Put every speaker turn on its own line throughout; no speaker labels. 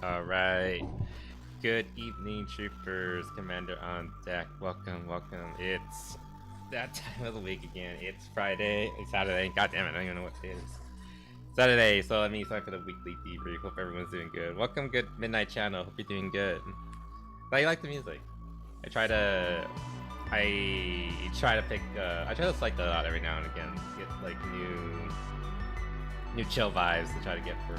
Alright. Good evening, troopers. Commander on deck. Welcome, welcome. It's that time of the week again. It's Friday. It's Saturday. God damn it, I don't even know what it is. Saturday, so that means time for the weekly debrief. Hope everyone's doing good. Welcome, good midnight channel. Hope you're doing good. Glad you like the music. I try to pick I try to psych that out every now and again. Get like new chill vibes to try to get for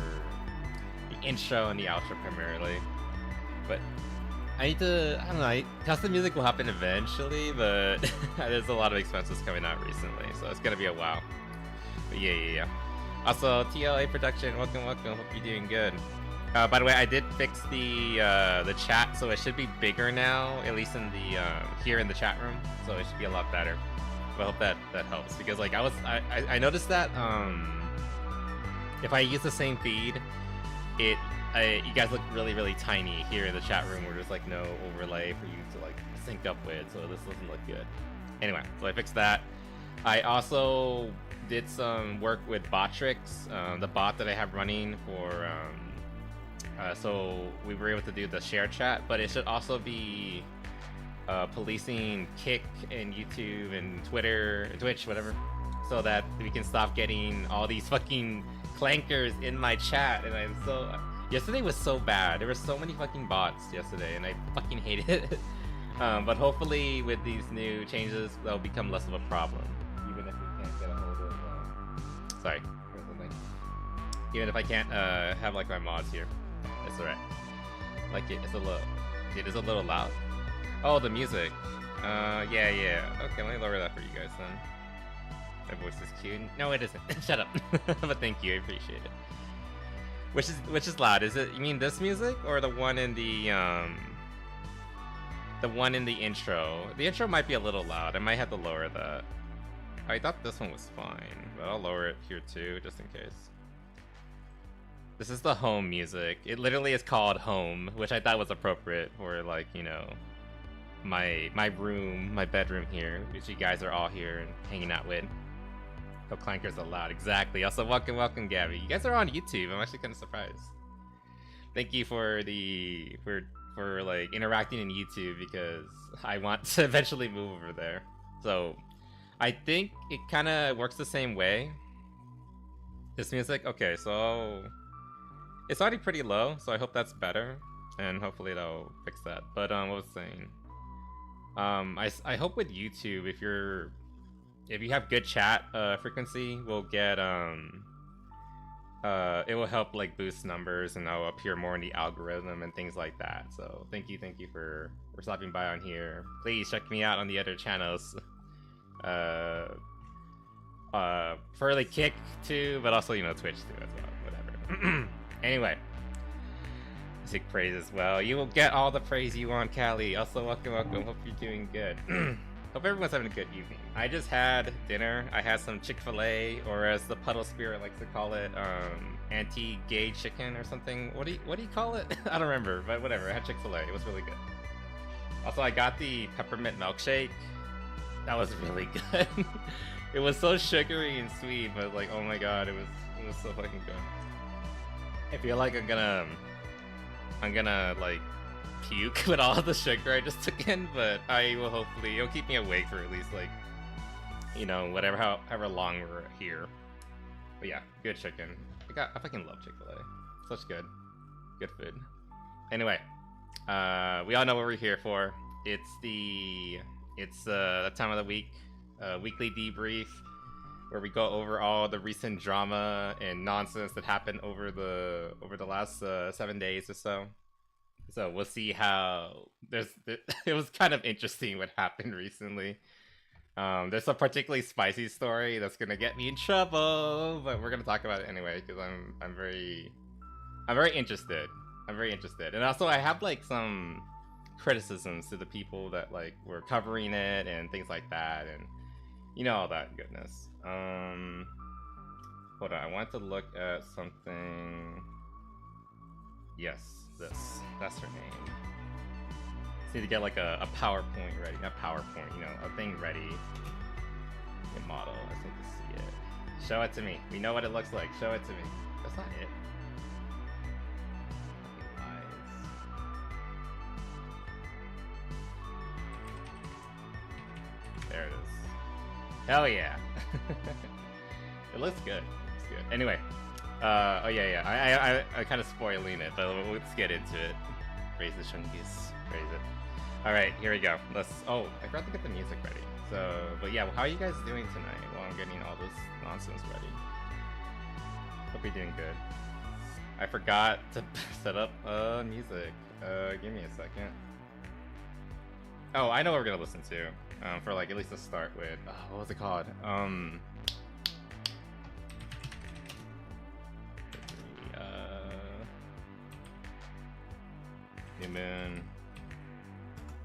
the intro and the outro primarily. But I need to, I don't know, custom music will happen eventually, but there's a lot of expenses coming out recently, so it's gonna be a while. But yeah. Also, TLA production, welcome. Hope you're doing good. By the way, I did fix the chat, so it should be bigger now, at least in the here in the chat room. So it should be a lot better. I hope that helps, because like I noticed that if I use the same feed, you guys look really tiny here in the chat room, where there's like no overlay for you to like sync up with, so this doesn't look good. Anyway, so I fixed that. I also did some work with Botrix, the bot that I have running for so we were able to do the share chat, but it should also be policing Kick and YouTube and Twitter and Twitch, whatever, so that we can stop getting all these fucking clankers in my chat. And I'm so, yesterday was so bad. There were so many fucking bots yesterday, and I fucking hated it. But hopefully with these new changes, they'll become less of a problem. Even if we can't get a hold of sorry, even if I can't have like my mods here, it's alright. Like it is a little loud. Oh, the music. Yeah. Okay, let me lower that for you guys then. My voice is cute. No, it isn't. Shut up. But thank you, I appreciate it. Which is loud? Is it? You mean this music or the one in the intro? The intro might be a little loud. I might have to lower that. I thought this one was fine, but I'll lower it here too, just in case. This is the home music. It literally is called Home, which I thought was appropriate for, like, you know, my room, my bedroom here, which you guys are all here and hanging out with. Oh, clankers are loud, exactly. Also, welcome, Gabby. You guys are on YouTube. I'm actually kind of surprised. Thank you for like interacting in YouTube, because I want to eventually move over there. So I think it kind of works the same way. This music, okay, so it's already pretty low, so I hope that's better, and hopefully that'll fix that. But what was I saying? I hope with YouTube, if you have good chat frequency, we'll get it will help like boost numbers, and I'll appear more in the algorithm and things like that. So thank you for stopping by on here. Please check me out on the other channels. For like Kick too, but also, you know, Twitch too as well. Whatever. Anyway, music praise as well. You will get all the praise you want, Callie. Also, welcome. Hope you're doing good. Hope everyone's having a good evening. I just had dinner. I had some Chick-fil-A, or as the Puddle Spirit likes to call it, anti-gay chicken or something. What do you call it? I don't remember, but whatever. I had Chick-fil-A. It was really good. Also, I got the peppermint milkshake. That was really good. It was so sugary and sweet, but like, oh my god, it was so fucking good. I feel like I'm gonna like puke with all the sugar I just took in, but I will hopefully, it'll keep me awake for at least like, you know, however long we're here. But yeah, good chicken. I fucking love Chick-fil-A. Such good food. Anyway, we all know what we're here for. It's that time of the week, weekly debrief, where we go over all the recent drama and nonsense that happened over the last 7 days or so. So we'll see how it was kind of interesting what happened recently. There's a particularly spicy story that's gonna get me in trouble, but we're gonna talk about it anyway, because I'm very interested. And also I have like some criticisms to the people that like were covering it and things like that, and you know, all that goodness. Hold on, I want to look at something. Yes, that's her name. Just need to get like a PowerPoint ready. Not PowerPoint, you know, a thing ready. A model, I just need to see it. Show it to me. We know what it looks like. Show it to me. That's not it. Hell yeah. It looks good. It's good. Anyway, oh yeah. I kind of spoiling it, but let's get into it. Raise the shunkies. Raise it. All right, here we go. Let's. Oh, I forgot to get the music ready. So, but yeah, how are you guys doing tonight while I'm getting all this nonsense ready? Hope you're doing good. I forgot to set up music. Give me a second. Oh, I know what we're gonna listen to. For like at least to start with. What was it called? New Moon.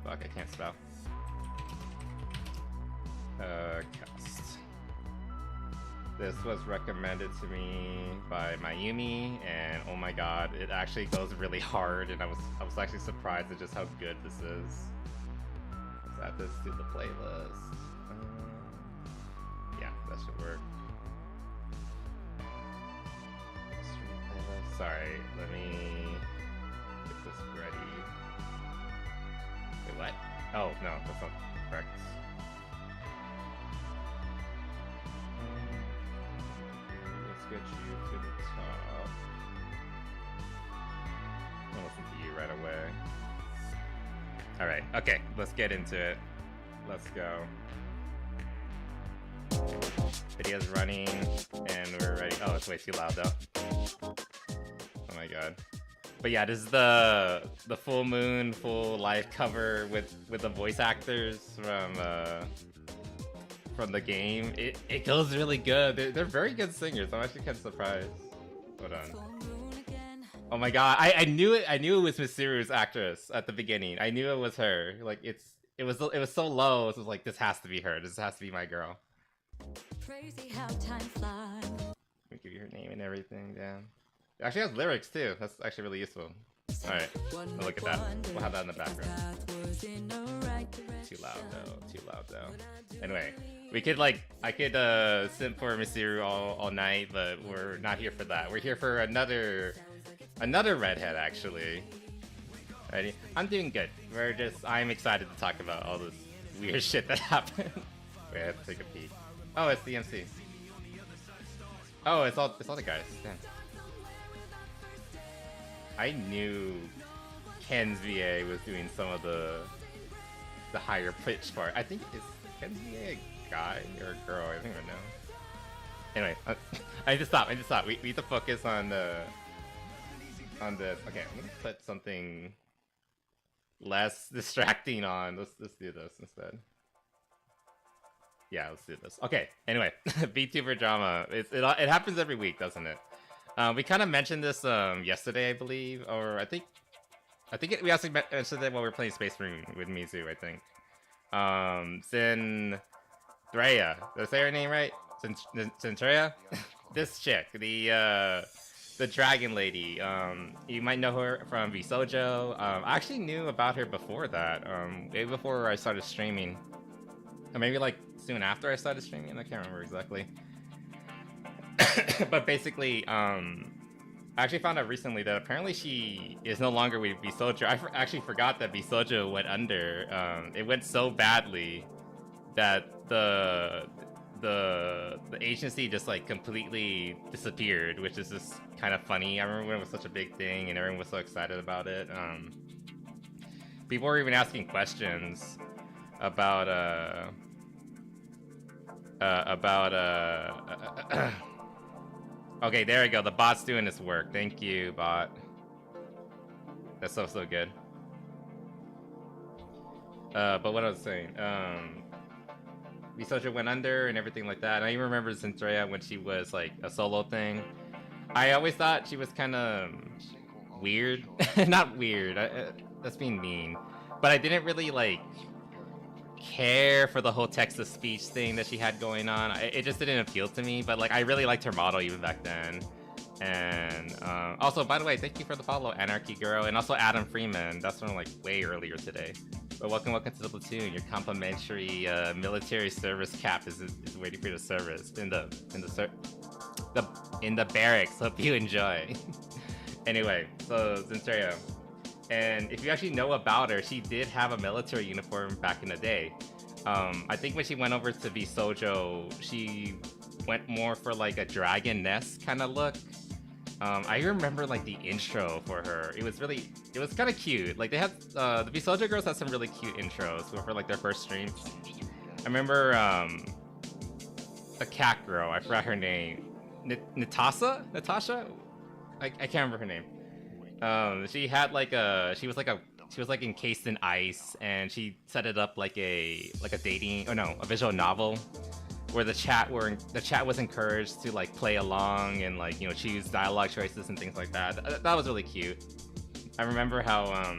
Fuck, I can't spell. Cast. This was recommended to me by Mayumi, and oh my god, it actually goes really hard, and I was actually surprised at just how good this is. Let's add this to the playlist. Yeah, that should work. Stream playlist. Sorry, let me get this ready. Wait, what? Oh no, that's not correct. Let's get you to the top. I'll listen to you right away. Alright, okay, let's get into it. Let's go. Video's running, and we're ready. Oh, it's way too loud though. Oh my god. But yeah, this is the full moon, full live cover with the voice actors from the game. It goes really good. They're very good singers. I'm actually kind of surprised. Hold on. Oh my god, I knew it. I knew it was Misuru's actress at the beginning. I knew it was her. Like it was so low. It was like, this has to be her. This has to be my girl. Crazy how time flies. Let me give you her name and everything. Damn. It actually has lyrics too. That's actually really useful. All right, look at that. We'll have that in the background. Too loud though. Too loud though. Anyway, we could I could simp for Misuru all night, but we're not here for that. We're here for another redhead actually. Alrighty, I'm doing good. I'm excited to talk about all this weird shit that happened. Wait, I have to take a peek. Oh, it's the MC. Oh, it's all the guys. Damn. I knew Ken's VA was doing some of the higher pitch part. I think is Ken's VA a guy or a girl? I don't even know. Anyway, I need to stop. We need to focus on the. Okay, I'm gonna put something less distracting on. Let's do this instead. Yeah, let's do this. Okay. Anyway, Vtuber drama. It happens every week, doesn't it? We kind of mentioned this yesterday, I believe, or I think we also mentioned it while we were playing Space Marine with Mizu. I think. Did I say her name right? Centrea. This chick, the dragon lady. You might know her from Vsojo. I actually knew about her before that. Maybe before I started streaming, or maybe like soon after I started streaming. I can't remember exactly. But basically, I actually found out recently that apparently she is no longer with Vsojo. I actually forgot that Vsojo went under. It went so badly that the agency just like completely disappeared, which is just kind of funny. I remember when it was such a big thing and everyone was so excited about it. People were even asking questions about okay, there we go. The bot's doing its work. Thank you, bot. That's so good. But what I was saying, Vsojo went under and everything like that. And I even remember Centrea when she was like a solo thing. I always thought she was kind of weird. Not weird. That's being mean. But I didn't really like care for the whole text-to-speech thing that she had going on. It just didn't appeal to me. But like, I really liked her model even back then. And also, by the way, thank you for the follow, Anarchy Girl, and also Adam Freeman. That's from like way earlier today. But welcome to the platoon. Your complimentary military service cap is waiting for you to service in the barracks. Hope you enjoy. Anyway, so Centrea, and if you actually know about her, she did have a military uniform back in the day. I think when she went over to VSojo, she went more for like a dragon nest kind of look. I remember like the intro for her. It was kind of cute. Like they had the VSojo girls had some really cute intros for like their first streams. I remember a cat girl. I forgot her name. Natasha? I can't remember her name. She had like she was like encased in ice, and she set it up like a dating, or no, a visual novel, where the chat was encouraged to like play along and like, you know, choose dialogue choices and things like that. That was really cute. I remember how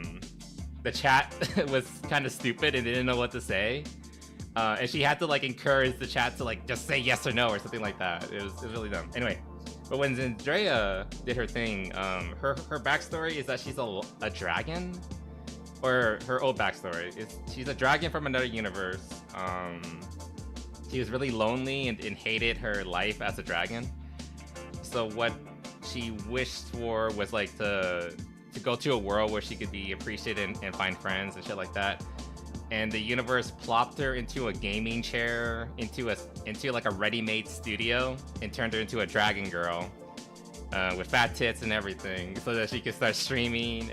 the chat was kind of stupid and didn't know what to say, and she had to like encourage the chat to like just say yes or no or something like that. It was really dumb. Anyway. But when Zendaya did her thing, her backstory is that she's a dragon, or her old backstory is she's a dragon from another universe. She was really lonely and hated her life as a dragon. So what she wished for was like to go to a world where she could be appreciated and find friends and shit like that. And the universe plopped her into a gaming chair, into like a ready-made studio, and turned her into a dragon girl with fat tits and everything, so that she could start streaming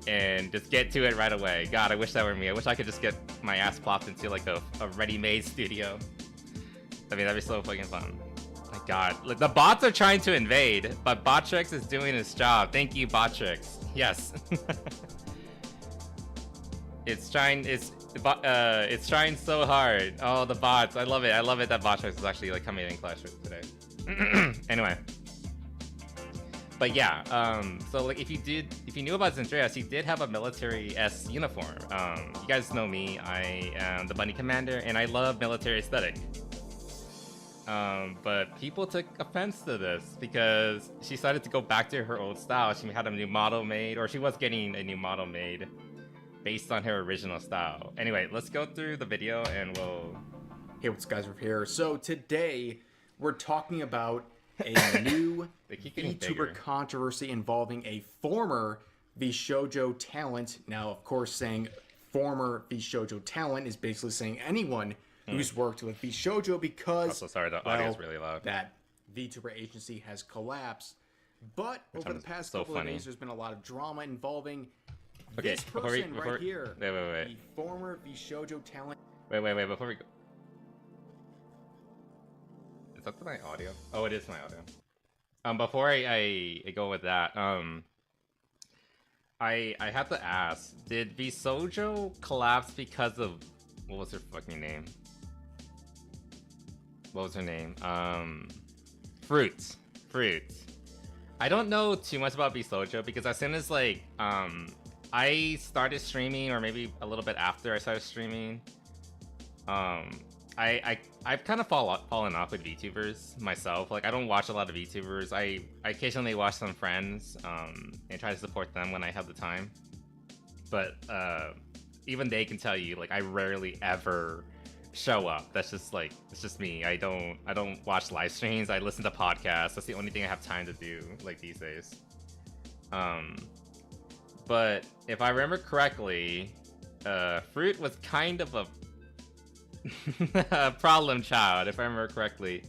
and just get to it right away. God, I wish that were me. I wish I could just get my ass plopped into like a ready-made studio. I mean, that'd be so fucking fun. My God, like, the bots are trying to invade, but Botrix is doing his job. Thank you, Botrix. Yes. It's trying so hard. Oh, the bots. I love it. I love it that Botrix is actually like coming in Clash today. Anyway. But yeah, so like if you knew about Zendaya, she did have a military-esque uniform. You guys know me. I am the Bunny Commander, and I love military aesthetic. But people took offense to this because she started to go back to her old style. She had a new model made, or she was getting a new model made based on her original style. Anyway, let's go through the video and we'll...
Hey, what's guys, we're here. So today, we're talking about a new VTuber controversy involving a former VShojo talent. Now, of course, saying former VShojo talent is basically saying anyone who's worked with VShojo, because...
Also, sorry, the audio is really loud.
That VTuber agency has collapsed. But over the past couple of days, there's been a lot of drama involving...
Okay,
this person right here,
wait.
the former VShojo talent.
Wait, before we go. Is that my audio? Oh, it is my audio. Before I go with that, I have to ask, did VShojo collapse because of, what was her fucking name? What was her name? Fruits. I don't know too much about VShojo because as soon as like, I started streaming, or maybe a little bit after I started streaming, I've kind of fallen off with VTubers myself. Like, I don't watch a lot of VTubers. I occasionally watch some friends and try to support them when I have the time. But even they can tell you, like, I rarely ever show up. That's just like, it's just me. I don't watch live streams. I listen to podcasts. That's the only thing I have time to do, like, these days. But if I remember correctly, Fruit was kind of a problem child, if I remember correctly.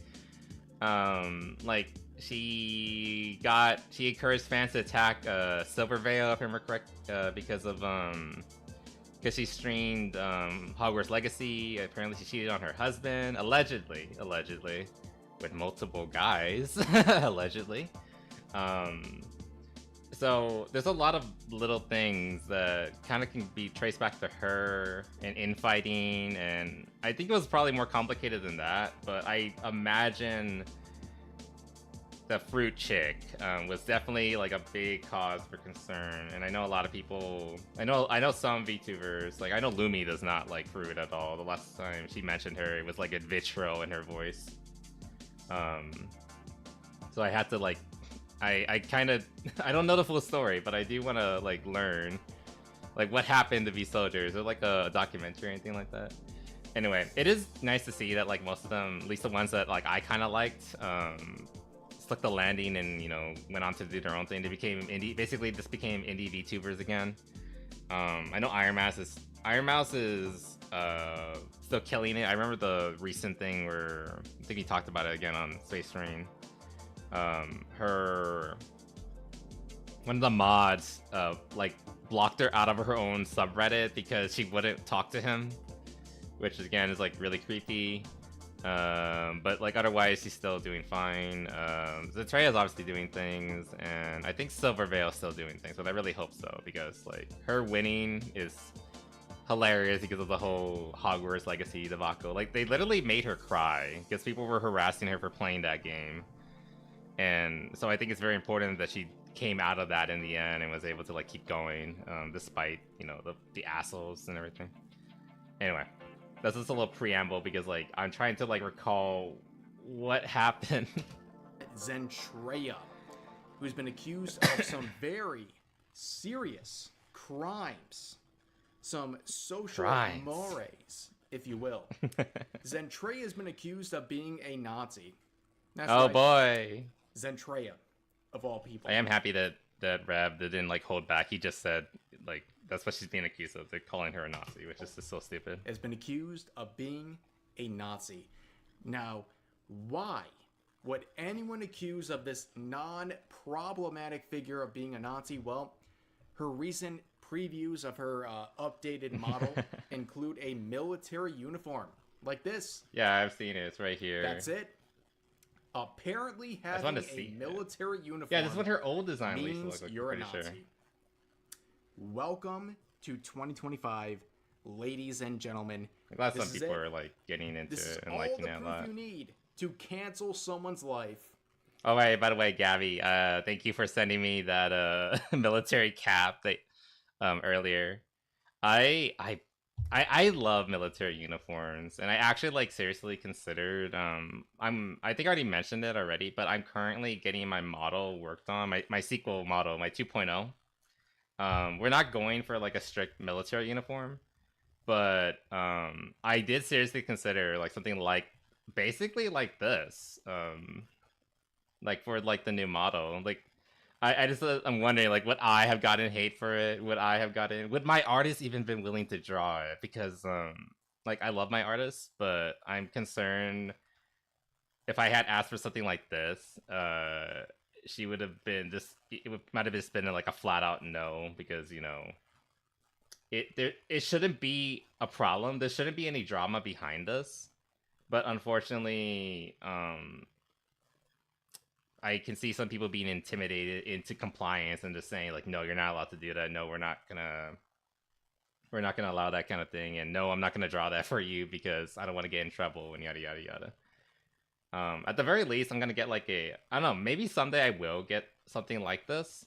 Like, she encouraged fans to attack Silver Veil, if I remember correct, because she streamed Hogwarts Legacy. Apparently she cheated on her husband, allegedly, with multiple guys, allegedly. So there's a lot of little things that kind of can be traced back to her and infighting, and I think it was probably more complicated than that, but I imagine the Fruit chick was definitely like a big cause for concern. And I know a lot of people, I know some VTubers, like I know Lumi does not like Fruit at all. The last time she mentioned her, it was like a vitriol in her voice. So I had to like, I kind of, I don't know the full story, but I do want to like learn like what happened to VSojo. Is it like a documentary or anything like that? Anyway, it is nice to see that like most of them, at least the ones that like I kind of liked, stuck the landing and, you know, went on to do their own thing. They became indie, basically just became indie VTubers again. I know Iron Mask is Iron Mouse is still killing it. I remember the recent thing where I think he talked about it again on Space Marine. Her one of the mods like blocked her out of her own subreddit because she wouldn't talk to him, which again is like really creepy. But like otherwise she's still doing fine. Zatreya is obviously doing things, and I think Silverveil is still doing things, but I really hope so, because like her winning is hilarious because of the whole Hogwarts Legacy debacle. Like they literally made her cry because people were harassing her for playing that game, and so I think it's very important that she came out of that in the end and was able to like keep going, despite, you know, the assholes and everything. Anyway, that's just a little preamble because like I'm trying to like recall what happened.
Zentreya, who's been accused of some very serious crimes, some social mores, if you will. Zentreya has been accused of being a Nazi. That's
oh
right.
Boy,
Zentreya, of all people.
I am happy that Rab didn't like hold back. He just said like that's what she's being accused of. They're calling her a Nazi, which is just so stupid.
Has been accused of being a Nazi. Now, why would anyone accuse of this non-problematic figure of being a Nazi? Well, her recent previews of her updated model include a military uniform like this.
Yeah, I've seen it. It's right here.
That's it. Apparently having a military uniform.
Yeah, this is what her old design
means
used to look like.
You're a
Nazi.
Sure. Welcome to 2025, ladies and gentlemen.
I'm glad some people are like getting into it and liking it a lot. This is all the proof you
need to cancel someone's life.
Oh, right, by the way, Gabby, thank you for sending me that military cap that earlier. I love military uniforms, and I actually like seriously considered I think I already mentioned it already, but I'm currently getting my model worked on, my sequel model, my 2.0. We're not going for like a strict military uniform, but I did seriously consider like something like basically like this, like for like the new model. Like I'm wondering like would I have gotten hate for it? Would my artist even been willing to draw it? Because like I love my artist, but I'm concerned if I had asked for something like this, she would have been might have just been like a flat out no, because you know it shouldn't be a problem. There shouldn't be any drama behind us, but unfortunately I can see some people being intimidated into compliance and just saying like, no, you're not allowed to do that. No, we're not gonna allow that kind of thing, and no, I'm not gonna draw that for you because I don't want to get in trouble and yada yada yada. At the very least, I'm gonna get like I don't know, maybe someday I will get something like this.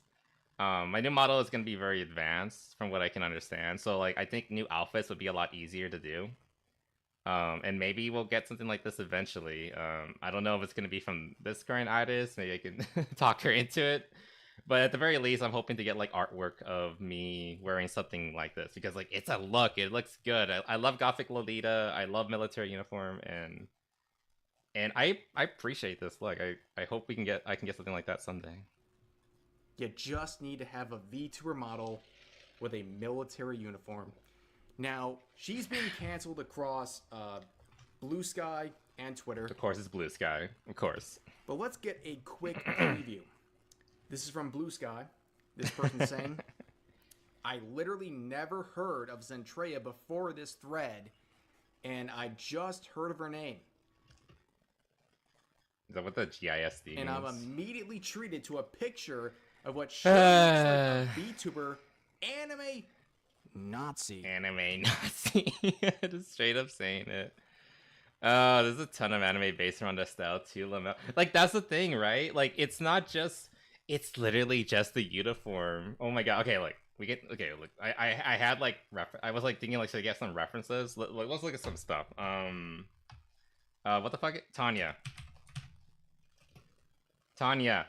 My new model is gonna be very advanced from what I can understand, so like I think new outfits would be a lot easier to do. And maybe we'll get something like this eventually. I don't know if it's gonna be from this current artist. Maybe I can talk her into it. But at the very least, I'm hoping to get like artwork of me wearing something like this, because like it's a look. It looks good. I love Gothic Lolita. I love military uniform, and I appreciate this look. I hope I can get something like that someday.
You just need to have a Vtuber model with a military uniform. Now, she's being canceled across Blue Sky and Twitter.
Of course, it's Blue Sky. Of course.
But let's get a quick preview. This is from Blue Sky. This person saying, I literally never heard of Zentreya before this thread, and I just heard of her name.
Is that what the GISD means?
And I'm immediately treated to a picture of what she looks like a VTuber anime Nazi.
Anime Nazi. Just straight up saying it. Oh, there's a ton of anime based around that style too. Like, that's the thing, right? Like, it's not just... It's literally just the uniform. Oh my god. Okay, like, look. I had, like, I was, like, thinking, like, should I get some references? Let's look at some stuff. What the fuck? Tanya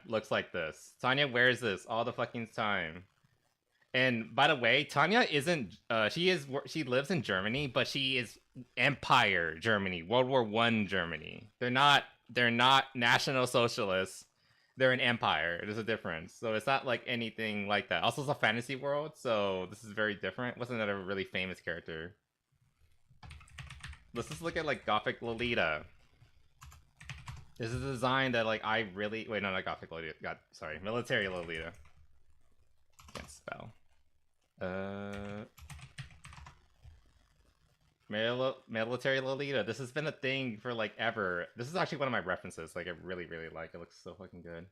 looks like this. Tanya wears this all the fucking time. And by the way, Tanya isn't. She lives in Germany, but she is Empire Germany, World War I Germany. They're not National Socialists. they're an empire. There's a difference. So it's not like anything like that. Also, it's a fantasy world, so this is very different. Wasn't that a really famous character? Let's just look at like Gothic Lolita. This is a design that like I really wait, no, not Gothic Lolita. God, sorry, Military Lolita. Can't spell. Military Lolita. This has been a thing for like ever. This is actually one of my references. Like I really, really like. It looks so fucking good.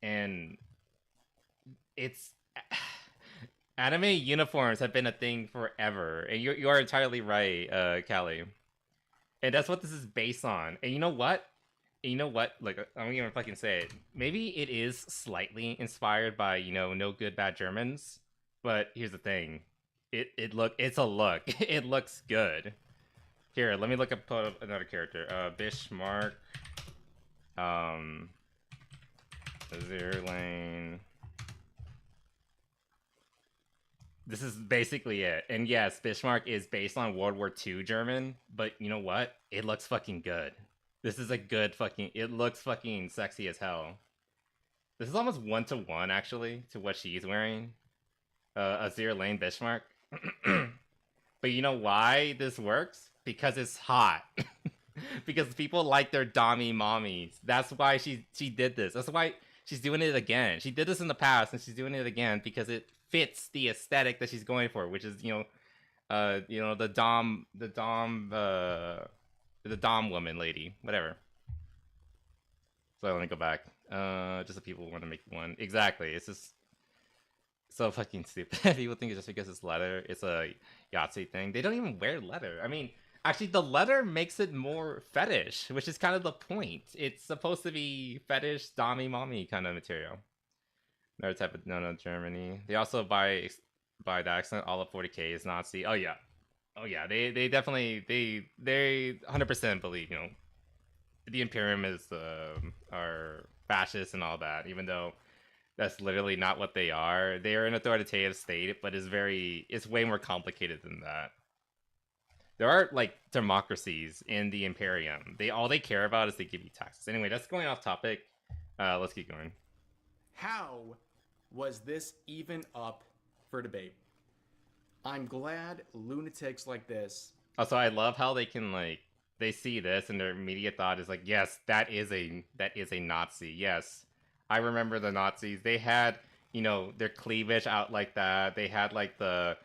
And it's anime uniforms have been a thing forever, and you are entirely right, Callie. And that's what this is based on. And you know what? Like, I'm gonna fucking say it. Maybe it is slightly inspired by, you know, No Good Bad Germans. But here's the thing. It's a look. It looks good. Here, let me look up another character. Bismarck. Zerlane. This is basically it. And yes, Bismarck is based on World War II German, but you know what? It looks fucking good. This is a good fucking... It looks fucking sexy as hell. This is almost 1-to-1, actually, to what she's wearing. Azir Lane Bismarck. But you know why this works? Because it's hot. Because people like their dommy mommies. That's why she did this. That's why she's doing it again. She did this in the past, and she's doing it again because it fits the aesthetic that she's going for, which is, you know, the dom woman lady, whatever. So let me go back. Just the people want to make one. Exactly. It's just so fucking stupid. People think it's just because it's leather. It's a Yahtzee thing. They don't even wear leather. I mean, actually, the leather makes it more fetish, which is kind of the point. It's supposed to be fetish, dommy, mommy kind of material. Another type of no, Germany. They also by the accent, all of 40K is Nazi. Oh yeah, They definitely they 100% believe, you know, the Imperium is are fascist and all that. Even though that's literally not what they are. They are an authoritative state, but it's way more complicated than that. There are like democracies in the Imperium. All they care about is they give you taxes. Anyway, that's going off topic. Let's keep going.
How was this even up for debate? I'm glad lunatics like this.
Also, I love how they can like they see this and their immediate thought is like, yes, that is a Nazi. Yes, I remember the Nazis. They had, you know, their cleavage out like that. They had like the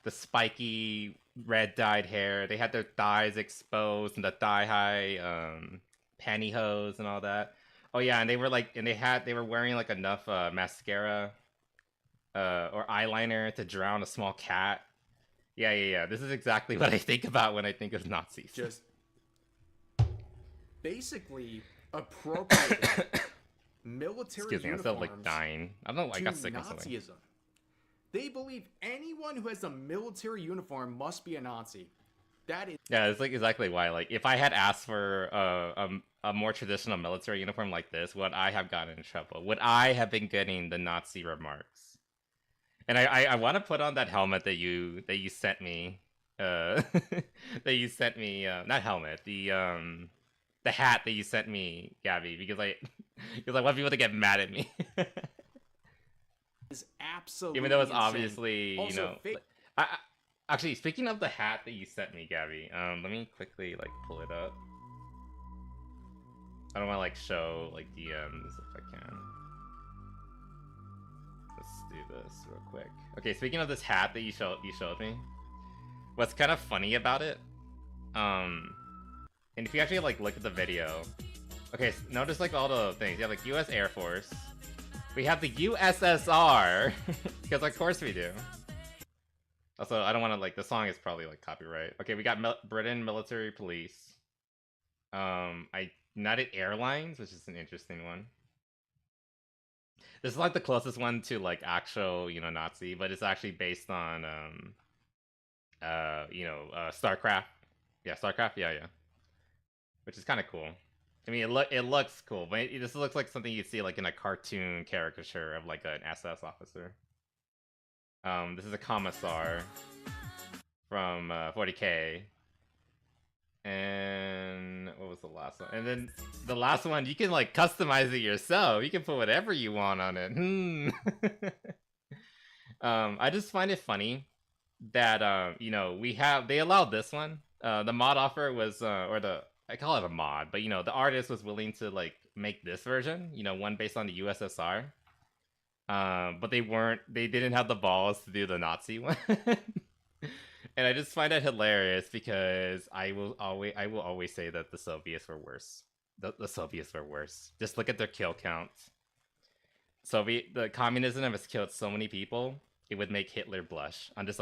spiky red dyed hair. They had their thighs exposed and the thigh high pantyhose and all that. Oh yeah, and they were wearing like enough mascara or eyeliner to drown a small cat. Yeah. This is exactly what I think about when I think of Nazis.
Just basically appropriate military
Excuse me, I'm still like dying. I don't know, I got sick or something.
Nazism. They believe anyone who has a military uniform must be a Nazi. That is...
Yeah, it's like exactly why. Like, if I had asked for a more traditional military uniform like this, would I have gotten in trouble? Would I have been getting the Nazi remarks? And I want to put on that helmet that you sent me. That you sent me. Not helmet. The hat that you sent me, Gabby, because I want people to get mad at me.
Is absolutely
even though it's
insane.
Obviously,
also,
you know. Actually, speaking of the hat that you sent me, Gabby, let me quickly like pull it up. I don't want to like show like DMs if I can. Let's do this real quick. Okay, speaking of this hat that you showed me, what's kind of funny about it, and if you actually like look at the video, okay, notice like all the things. You have like U.S. Air Force. We have the USSR, because of course we do. Also, I don't want to like, the song is probably like copyright. Okay, we got Britain Military Police. United Airlines, which is an interesting one. This is like the closest one to like actual, you know, Nazi, but it's actually based on, StarCraft. Yeah, StarCraft. Yeah. Which is kind of cool. I mean, it looks cool, but this looks like something you'd see like in a cartoon caricature of like an SS officer. This is a commissar from 40K. And what was the last one. And then the last one, you can like customize it yourself. You can put whatever you want on it. I just find it funny that you know, they allowed this one. The mod offer was I call it a mod, but you know, the artist was willing to like make this version, you know, one based on the USSR. But they didn't have the balls to do the Nazi one. And I just find that hilarious because I will always say that the Soviets were worse. The Soviets were worse. Just look at their kill counts. The communism has killed so many people, it would make Hitler blush. I'm just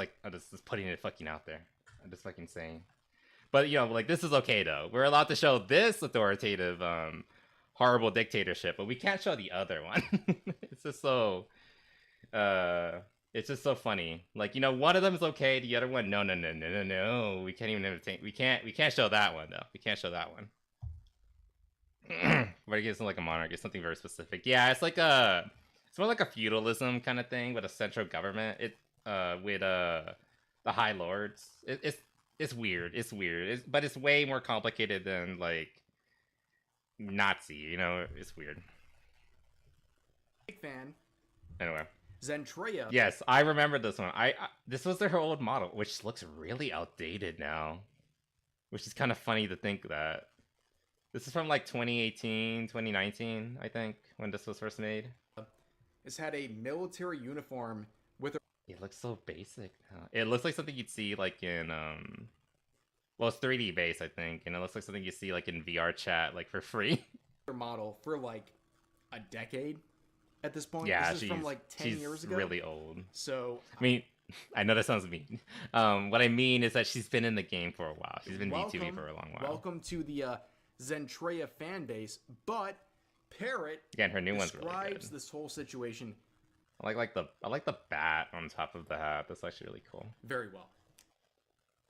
putting it fucking out there. I'm just fucking saying. But you know, like, this is okay though. We're allowed to show this authoritative, horrible dictatorship, but we can't show the other one. It's just so, it's just so funny. Like, you know, one of them is okay, the other one, no. We can't even entertain. We can't show that one though. We can't show that one. But it gives them like a monarch. It's something very specific. Yeah, it's more like a feudalism kind of thing with a central government. With the High Lords. It's weird. It's weird. But it's way more complicated than like Nazi. You know, it's weird.
Big fan.
Anyway.
Zentreya.
Yes, I remember this one. This was their old model, which looks really outdated now. Which is kind of funny to think that. This is from like 2018, 2019, I think, when this was first made.
It's had a military uniform with a...
It looks so basic now. It looks like something you'd see like in well, it's 3D based, I think, and it looks like something you see like in VR chat, like for free.
Model for like a decade at this point.
Yeah,
this is from like 10 years ago.
Really old.
So
I mean, I know that sounds mean. What I mean is that she's been in the game for a while. She's been VTubing for a long while.
Welcome to the Zentreya fan base, but Parrot
again, her new one's really good.
Describes this whole situation.
I like the bat on top of the hat. That's actually really cool.
Very well.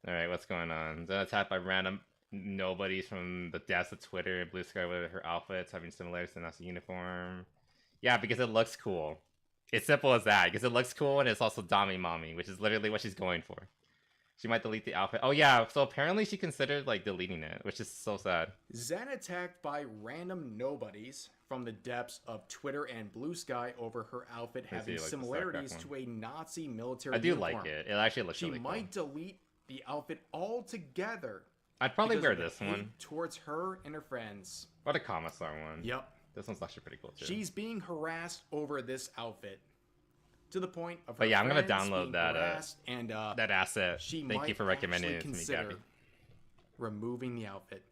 All right, what's going on? Then attacked by random nobodies from the depths of Twitter and Blue Sky with her outfits having similarities to Nazi uniform. Yeah, because it looks cool. It's simple as that. Because it looks cool and it's also Dami Mommy, which is literally what she's going for. She might delete the outfit. Oh yeah, so apparently she considered like deleting it, which is so sad.
Zen attacked by random nobodies from the depths of Twitter and Blue Sky over her outfit having similarities to a Nazi military uniform.
I do like it. It actually looks really cool.
She might delete the outfit altogether.
I'd probably wear this one.
Towards her and her friends.
Or the Commissar one.
Yep.
This one's actually pretty cool too.
She's being harassed over this outfit. To the point of her
but yeah, I'm gonna download that that asset.
She
Thank you for recommending it to me, Gabby.
Removing the outfit.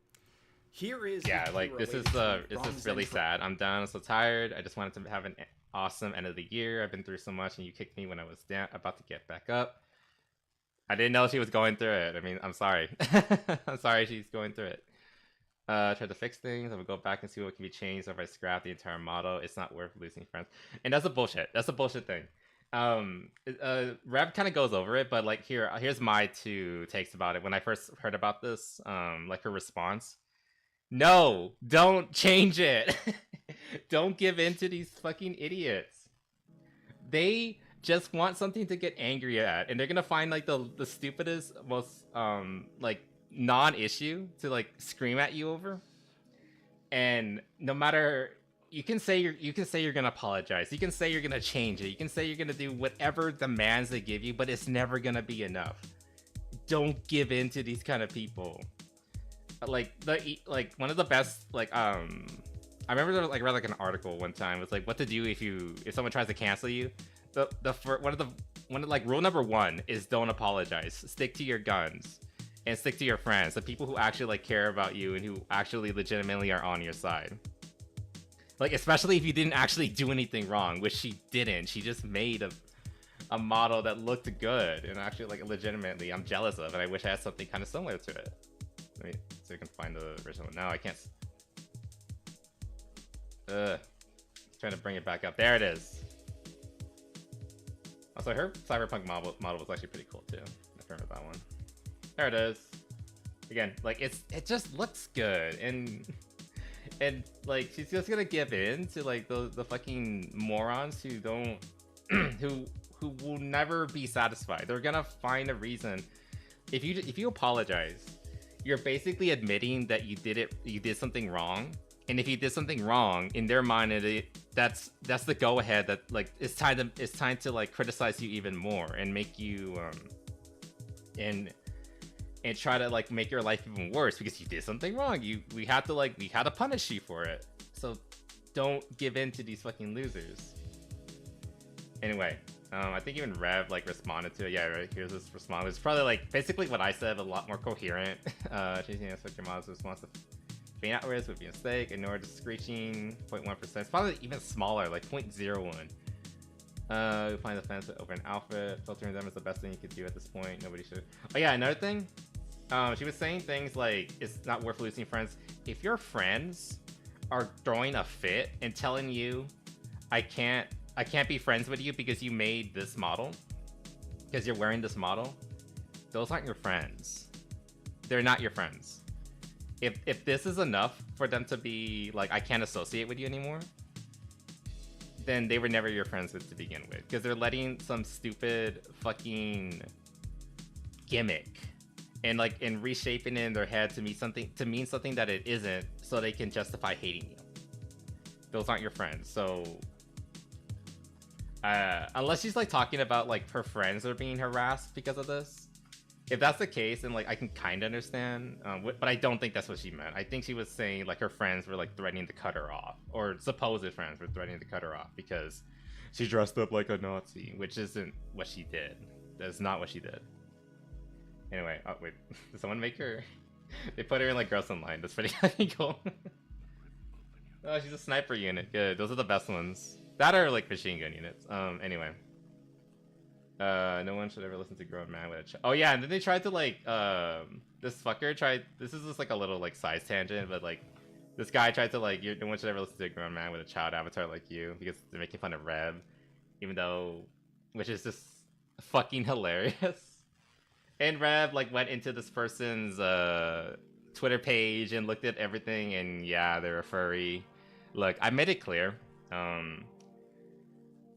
Here is
like this is really sad. I'm done. I'm so tired. I just wanted to have an awesome end of the year. I've been through so much, and you kicked me when I was about to get back up. I didn't know she was going through it. I mean, I'm sorry. I'm sorry she's going through it. Try to fix things. I would go back and see what can be changed. So if I scrap the entire model, it's not worth losing friends. And that's a bullshit. That's a bullshit thing. Rev kind of goes over it, but like here's my two takes about it. When I first heard about this, like her response, no, don't change it. Don't give in to these fucking idiots. They just want something to get angry at, and they're gonna find like the stupidest, most like non-issue to like scream at you over. And no matter, you can say you're gonna apologize, you can say you're gonna change it, you can say you're gonna do whatever demands they give you, but it's never gonna be enough. Don't give in to these kind of people. Like one of the best, like I remember there was, like, read like an article one time. It was like what to do if someone tries to cancel you. Rule number one is don't apologize. Stick to your guns and stick to your friends, the people who actually like care about you and who actually legitimately are on your side. Like, especially if you didn't actually do anything wrong, which she didn't. She just made a model that looked good and actually like legitimately I'm jealous of, and I wish I had something kind of similar to it. Let me see if I can find the original one. No, I can't. Trying to bring it back up. There it is. Also, her cyberpunk model was actually pretty cool too. I remember that one. There it is. Again, like it just looks good, and like she's just gonna give in to like the fucking morons who don't who will never be satisfied. They're gonna find a reason. If you apologize, you're basically admitting that you did something wrong. And if you did something wrong, in their mind, that's the go ahead that like it's time to like criticize you even more and make you and try to like make your life even worse because you did something wrong. We had to punish you for it. So don't give in to these fucking losers. Anyway, I think even Rev like responded to it. Yeah, right. Here's this response. It's probably like basically what I said, but a lot more coherent. Chasing such your mom's response to being outwards would be a mistake. Ignore the screeching 0.1%. It's probably even smaller, like 0.01. Find the fence over an outfit. Filtering them is the best thing you could do at this point. Nobody should. Oh yeah, another thing. She was saying things like it's not worth losing friends. If your friends are throwing a fit and telling you, I can't be friends with you because you made this model, because you're wearing this model, those aren't your friends. They're not your friends. If this is enough for them to be like, I can't associate with you anymore, then they were never your friends to begin with, because they're letting some stupid fucking gimmick and reshaping it in their head to mean something that it isn't, so they can justify hating you. Those aren't your friends. So unless she's like talking about like her friends are being harassed because of this, if that's the case, then like I can kind of understand, but I don't think that's what she meant. I think she was saying like her friends were like threatening to cut her off, or supposed friends were threatening to cut her off because she dressed up like a Nazi, which isn't what she did. That's not what she did. Anyway, oh wait, did someone make her? They put her in like Girls Online. That's pretty cool. Oh, she's a sniper unit. Good. Those are the best ones. That are like machine gun units. Anyway. No one should ever listen to Grown Man with a child. Oh yeah, and then they tried to like, this fucker tried, this is just like a little like size tangent, but like, this guy tried to like, no one should ever listen to a grown man with a child avatar like you, because they're making fun of Rev, even though, which is just fucking hilarious. And Rev like went into this person's Twitter page and looked at everything, and yeah, they're a furry. Look, I made it clear,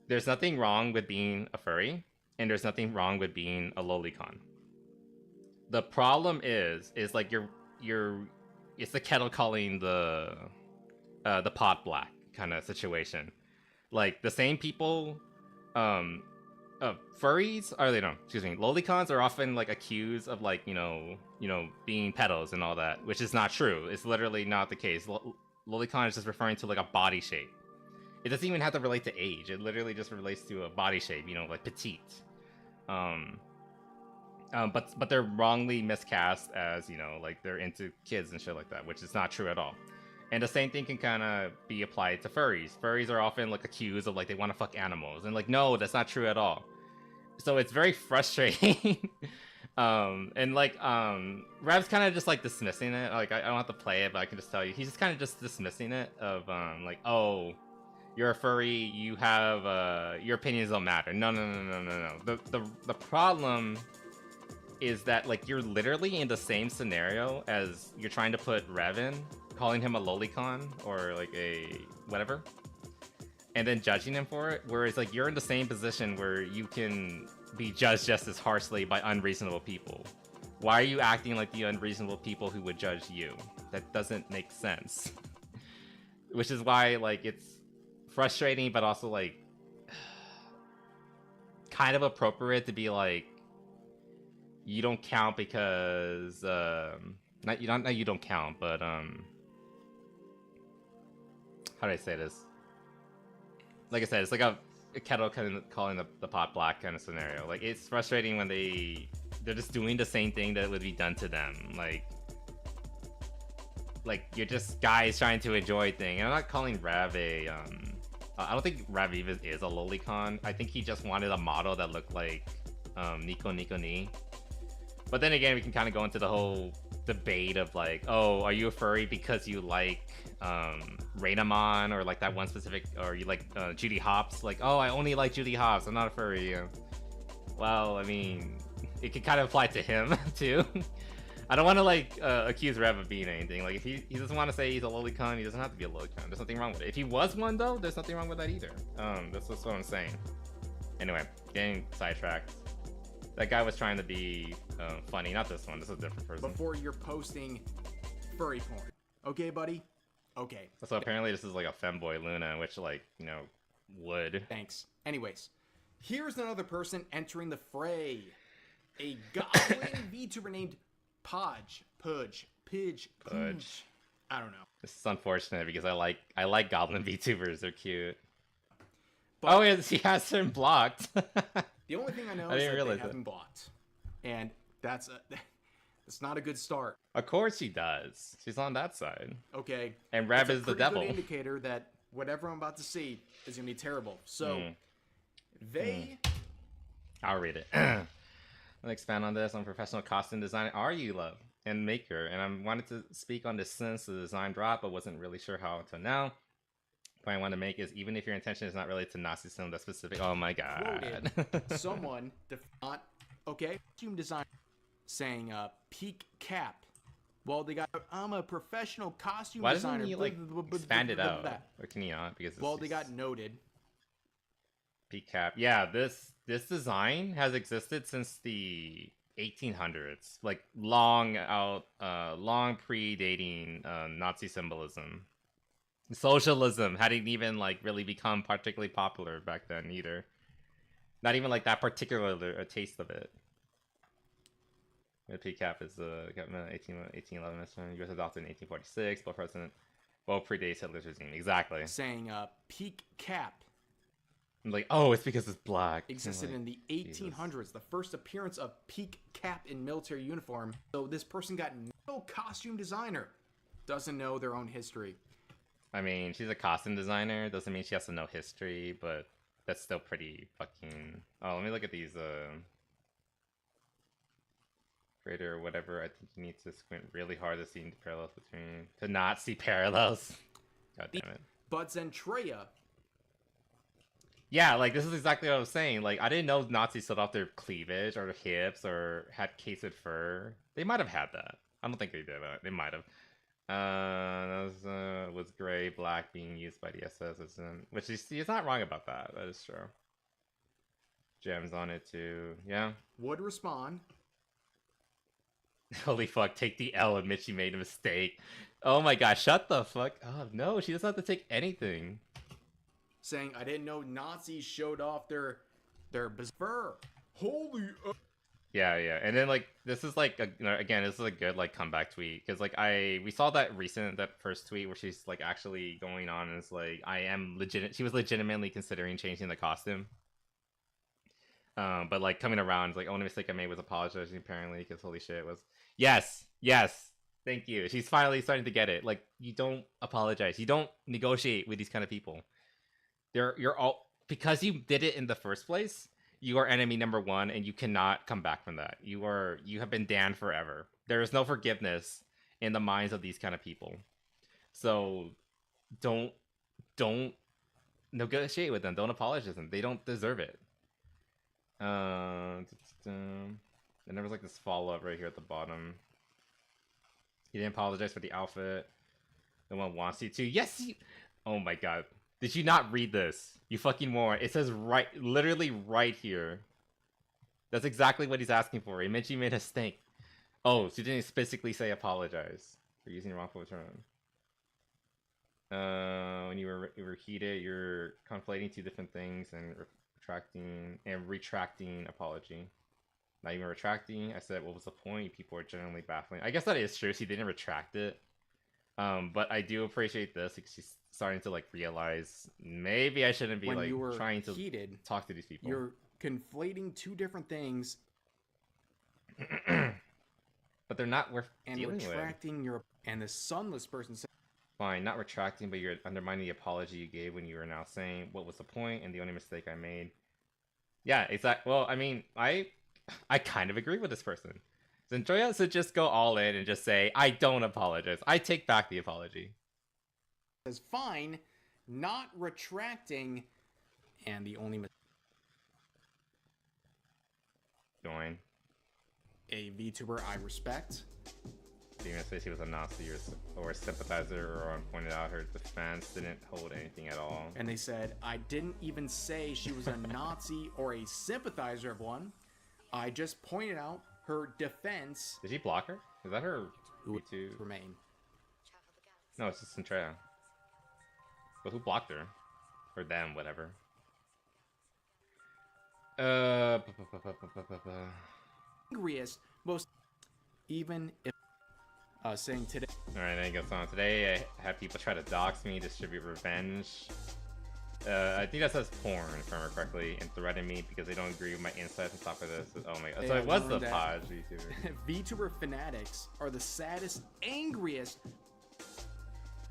there's nothing wrong with being a furry, and there's nothing wrong with being a lolicon. The problem is like it's the kettle calling the pot black kind of situation. Like the same people, furries are, lolicons are often like accused of like you know being pedos and all that, which is not true. It's literally not the case. Lolicon is just referring to like a body shape. It doesn't even have to relate to age. It literally just relates to a body shape, like petite. But they're wrongly miscast as, like they're into kids and shit like that, which is not true at all. And the same thing can kind of be applied to furries. Furries are often like accused of like they want to fuck animals, and like no, that's not true at all. So it's very frustrating. And like Rev's kind of just like dismissing it. Like I don't have to play it, but I can just tell you he's just kind of just dismissing it of like, oh, you're a furry, you have your opinions don't matter. No. The problem is that like you're literally in the same scenario as you're trying to put Rev in, calling him a lolicon or like a whatever, and then judging him for it. Whereas like you're in the same position where you can be judged just as harshly by unreasonable people. Why are you acting like the unreasonable people who would judge you? That doesn't make sense. Which is why like it's frustrating, but also like kind of appropriate to be like, you don't count because you don't count, but how do I say this? Like I said, it's like a kettle kind of calling the pot black kind of scenario. Like it's frustrating when they're just doing the same thing that would be done to them. Like you're just guys trying to enjoy things. And I'm not calling Rev a I don't think Rev even is a lolicon. I think he just wanted a model that looked like Nico Ni. But then again, we can kind of go into the whole debate of like, oh, are you a furry because you like Rainamon or like that one specific, or you like Judy Hopps? Like, oh, I only like Judy Hopps, I'm not a furry. Well, I mean, it could kind of apply to him too. I don't want to like accuse Rev of being anything. Like if he doesn't want to say he's a lolicon, he doesn't have to be a lolicon. There's nothing wrong with it. If he was one though, there's nothing wrong with that either. That's what I'm saying. Anyway, getting sidetracked. That guy was trying to be funny. Not this one. This is a different person.
Before you're posting furry porn. Okay, buddy? Okay.
So apparently this is like a femboy Luna, which like, you know, would.
Thanks. Anyways, here's another person entering the fray. A goblin VTuber named Pudge. I don't know.
This is unfortunate because I like goblin VTubers. They're cute.
But
oh, yeah, he has him blocked.
The only thing I know is that they have him blocked. And that's not a good start.
Of course he does. She's on that side.
Okay.
And Rab is the devil.
Good indicator that whatever I'm about to see is going to be terrible. So,
I'll read it. I'll expand on this. I'm a professional costume designer. Are you, love? And maker. And I wanted to speak on this since the design dropped, but wasn't really sure how until now. The point I want to make is even if your intention is not related to Nazi cinema, that's specific. Oh my god.
Someone, costume designer saying peak cap. Well, they got, I'm a professional costume designer.
Why doesn't he like expand it out? Or can he not? Because
they got noted.
Peak cap. Yeah, this design has existed since the 1800s, like long predating Nazi symbolism. Socialism hadn't even like really become particularly popular back then either. Not even like that particular a taste of it. The peak cap is government 1811. U.S. adopted in 1846. Both predates Hitler's regime. Exactly.
Saying peak cap.
I'm like, oh, it's because it's black.
Existed in the 1800s. Jesus. The first appearance of peak cap in military uniform. So this person got no costume designer. Doesn't know their own history.
I mean, she's a costume designer. Doesn't mean she has to know history, but that's still pretty fucking... Oh, let me look at these, creator or whatever. I think you need to squint really hard to see the parallels between... To not see parallels. God damn it.
But Zentreya...
Yeah, like, this is exactly what I was saying. Like, I didn't know Nazis showed off their cleavage or their hips or had cased with They might have had that. I don't think they did, but they might have. That was gray, black being used by the SS, which he's not wrong about that. That is true. Gems on it too. Yeah.
Would respond.
Holy fuck! Take the L. Admit she made a mistake. Oh my god! Shut the fuck up! No, she doesn't have to take anything.
Saying I didn't know Nazis showed off their fur. Holy.
Yeah, and then like this is like again, this is a good like comeback tweet because like we saw that first tweet where she's like actually going on and it's like she was legitimately considering changing the costume, but like coming around, it's like only mistake I made was apologizing apparently because holy shit was yes, thank you. She's finally starting to get it. Like you don't apologize, you don't negotiate with these kind of people. You're all because you did it in the first place. You are enemy number one, and you cannot come back from that. You have been damned forever. There is no forgiveness in the minds of these kind of people. So, don't negotiate with them. Don't apologize to them. They don't deserve it. And there was like this follow up right here at the bottom. He didn't apologize for the outfit. No one wants you to. Yes. Oh my god. Did you not read this? You fucking moron. It says literally right here. That's exactly what he's asking for. He mentioned you made a mistake. Oh, so you didn't specifically say apologize for using the wrongful term. When you were heated, you're conflating two different things and retracting apology. Not even retracting. I said, what was the point? People are generally baffling. I guess that is true. She didn't retract it. But I do appreciate this because she's starting to like realize maybe I shouldn't be
when
like
you were
trying to
heated,
talk to these people.
You're conflating two different things.
But they're not worth
and
dealing
retracting
with.
And the sunless person said,
fine, not retracting, but you're undermining the apology you gave when you were now saying what was the point and the only mistake I made. Yeah, exactly. Well, I mean, I kind of agree with this person. Zendaya should just go all in and just say, I don't apologize. I take back the apology.
Says fine, not retracting, and the only
join
a VTuber I respect.
Being say she was a Nazi or a sympathizer, or pointed out her defense didn't hold anything at all.
And they said, I didn't even say she was a Nazi or a sympathizer of one. I just pointed out her defense.
Did she block her? Is that her
Who would
V2?
remain?
No, it's just Centrea. But who blocked her? Or them, whatever.
Angriest, most, even if saying today.
Alright, then it goes on. Today I had people try to dox me, distribute revenge. I think that says porn, if I remember correctly, and threaten me because they don't agree with my insights on top of this. Oh my god. So it was the pod VTuber.
VTuber fanatics are the saddest, angriest.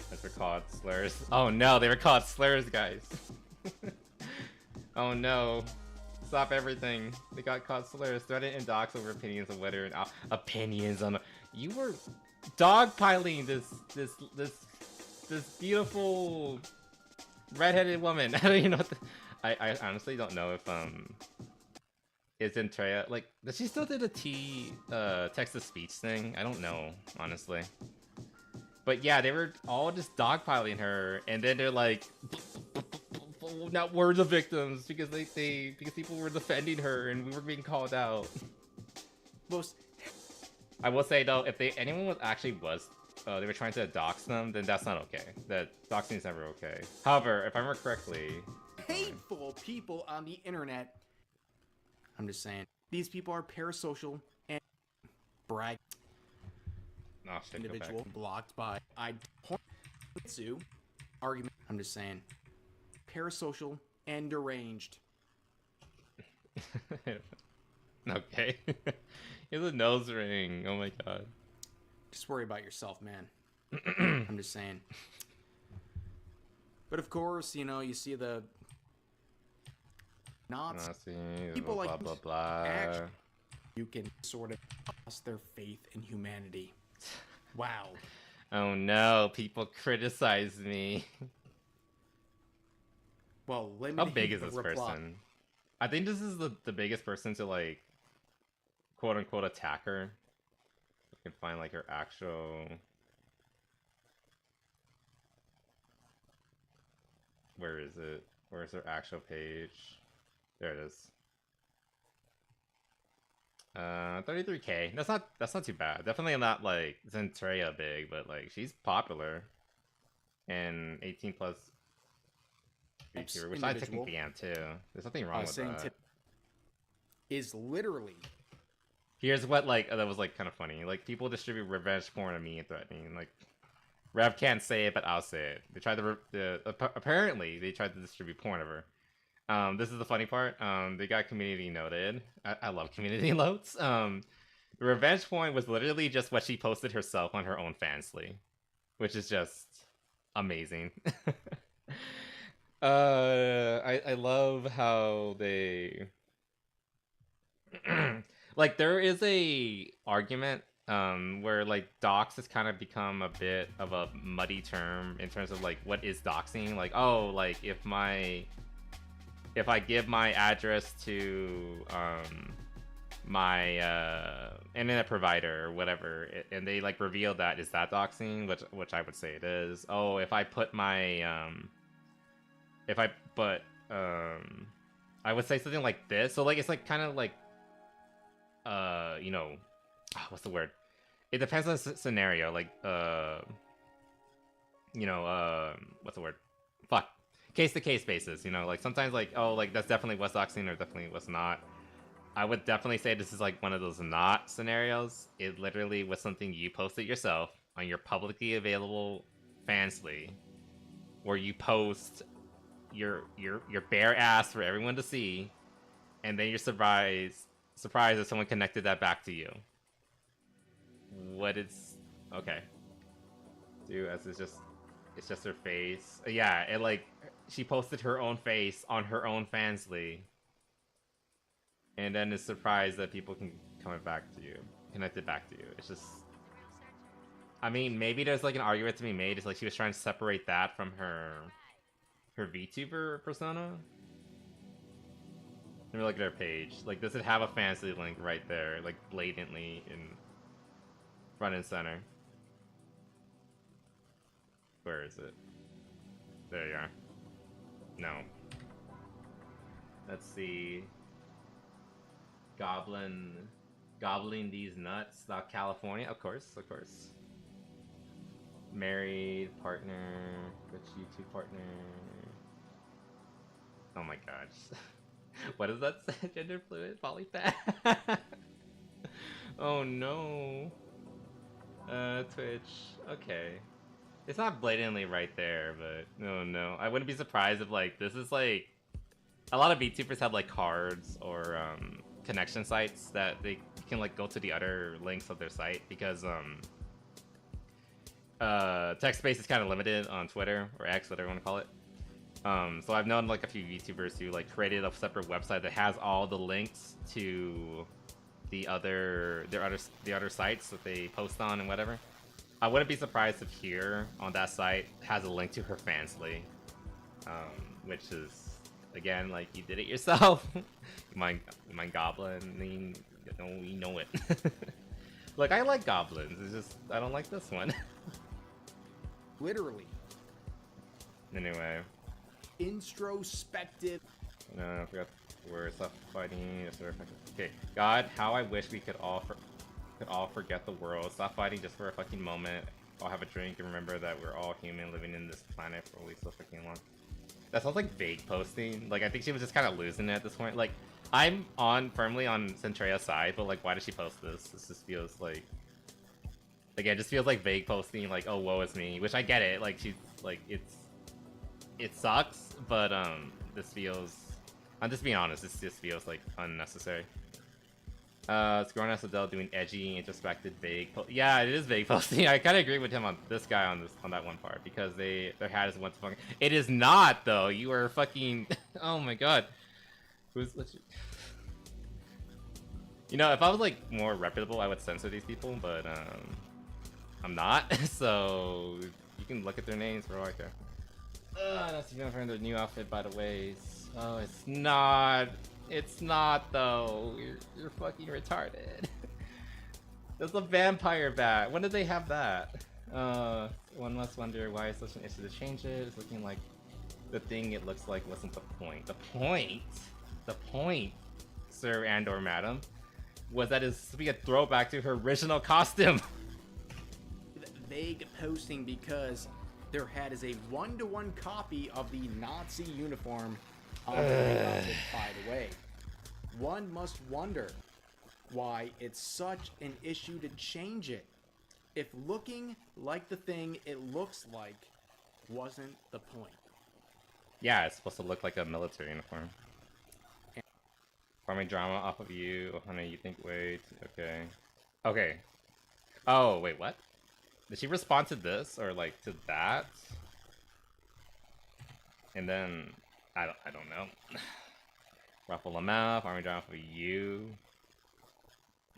That's were called slurs. Oh no, they were called slurs, guys. Oh no. Stop everything. They got called slurs. Threatened and doxed over opinions of whether and opinions on. You were dogpiling this beautiful redheaded woman. I don't even know what I honestly don't know if is Andrea like does she still do the text to speech thing? I don't know, honestly. But yeah, they were all just dogpiling her, and then they're like, "Not we're the victims because because people were defending her and we were being called out."
Most.
I will say though, if anyone was actually they were trying to dox them, then that's not okay. That doxing is never okay. However, if I remember correctly,
hateful people on the internet. I'm just saying, these people are parasocial and brag.
Oh, shit,
Individual blocked by argument. I'm just saying, parasocial and deranged.
Okay. He has a nose ring. Oh my god.
Just worry about yourself, man. I'm just saying. But of course, you know, you see the people
blah,
like
blah blah.
Actually, you can sort of lost their faith in humanity. Wow.
Oh no, people criticize me.
Well,
how big is this person? I think this is the biggest person to like quote unquote attack her. I can find like her actual. Where is it? Where's her actual page? There it is. 33K. That's not too bad. Definitely not like Zentreya big, but like she's popular. And 18 plus VTuber, which I technically am too. There's nothing wrong with that.
Is literally.
Here's what like that was like kind of funny. Like people distribute revenge porn on me and threatening. Like Rev can't say it, but I'll say it. They tried apparently they tried to distribute porn of her. This is the funny part. They got community noted. I love community notes. The revenge porn was literally just what she posted herself on her own Fansly, which is just amazing. I love how they like there is a argument where like dox has kind of become a bit of a muddy term in terms of like what is doxing. Like, oh, like if I give my address to my internet provider or whatever, and they like reveal that, is that doxing? Which I would say it is. Oh, if I put my I would say something like this. So like it's like kind of like you know, what's the word? It depends on the scenario. Like you know, what's the word? Fuck. Case to case basis, you know, like sometimes like, oh, like that's definitely what's doxing or definitely what's not. I would definitely say this is like one of those not scenarios. It literally was something you posted yourself on your publicly available Fansly, where you post your bare ass for everyone to see, and then you're surprised if someone connected that back to you. What is okay? Dude, as it's just her face. Yeah, it like she posted her own face on her own Fansly, and then is surprised that people can connect it back to you. It's just, I mean, maybe there's like an argument to be made. It's like she was trying to separate that from her VTuber persona. Let me look at her page. Like, does it have a Fansly link right there, like blatantly in front and center? Where is it? There you are. No. Let's see. gobbling these nuts. California, of course. Married, partner, rich YouTube partner. Oh my gosh. What is that? Gender fluid? Polyfat? Oh no. Twitch. Okay. It's not blatantly right there, but no. I wouldn't be surprised if like this is like a lot of VTubers have like cards or connection sites that they can like go to the other links of their site because text space is kind of limited on Twitter or X, whatever you want to call it. So I've known like a few VTubers who like created a separate website that has all the links to the other sites that they post on and whatever. I wouldn't be surprised if here on that site has a link to her Fansly, which is again like you did it yourself. you mind goblin? We know it. Look, I like goblins. It's just I don't like this one.
Literally.
Anyway.
Introspective.
No, I forgot the word. Stop fighting. Okay, God, how I wish we could all forget the world. Stop fighting just for a fucking moment. I'll have a drink and remember that we're all human living in this planet for at least so fucking long. That sounds like vague posting. Like I think she was just kind of losing it at this point. Like I'm firmly on Centrea's side, but like why does she post this? This just feels like again, just feels like vague posting. Like oh woe is me, which I get it. Like she's like it sucks, but this feels. I'm just being honest. This just feels like unnecessary. It's Grown Ass Adele doing edgy, introspective, vague. Yeah, it is vague posting. I kind of agree with him on this guy on that one part because their hat is one fucking. It is not though. You are fucking. Oh my god. Who's You know, if I was like more reputable, I would censor these people, but I'm not. So you can look at their names for all I care. That's even for their new outfit, by the way. Oh, it's not. It's not though. You're fucking retarded. That's a vampire bat. When did they have that? One must wonder why it's such an issue to change it. It's looking like the thing it looks like wasn't the point. The point, sir and or madam, was that it's to be a throwback to her original costume.
Vague posting because their hat is a one-to-one copy of the Nazi uniform on the outfit, by the way. One must wonder why it's such an issue to change it. If looking like the thing it looks like wasn't the point.
Yeah, it's supposed to look like a military uniform. Farming drama off of you, honey, you think, wait, okay. Oh, wait, what? Did she respond to this, or like, to that? And then, I don't know. Ruffle a mouth, farming drama for you.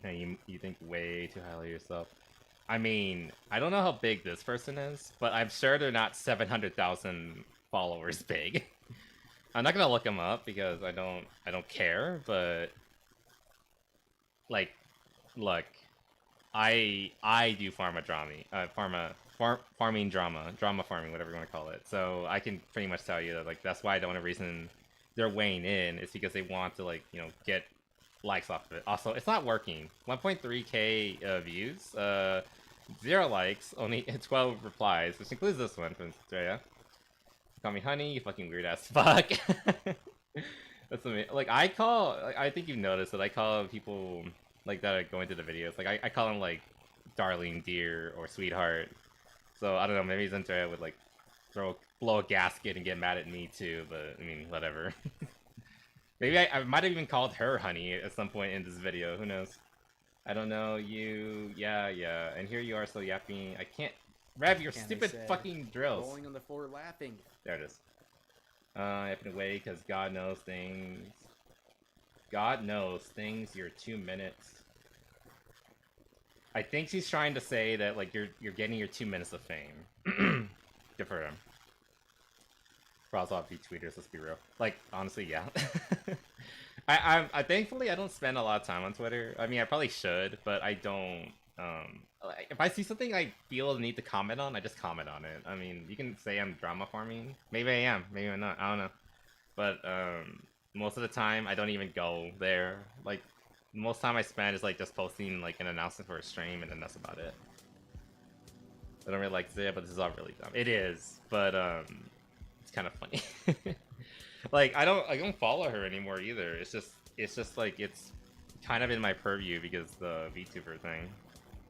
And you think way too highly of yourself. I mean, I don't know how big this person is, but I'm sure they're not 700,000 followers big. I'm not gonna look them up because I don't care, but like, look, I do farming drama farming, whatever you want to call it. So I can pretty much tell you that like that's why the only reason they're weighing in is because they want to like get likes off of it. Also, it's not working. 1.3k views, 0 likes, only 12 replies, which includes this one from Andrea. Call me honey, you fucking weird ass fuck. That's amazing. Like I think you've noticed that I call people like that are going to the videos. Like I call them like darling, dear, or sweetheart. So I don't know. Maybe Andrea would like blow a gasket and get mad at me too. But I mean, whatever. Maybe I might have even called her honey at some point in this video. Who knows? I don't know. You, yeah. And here you are, so yapping. I can't rev your stupid fucking drills.
Rolling on the floor, laughing.
There it is. Yapping away because God knows things. God knows things. You're 2 minutes. I think she's trying to say that like you're getting your 2 minutes of fame. Good for him. Browse off tweeters, let's be real. Like, honestly, yeah. I thankfully I don't spend a lot of time on Twitter. I mean, I probably should, but I don't. Like, if I see something I feel the need to comment on, I just comment on it. I mean, you can say I'm drama farming. Maybe I am. Maybe I'm not. I don't know. But most of the time, I don't even go there. Like, most time I spend is like just posting like an announcement for a stream, and then that's about it. I don't really like to say it, but this is all really dumb. It is, but it's kind of funny. Like I don't follow her anymore either. It's just like it's kind of in my purview because the VTuber thing,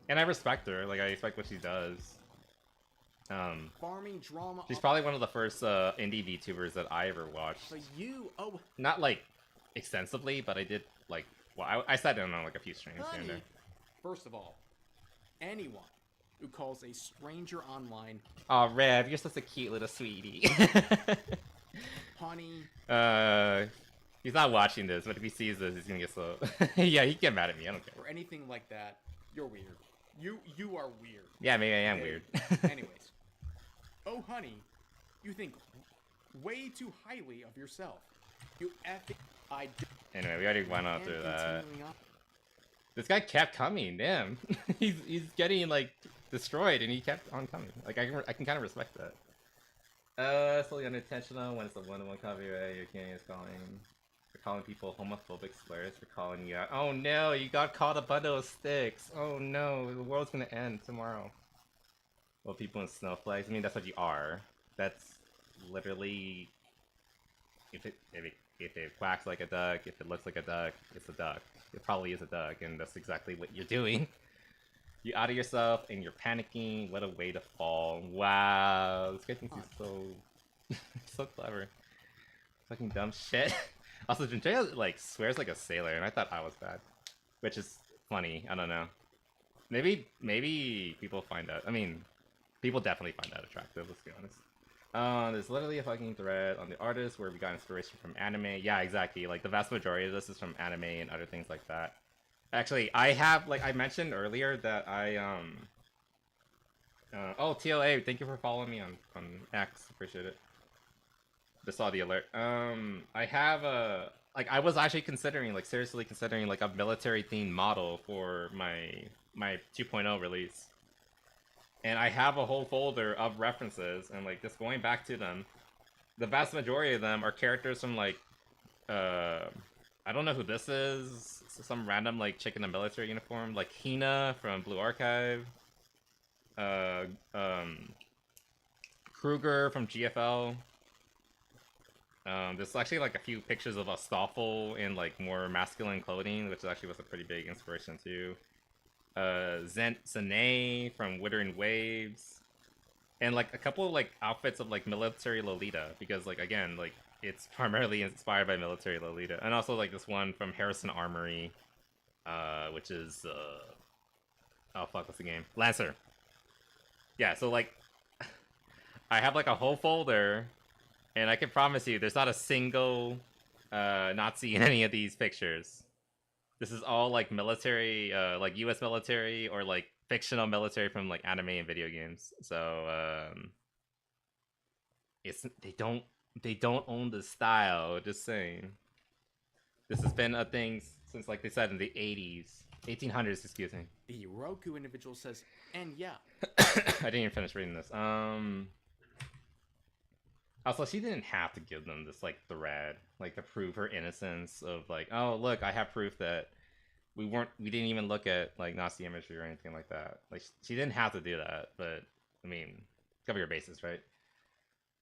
and I respect her. Like I respect what she does.
Farming drama.
She's probably one of the first indie VTubers that I ever watched.
But you, oh,
not like extensively, but I did like. Well, I sat down on like a few streams here and there.
First of all, anyone who calls a stranger online,
oh Rev, you're such a cute little sweetie.
honey.
He's not watching this, but if he sees this, he's gonna get so. Yeah, he can get mad at me. I don't care.
Or anything like that. You're weird. You are weird.
Yeah, maybe I am weird.
Anyways, oh honey, you think way too highly of yourself. You effing. I.
Anyway, we already went on through that. This guy kept coming. Damn, he's getting like destroyed, and he kept on coming. Like I can kind of respect that. It's totally unintentional when it's a one-to-one copyright. Your game is calling people homophobic slurs for calling you out. Oh no, you got called a bundle of sticks. Oh no, the world's gonna end tomorrow. Well, people in snowflakes. I mean, that's what you are. That's literally if it quacks like a duck, if it looks like a duck, it's a duck. It probably is a duck, and that's exactly what you're doing. You're out of yourself, and you're panicking. What a way to fall. Wow, this guy thinks he's so... so clever. Fucking dumb shit. Also, Jinjaya, like, swears like a sailor, and I thought I was bad. Which is funny, I don't know. Maybe people find that... I mean, people definitely find that attractive, let's be honest. There's literally a fucking thread on the artist where we got inspiration from anime. Yeah, exactly. Like, the vast majority of this is from anime and other things like that. Actually, I have, like I mentioned earlier, that I, oh, TLA, thank you for following me on X. Appreciate it. Just saw the alert. I have a, like, I was actually considering, like, seriously considering, like, a military-themed model for my 2.0 release. And I have a whole folder of references, and, like, just going back to them, the vast majority of them are characters from, like, I don't know who this is. Some random like chick in a military uniform, like Hina from Blue Archive. Kruger from GFL. There's actually like a few pictures of Astolfo in like more masculine clothing, which actually was a pretty big inspiration too. Zane from Withering Waves, and like a couple of like outfits of like military Lolita, because like again like it's primarily inspired by military Lolita, and also like this one from Harrison Armory, which is oh fuck, what's the game? Lancer. Yeah, so like I have like a whole folder, and I can promise you, there's not a single Nazi in any of these pictures. This is all like military, like U.S. military or like fictional military from like anime and video games. So it's they don't own the style. Just saying. This has been a thing since, like they said, in the 80s, 1800s. Excuse me.
The Roku individual says, and yeah.
I didn't even finish reading this. Also, she didn't have to give them this like thread, like to prove her innocence of like, oh look, I have proof that we didn't even look at like Nazi imagery or anything like that. Like she didn't have to do that, but I mean, cover your bases, right?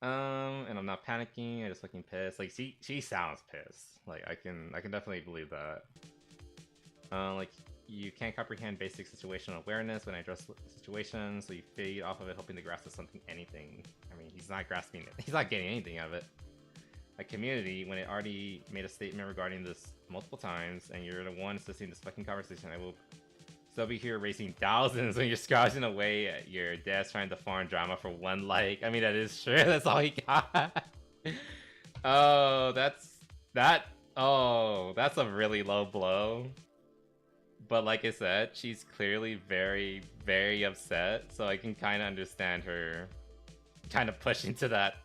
And I'm not panicking. I'm just looking pissed. Like she sounds pissed. Like I can definitely believe that. Like you can't comprehend basic situational awareness when I address situations, so you feed off of it, hoping to grasp anything. I mean, he's not grasping it. He's not getting anything out of it. A community, when it already made a statement regarding this multiple times, and you're the one assisting this fucking conversation, I will still be here raising thousands when you're scrounging away at your desk trying to farm drama for one like. I mean, that is true. That's all he got. Oh, that's a really low blow. But like I said, she's clearly very, very upset, so I can kind of understand her kind of pushing to that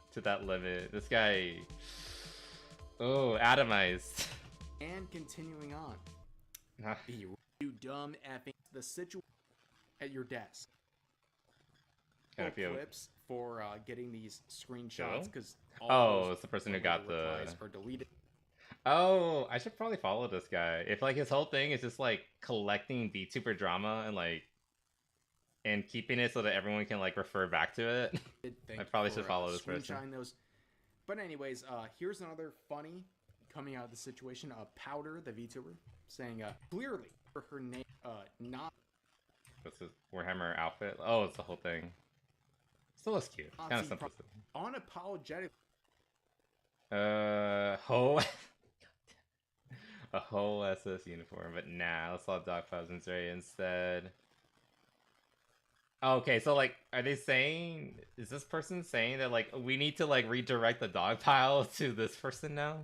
limit. This guy, oh, atomized.
And continuing on, you dumb effing the situation at your desk.
Kind of feel
clips for getting these screenshots because
it's the person who got the
are deleted.
Oh, I should probably follow this guy. If like his whole thing is just like collecting VTuber drama and like and keeping it so that everyone can like refer back to it, I probably should follow this person.
Those. But anyways, here's another funny coming out of the situation. Powder, the VTuber, saying clearly for her name, not.
What's his Warhammer outfit? Oh, it's the whole thing. Still looks cute. Kind of simple.
Unapologetic.
Whole a whole SS uniform, but nah, let's all Dog Pubs instead. Okay, so like, are they saying, is this person saying that like we need to like redirect the dog pile to this person now?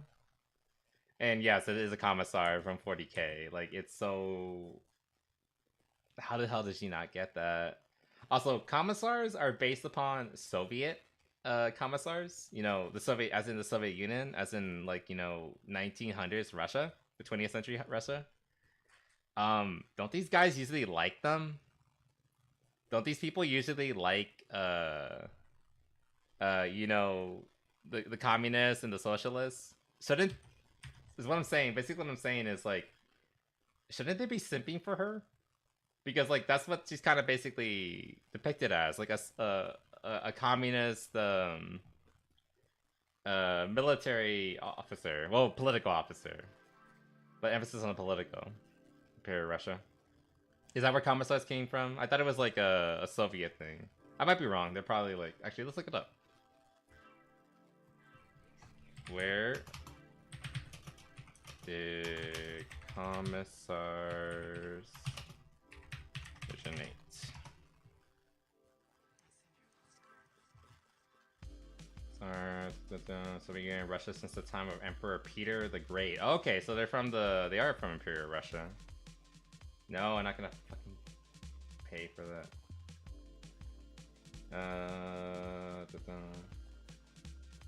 And yes, it is a commissar from 40k. Like, it's so. How the hell did she not get that? Also, commissars are based upon Soviet commissars. You know, the Soviet, as in the Soviet Union, as in like, you know, 1900s Russia, the 20th century Russia. Don't these guys usually like them? Don't these people usually like, you know, the communists and the socialists? Shouldn't, is what I'm saying. Basically what I'm saying is like, shouldn't they be simping for her? Because like, that's what she's kind of basically depicted as, like a communist, military officer. Well, political officer. But emphasis on the political. Imperial Russia. Is that where commissars came from? I thought it was like a Soviet thing. I might be wrong. They're probably like... Actually, let's look it up. Where did commissars originate? So we in Russia since the time of Emperor Peter the Great. Okay, so they're from the... They are from Imperial Russia. No, I'm not gonna fucking pay for that.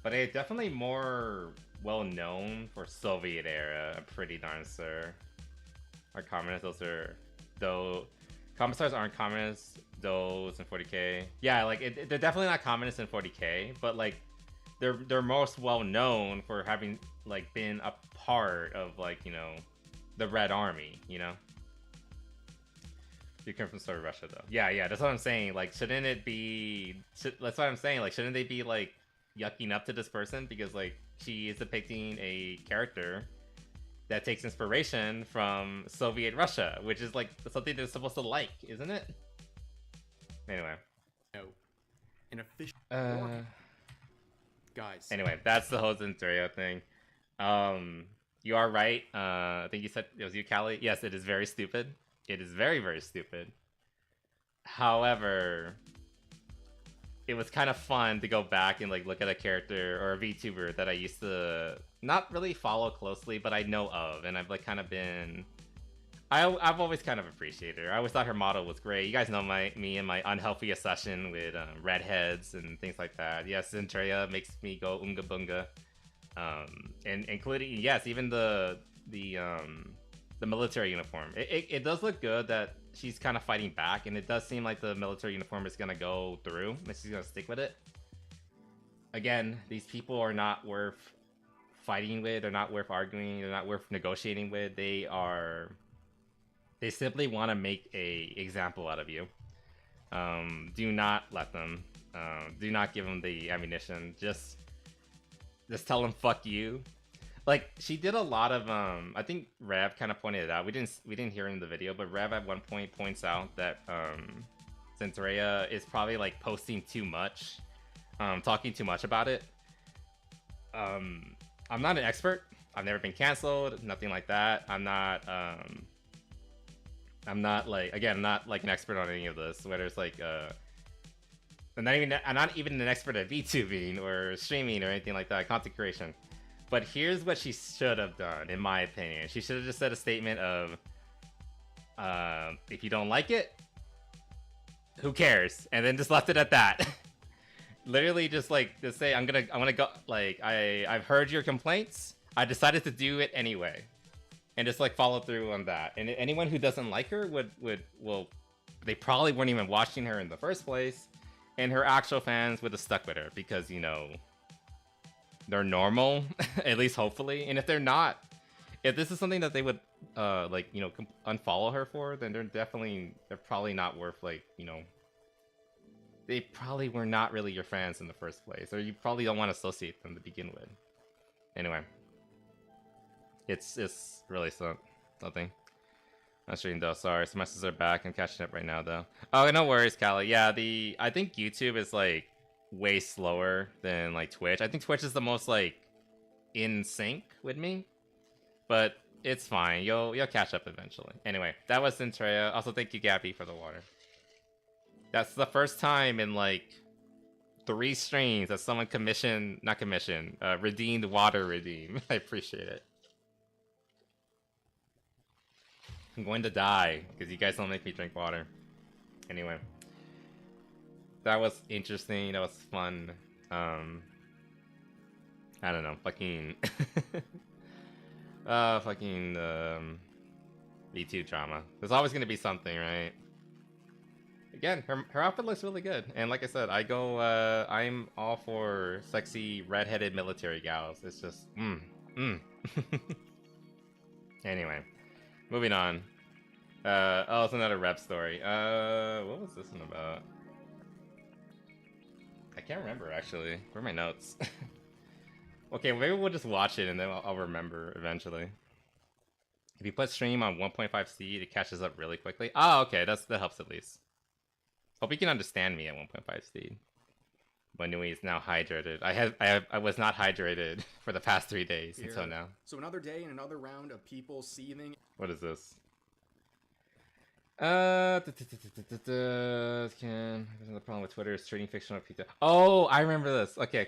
But they're definitely more well known for Soviet era. I'm pretty darn sure. Are communists? Those are though. Commissars aren't communists. Those in 40k. Yeah, like they're definitely not communists in 40k. But like they're most well known for having like been a part of like, you know, the Red Army. You know. You come from Soviet Russia, though. Yeah, that's what I'm saying. Like, shouldn't it be... that's what I'm saying. Like, shouldn't they be, like, yucking up to this person? Because, like, she is depicting a character that takes inspiration from Soviet Russia, which is, like, something they're supposed to like, isn't it? Anyway.
No. An official... Guys.
Anyway, that's the whole Zenturio thing. You are right. I think you said... It was you, Callie? Yes, it is very stupid. It is very, very stupid. However, it was kind of fun to go back and like look at a character or a VTuber that I used to not really follow closely, but I know of, and I've like kind of been. I've always kind of appreciated her. I always thought her model was great. You guys know me and my unhealthy obsession with redheads and things like that. Yes, Zenturio makes me go unga bunga, and including yes, even the military uniform. It does look good that she's kind of fighting back, and it does seem like the military uniform is gonna go through, and she's gonna stick with it. Again, these people are not worth fighting with, they're not worth arguing, they're not worth negotiating with. They simply want to make a example out of you. Do not let them. Do not give them the ammunition. Just tell them fuck you. Like, she did a lot of, I think Rev kind of pointed it out. We didn't hear in the video, but Rev at one point points out that, Zenturio is probably, like, posting too much, talking too much about it. I'm not an expert. I've never been canceled, nothing like that. I'm not, like, again, I'm not, like, an expert on any of this, whether it's, like, I'm not even an expert at VTubing or streaming or anything like that, content creation. But here's what she should have done, in my opinion. She should have just said a statement of, if you don't like it, who cares? And then just left it at that. Literally just like, just say, I'm gonna go, like, I've heard your complaints. I decided to do it anyway. And just like follow through on that. And anyone who doesn't like her well, they probably weren't even watching her in the first place. And her actual fans would have stuck with her because, you know, they're normal, at least hopefully. And if they're not, if this is something that they would like, you know, unfollow her for, then they're probably not worth, like, you know, they probably were not really your fans in the first place, or you probably don't want to associate them to begin with. Anyway, it's really something. Not streaming though. Sorry, semesters are back. I'm catching up right now though. Oh, no worries, Callie. Yeah, I think YouTube is like way slower than like Twitch. I think Twitch is the most like in sync with me, but it's fine. You'll catch up eventually. Anyway, that was Centrea. Also, thank you, Gabby, for the water. That's the first time in like 3 streams that someone redeemed water redeem. I appreciate it. I'm going to die because you guys don't make me drink water. Anyway, that was interesting. That was fun. I don't know. Fucking V2 drama. There's always gonna be something, right? Again, her outfit looks really good, and like I said, I'm all for sexy redheaded military gals. It's just Anyway, moving on. Oh, it's another rep story. What was this one about? I can't remember actually. Where are my notes? Okay, maybe we'll just watch it and then I'll remember eventually. If you put stream on 1.5 speed, it catches up really quickly. Oh, okay, that helps at least. Hope you can understand me at 1.5 speed. Manui is now hydrated. I was not hydrated for the past 3 days until now.
So another day and another round of people seething.
What is this? The problem with Twitter is treating fictional people. Oh, I remember this. Okay.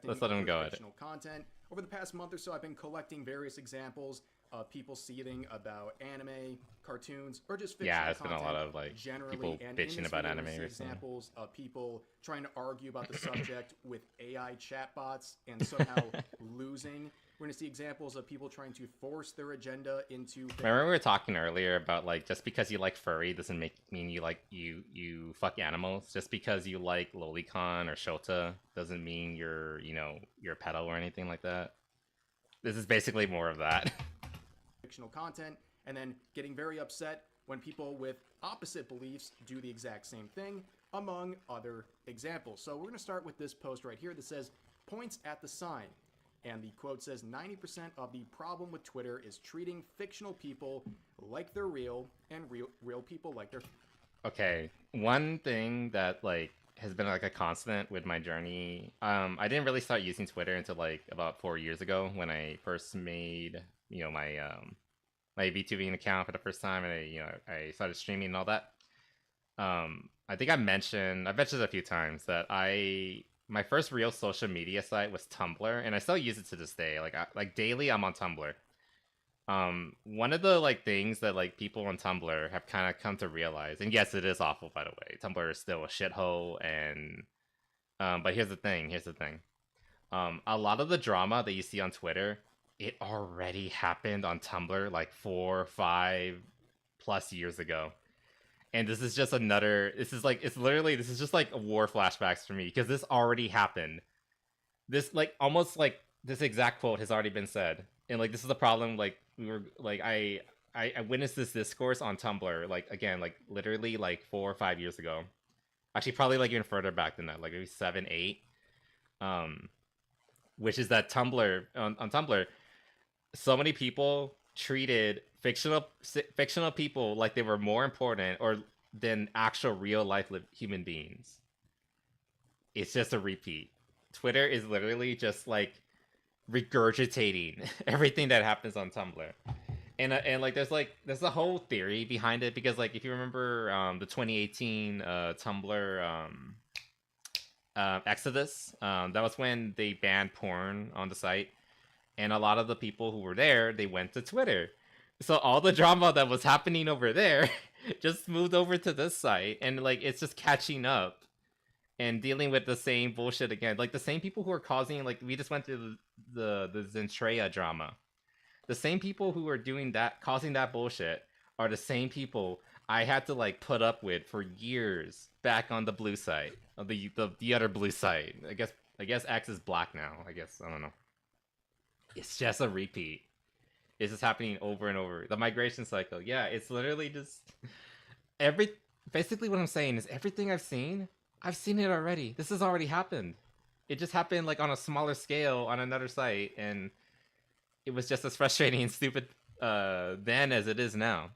Let's let him go at it.
Content. Over the past month or so, I've been collecting various examples of people seething about anime, cartoons, or just fictional
it's been a lot of like people bitching about anime recently.
Examples of people trying to argue about the subject with AI chatbots and somehow losing. We're going to see examples of people trying to force their agenda into...
Remember we were talking earlier about like just because you like furry doesn't mean you like you fuck animals. Just because you like lolicon or shota doesn't mean you're a pedo or anything like that. This is basically more of that.
Fictional content, and then getting very upset when people with opposite beliefs do the exact same thing, among other examples. So we're going to start with this post right here that says, "Points at the sign." And the quote says, 90% of the problem with Twitter is treating fictional people like they're real and real people like they're...
Okay, one thing that like has been like a constant with my journey, I didn't really start using Twitter until like about 4 years ago when I first made, my my VTubing account for the first time, and I started streaming and all that. I think I've mentioned it a few times that my first real social media site was Tumblr, and I still use it to this day. Like daily, I'm on Tumblr. One of the like things that like people on Tumblr have kind of come to realize, and yes, it is awful, by the way. Tumblr is still a shithole, and but here's the thing. A lot of the drama that you see on Twitter, it already happened on Tumblr like 4 or 5 plus years ago. And this is just this is just like war flashbacks for me, because this already happened. This like almost like this exact quote has already been said. And like this is the problem, like we were like I witnessed this discourse on Tumblr, like again, like literally like 4 or 5 years ago. Actually probably like even further back than that, like maybe 7, 8. Which is that Tumblr on Tumblr, so many people treated fictional people like they were more important than actual real life human beings. It's just a repeat. Twitter is literally just like regurgitating everything that happens on Tumblr, and like there's a whole theory behind it, because like if you remember the 2018 Tumblr exodus, that was when they banned porn on the site, and a lot of the people who were there, they went to Twitter. So all the drama that was happening over there just moved over to this site, and like it's just catching up and dealing with the same bullshit again. Like the same people who are causing, like we just went through the Zentrea drama. The same people who are doing that, causing that bullshit, are the same people I had to like put up with for years back on the blue site, the other blue site. I guess I guess X is black now. I guess I don't know. It's just a repeat. It's just happening over and over. The migration cycle. Yeah, it's literally just every. Basically, what I'm saying is everything I've seen it already. This has already happened. It just happened like on a smaller scale on another site, and it was just as frustrating and stupid then as it is now.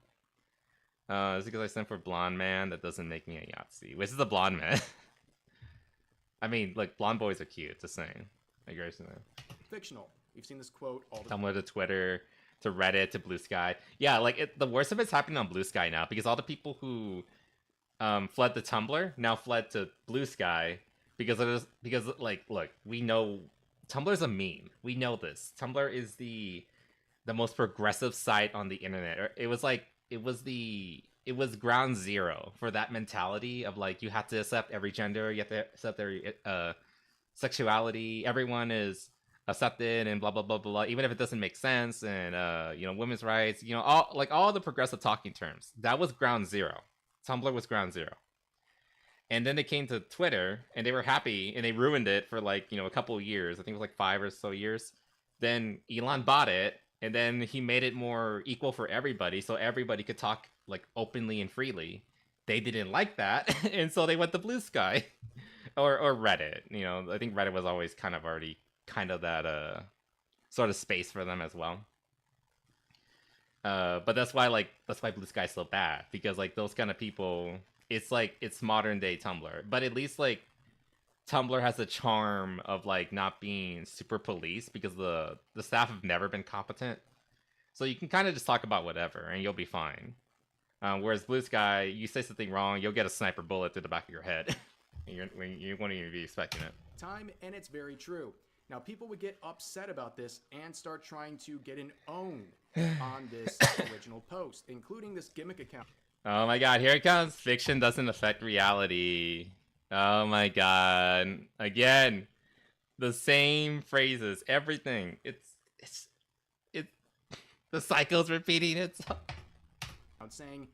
It's because I sent for blonde man. That doesn't make me a Yahtzee. Which is a blonde man. I mean, like, blonde boys are cute. Just saying. Migration.
Fictional. We've seen this quote all the
Tumblr to Twitter to Reddit to Blue Sky. Yeah, like the worst of it's happening on Blue Sky now because all the people who fled to Tumblr now fled to Blue Sky because like, look, we know Tumblr's a meme. We know this. Tumblr is the most progressive site on the internet. It was ground zero for that mentality of like you have to accept every gender, you have to accept every sexuality. Everyone is accepted and blah blah blah blah, even if it doesn't make sense. And women's rights. All the progressive talking terms. That was ground zero. Tumblr was ground zero. And then they came to Twitter and they were happy and they ruined it for like a couple of years. I think it was like 5 or so years. Then Elon bought it. And then he made it more equal for everybody, so everybody could talk like openly and freely. They didn't like that, and so they went to Blue Sky or Reddit. I think Reddit was always kind of that sort of space for them as well. But that's why Blue Sky's so bad, because like those kind of people, it's modern day Tumblr, but at least like Tumblr has the charm of like not being super police because the staff have never been competent, so you can kind of just talk about whatever and you'll be fine. Whereas Blue Sky, you say something wrong, you'll get a sniper bullet through the back of your head. You won't even be expecting it.
Time, and it's very true. Now people would get upset about this and start trying to get an own on this original post, including this gimmick account.
Oh my god, here it comes. Fiction doesn't affect reality. Oh my god. Again, the same phrases, everything. It's the cycle's repeating itself.
Saying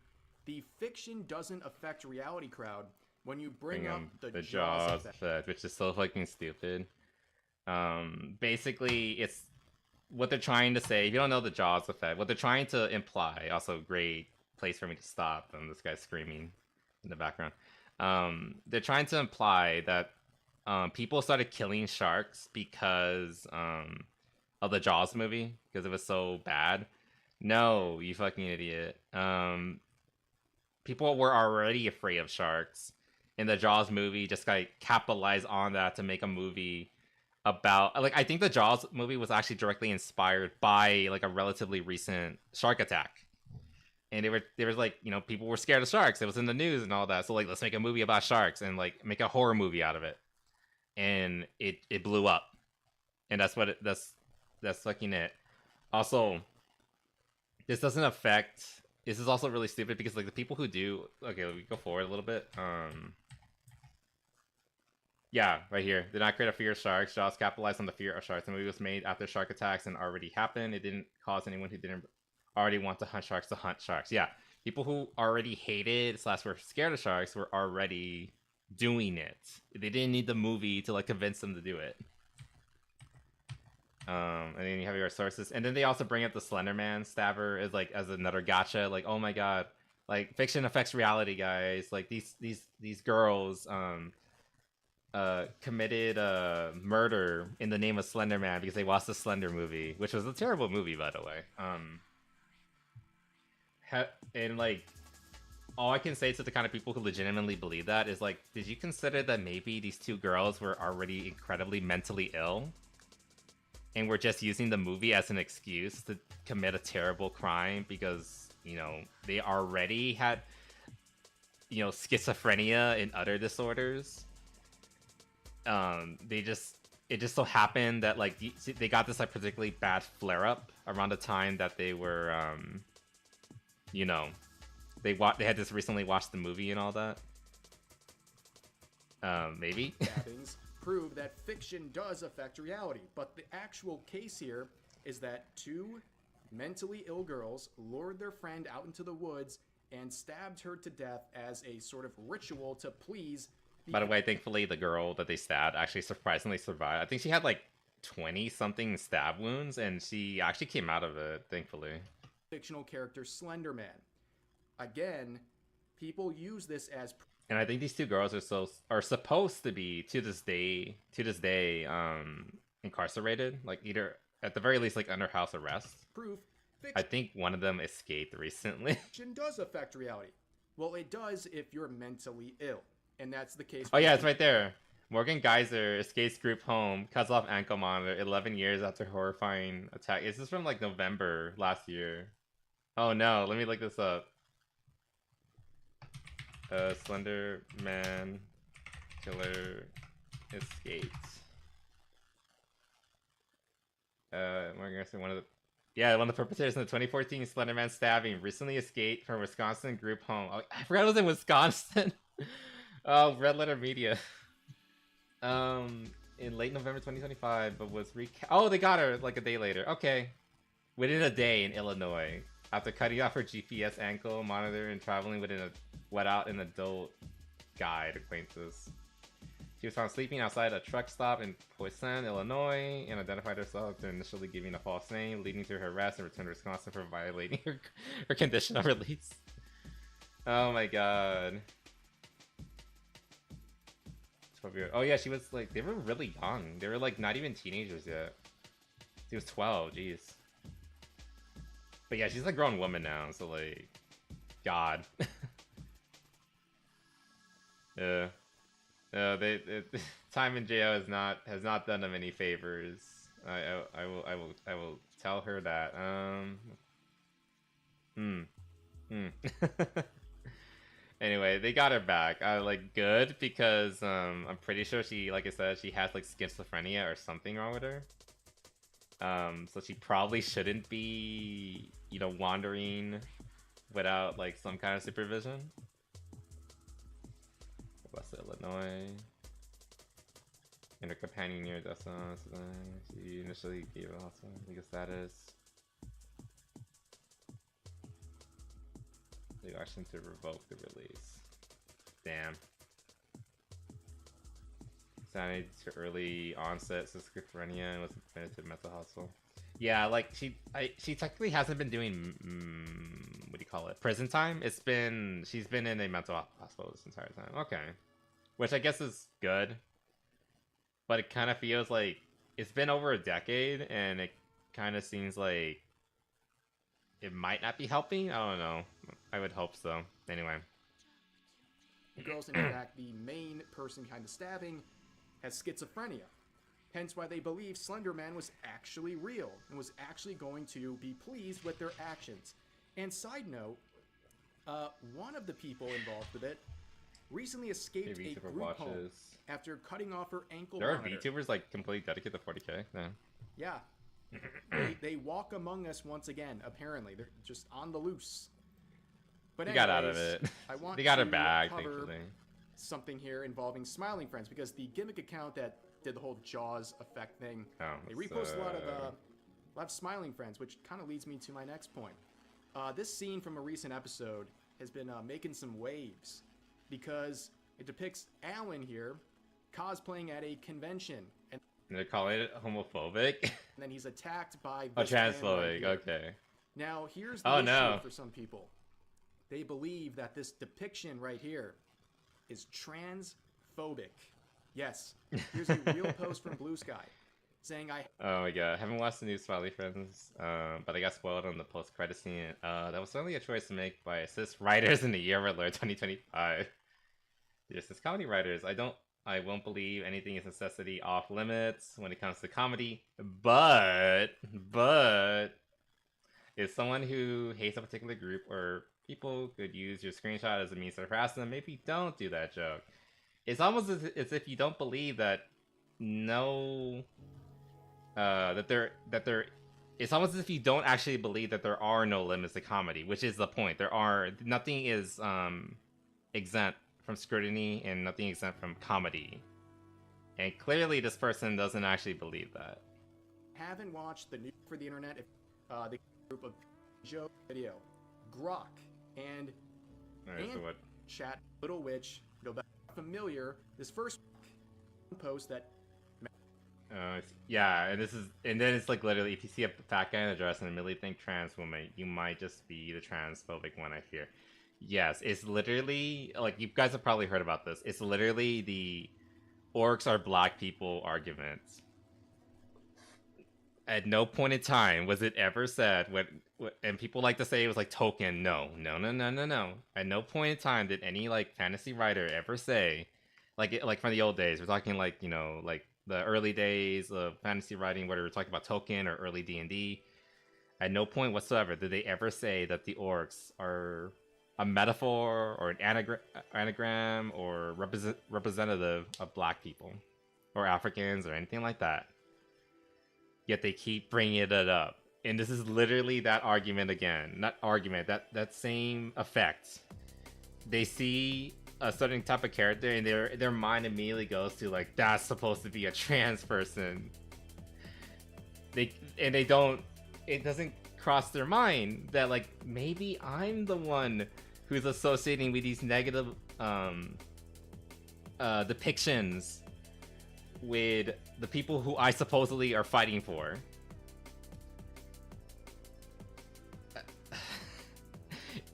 the fiction doesn't affect reality crowd when you bring up the Jaws effect,
which is so fucking stupid. Basically, it's what they're trying to say. If you don't know the Jaws effect, what they're trying to imply, also great place for me to stop. This guy's screaming in the background. They're trying to imply that people started killing sharks because of the Jaws movie, because it was so bad. No, you fucking idiot. People were already afraid of sharks, and the Jaws movie just like capitalized on that to make a movie about, like, I think the Jaws movie was actually directly inspired by like a relatively recent shark attack. And they were like, people were scared of sharks. It was in the news and all that. So like, let's make a movie about sharks and like make a horror movie out of it. And it blew up. And that's fucking it. Also, this is also really stupid because like the people who do, okay, we go forward a little bit. Yeah, right here. Did not create a fear of sharks. Jaws capitalized on the fear of sharks. The movie was made after shark attacks and already happened. It didn't cause anyone who didn't already want to hunt sharks to hunt sharks. Yeah, people who already hated / were scared of sharks were already doing it. They didn't need the movie to like convince them to do it. And then you have your sources, and then they also bring up the Slender Man stabber as like as another gotcha. Like, oh my god, like fiction affects reality, guys. Like these girls committed murder in the name of Slender Man because they watched the Slender movie, which was a terrible movie, by the way. And like, all I can say to the kind of people who legitimately believe that is like, did you consider that maybe these two girls were already incredibly mentally ill? And we're just using the movie as an excuse to commit a terrible crime because, they already had, schizophrenia and other disorders. It just so happened that, like, they got this, like, particularly bad flare-up around the time that they were, they had just recently watched the movie and all that. Maybe?
Prove that fiction does affect reality, but the actual case here is that two mentally ill girls lured their friend out into the woods and stabbed her to death as a sort of ritual to please
By the way, thankfully, the girl that they stabbed actually surprisingly survived. I think she had like 20-something stab wounds, and she actually came out of it, thankfully.
Fictional character Slender Man. Again, people use this as...
And I think these two girls are supposed to be, to this day, incarcerated. Like, either, at the very least, like, under house arrest.
Proof.
I think one of them escaped recently.
Fiction does affect reality. Well, it does if you're mentally ill. And that's the case.
Oh yeah, it's right there. Morgan Geyser escapes group home, cuts off ankle monitor 11 years after horrifying attack. Is this from like November last year? Oh no, let me look this up. Slender Man killer escaped. Morgan Geyser, one of the perpetrators in the 2014 Slender Man stabbing, recently escaped from Wisconsin group home. Oh, I forgot it was in Wisconsin. Oh, Red Letter Media. In late November 2025, but was oh, they got her like a day later. Okay. Within a day in Illinois, after cutting off her GPS ankle monitor and traveling without an adult guide acquaintance. She was found sleeping outside a truck stop in Poisson, Illinois, and identified herself after initially giving a false name, leading to her arrest and return to Wisconsin for violating her conditional release. Oh my god. Oh yeah, she was like, they were really young. They were like not even teenagers yet. She was 12, jeez. But yeah, she's a grown woman now, so like, God. Time in jail has not done them any favors. I will tell her that. Anyway, they got her back. Like, good, because I'm pretty sure she, like I said, she has like schizophrenia or something wrong with her. So she probably shouldn't be, you know, wandering without like some kind of supervision. West Illinois. And her companion near Dustin. She initially gave a hospital legal status. Legal action to revoke the release. Damn. Sanity to early onset schizophrenia and was admitted to mental hospital. Yeah, like she technically hasn't been doing what do you call it? Prison time. She's been in a mental hospital this entire time. Okay, which I guess is good, but it kind of feels like it's been over a decade, and it kind of seems like it might not be helping. I don't know. I would hope so. Anyway.
The girls, in fact, the main person behind the stabbing has schizophrenia. Hence why they believe Slender Man was actually real and was actually going to be pleased with their actions. And side note, one of the people involved with it recently escaped a group home after cutting off her ankle
monitor.
There
are VTubers like completely dedicated to 40k?
Yeah. They walk among us once again, apparently. They're just on the loose. But anyways,
got out of it.
I want
they got
to
her back,
cover
thankfully.
Something here involving Smiling Friends, because the gimmick account that did the whole Jaws effect thing, they repost a lot of Smiling Friends, which kind of leads me to my next point. This scene from a recent episode has been making some waves, because it depicts Alan here cosplaying at a convention, and
they're calling it homophobic.
And then he's attacked by
transphobic. Okay.
Now here's the issue for some people. They believe that this depiction right here is transphobic. Yes, here's a real post from Blue Sky saying
Oh my god, haven't watched the new Smiley Friends, but I got spoiled on the post-credit scene. That was certainly a choice to make by assist writers in the year of Alert 2025. Just as comedy writers, I won't believe anything is necessity off limits when it comes to comedy, but if someone who hates a particular group or people could use your screenshot as a means to harass them, maybe don't do that joke. It's almost as if you don't believe that it's almost as if you don't actually believe that there are no limits to comedy, which is the point. Nothing is exempt from scrutiny and nothing exempt from comedy. And clearly this person doesn't actually believe that.
Haven't watched the New for the Internet, the group of Joe video, Grok, and
Alright, so what?
Chat Little Witch, go back familiar, this first post that.
Yeah, and then it's like literally, if you see a fat guy in a dress and immediately think trans woman, you might just be the transphobic one I hear. Yes, it's literally, like, you guys have probably heard about this. It's literally the orcs are black people argument. At no point in time was it ever said, and people like to say it was like token. No. At no point in time did any like fantasy writer ever say, like from the old days. We're talking like, you know, like the early days of fantasy writing, whether we're talking about Tolkien or early D&D. At no point whatsoever did they ever say that the orcs are a metaphor or an anagram or representative of black people or Africans or anything like that. Yet they keep bringing it up. And this is literally that argument again. Not argument, that same effect. They see a certain type of character and their mind immediately goes to like, that's supposed to be a trans person. It doesn't cross their mind that like, maybe I'm the one who's associating with these negative depictions with the people who I supposedly are fighting for.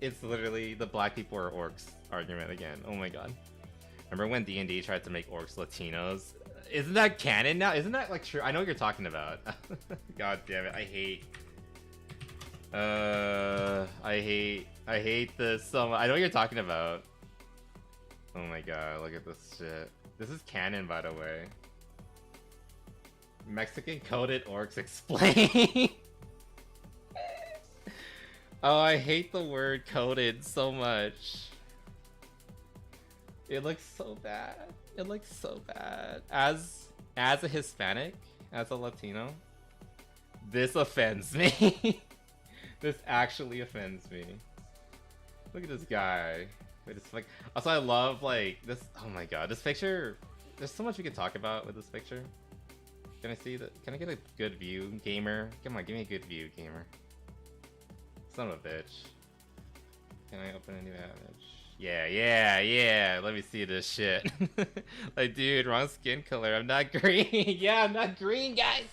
It's literally the black people are orcs argument again. Oh my god. Remember when D&D tried to make orcs Latinos? Isn't that canon now? Isn't that like true? I know what you're talking about. God damn it. I hate this so much. I know what you're talking about. Oh my god, look at this shit. This is canon, by the way. Mexican coded orcs explain. Oh, I hate the word coded so much. It looks so bad. It looks so bad. As a Hispanic, as a Latino, this offends me. This actually offends me. Look at this guy. It's like, also I love like this. Oh my god, this picture. There's so much we could talk about with this picture. Can I see that? Can I get a good view, gamer? Come on, give me a good view, gamer. Son of a bitch. Can I open a new image? Yeah. Let me see this shit. Like, dude, wrong skin color. I'm not green. Yeah, I'm not green, guys.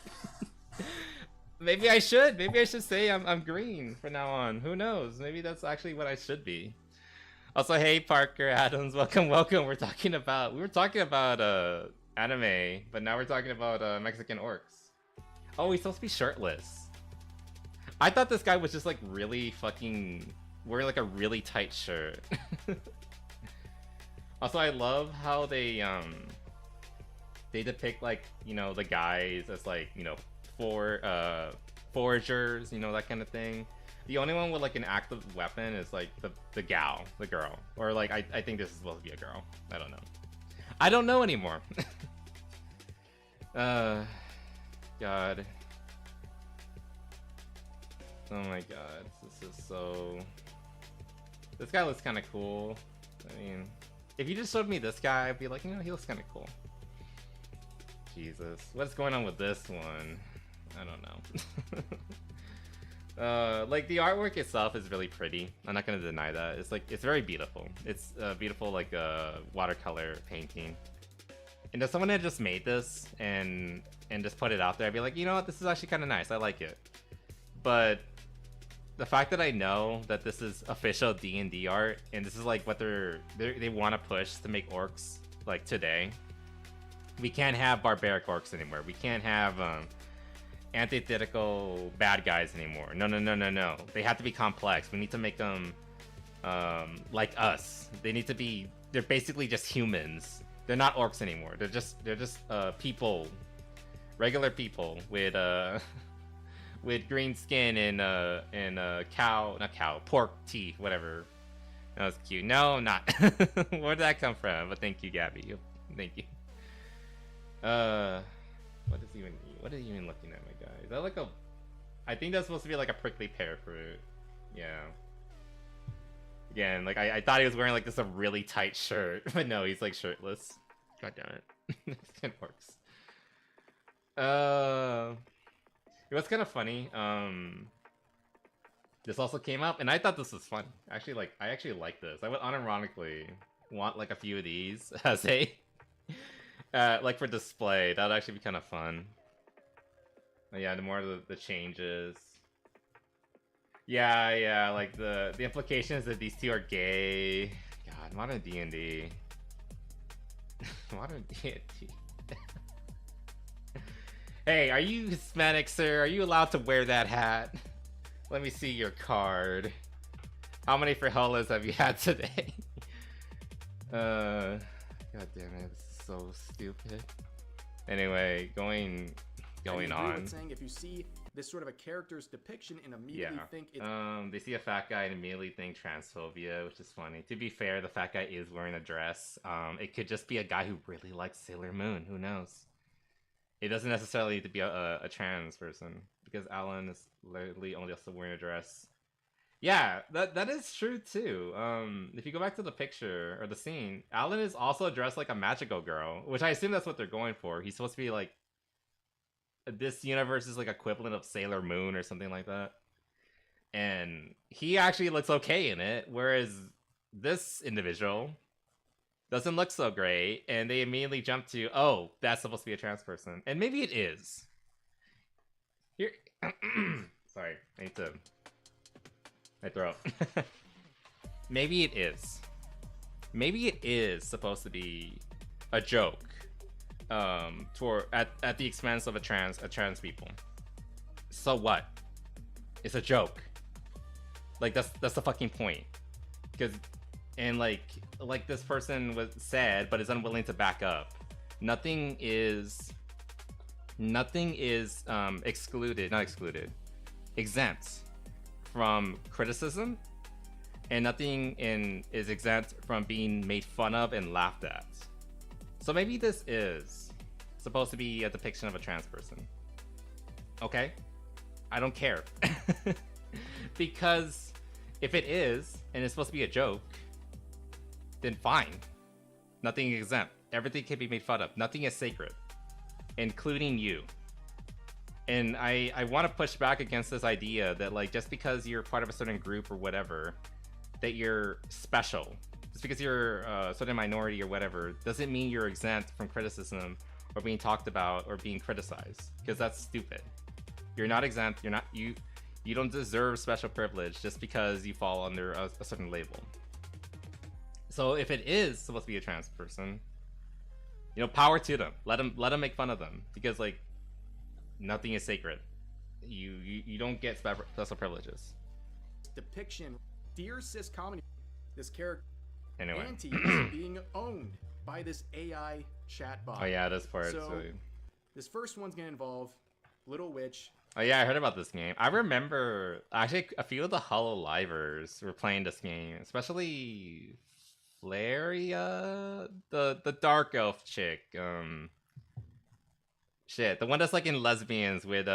Maybe I should. Maybe I should say I'm green from now on. Who knows? Maybe that's actually what I should be. Also, hey, Parker Adams. Welcome. We were talking about anime, but now we're talking about Mexican orcs. Oh, he's supposed to be shirtless. I thought this guy was just like really fucking wearing like a really tight shirt. Also, I love how they depict like, you know, the guys as like, you know, foragers, you know, that kind of thing. The only one with like an active weapon is like the girl, or like I think this is supposed to be a girl. I don't know. I don't know anymore. God. Oh my god, this is so... This guy looks kind of cool. I mean, if you just showed me this guy, I'd be like, you know, he looks kind of cool. Jesus, what's going on with this one? I don't know. Like, the artwork itself is really pretty. I'm not gonna deny that. It's like, it's very beautiful. It's beautiful, like a watercolor painting. And if someone had just made this and just put it out there, I'd be like, you know what, this is actually kind of nice. I like it. But the fact that I know that this is official D&D art, and this is like what they want to push to make orcs like today. We can't have barbaric orcs anymore. We can't have antithetical bad guys anymore. No. They have to be complex. We need to make them like us. They're basically just humans. They're not orcs anymore. They're just people, regular people with with green skin and pork teeth, whatever. That was cute. No, not. Where did that come from? But thank you, Gabby. Thank you. What is he even looking at, my guy? Is that like a? I think that's supposed to be like a prickly pear fruit. Yeah. Again, like I thought he was wearing like this a really tight shirt, but no, he's like shirtless. God damn it. It works. It was kind of funny. This also came up, and I thought this was fun. Actually, I actually like this. I would unironically want like a few of these as a like for display. That would actually be kind of fun. But yeah, the more the changes. Yeah, like the implications that these two are gay. God, modern D&D. Modern D&D. Hey, are you Hispanic, sir? Are you allowed to wear that hat? Let me see your card. How many frijoles have you had today? God damn it, this is so stupid. Anyway, going on.
Saying if you see this sort of a character's depiction and immediately think it's...
they see a fat guy and immediately think transphobia, which is funny. To be fair, the fat guy is wearing a dress. It could just be a guy who really likes Sailor Moon. Who knows? It doesn't necessarily need to be a trans person, because Alan is literally only also wearing a dress. Yeah, that is true too. If you go back to the picture or the scene, Alan is also dressed like a magical girl, which I assume that's what they're going for. He's supposed to be like, this universe is like equivalent of Sailor Moon or something like that. And he actually looks okay in it, whereas this individual doesn't look so great, and they immediately jump to, oh, that's supposed to be a trans person. And maybe it is. Here, sorry, I need to... my throat. Maybe it is. Maybe it is supposed to be a joke, at the expense of a trans people. So what? It's a joke. Like that's the fucking point. Because, and like this person was said, but is unwilling to back up. Nothing is exempt from criticism, and nothing is exempt from being made fun of and laughed at. So maybe this is supposed to be a depiction of a trans person. Okay? I don't care. Because if it is, and it's supposed to be a joke, then fine. Nothing is exempt. Everything can be made fun of. Nothing is sacred, including you. And I want to push back against this idea that, like, just because you're part of a certain group or whatever, that you're special. Just because you're a certain minority or whatever, doesn't mean you're exempt from criticism or being talked about or being criticized. Because that's stupid. You're not exempt. You don't deserve special privilege just because you fall under a certain label. So if it is supposed to be a trans person, you know, power to them. Let them make fun of them, because like, nothing is sacred. You don't get special privileges.
Depiction, dear cis comedy, this character
anyway
Auntie is being owned by this AI chatbot.
Oh yeah, this part.
So this first one's gonna involve Little Witch.
Oh yeah, I heard about this game. I remember actually a few of the Hololivers were playing this game, especially Flaria, the dark elf chick. Shit, the one that's like in Lesbians with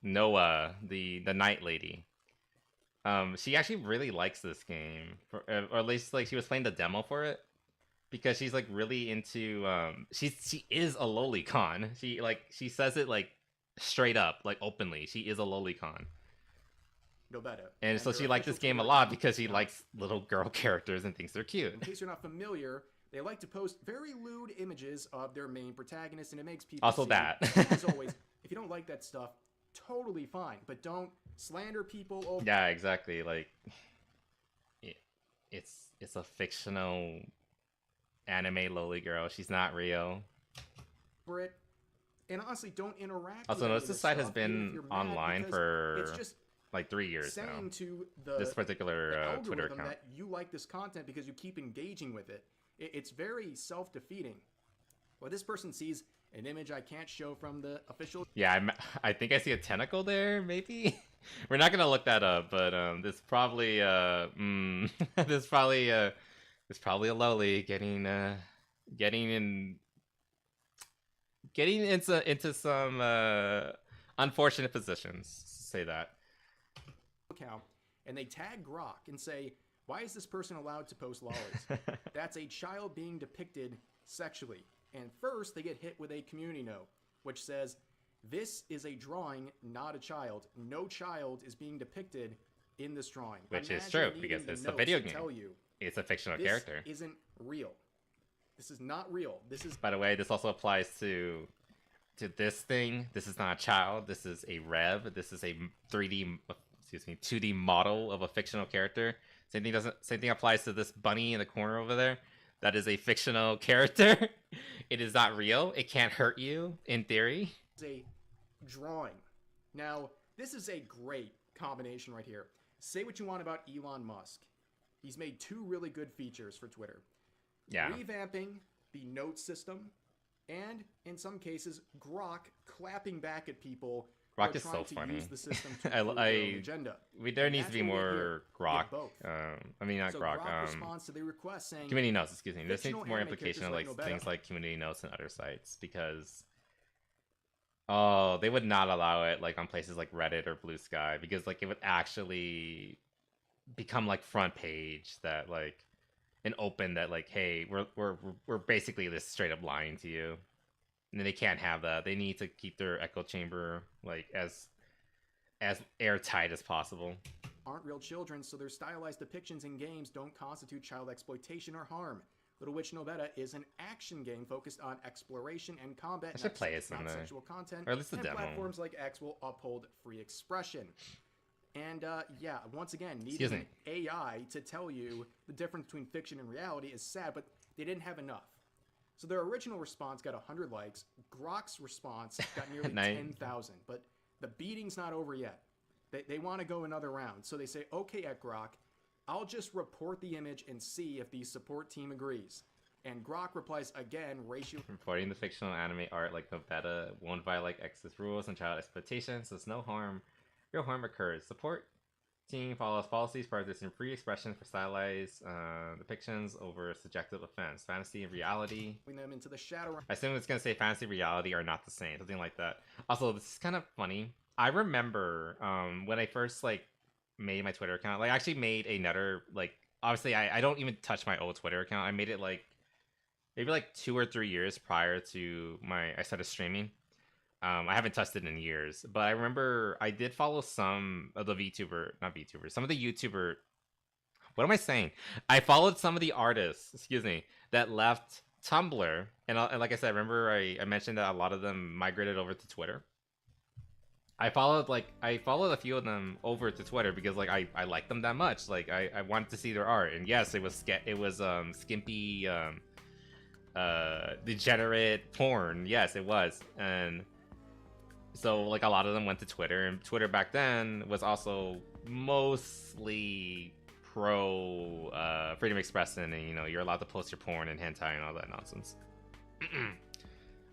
Noah, the night lady. She actually really likes this game, or at least like she was playing the demo for it, because she's like really into she is a lolicon. She says it like straight up, like openly. She is a lolicon.
No better.
And so she liked this game a lot because she likes little girl characters and thinks they're cute.
In case you're not familiar, they like to post very lewd images of their main protagonist, and it makes people
also
see,
that.
as always, if you don't like that stuff, totally fine, but don't slander people over.
Yeah, exactly. Like, it's a fictional anime loli girl. She's not real.
Brit, and honestly, don't interact.
Also, notice this site has been online for like 3 years now.
To
this particular
the
Twitter account
that you like this content because you keep engaging with it. It's very self-defeating. Well, this person sees an image I can't show from the official.
Yeah, I think I see a tentacle there. Maybe we're not gonna look that up, but this probably this probably a loli getting into some unfortunate positions. Say that.
Account, and they tag Grok and say, "Why is this person allowed to post lolis? That's a child being depicted sexually." And first, they get hit with a community note, which says, "This is a drawing, not a child. No child is being depicted in this drawing."
Which is true, because it's a video game.
Tell you
it's a fictional character.
This isn't real. This is not real. This is.
By the way, this also applies to this thing. This is not a child. This is a rev. This is a 2D model of a fictional character. Same thing applies to this bunny in the corner over there. That is a fictional character. It is not real. It can't hurt you in theory.
It's a drawing. Now, this is a great combination right here. Say what you want about Elon Musk. He's made 2 really good features for Twitter.
Yeah.
Revamping the note system, and in some cases, Grok clapping back at people
Grok
who are
is
trying
so
to
funny.
use the system to their own agenda.
There needs to be more Grok.
Both.
I mean, not
so
Grok.
responds to the request saying
community notes. Excuse me. This needs more
anime
implication of like
characters
things like community notes and other sites because they would not allow it like on places like Reddit or Blue Sky because like it would actually become like front page that like an open that like, hey, we're basically this straight up lying to you. And they can't have that. They need to keep their echo chamber like as airtight as possible.
Aren't real children, so their stylized depictions in games don't constitute child exploitation or harm. Little Witch No Beta is an action game focused on exploration and combat.
I should play it someday.
Not sexual content.
Or at least the demo.
Platforms like X will uphold free expression. And yeah, once again, needing an AI to tell you the difference between fiction and reality is sad, but they didn't have enough. So their original response got 100 likes. Grok's response got nearly 10,000. But the beating's not over yet. They want to go another round. So they say, okay, at Grok, I'll just report the image and see if the support team agrees. And Grok replies again,
reporting the fictional anime art like the beta won't violate X's rules and child exploitation, so no real harm occurs. Support team follows policies practicing free expression for stylized depictions over subjective offense. Fantasy and reality.
Them into the shadow.
I assume it's going to say fantasy and reality are not the same. Something like that. Also, this is kind of funny. I remember when I first like made my Twitter account. Like I actually made another like obviously I don't even touch my old Twitter account. I made it like maybe like 2 or 3 years prior to I started streaming. I haven't touched it in years, but I remember I did follow some of the some of the YouTuber. What am I saying? I followed some of the artists, that left Tumblr, and like I said, remember I mentioned that a lot of them migrated over to Twitter. I followed a few of them over to Twitter because like I liked them that much. Like I wanted to see their art, and yes, it was skimpy, degenerate porn. Yes, it was, and so like a lot of them went to Twitter, and Twitter back then was also mostly pro freedom of expression, and you're allowed to post your porn and hentai and all that nonsense.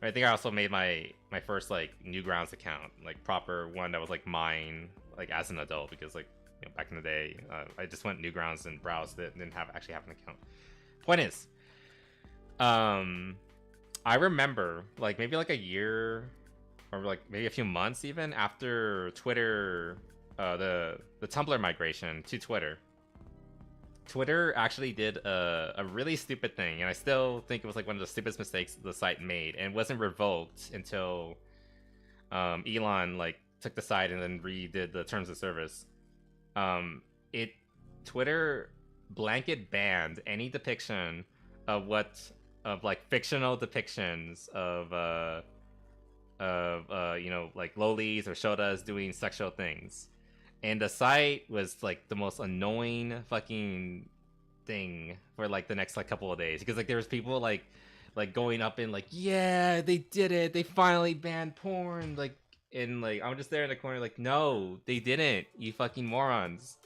I think I also made my first like Newgrounds account, like proper one that was like mine, like as an adult, because like back in the day, I just went Newgrounds and browsed it and didn't actually have an account. Point is, I remember like maybe like a year or like maybe a few months even after Twitter, the Tumblr migration to Twitter. Twitter actually did a really stupid thing, and I still think it was like one of the stupidest mistakes the site made, and it wasn't revoked until Elon like took the site and then redid the terms of service. Twitter blanket banned any depiction of like fictional depictions of like lolis or shotas doing sexual things. And the site was like the most annoying fucking thing for like the next like couple of days, because like there was people like going up and like, yeah, they did it, they finally banned porn, like, and like I'm just there in the corner like, no, they didn't, you fucking morons.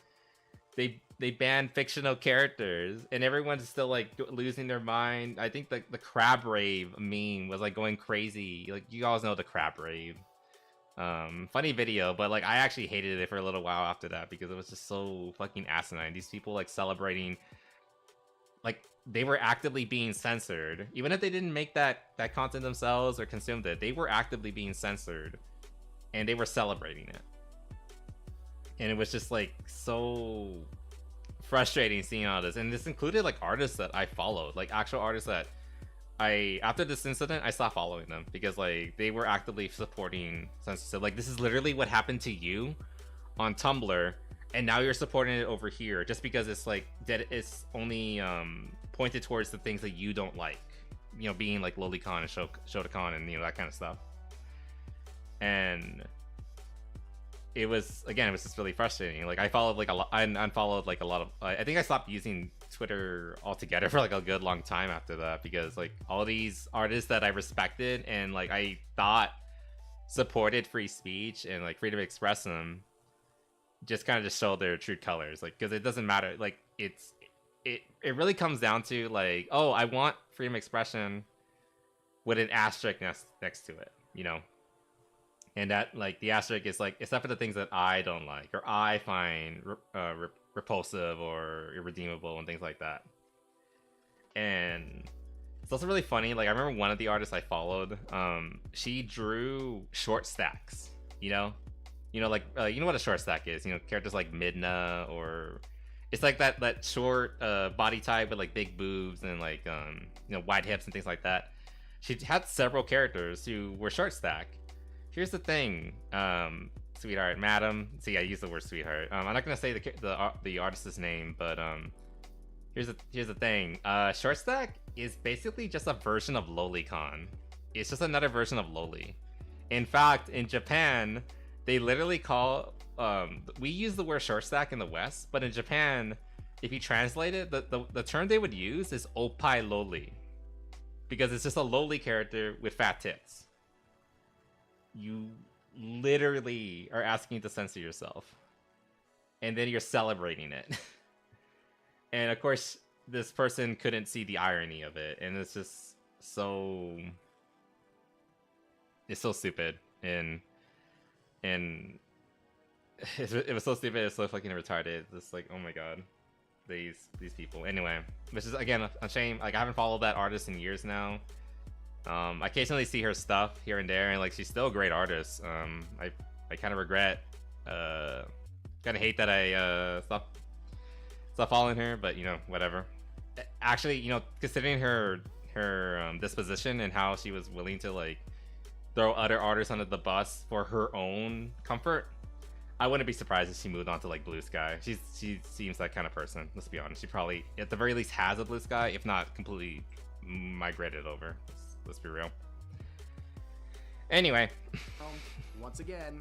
They banned fictional characters, and everyone's still like losing their mind. I think the crab rave meme was like going crazy. Like you guys know the crab rave. Funny video, but like I actually hated it for a little while after that because it was just so fucking asinine. These people like celebrating, like they were actively being censored, even if they didn't make that content themselves or consumed it. They were actively being censored, and they were celebrating it, and it was just like so frustrating seeing all this. And this included like artists that I followed, like actual artists that after this incident I stopped following them because like they were actively supporting censorship. Like this is literally what happened to you on Tumblr, and now you're supporting it over here just because it's like that it's only pointed towards the things that you don't like, you know, being like lolicon and Shotokan and, you know, that kind of stuff. And it was just really frustrating. Like I followed like I unfollowed like a lot of I think I stopped using Twitter altogether for like a good long time after that, because like all these artists that I respected and like I thought supported free speech and like freedom to express them just kind of just show their true colors. Like, because it doesn't matter, like it really comes down to like, oh, I want freedom of expression with an asterisk next to it, you know. And that, like, the asterisk is like, except for the things that I don't like or I find repulsive or irredeemable and things like that. And it's also really funny. Like, I remember one of the artists I followed, she drew short stacks, you know, like, you know what a short stack is, you know, characters like Midna, or it's like that short body type with like big boobs and like, you know, wide hips and things like that. She had several characters who were short stack. Here's the thing, sweetheart, madam. See, I use the word sweetheart. I'm not gonna say the artist's name, but here's the thing. Short stack is basically just a version of lolicon. It's just another version of loli. In fact, in Japan, they literally call we use the word short stack in the West, but in Japan, if you translate it, the term they would use is oppai loli, because it's just a loli character with fat tits. You literally are asking to censor yourself, and then you're celebrating it. And of course, this person couldn't see the irony of it, and it's just so, it's so stupid, and it was so stupid, it's so fucking retarded. It's like, oh my god, these people. Anyway, which is again a shame. Like, I haven't followed that artist in years now. I occasionally see her stuff here and there, and like, she's still a great artist. I kind of regret, kind of hate that I stopped following her, but you know, whatever. Actually, you know, considering her disposition and how she was willing to like throw other artists under the bus for her own comfort, I wouldn't be surprised if she moved on to like Blue Sky. She seems that kind of person. Let's be honest. She probably at the very least has a Blue Sky, if not completely migrated over. Let's be real. Anyway.
Once again,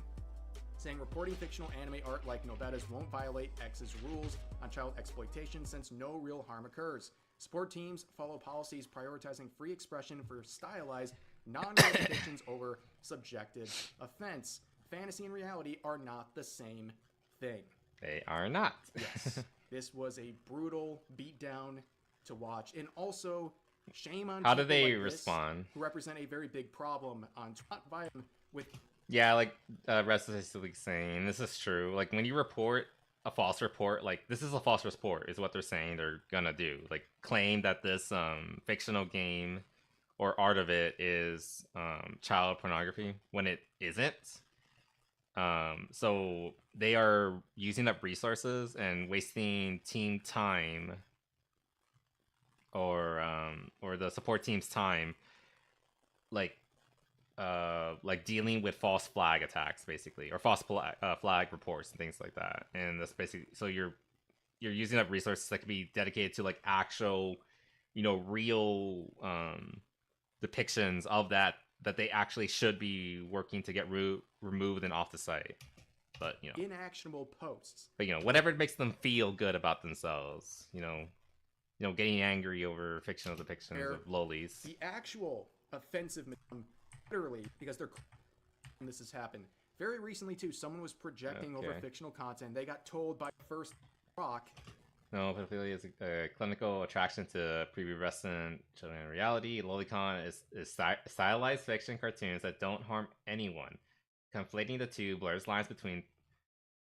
saying reporting fictional anime art like novettas won't violate X's rules on child exploitation since no real harm occurs. Sport teams follow policies prioritizing free expression for stylized, non-real depictions over subjective offense. Fantasy and reality are not the same thing.
They are not.
Yes. This was a brutal beatdown to watch, and also shame on
how do they
like
respond,
who represent a very big problem on violence with.
Yeah, like Restless is saying, this is true. Like, when you report a false report, like, this is a false report is what they're saying they're gonna do. Like, claim that this fictional game or art of it is child pornography when it isn't. So they are using up resources and wasting team time, or the support team's time, like dealing with false flag attacks, basically, or false flag reports and things like that. And that's basically, so you're using up resources that could be dedicated to like actual, you know, real depictions of that they actually should be working to get removed and off the site. But you know,
inactionable posts.
But you know, whatever makes them feel good about themselves, you know, getting angry over fictional depictions of lolis.
The actual offensive, literally, because they're, and this has happened very recently too. Someone was projecting over fictional content. They got told by First Rock.
No, pedophilia is a clinical attraction to prepubescent children in reality. Lolicon is stylized fiction cartoons that don't harm anyone. Conflating the two blurs lines between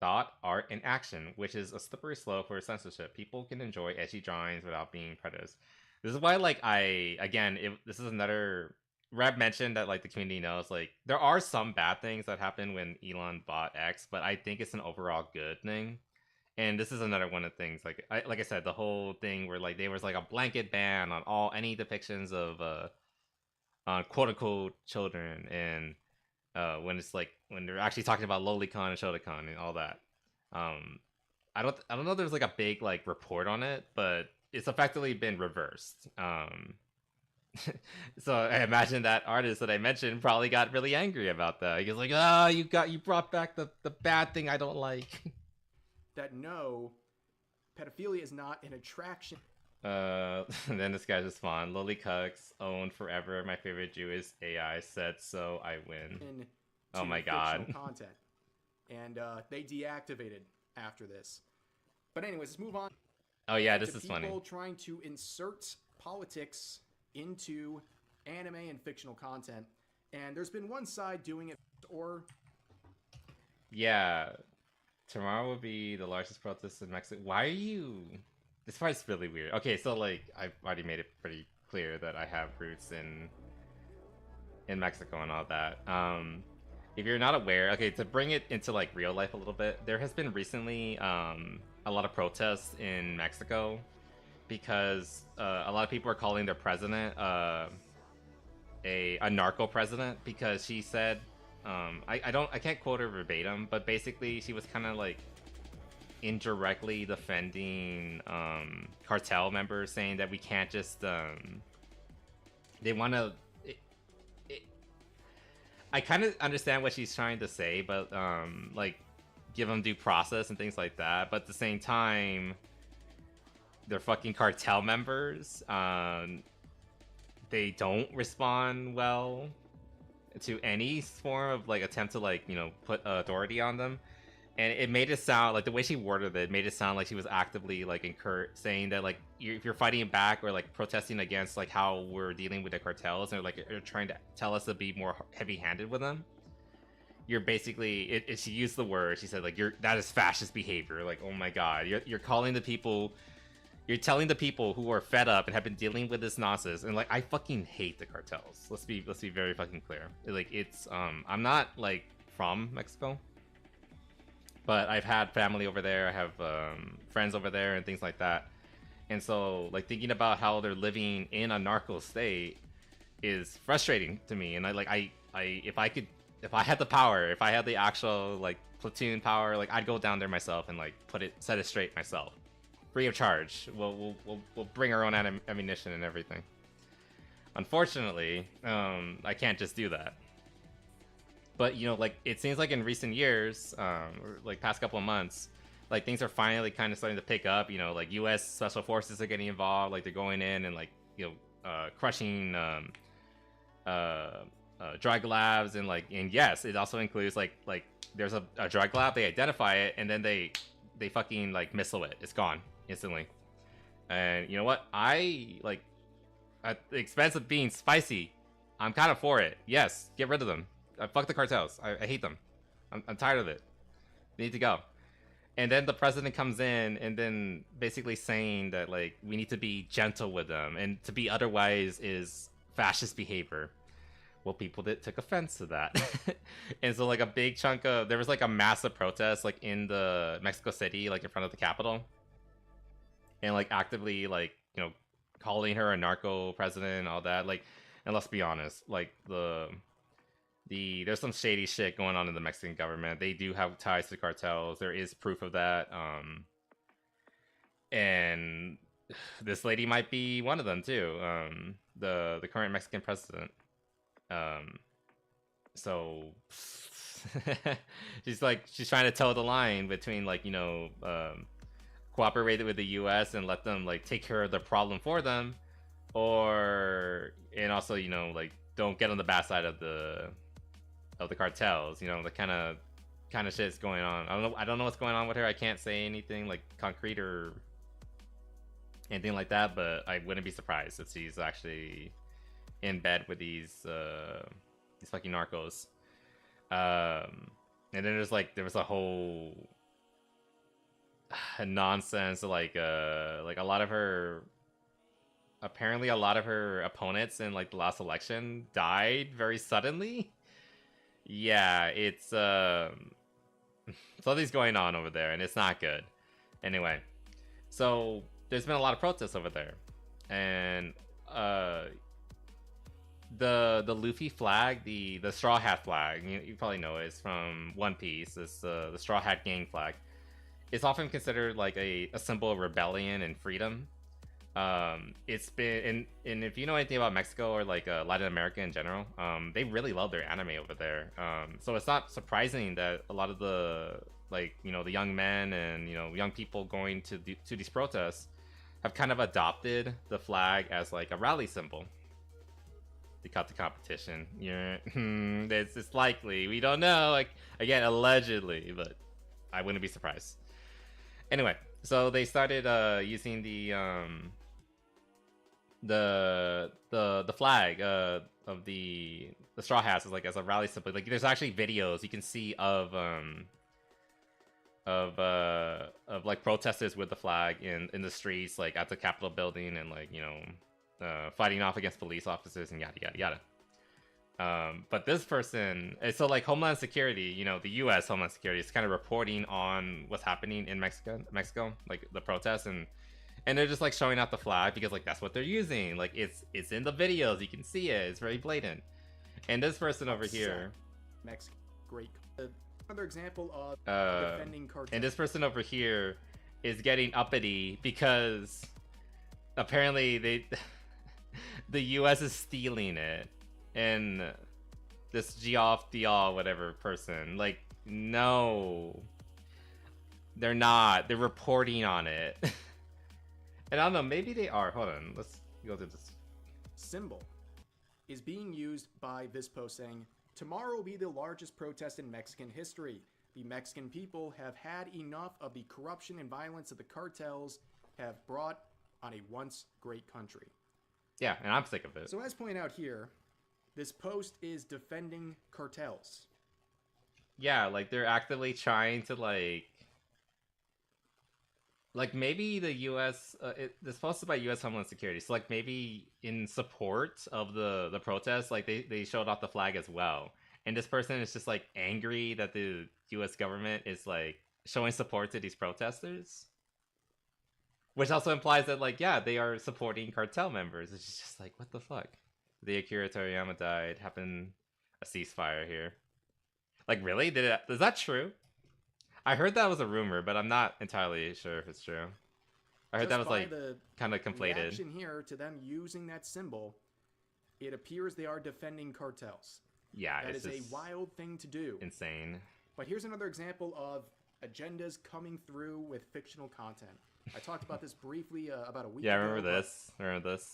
thought, art, and action, which is a slippery slope for censorship. People can enjoy edgy drawings without being predators. This is why, like, this is another... Reb mentioned that, like, the community knows, like, there are some bad things that happen when Elon bought X, but I think it's an overall good thing. And this is another one of the things, like I said, the whole thing where like there was like a blanket ban on any depictions of quote unquote children, and when it's like when they're actually talking about lolicon and shotokan and all that, I don't know. There's like a big like report on it, but it's effectively been reversed. So I imagine that artist that I mentioned probably got really angry about that. He was like, "Ah, you brought back the bad thing I don't like."
That no, pedophilia is not an attraction.
And then this guy just spawned. Lily Cucks, owned forever. My favorite Jewish AI said so. I win. Oh my god.
Content. And they deactivated after this. But anyways, let's move on.
Oh yeah, this is funny.
People trying to insert politics into anime and fictional content, and there's been one side doing it, or
yeah, tomorrow will be the largest protest in Mexico. Why are you? This part's really weird. Okay, so like I've already made it pretty clear that I have roots in Mexico and all that. If you're not aware, okay, to bring it into like real life a little bit, there has been recently a lot of protests in Mexico because a lot of people are calling their president a narco president because she said I can't quote her verbatim, but basically she was kind of like indirectly defending cartel members, saying that we can't just they want to. I kind of understand what she's trying to say, but like give them due process and things like that, but at the same time they're fucking cartel members. They don't respond well to any form of like attempt to like, you know, put authority on them. And it made it sound like the way she worded it made it sound like she was actively like saying that like if you're fighting back or like protesting against like how we're dealing with the cartels and like you're trying to tell us to be more heavy-handed with them, you're basically she used the word, she said like that is fascist behavior. Like, oh my god, you're calling the people, you're telling the people who are fed up and have been dealing with this nonsense, and like I fucking hate the cartels. Let's be very fucking clear. Like it's I'm not like from Mexico, but I've had family over there. I have friends over there and things like that. And so like thinking about how they're living in a narco state is frustrating to me. And if I had the power, if I had the actual like platoon power, like I'd go down there myself and like set it straight myself. Free of charge. We'll bring our own ammunition and everything. Unfortunately, I can't just do that. But you know, like it seems like in recent years, or like past couple of months, like things are finally kind of starting to pick up. You know, like U.S. special forces are getting involved. Like they're going in and like, you know, crushing drug labs, and yes, it also includes like there's a drug lab, they identify it, and then they fucking like missile it. It's gone instantly. And you know what? I like at the expense of being spicy, I'm kind of for it. Yes, get rid of them. Fuck the cartels. I hate them. I'm tired of it. They need to go. And then the president comes in and then basically saying that like we need to be gentle with them, and to be otherwise is fascist behavior. Well, people took offense to that. And so like a big chunk of, there was like a massive protest like in the Mexico City, like in front of the Capitol, and like actively like, you know, calling her a narco president and all that. Like, and let's be honest, like there's some shady shit going on in the Mexican government. They do have ties to cartels. There is proof of that. And this lady might be one of them too. The current Mexican president. So she's trying to toe the line between like, you know, cooperate with the U.S. and let them like take care of the problem for them, and also, you know, like don't get on the bad side of the cartels. You know, the kind of shit's going on. I don't know what's going on with her. I can't say anything like concrete or anything like that, but I wouldn't be surprised if she's actually in bed with these fucking narcos. And then there was a whole nonsense like a lot of her opponents in like the last election died very suddenly. Yeah, it's something's going on over there, and it's not good. Anyway, so there's been a lot of protests over there, and the Luffy flag, the Straw Hat flag, you probably know it, it's from One Piece. It's the Straw Hat Gang flag. it's often considered like a symbol of rebellion and freedom. It's been and if you know anything about Mexico or like Latin America in general, they really love their anime over there. So it's not surprising that a lot of the like the young men and young people going to these protests have kind of adopted the flag as like a rally symbol. They cut the competition. Yeah, it's likely. We don't know. Like again, allegedly, but I wouldn't be surprised. Anyway, so they started using the flag of the Straw Hats as a rally symbol. Like there's actually videos you can see of like protesters with the flag in the streets, like at the Capitol building, and like fighting off against police officers and yada yada yada. But this person, so like Homeland Security, the U.S. Homeland Security is kind of reporting on what's happening in Mexico, like the protests, and they're just like showing out the flag because like that's what they're using. Like it's in the videos, you can see it. It's very blatant. And this person over here,
Mexico, great. Another example of defending cartel.
And this person over here is getting uppity because apparently the U.S. is stealing it, and this Geoff Dial whatever person, like, no, they're not. They're reporting on it. And I don't know, maybe they are. Hold on, let's go through this.
Symbol is being used by this post saying, tomorrow will be the largest protest in Mexican history. The Mexican people have had enough of the corruption and violence that the cartels have brought on a once great country.
Yeah, and I'm sick of it.
So as pointed out here, this post is defending cartels.
Yeah, like they're actively trying to like maybe the U.S. It's posted by U.S. Homeland Security, so like maybe in support of the protests, like they showed off the flag as well. And this person is just like angry that the U.S. government is like showing support to these protesters, which also implies that like they are supporting cartel members. It's just like, what the fuck? The Akira Toriyama died. Happened a ceasefire here. Like really? Is that true? I heard that was a rumor, but I'm not entirely sure if it's true. I heard that was like kind of conflated.
Reaction here to them using that symbol, it appears they are defending cartels.
Yeah,
that is a wild thing to do.
Insane.
But here's another example of agendas coming through with fictional content. I talked about this briefly about a week ago.
Yeah, I remember this.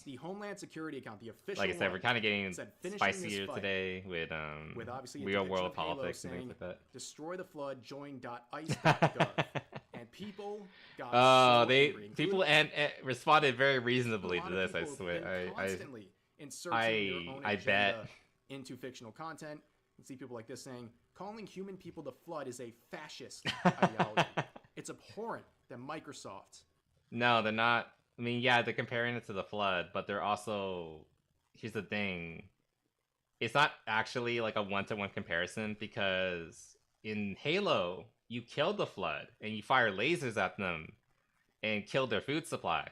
The
Homeland Security account, the official
like I said, we're kind of getting
said,
spicier today with
obviously
real world politics and things like that.
Destroy the flood, join.ice.gov. And people got
people responded very reasonably to this, I swear.
Constantly inserting their own agenda into fictional content. You see people like this saying, calling human people the flood is a fascist ideology. It's abhorrent that Microsoft...
No, they're not. I mean, yeah, they're comparing it to the flood, but they're also... Here's the thing. It's not actually like a one-to-one comparison, because in Halo, you kill the flood, and you fire lasers at them, and kill their food supply.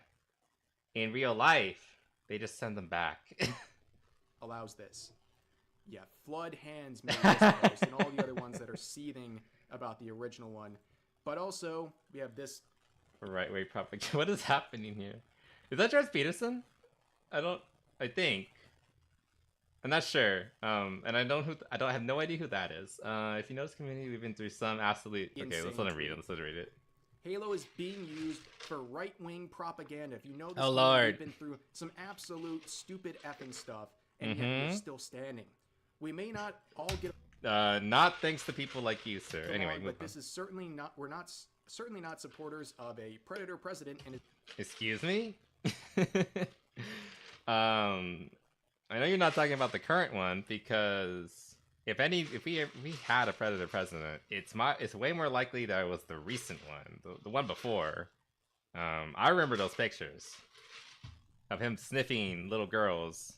In real life, they just send them back.
Allows this. Yeah, Flood Hands made this post, and all the other ones that are seething about the original one. But also, we have this...
Right way propaganda. What is happening here? Is that Jordan Peterson? I think. I'm not sure. And I have no idea who that is. If you know this community, we've been through some absolute... Okay, let's let him read it. Let's read it.
Halo is being used for right-wing propaganda. If you know this,
Lord,
we've been through some absolute stupid effing stuff, and yet we're still standing. We may not all get...
not thanks to people like you, sir. Anyway,
but this is certainly not... We're not certainly not supporters of a predator president. And
excuse me. I know you're not talking about the current one, because if we had a predator president, it's way more likely that it was the recent one, the one before. I remember those pictures of him sniffing little girls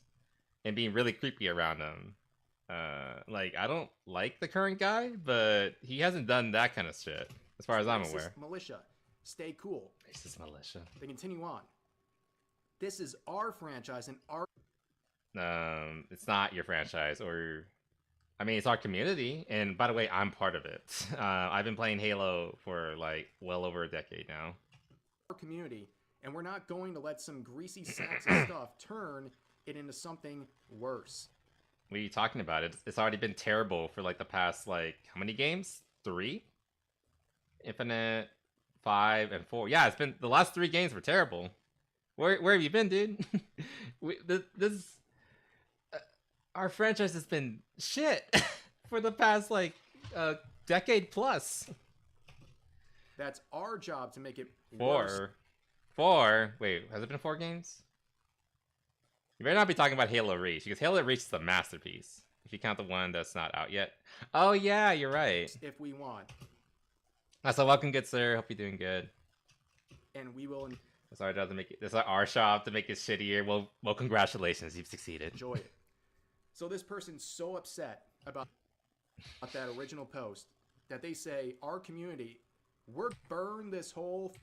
and being really creepy around them. Like, I don't like the current guy, but he hasn't done that kind of shit, as far as I'm aware.
Militia, stay cool.
Racist militia.
They continue on. This is our franchise and our...
It's not your franchise, or... I mean, it's our community, and by the way, I'm part of it. I've been playing Halo for like well over a decade now.
Our community, and we're not going to let some greasy sacks of stuff turn it into something worse.
What are you talking about? It's already been terrible for like the past like how many games? 3? Infinite, 5, and 4. Yeah, it's been the last 3 games were terrible. Where have you been, dude? This our franchise has been shit for the past like decade plus.
That's our job to make it
4.
worse.
4. Wait, has it been 4 games? You better not be talking about Halo Reach, because Halo Reach is a masterpiece. If you count the one that's not out yet. Oh yeah, you're right.
If we want.
So welcome, good sir. Hope you're doing good.
And we will
It's our job to make it. It's our shop to make it shittier. Well, congratulations, you've succeeded.
enjoy it. So this person's so upset about that original post that they say, our community, we're burn this whole...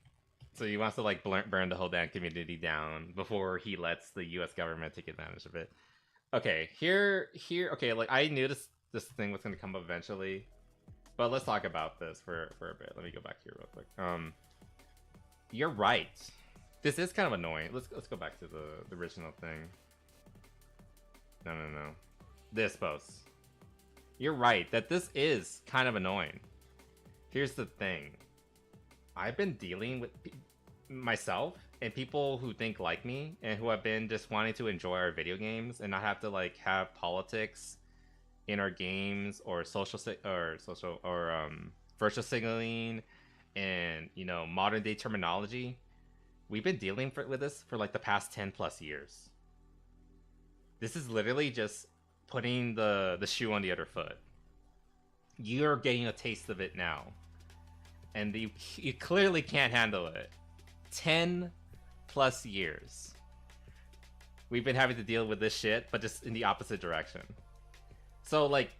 So he wants to like burn the whole damn community down before he lets the U.S. government take advantage of it. Okay, here. Okay, like I knew this thing was gonna come up eventually, but let's talk about this for a bit. Let me go back here real quick. You're right. This is kind of annoying. Let's go back to the original thing. No. This post. You're right that this is kind of annoying. Here's the thing. I've been dealing with myself and people who think like me and who have been just wanting to enjoy our video games and not have to like have politics in our games or virtual signaling and modern day terminology. We've been dealing with this for like the past 10 plus years. This is literally just putting the shoe on the other foot. You're getting a taste of it now. And you clearly can't handle it. 10 plus years. We've been having to deal with this shit, but just in the opposite direction. So, like,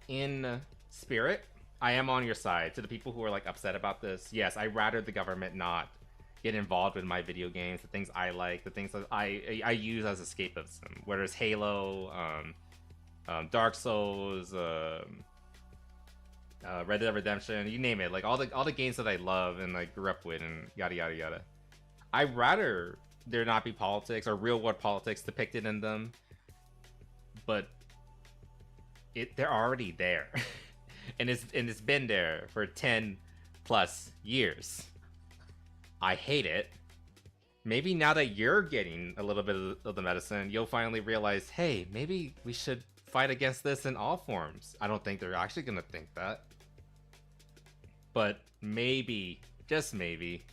in spirit, I am on your side. To the people who are, like, upset about this, yes, I'd rather the government not get involved with my video games, the things I like, the things that I use as escapism. Whether it's Halo, Dark Souls, Red Dead Redemption, you name it, like all the games that I love and like grew up with and yada yada yada. I'd rather there not be politics or real world politics depicted in them, but they're already there, and it's been there for 10 plus years. I hate it. Maybe now that you're getting a little bit of the medicine, you'll finally realize, hey, maybe we should fight against this in all forms. I don't think they're actually gonna think that. But maybe, just maybe,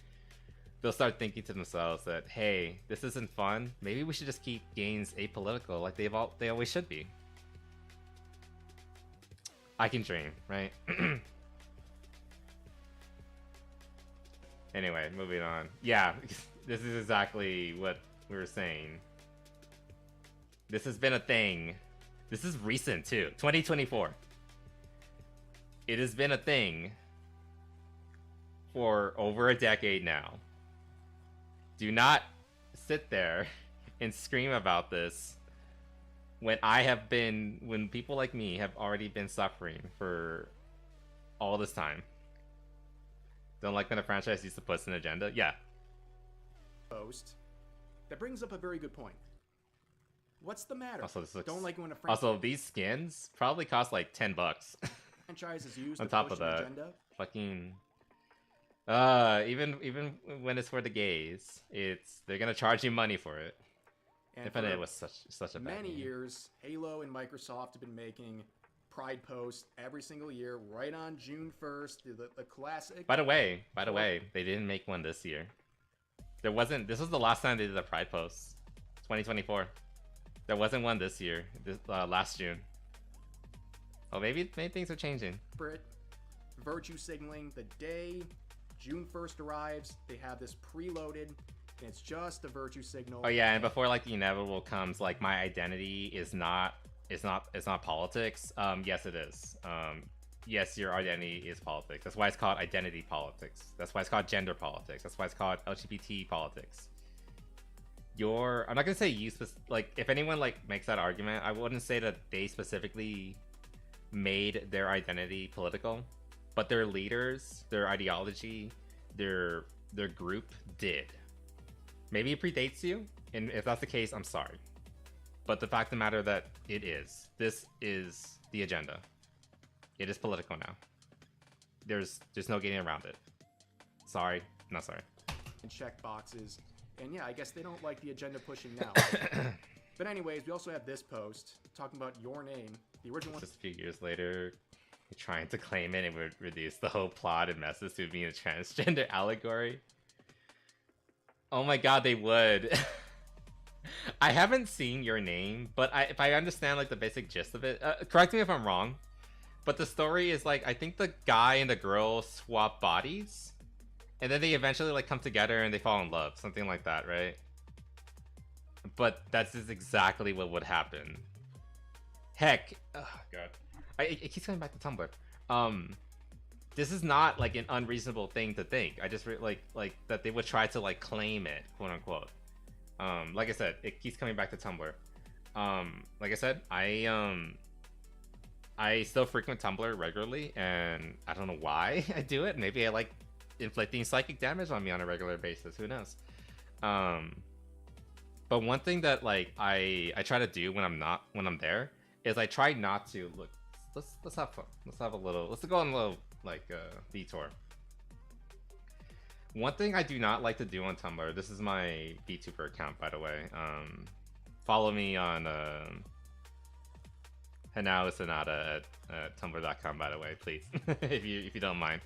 they'll start thinking to themselves that, hey, this isn't fun. Maybe we should just keep games apolitical like they always should be. I can dream, right? Anyway, moving on. Yeah, this is exactly what we were saying. This has been a thing. This is recent too. 2024. It has been a thing for over a decade now. Do not sit there and scream about this when when people like me have already been suffering for all this time. Don't like when a franchise used to push an agenda? Yeah.
Post. That brings up a very good point. What's the matter?
Also,
Don't like when a
also, these skins probably cost like $10.
franchise is used
On
to
top
push
of
an
that,
agenda.
fucking even when it's for the gays, they're gonna charge you money for it.
And
Infinite
for
was such a bad
many
game.
years, Halo and Microsoft have been making Pride posts every single year, right on June 1st, the classic.
By the way, they didn't make one this year. This was the last time they did a Pride post. 2024. There wasn't one this year. Last June. Oh, maybe things are changing.
Virtue signaling the day June 1st arrives, they have this preloaded, and it's just a virtue signal.
Oh yeah, and before like the inevitable comes, like my identity is not politics. Yes, it is. Yes, your identity is politics. That's why it's called identity politics. That's why it's called gender politics. That's why it's called LGBT politics. I'm not gonna say you like if anyone like makes that argument, I wouldn't say that they specifically made their identity political, but their leaders, their ideology, their group did. Maybe it predates you, and if that's the case, I'm sorry. But the fact of the matter that it is. This is the agenda. It is political now. There's no getting around it. Sorry, not sorry.
And check boxes. And yeah, I guess they don't like the agenda pushing now. But anyways, we also have this post talking about Your Name, the original one.
Just a few years later, trying to claim it and would reduce the whole plot and message to being a transgender allegory. Oh my god, they would. I haven't seen Your Name, but if I understand like the basic gist of it, correct me if I'm wrong, but the story is like, I think the guy and the girl swap bodies, and then they eventually like come together and they fall in love, something like that, right? But that's just exactly what would happen. Heck, oh god, it keeps coming back to Tumblr. This is not like an unreasonable thing to think. I just like that they would try to like claim it, quote unquote. Like I said, it keeps coming back to Tumblr. Like I said, I still frequent Tumblr regularly, and I don't know why I do it. Maybe I like inflicting psychic damage on me on a regular basis. Who knows? But one thing that like I try to do when I'm there is I try not to look. Let's have fun. Let's go on a little like detour. One thing I do not like to do on Tumblr. This is my Vtuber account, by the way. Follow me on Hanao Sonata at tumblr.com, by the way, please, if you don't mind.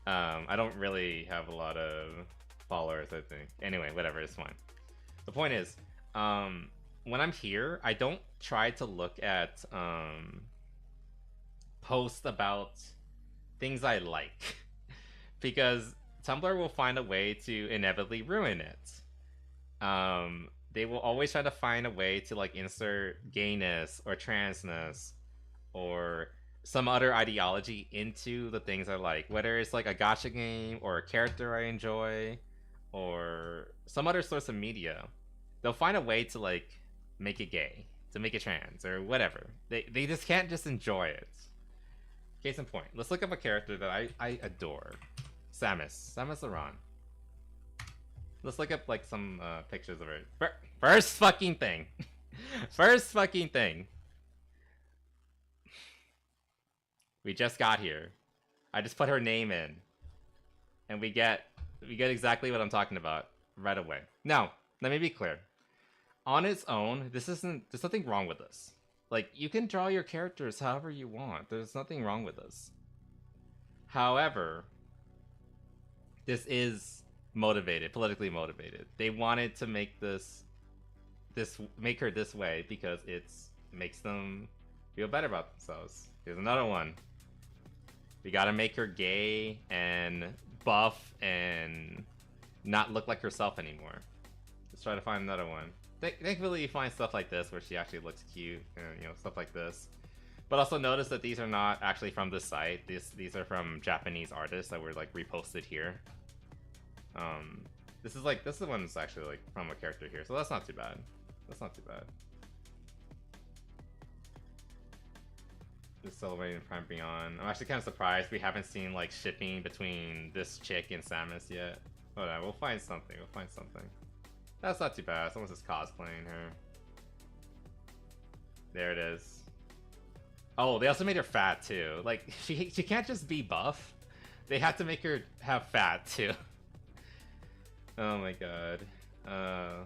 I don't really have a lot of followers, I think. Anyway, whatever, it's fine. The point is, when I'm here, I don't try to look at posts about things I like, because Tumblr will find a way to inevitably ruin it. They will always try to find a way to like insert gayness or transness or some other ideology into the things I like, whether it's like a gacha game or a character I enjoy or some other source of media. They'll find a way to like make it gay, to make it trans or whatever. They just can't just enjoy it. Case in point, let's look up a character that I adore. Samus Aran. Let's look up like some pictures of her. First fucking thing. First fucking thing. We just got here. I just put her name in, and we get exactly what I'm talking about right away. Now, let me be clear. On its own, there's nothing wrong with this. Like, you can draw your characters however you want. There's nothing wrong with this. However, this is motivated, politically motivated. They wanted to make make her this way because it makes them feel better about themselves. Here's another one. We gotta make her gay and buff and not look like herself anymore. Let's try to find another one. Thankfully, you find stuff like this where she actually looks cute and stuff like this. But also notice that these are not actually from this site. These are from Japanese artists that were like reposted here. This is the one that's actually like from a character here, so that's not too bad. That's not too bad. Just celebrating Prime Beyond. I'm actually kind of surprised we haven't seen like shipping between this chick and Samus yet. Hold on, we'll find something. We'll find something. That's not too bad. Someone's just cosplaying her. There it is. Oh, they also made her fat too. Like she can't just be buff. They have to make her have fat too. Oh my god. I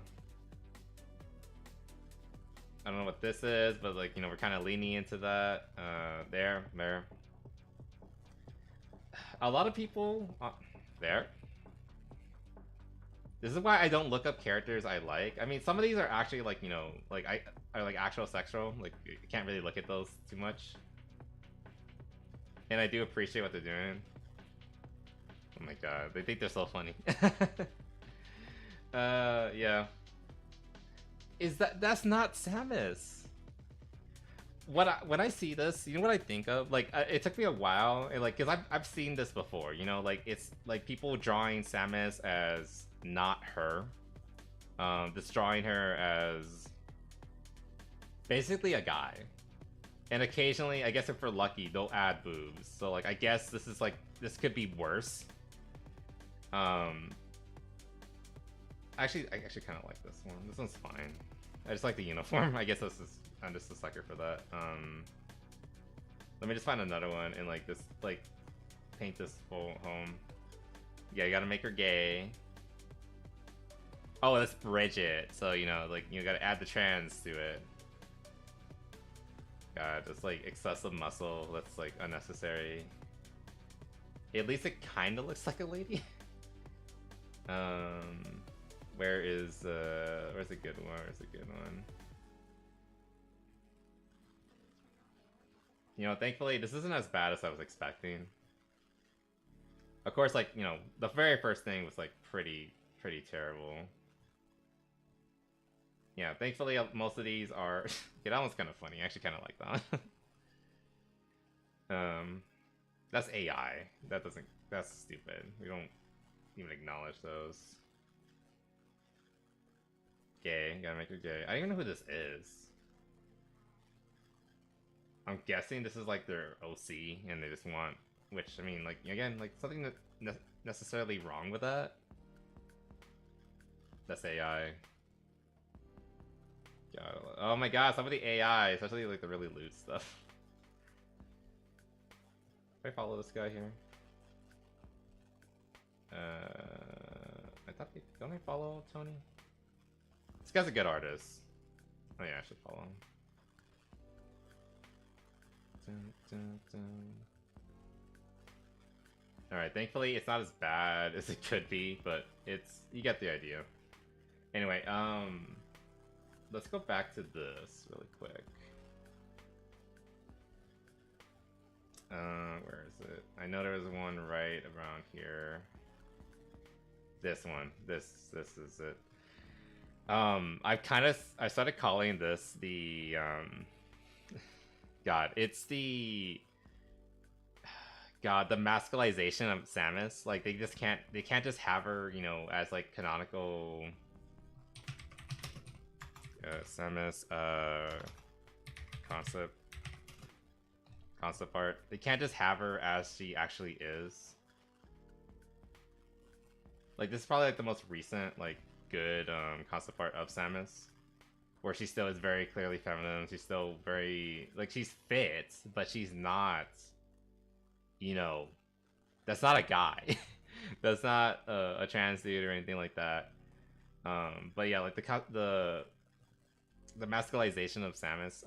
don't know what this is, but like, we're kind of leaning into that. There. A lot of people there. This is why I don't look up characters I like. I mean, some of these are actually like, are like actual sexual. Like, you can't really look at those too much. And I do appreciate what they're doing. Oh my god, they think they're so funny. Yeah. That's not Samus. When I see this, you know what I think of? Like, it took me a while, like, cause I've seen this before. Like it's like people drawing Samus as not her, just drawing her as basically a guy. And occasionally, I guess if we're lucky, they'll add boobs. So like, I guess this is like, this could be worse. I actually kind of like this one. This one's fine. I just like the uniform. I guess I'm just a sucker for that. Let me just find another one and like this, like, paint this whole home. Yeah, you gotta make her gay. Oh, let's bridge it. So, you know, like, you gotta add the trans to it. God, it's like excessive muscle that's like unnecessary. At least it kind of looks like a lady. Where's a good one? Where's a good one? You know, thankfully this isn't as bad as I was expecting. Of course, like, you know, the very first thing was like pretty terrible. Yeah, thankfully most of these are yeah, that one's kind of funny. I actually kind of like that one. That's AI. That's stupid. We don't even acknowledge those. Gay, gotta make her gay. I don't even know who this is. I'm guessing this is like their OC and they just want, which, I mean, like, again, like, something that necessarily wrong with that. That's AI. God, oh my god, some of the AI, especially like the really loot stuff. Can I follow this guy here? I thought don't I follow Tony? This guy's a good artist. Oh yeah, I should follow him. Alright, thankfully it's not as bad as it could be, but it's, you get the idea. Anyway, let's go back to this really quick. Where is it? I know there was one right around here. This one. This is it. I started calling this the God, it's the God, the masculization of Samus. Like they can't just have her, you know, as like canonical Samus concept art. They can't just have her as she actually is. Like this is probably like the most recent like good concept art of Samus, where she still is very clearly feminine. She's still very like, she's fit, but she's not, you know, that's not a guy. That's not a trans dude or anything like that. But yeah, like the masculization of Samus,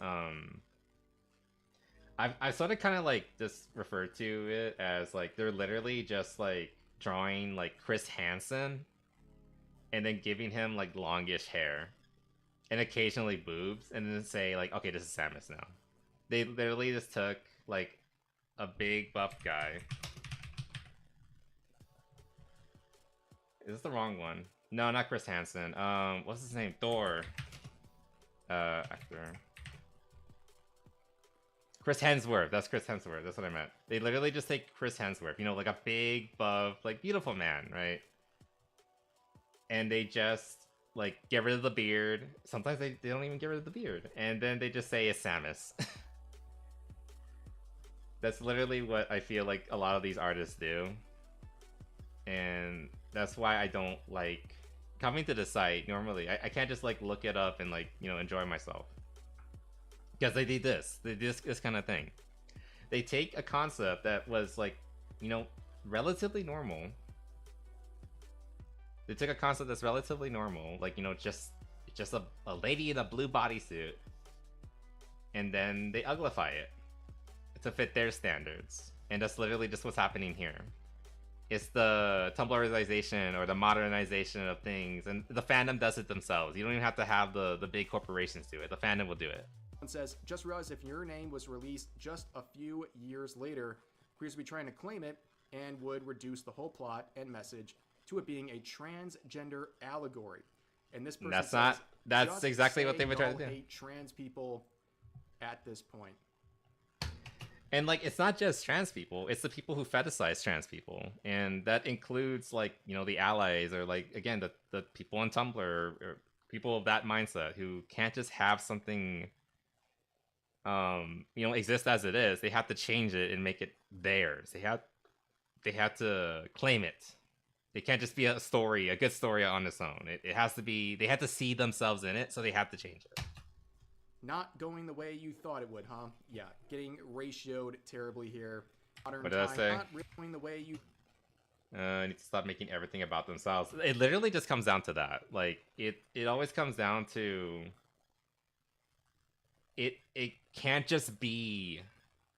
I've sort of kind of like just referred to it as like they're literally just like drawing like Chris Hansen and then giving him like longish hair and occasionally boobs and then say like, okay, this is Samus now. They literally just took like a big buff guy. Is this the wrong one? No, not Chris Hansen. What's his name? Thor. Actor. Chris Hemsworth. That's Chris Hemsworth. That's what I meant. They literally just take Chris Hemsworth, you know, like a big, buff, like beautiful man, right? And they just like get rid of the beard. Sometimes they don't even get rid of the beard. And then they just say it's Samus. That's literally what I feel like a lot of these artists do. And that's why I don't like coming to the site normally. I can't just like look it up and like, you know, enjoy myself. Because they did this. They did this kind of thing. They take a concept that was like, you know, relatively normal. They took a concept that's relatively normal, like, you know, just a lady in a blue bodysuit, and then they uglify it to fit their standards. And that's literally just what's happening here. It's the Tumblrization or the modernization of things, and the fandom does it themselves. You don't even have to have the big corporations do it. The fandom will do it.
Says, just realized if your name was released just a few years later, queers would be trying to claim it and would reduce the whole plot and message to it being a transgender allegory. And this person
that's exactly what they were trying to do.
Hate trans people at this point.
And like, it's not just trans people, it's the people who fetishize trans people. And that includes like, you know, the allies, or like, again, the people on Tumblr, or people of that mindset who can't just have something you know, exist as it is. They have to change it and make it theirs. They have to claim it. It can't just be a story, a good story on its own. It has to be. They have to see themselves in it, so they have to change it.
Not going the way you thought it would, huh? Yeah, getting ratioed terribly here. Modern
What did I say?
Not really going the way you.
I need to stop making everything about themselves. It literally just comes down to that. Like it always comes down to. It can't just be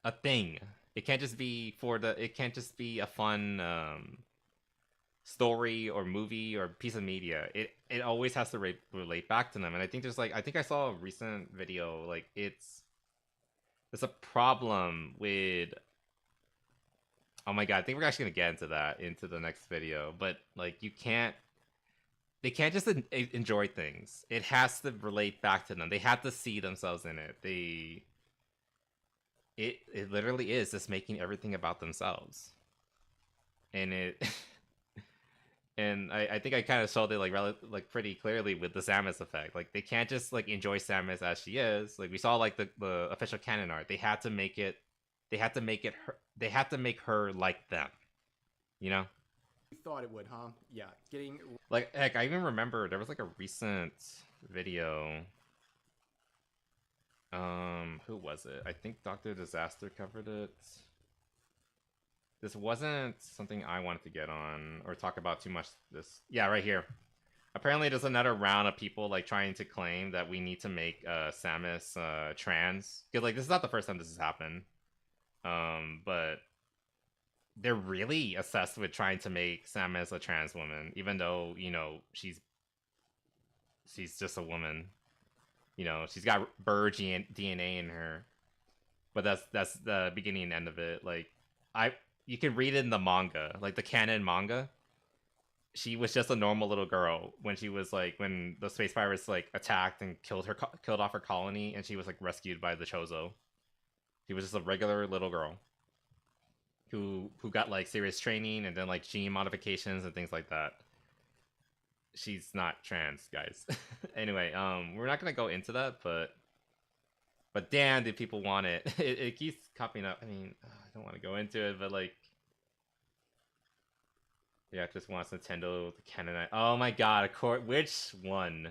a thing. It can't just be It can't just be a fun story or movie or piece of media. It always has to relate back to them. And I think there's I think I saw a recent video. Like it's a problem with. Oh my god, I think we're actually gonna get into that into the next video. But like they can't just enjoy things. It has to relate back to them. They have to see themselves in it. It literally is just making everything about themselves. And and I think I kind of showed it like pretty clearly with the Samus effect. Like they can't just like enjoy Samus as she is. Like we saw like the official canon art. They had to make it her. They have to make her like them. You know?
You thought it would, huh? Yeah, getting
like heck, I even remember there was like a recent video. Who was it? I think Dr. Disaster covered it. This wasn't something I wanted to get on or talk about too much. Yeah, right here. Apparently, there's another round of people like trying to claim that we need to make Samus trans. Because like this is not the first time this has happened. But they're really obsessed with trying to make Samus a trans woman, even though you know she's just a woman. You know, she's got bird DNA in her, but that's the beginning and end of it. Like, you can read it in the manga, like the canon manga. She was just a normal little girl when she was like when the space pirates like attacked and killed off her colony, and she was like rescued by the Chozo. She was just a regular little girl who got like serious training and then like gene modifications and things like that. She's not trans, guys. Anyway, we're not gonna go into that, but damn, did people want it? It keeps popping up. I mean, I don't want to go into it, but like, yeah, it just wants Nintendo to canonize. Oh my god, which one?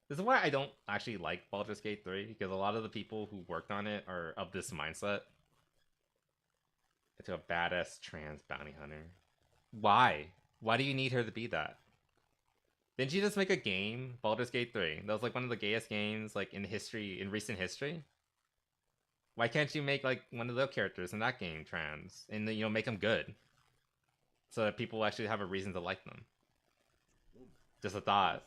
This is why I don't actually like Baldur's Gate 3, because a lot of the people who worked on it are of this mindset. Into a badass trans bounty hunter. Why? Why do you need her to be that? Didn't you just make a game, Baldur's Gate 3? That was like one of the gayest games like in recent history. Why can't you make like one of the characters in that game trans and you know make them good, so that people actually have a reason to like them? Just a thought.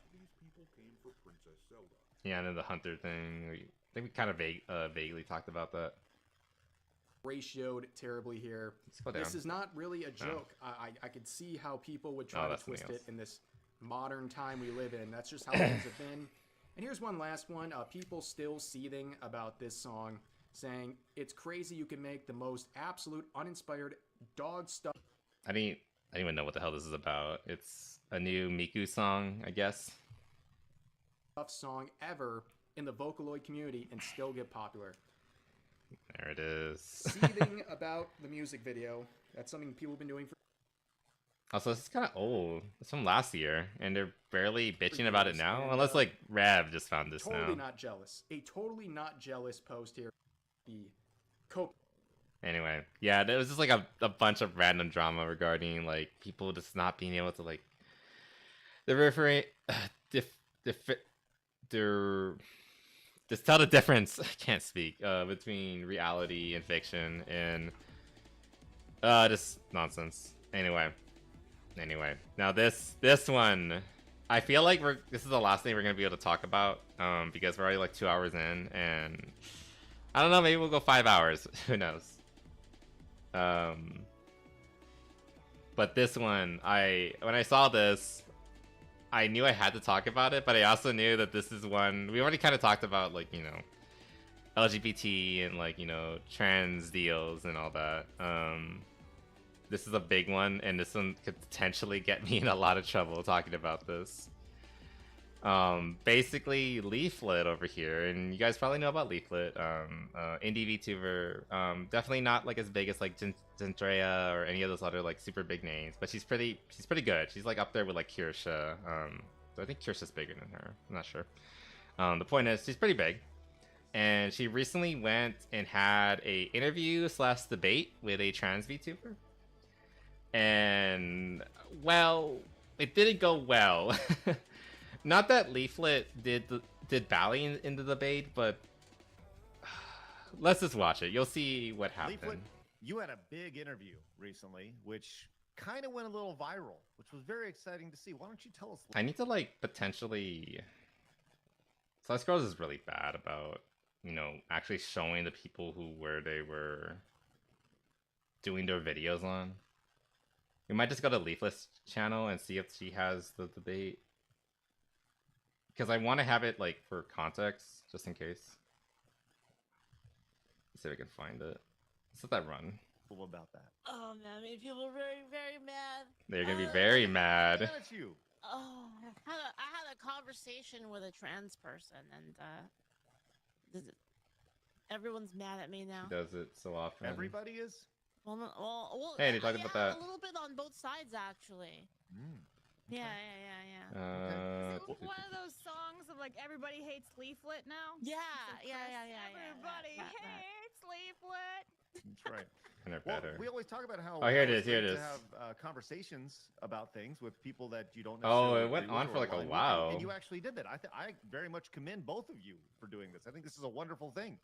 Yeah, and then the hunter thing. I think we kind of vaguely talked about that.
Ratioed terribly here. This is not really a joke. I could see how people would try to twist it in this modern time we live in. That's just how things have been. And here's one last one. People still seething about this song, saying it's crazy you can make the most absolute uninspired dog stuff.
I didn't even know what the hell this is about. It's a new Miku song, I guess.
Song ever in the Vocaloid community and still get popular.
There it is.
Seething about the music video. That's something people have been doing for.
Also, this is kind of old. It's from last year, and they're barely bitching about it now. Unless, like, Rav just found this now.
Totally not jealous. A totally not jealous post here.
Anyway, yeah, there was just, like, a bunch of random drama regarding, like, people just not being able to, like... Just tell the difference, I can't speak, between reality and fiction, and... just nonsense. Anyway, now this one, I feel like this is the last thing we're gonna be able to talk about, because we're already like 2 hours in, and I don't know, maybe we'll go 5 hours. Who knows? But this one, when I saw this, I knew I had to talk about it, but I also knew that this is one we already kind of talked about, like, you know, LGBT and like, you know, trans deals and all that. This is a big one, and this one could potentially get me in a lot of trouble talking about this. Basically Leaflet over here, and you guys probably know about Leaflet. Indie VTuber. Definitely not like as big as like Zendrea or any of those other like super big names, but she's pretty good. She's like up there with like Kirsha. So I think Kirsha's bigger than her. I'm not sure. The point is, she's pretty big, and she recently went and had a interview / debate with a trans VTuber, and well, it didn't go well. Not that Leaflet did badly in the debate, but let's just watch it. You'll see what happened.
Leaflet, you had a big interview recently, which kind of went a little viral, which was very exciting to see. Why don't you tell us?
I need to like potentially. Slice Girls is really bad about, you know, actually showing the people where they were doing their videos on. We might just go to Leaflet's channel and see if she has the debate. Because I want to have it, like, for context, just in case. Let's see if I can find it. Let's let that run.
About that.
Oh, man, I mean, people are very, very mad.
They're going to be very mad.
At you.
Oh, I had a conversation with a trans person, and everyone's mad at me now.
He does it so often.
Everybody is?
Well,
hey, they talked about that.
A little bit on both sides, actually.
Okay.
Yeah.
Is it one of those songs of like everybody hates Leaflet now?
Yeah.
Everybody hates Leaflet.
That's right.
And they're
Well,
better.
we always talk about how
Oh, here it
it's
is, here
great
it
to
is.
have conversations about things with people that you don't
Oh,
necessarily
it went
agree with
on
or
for like a
align with,
while.
and you actually did that. I very much commend both of you for doing this. I think this is a wonderful thing.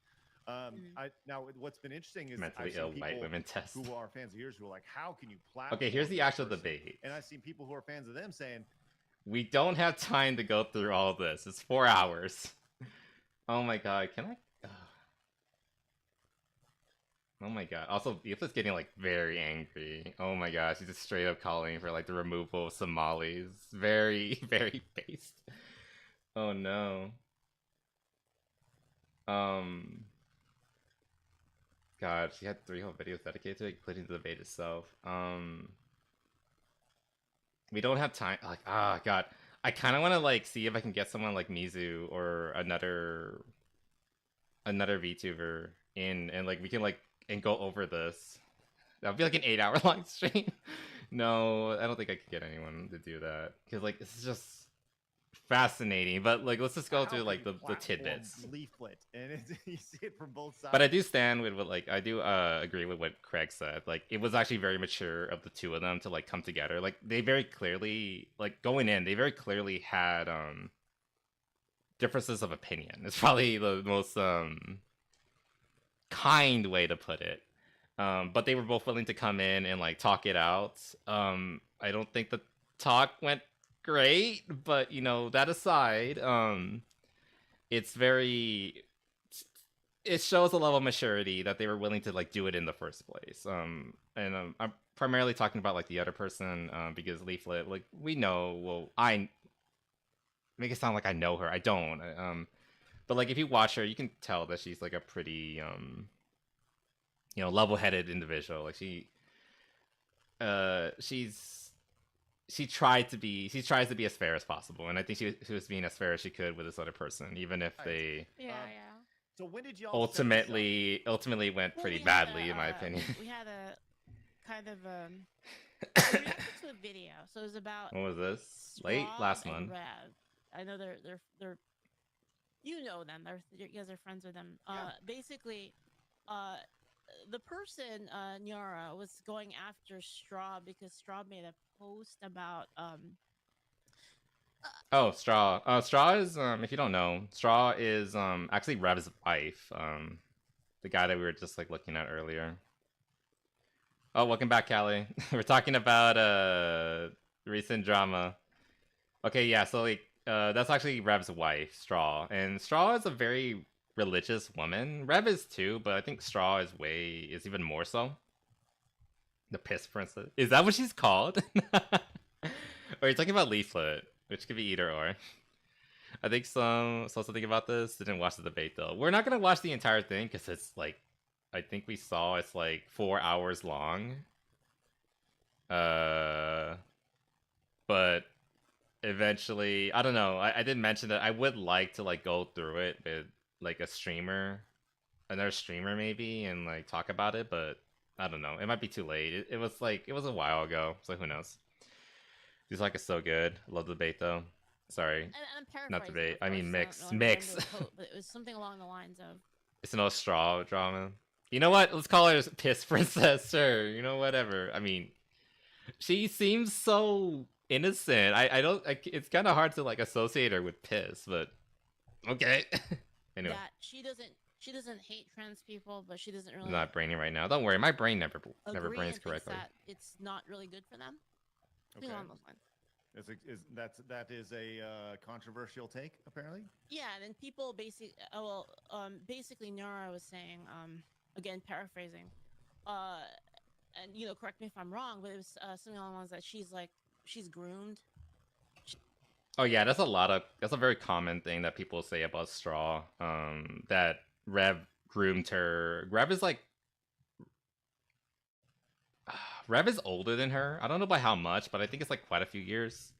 Now, what's been interesting is
Mentally
I've seen
ill
people
white women test.
who are fans of yours who are like, how can you platform
Okay, here's the
this
actual
person?
debate.
And I've seen people who are fans of them saying,
We don't have time to go through all this. It's 4 hours. Oh my god, can I? Oh my god. Also, Leaflet's getting like very angry. Oh my gosh, she's just straight up calling for like the removal of Somalis. Very, very based. Oh no. God, she had 3 whole videos dedicated to it, including the debate itself. We don't have time. Like, god, I kind of want to like see if I can get someone like Mizu or another VTuber in, and like we can like and go over this. That would be like an 8-hour long stream. No, I don't think I could get anyone to do that because like this is just fascinating. But like, let's just go through like the tidbits.
Leaflet, and you see it from both sides.
But I do stand with what like I do agree with what Craig said. Like it was actually very mature of the two of them to like come together. Like they very clearly like going in, they very clearly had differences of opinion. It's probably the most kind way to put it. But they were both willing to come in and like talk it out. I don't think the talk went great, but you know, that aside, it's very, it shows a level of maturity that they were willing to like do it in the first place. And I'm primarily talking about like the other person, because Leaflet, like we know, well, I make it sound like I know her. I don't. But like if you watch her, you can tell that she's like a pretty you know, level-headed individual. Like she tries to be as fair as possible, and I think she was being as fair as she could with this other person, even if they
So when did y'all
ultimately went pretty badly, in my opinion.
We had a kind of we reacted to a video, so it was about
What was this? Late last month.
Rev. I know they're you know them. You guys are friends with them. Basically, the person Nyara was going after Straw because Straw made a post about
Oh, Straw. Straw is if you don't know, Straw is actually Rev's wife. The guy that we were just like looking at earlier. Oh, welcome back, Callie. We're talking about recent drama. Okay, yeah, so like that's actually Rev's wife, Straw. And Straw is a very religious woman. Rev is too, but I think Straw is even more so. The Piss Princess. Is that what she's called? Or you're talking about Leaflet, which could be either or. I think some something about this. Didn't watch the debate though. We're not gonna watch the entire thing because it's like, I think we saw it's like 4 hours long. But eventually, I don't know. I did mention that I would like to like go through it with like a streamer, another streamer maybe, and like talk about it, but I don't know. It might be too late. It was like it was a while ago, so who knows? This like is so good. Love the debate though. Sorry,
And I'm
not
paraphrasing.
debate.
Of
I mean
course,
mix,
don't remember
mix.
the quote, but it was something along the lines of,
It's no straw drama. You know what? Let's call her Piss Princess. Sure. You know, whatever. I mean, she seems so innocent. I don't. It's kind of hard to like associate her with Piss, but okay. Anyway,
that she doesn't hate trans people, but she doesn't really
I'm not braining right now. Don't worry, my brain never
agree
brains
and thinks
correctly.
that it's not really good for them. Something
Okay.
along those lines.
That is a controversial take, apparently.
Yeah, and then people basically Nora was saying, again paraphrasing, and correct me if I'm wrong, but it was something along the lines that she's groomed.
Oh yeah, that's a very common thing that people say about Straw. That Rev groomed her. Rev is older than her. I don't know by how much, but I think it's like quite a few years.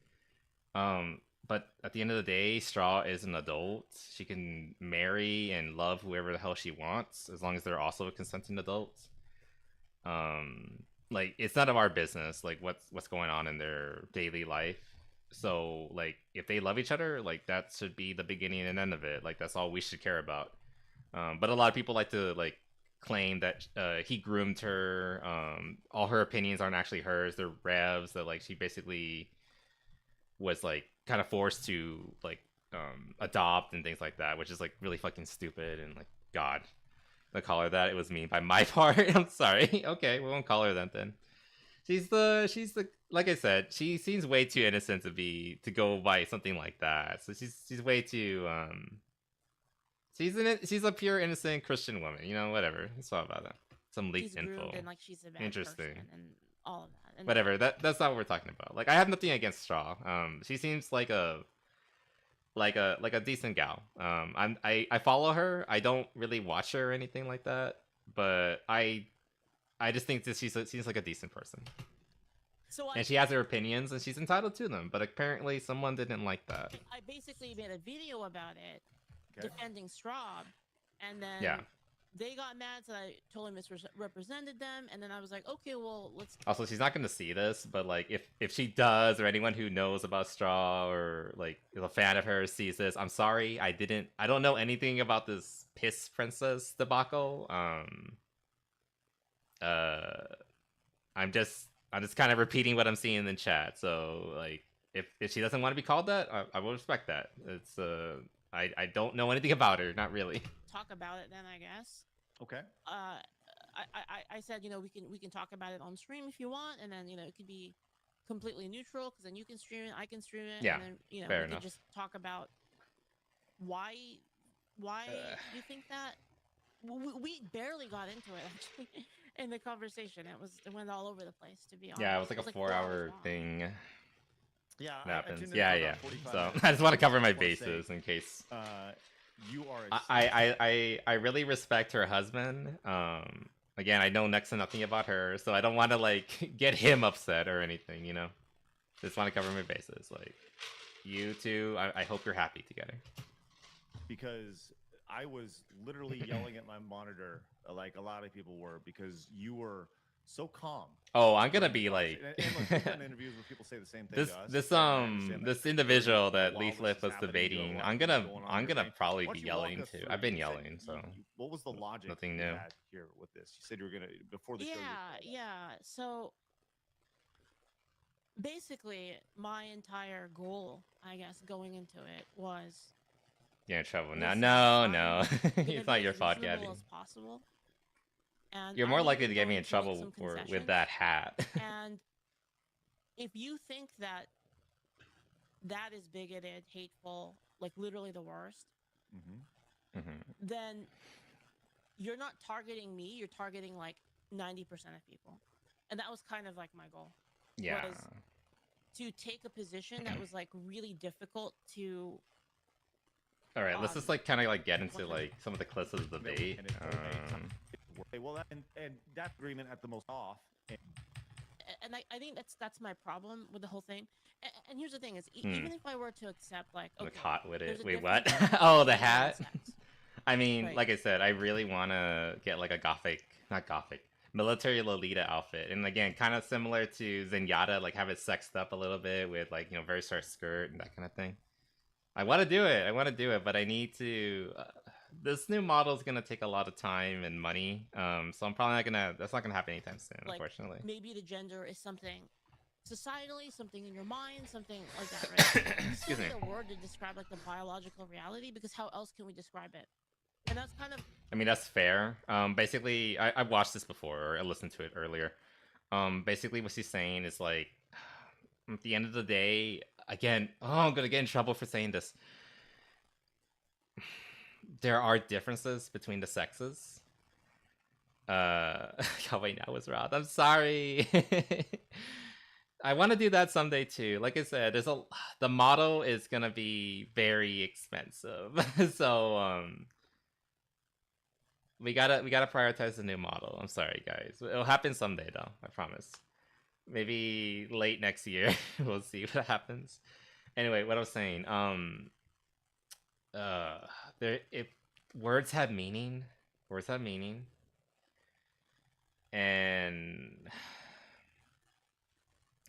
But at the end of the day, Straw is an adult. She can marry and love whoever the hell she wants, as long as they're also a consenting adult. Like it's none of our business, like what's going on in their daily life. So like if they love each other, like that should be the beginning and end of it. Like that's all we should care about. But a lot of people like to like claim that he groomed her. All her opinions aren't actually hers. They're Rev's. That like she basically was like kind of forced to like adopt and things like that, which is like really fucking stupid and like God. Don't call her that. It was me by my part. I'm sorry. Okay, we won't call her that then. She's the like I said, she seems way too innocent to go by something like that. So she's way too she's a pure innocent Christian woman, whatever. It's all about that. Some leaked info.
And like she's a bad
Interesting.
person and all of that. And
whatever. That's not what we're talking about. Like I have nothing against Straw. She seems like a decent gal. I follow her. I don't really watch her or anything like that, but I just think that she seems like a decent person. And she has her opinions, and she's entitled to them. But apparently, someone didn't like that.
I basically made a video about it, defending Straub, and then
Yeah.
they got mad, so I totally misrepresented them, and then I was like, okay, well, let's.
Also, she's not going to see this, but like, if she does, or anyone who knows about Straw or like is a fan of hers sees this, I'm sorry, I don't know anything about this Piss Princess debacle. I'm just kind of repeating what I'm seeing in the chat. So like, if she doesn't want to be called that, I will respect that. It's I don't know anything about her, not really.
Talk about it then, I guess.
Okay.
I said, we can talk about it on stream if you want, and then it could be completely neutral because then you can stream it, I can stream it,
Yeah,
and then we
enough.
can just talk about why you think that. We barely got into it actually in the conversation. It went all over the place, to be honest.
Yeah, it was like a 4 hour
long.
thing.
Yeah,
That
I
happens.
tuned in
Yeah,
for
yeah.
about 45
So
minutes.
I just want to cover my
I wanna say,
bases in case.
You are.
I really respect her husband. Again, I know next to nothing about her, so I don't want to like get him upset or anything. Just want to cover my bases. Like you two, I hope you're happy together.
Because I was literally yelling at my monitor like a lot of people were because you were so calm.
Oh, I'm gonna be like
and look, we've done interviews where people say the same thing to us.
this individual that
while this
Leaflet
is
was
happening,
debating.
you go,
I'm
"What's
gonna
going on
I'm
here,
gonna
Frank?"
probably
Why
be
don't you walk
yelling
us
too.
through?
I've been
You said
yelling, so
what was the logic
nothing
you
new.
had here with this? You said you were gonna before the show.
Yeah. So basically, my entire goal, I guess, going into it was
You're in trouble now.
listen,
No,
I'm
no,
gonna
it's not
be
your
as
fault,
reasonable
Gabby.
as possible. And
You're
I'm
more
even
likely to get me
going
in
to make
trouble
some
with
concessions.
that hat.
And if you think that is bigoted, hateful, like literally the worst, then you're not targeting me. You're targeting like 90% of people, and that was kind of like my goal.
Yeah.
Was to take a position that was like really difficult to.
All right, let's just like kind of like get into
100.
like some of the clips of the debate.
Well, and that agreement at the most off.
And and I think that's my problem with the whole thing. And here's the thing: is even if I were to accept, like, okay,
Look hot with
there's
it.
a
Wait,
difference
what?
between
Oh, the
gender and
hat.
sex.
I mean,
Right.
like I said, I really want to get like a not gothic, military Lolita outfit. And again, kind of similar to Zenyatta, like have it sexed up a little bit with like, very short skirt and that kind of thing. I want to do it, but I need to. This new model is gonna take a lot of time and money, so I'm probably not gonna. That's not gonna happen anytime soon,
Like,
unfortunately.
maybe the gender is something societally, something in your mind, something like that, right? You still
Excuse me.
need a word to describe like the biological reality, because how else can we describe it? And that's kind of
I mean, that's fair. Basically, I watched this before, or I listened to it earlier. Basically, what she's saying is like, at the end of the day, again, I'm gonna get in trouble for saying this. There are differences between the sexes. Oh wait, now was Rod. I'm sorry. I want to do that someday too. Like I said, the model is gonna be very expensive, so we gotta prioritize the new model. I'm sorry, guys. It'll happen someday, though. I promise. Maybe late next year. We'll see what happens. Anyway, what I was saying. If words have meaning, and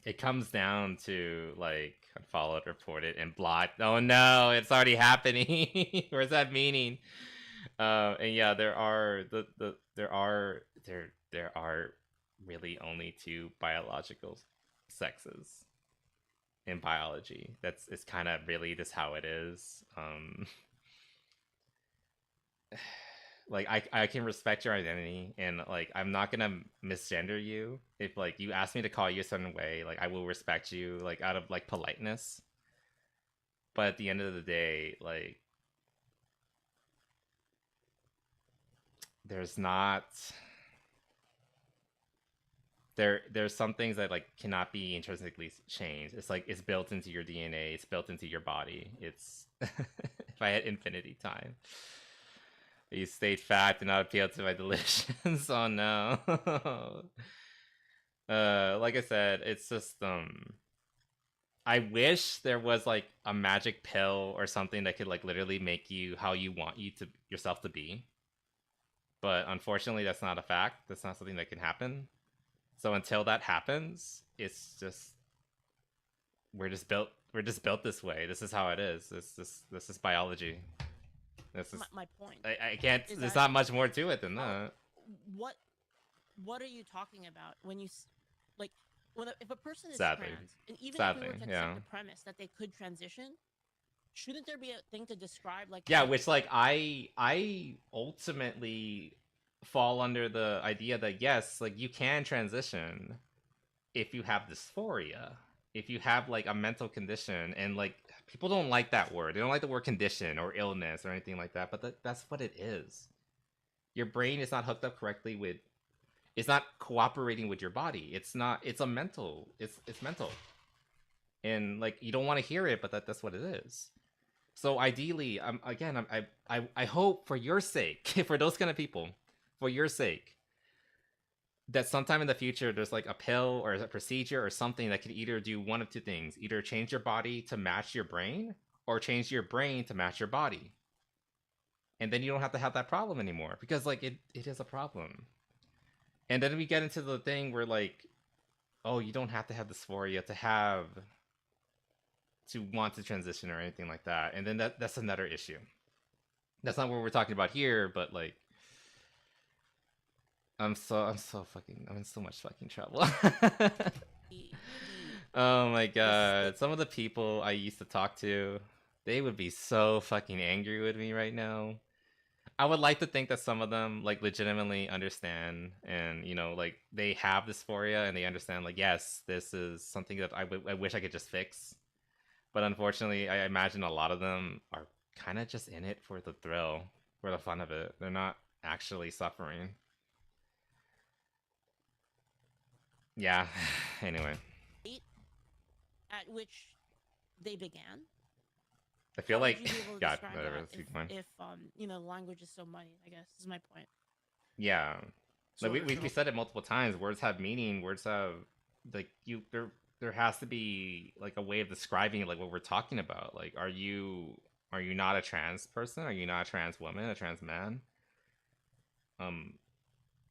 it comes down to like unfollowed, reported, and blocked. Oh no, it's already happening. Words have meaning. And yeah, there are there are really only two biological sexes in biology. It's kind of really just how it is. Like I can respect your identity, and like I'm not gonna misgender you. If like you ask me to call you a certain way, like I will respect you, like out of like politeness. But at the end of the day, like there's not there's some things that like cannot be intrinsically changed. It's like it's built into your DNA, it's built into your body. It's if I had infinity time. You state fact and not appeal to my delusions. Oh no. Like I said, it's just I wish there was like a magic pill or something that could like literally make you how you want yourself to be. But unfortunately, that's not a fact. That's not something that can happen. So until that happens, it's just we're just built this way. This is how it is. This is biology. This is
my point.
I can't.
Is
There's
that-
not much more to it than that.
What are you talking about when you like if a person is
Sadly.
trans, and even if
Sadly,
we were to accept
yeah.
the premise that they could transition, shouldn't there be a thing to describe like
Yeah, which like I ultimately fall under the idea that yes, like you can transition if you have dysphoria, if you have like a mental condition, and like people don't like that word. They don't like the word condition or illness or anything like that, but that's what it is. Your brain is not hooked up correctly with it's not cooperating with your body. It's mental. It's mental. And like you don't want to hear it, but that's what it is. So ideally, I hope for your sake, for those kind of people, for your sake, that sometime in the future there's like a pill or a procedure or something that could either do one of two things: either change your body to match your brain, or change your brain to match your body. And then you don't have to have that problem anymore, because like it is a problem. And then we get into the thing where like, oh, you don't have to have dysphoria to want to transition or anything like that. And then that's another issue. That's not what we're talking about here, but like I'm in so much fucking trouble. Oh my god. Some of the people I used to talk to, they would be so fucking angry with me right now. I would like to think that some of them like legitimately understand, and like they have dysphoria and they understand like, yes, this is something that I wish I could just fix. But unfortunately, I imagine a lot of them are kind of just in it for the thrill, for the fun of it. They're not actually suffering. Yeah. Anyway,
at which they began.
I feel
How would
like
you be able to
God,
describe
whatever.
that
Let's keep going.
if language is so muddy, I guess is my point.
Yeah.
So,
Like we said it multiple times. Words have meaning. Words have there has to be like a way of describing like what we're talking about. Like, are you not a trans person? Are you not a trans woman? A trans man?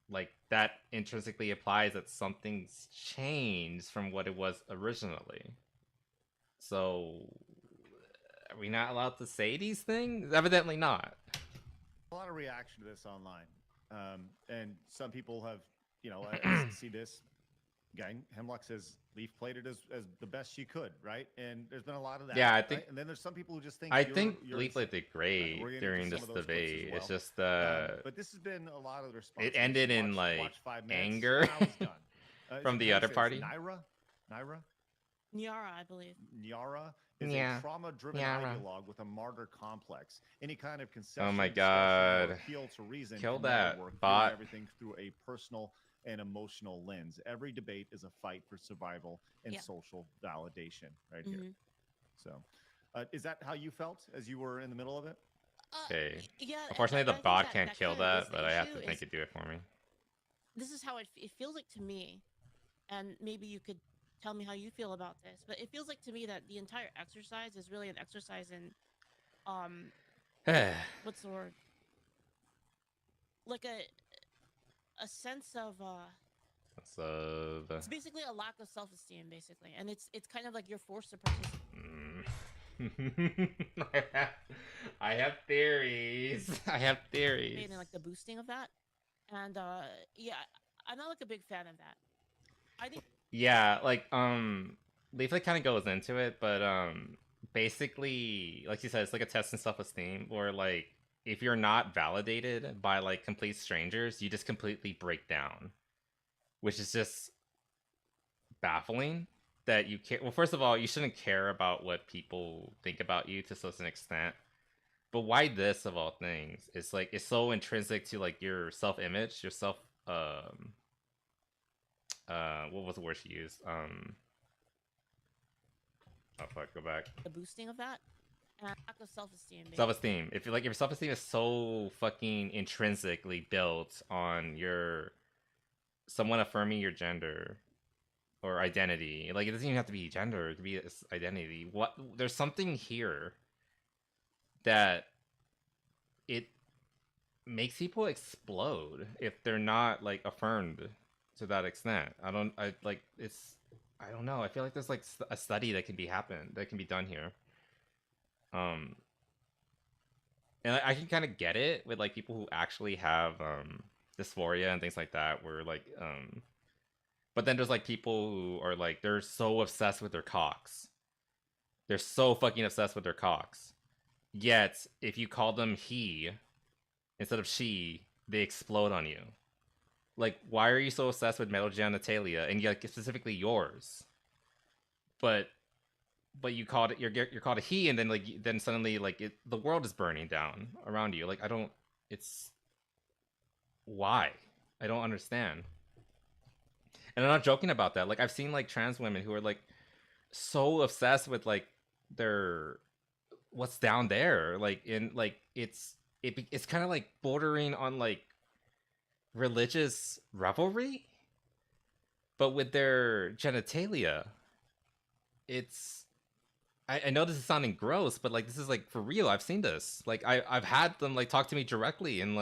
Like that intrinsically implies that something's changed from what it was originally. So, are we not allowed to say these things? Evidently not.
A lot of reaction to this online, and some people have, I see this. Gang Hemlock says Leaf played it as the best she could, right? And there's been a lot of that.
Yeah, I think.
Right? And then there's some people who just think.
I think Leaf played it great during this debate.
Well.
It's just
but this has been a lot of the response.
It ended in like anger from the other party.
Nyra,
Nyara, I believe.
Nyara is a trauma-driven ideologue with a martyr complex. Any kind of conception,
oh my god,
appeal to reason,
kill that
work,
bot.
Everything through a personal and emotional lens. Every debate is a fight for survival and social validation, right here. So, is that how you felt as you were in the middle of it?
Okay.
Yeah.
Unfortunately, the bot can't kill that, but I have to make it do it for me.
This is how it feels like to me, and maybe you could tell me how you feel about this. But it feels like to me that the entire exercise is really an exercise in, what's the word? Like a sense of it's basically a lack of self-esteem, basically, and it's kind of like you're forced to participate.
I have theories.
And like the boosting of that, and yeah, I'm not like a big fan of that. I think.
Yeah, like Leaf like kind of goes into it, but basically, like you said, it's like a test in self-esteem, or like if you're not validated by like complete strangers, you just completely break down, which is just baffling that you care. Well, first of all, you shouldn't care about what people think about you to such an extent. But why this of all things? It's like it's so intrinsic to like your self-image, your self what was the word she used? Oh fuck, go back.
The boosting of that. And lack of self-esteem.
Self-esteem. If your self-esteem is so fucking intrinsically built on someone affirming your gender or identity, like it doesn't even have to be gender, it could be identity. There's something here that it makes people explode if they're not like affirmed to that extent. I don't know. I feel like there's like a study that can be done here. And I can kind of get it with like people who actually have dysphoria and things like that, where like but then there's like people who are like they're so obsessed with their cocks. They're so fucking obsessed with their cocks. Yet if you call them he instead of she, they explode on you. Like, why are you so obsessed with male genitalia and like specifically yours? But you called it you're called a he, and then then suddenly like the world is burning down around you. Like why? I don't understand. And I'm not joking about that. Like I've seen like trans women who are like so obsessed with like their what's down there, like in like it's kind of like bordering on like religious revelry, but with their genitalia. I know this is sounding gross, but like this is like for real. I've seen this. Like I've had them like talk to me directly, and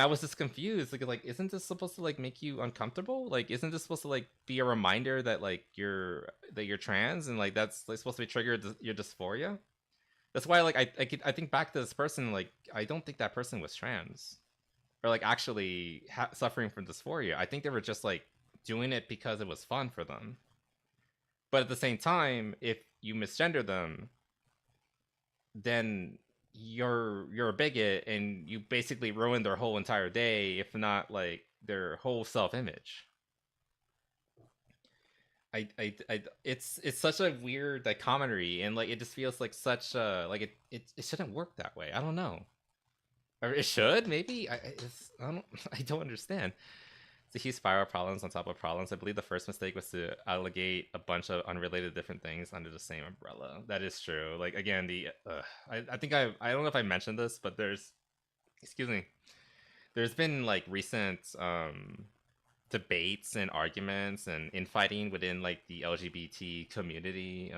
I was just confused. Like isn't this supposed to like make you uncomfortable? Like isn't this supposed to like be a reminder that like you're trans, and like that's like supposed to be triggered your dysphoria? That's why like I think back to this person, like I don't think that person was trans or like actually suffering from dysphoria. I think they were just like doing it because it was fun for them. But at the same time, if you misgender them, then you're a bigot, and you basically ruin their whole entire day, if not like their whole self-image. It's such a weird dichotomy, and like it just feels like such a like it shouldn't work that way. I don't know, or it should maybe. I don't understand. It's a huge spiral of problems on top of problems. I believe the first mistake was to allegate a bunch of unrelated different things under the same umbrella. That is true. Like again, I think I don't know if I mentioned this, but there's been like recent debates and arguments and infighting within like the LGBT community.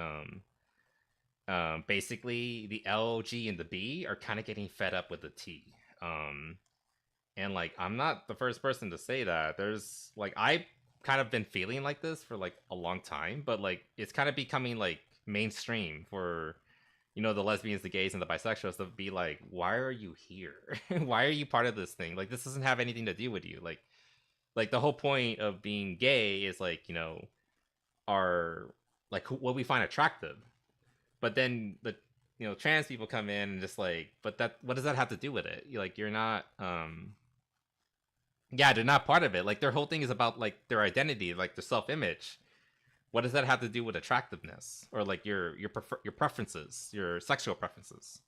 Basically the L, G, and the B are kind of getting fed up with the T. And like I'm not the first person to say that. There's like I kind of been feeling like this for like a long time, but like it's kind of becoming like mainstream for the lesbians, the gays, and the bisexuals to be like, why are you here? Why are you part of this thing? Like this doesn't have anything to do with you. Like the whole point of being gay is like our like what we find attractive. But then the trans people come in and just like, but that what does that have to do with it? You're not yeah, they're not part of it. Like their whole thing is about like their identity, like their self-image. What does that have to do with attractiveness or like your preferences, your sexual preferences?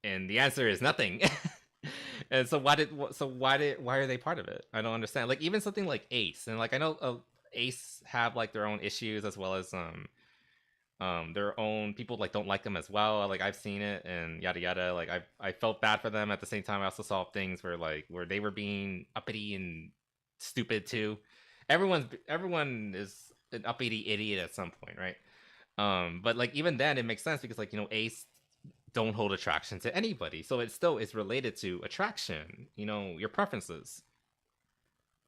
And the answer is nothing. And so why are they part of it? I don't understand. Like even something like Ace, and like I know Ace have like their own issues as well as their own people like don't like them as well. Like I've seen it and yada yada. Like I felt bad for them. At the same time I also saw things where they were being uppity and stupid too. Everyone is an uppity idiot at some point, right? But like even then it makes sense because like Ace don't hold attraction to anybody, so it still is related to attraction, your preferences.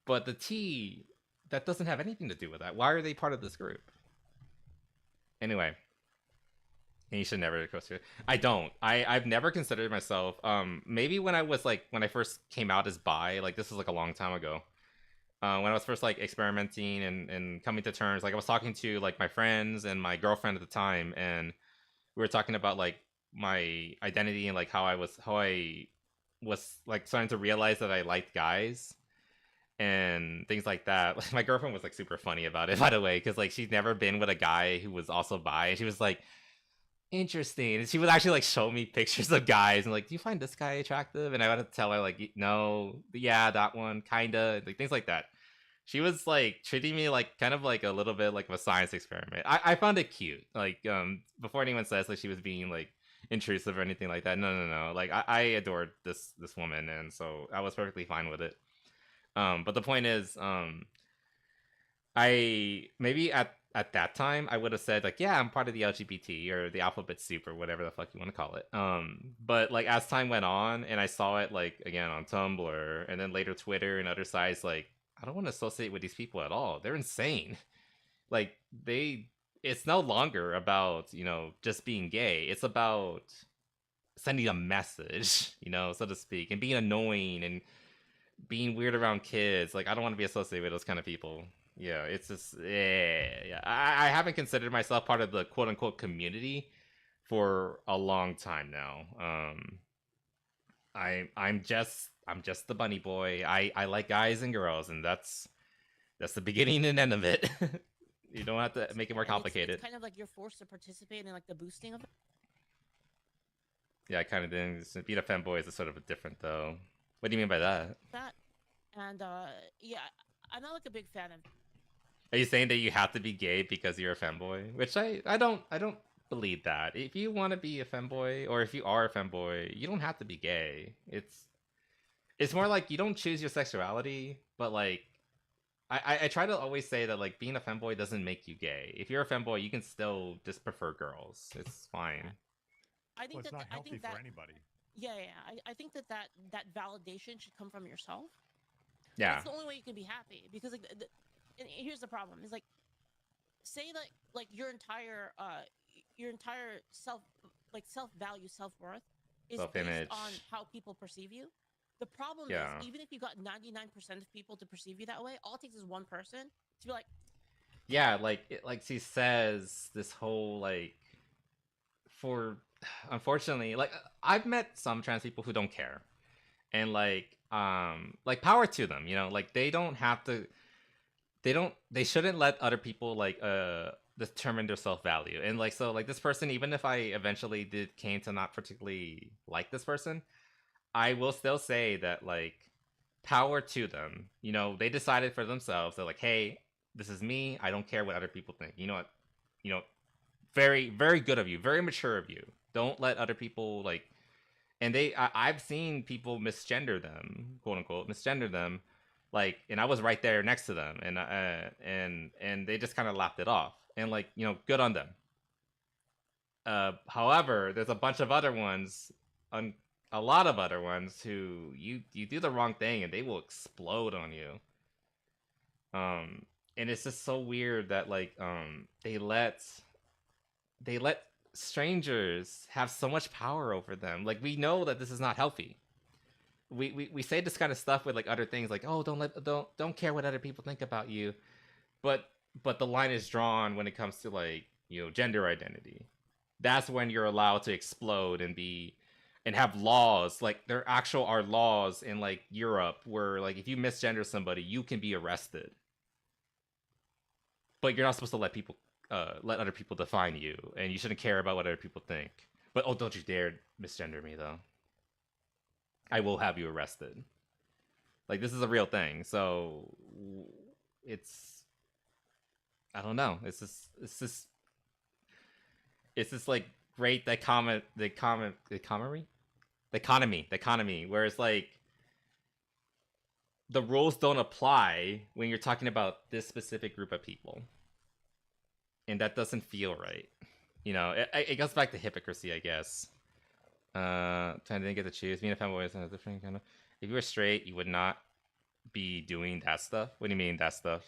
But the T, that doesn't have anything to do with that. Why are they part of this group? Anyway, and you should never go through it. I don't. I've never considered myself. Maybe when I first came out as bi, like this was like a long time ago. When I was first like experimenting and coming to terms, like I was talking to like my friends and my girlfriend at the time, and we were talking about like my identity and like how I was like starting to realize that I liked guys and things like that. Like my girlfriend was like super funny about it, by the way, because like she's never been with a guy who was also bi, and she was like, interesting. And she would actually like show me pictures of guys and like, do you find this guy attractive? And I would tell her like, no, yeah, that one, kinda, like things like that. She was like treating me like kind of like a little bit like of a science experiment. I found it cute. Like before anyone says like she was being like intrusive or anything like that. No. Like I adored this woman, and so I was perfectly fine with it. But the point is, I maybe at that time I would have said like, yeah, I'm part of the LGBT or the alphabet soup or whatever the fuck you want to call it. But like as time went on and I saw it like again on Tumblr and then later Twitter and other sites, like I don't want to associate with these people at all. They're insane. Like it's no longer about just being gay. It's about sending a message, so to speak, and being annoying and being weird around kids. Like I don't want to be associated with those kind of people. Yeah, it's just yeah. I haven't considered myself part of the quote unquote community for a long time now. I'm just the bunny boy. I like guys and girls, and that's the beginning and end of it. You don't have to make it more complicated.
It's kind of like you're forced to participate in like the boosting of it.
Yeah, I kind of did. Being a femboy is sort of different though. What do you mean by that?
And yeah, I'm not like a big fan of.
Are you saying that you have to be gay because you're a femboy? Which I don't believe that. If you want to be a femboy or if you are a femboy, you don't have to be gay. It's more like you don't choose your sexuality, but like I try to always say that like being a femboy doesn't make you gay. If you're a femboy, you can still just prefer girls. It's fine.
I think
it's not healthy for anybody.
Yeah. I think that validation should come from yourself.
Yeah.
That's the only way you can be happy, because like and here's the problem is like, say that like your entire self value, self-worth is
self-image
based on how people perceive you. The problem is, even if you got 99% of people to perceive you that way, all it takes is one person to be like,
yeah, like she says this whole like, for unfortunately, like I've met some trans people who don't care, and like power to them, like they don't have to, they shouldn't let other people like determine their self-value. And like, so like this person, even if I eventually came to not particularly like this person, I will still say that like power to them. They decided for themselves that like, hey, this is me, I don't care what other people think. You know what, very, very good of you, very mature of you. Don't let other people like, and I've seen people misgender them, quote unquote, misgender them Like, and I was right there next to them, and they just kind of laughed it off, and like, you know, good on them. However, there's a bunch of other ones, a lot of other ones who you do the wrong thing and they will explode on you. And it's just so weird that like they let strangers have so much power over them. Like, we know that this is not healthy. We say this kind of stuff with like other things, like, oh, don't care what other people think about you, but the line is drawn when it comes to like, you know, gender identity. That's when you're allowed to explode and have laws. Like, there actual are laws in like Europe where like if you misgender somebody, you can be arrested. But you're not supposed to let other people define you, and you shouldn't care about what other people think. But oh, don't you dare misgender me though. I will have you arrested. Like, this is a real thing. So it's, I don't know. It's just like great the economy, where it's like the rules don't apply when you're talking about this specific group of people, and that doesn't feel right. You know, it goes back to hypocrisy, I guess. Trying to get to choose. Being a Femboy is a different kind of. If you were straight, you would not be doing that stuff. What do you mean that stuff?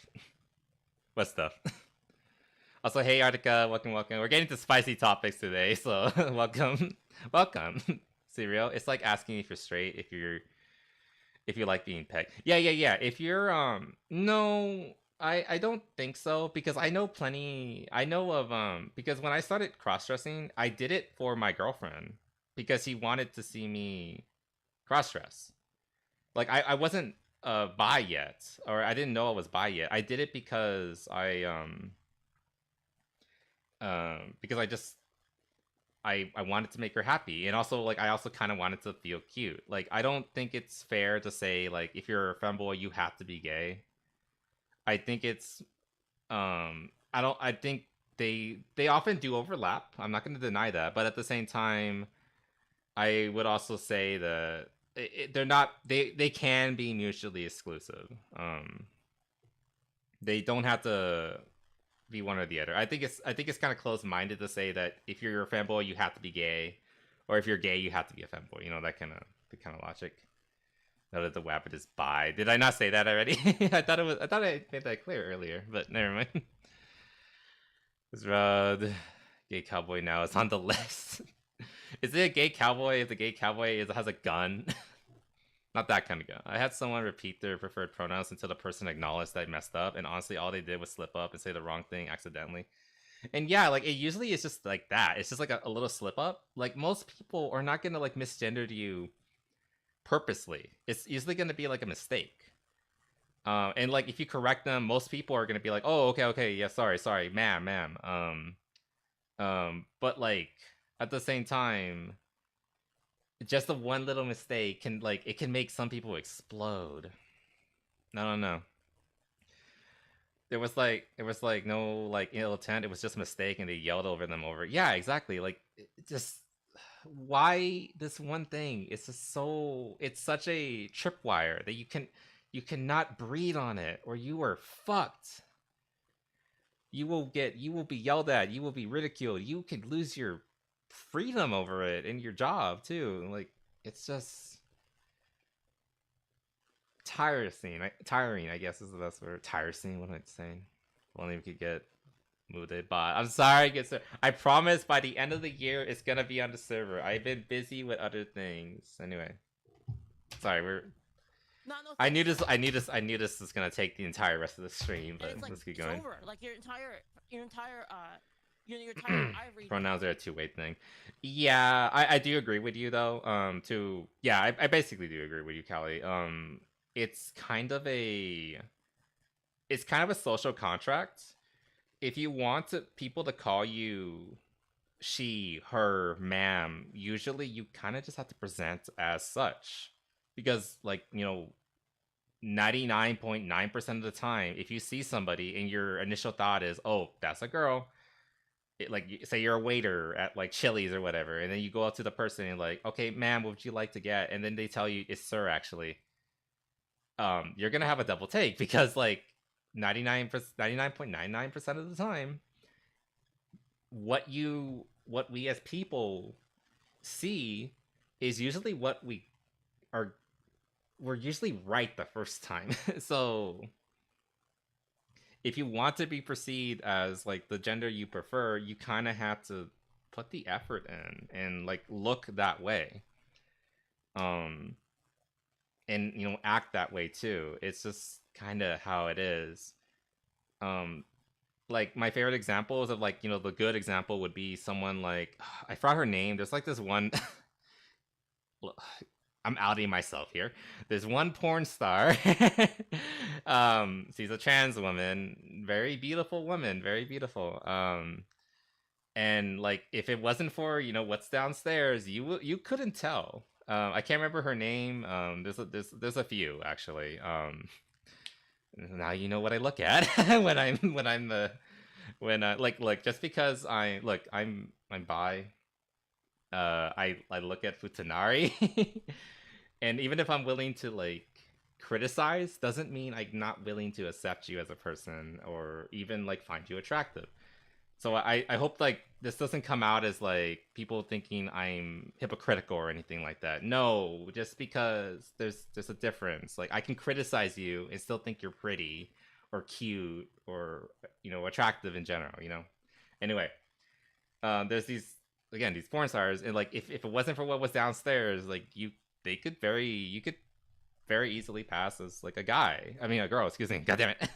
What stuff? Also, hey Artica, welcome. We're getting to spicy topics today, so welcome. Serial. It's like asking if you're straight, if you like being pegged. Yeah. If you're no, I don't think so, because I know of because when I started cross-dressing, I did it for my girlfriend because he wanted to see me cross-dress. Like, I wasn't bi yet, or I didn't know I was bi yet. I did it because I wanted to make her happy, and also like I also kind of wanted to feel cute. Like, I don't think it's fair to say like if you're a femboy you have to be gay. I think it's I think they often do overlap. I'm not going to deny that, but at the same time, I would also say that they're not. They can be mutually exclusive. They don't have to be one or the other. I think it's kind of close-minded to say that if you're a fanboy, you have to be gay, or if you're gay, you have to be a fanboy. You know, that kind of logic. Now that the Wabbit is bi. Did I not say that already? I thought I made that clear earlier, but never mind. This road, gay cowboy now is on the list. Is it a gay cowboy if the gay cowboy has a gun? Not that kind of gun. I had someone repeat their preferred pronouns until the person acknowledged that I messed up, and honestly, all they did was slip up and say the wrong thing accidentally. And yeah, like, it usually is just like that. It's just like a little slip up. Like, most people are not gonna like misgender you purposely. It's usually gonna be like a mistake. And like, if you correct them, most people are gonna be like, oh, okay, yeah, sorry, ma'am. But like, at the same time, just the one little mistake can make some people explode. I don't know. There was no like ill intent. It was just a mistake, and they yelled over them over. Yeah, exactly. Like, just why this one thing? It's such a tripwire that you cannot breathe on it, or you are fucked. You will be yelled at. You will be ridiculed. You could lose your freedom over it in your job too. Like, it's just tiring, I guess is the best word. Tiresome. What am I saying? If only we could get Mooded bot. I'm sorry, I promise by the end of the year it's gonna be on the server. I've been busy with other things. Anyway, sorry, I knew this was gonna take the entire rest of the stream, but
like,
let's keep going.
Over. Like, your entire ivory
pronouns are a two-way thing. Yeah, I do agree with you though. I basically do agree with you, Callie. It's kind of a social contract. If you want people to call you she, her, ma'am, usually you kind of just have to present as such, because like, you know, 99.9% of the time, if you see somebody and your initial thought is, oh, that's a girl, like, say you're a waiter at like Chili's or whatever, and then you go up to the person and like, okay, ma'am, what would you like to get? And then they tell you it's sir, actually. you're gonna have a double take because like 99.99% of the time, what we as people see is usually what we're usually right the first time. So if you want to be perceived as like the gender you prefer, you kind of have to put the effort in and like look that way. And act that way too. It's just kind of how it is. Like my favorite examples of like the good example would be someone like I forgot her name. There's like this one. I'm outing myself here. There's one porn star. She's a trans woman, very beautiful woman, very beautiful. And like if it wasn't for what's downstairs, you couldn't tell. I can't remember her name. There's a few actually. Now you know what I look at when like just because I'm bi. I look at Futanari, and even if I'm willing to like criticize, doesn't mean I'm not willing to accept you as a person or even like find you attractive. So I hope like this doesn't come out as like people thinking I'm hypocritical or anything like that. No, just because there's a difference. Like I can criticize you and still think you're pretty or cute or attractive in general. Anyway, there's these porn stars, and like if it wasn't for what was downstairs, like you could very easily pass as like a girl, excuse me, god damn it.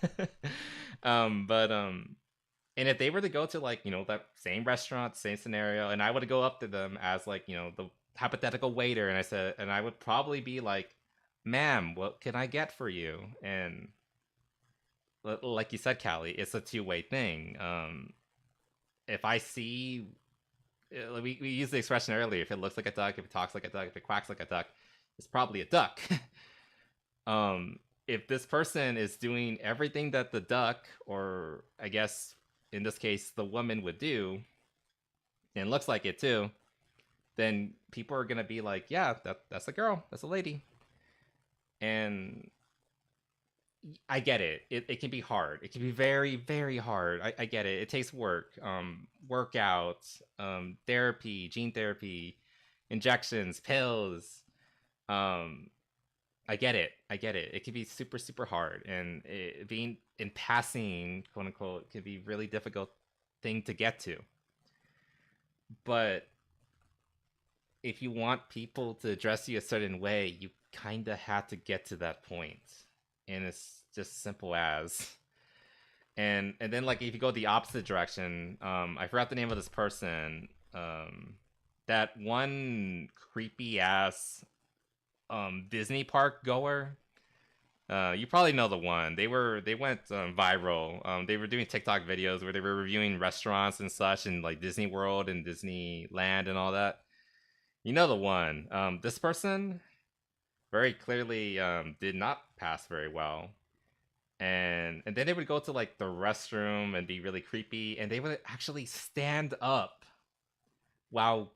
And if they were to go to like that same restaurant, same scenario, and I would go up to them as like the hypothetical waiter, and I would probably be like, ma'am, what can I get for you? And like you said, Callie, it's a two-way thing. If I see, we used the expression earlier, if it looks like a duck, if it talks like a duck, if it quacks like a duck, it's probably a duck. If this person is doing everything that the duck, or I guess in this case the woman, would do, and looks like it too, then people are gonna be like, yeah, that's a girl, that's a lady. And I get it. It can be hard. It can be very, very hard. I get it. It takes work. Workouts, therapy, gene therapy, injections, pills. I get it. It can be super, super hard. And being in passing, quote unquote, can be really difficult thing to get to. But if you want people to address you a certain way, you kind of have to get to that point. And it's just simple as. And then like if you go the opposite direction, I forgot the name of this person. That one creepy ass Disney park goer. You probably know the one. They went viral. They were doing TikTok videos where they were reviewing restaurants and such, and like Disney World and Disneyland and all that. You know the one. This person very clearly did not pass very well. And then they would go to like the restroom and be really creepy, and they would actually stand up while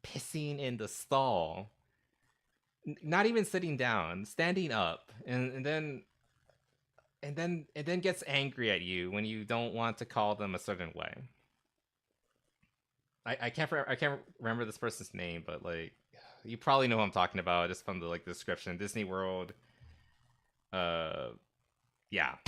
pissing in the stall. Not even sitting down, standing up, and then gets angry at you when you don't want to call them a certain way. I can't remember this person's name, but like you probably know who I'm talking about just from the like description. Disney World. Yeah,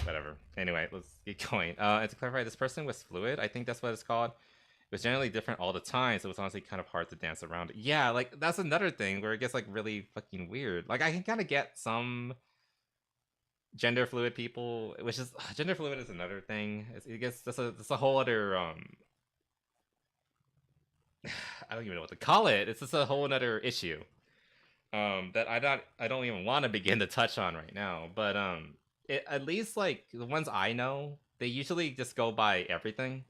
whatever. Anyway, let's get going. And to clarify, this person was fluid. I think that's what it's called. It was generally different all the time, so it was honestly kind of hard to dance around it. Yeah, like that's another thing where it gets like really fucking weird. Like I can kind of get some gender fluid people, which is gender fluid is another thing. It gets that's a whole other I don't even know what to call it. It's just a whole other issue that I don't even want to begin to touch on right now. But at least like the ones I know, they usually just go by everything.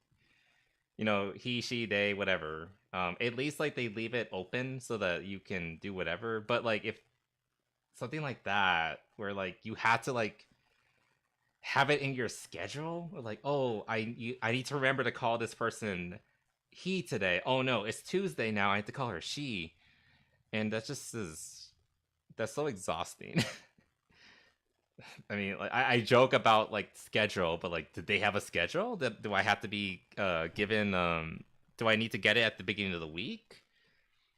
He, she, they, whatever. At least like they leave it open so that you can do whatever. But like if something like that where like you had to like have it in your schedule, or like, oh, I need to remember to call this person he today. Oh no, it's Tuesday now. I have to call her she, and that's so exhausting. I mean, like I joke about like schedule, but like, did they have a schedule? Do I have to be given? Do I need to get it at the beginning of the week?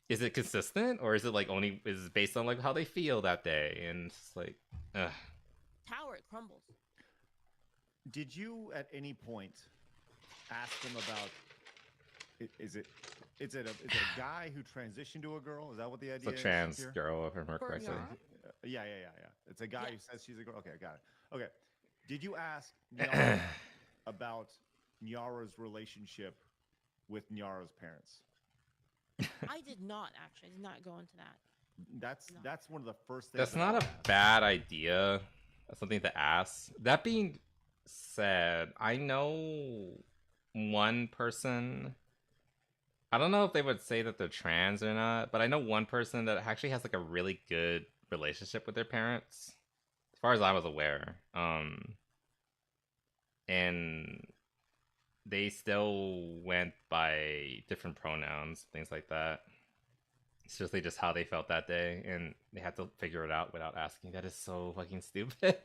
Is it consistent, or is it like only is it based on like how they feel that day? And it's like,
Tower, it crumbles.
Did you at any point ask them about? Is it a guy who transitioned to a girl? Is that what the idea is?
It's a trans
here?
girl, if I remember correctly.
Yeah. It's a guy who says she's a girl. Okay, got it. Okay. Did you ask about Nyara's relationship with Nyara's parents?
I did not actually. I did not go into that.
That's one of the first things.
That's not a bad idea. That's something to ask. That being said, I know one person. I don't know if they would say that they're trans or not, but I know one person that actually has like a really good relationship with their parents, as far as I was aware. And they still went by different pronouns, things like that. It's just how they felt that day, and they had to figure it out without asking. That is so fucking stupid.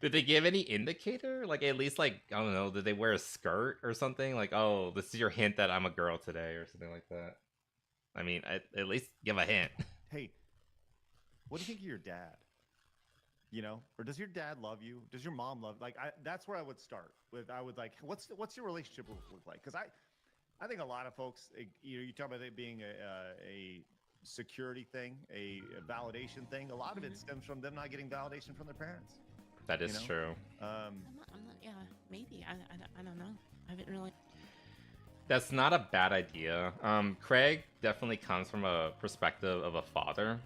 Did they give any indicator? Like, at least, like, I don't know, did they wear a skirt or something? Like, oh, this is your hint that I'm a girl today, or something like that. I mean, at least give a hint.
Hey, what do you think of your dad? You know, or does your dad love you? Does your mom love? Like, that's where I would start with. I would like, what's your relationship look like? Because I think a lot of folks, you talk about it being a security thing, a validation thing. A lot of it stems from them not getting validation from their parents.
That is true.
I'm not, yeah, maybe. I don't know. I haven't really.
That's not a bad idea. Craig definitely comes from a perspective of a father.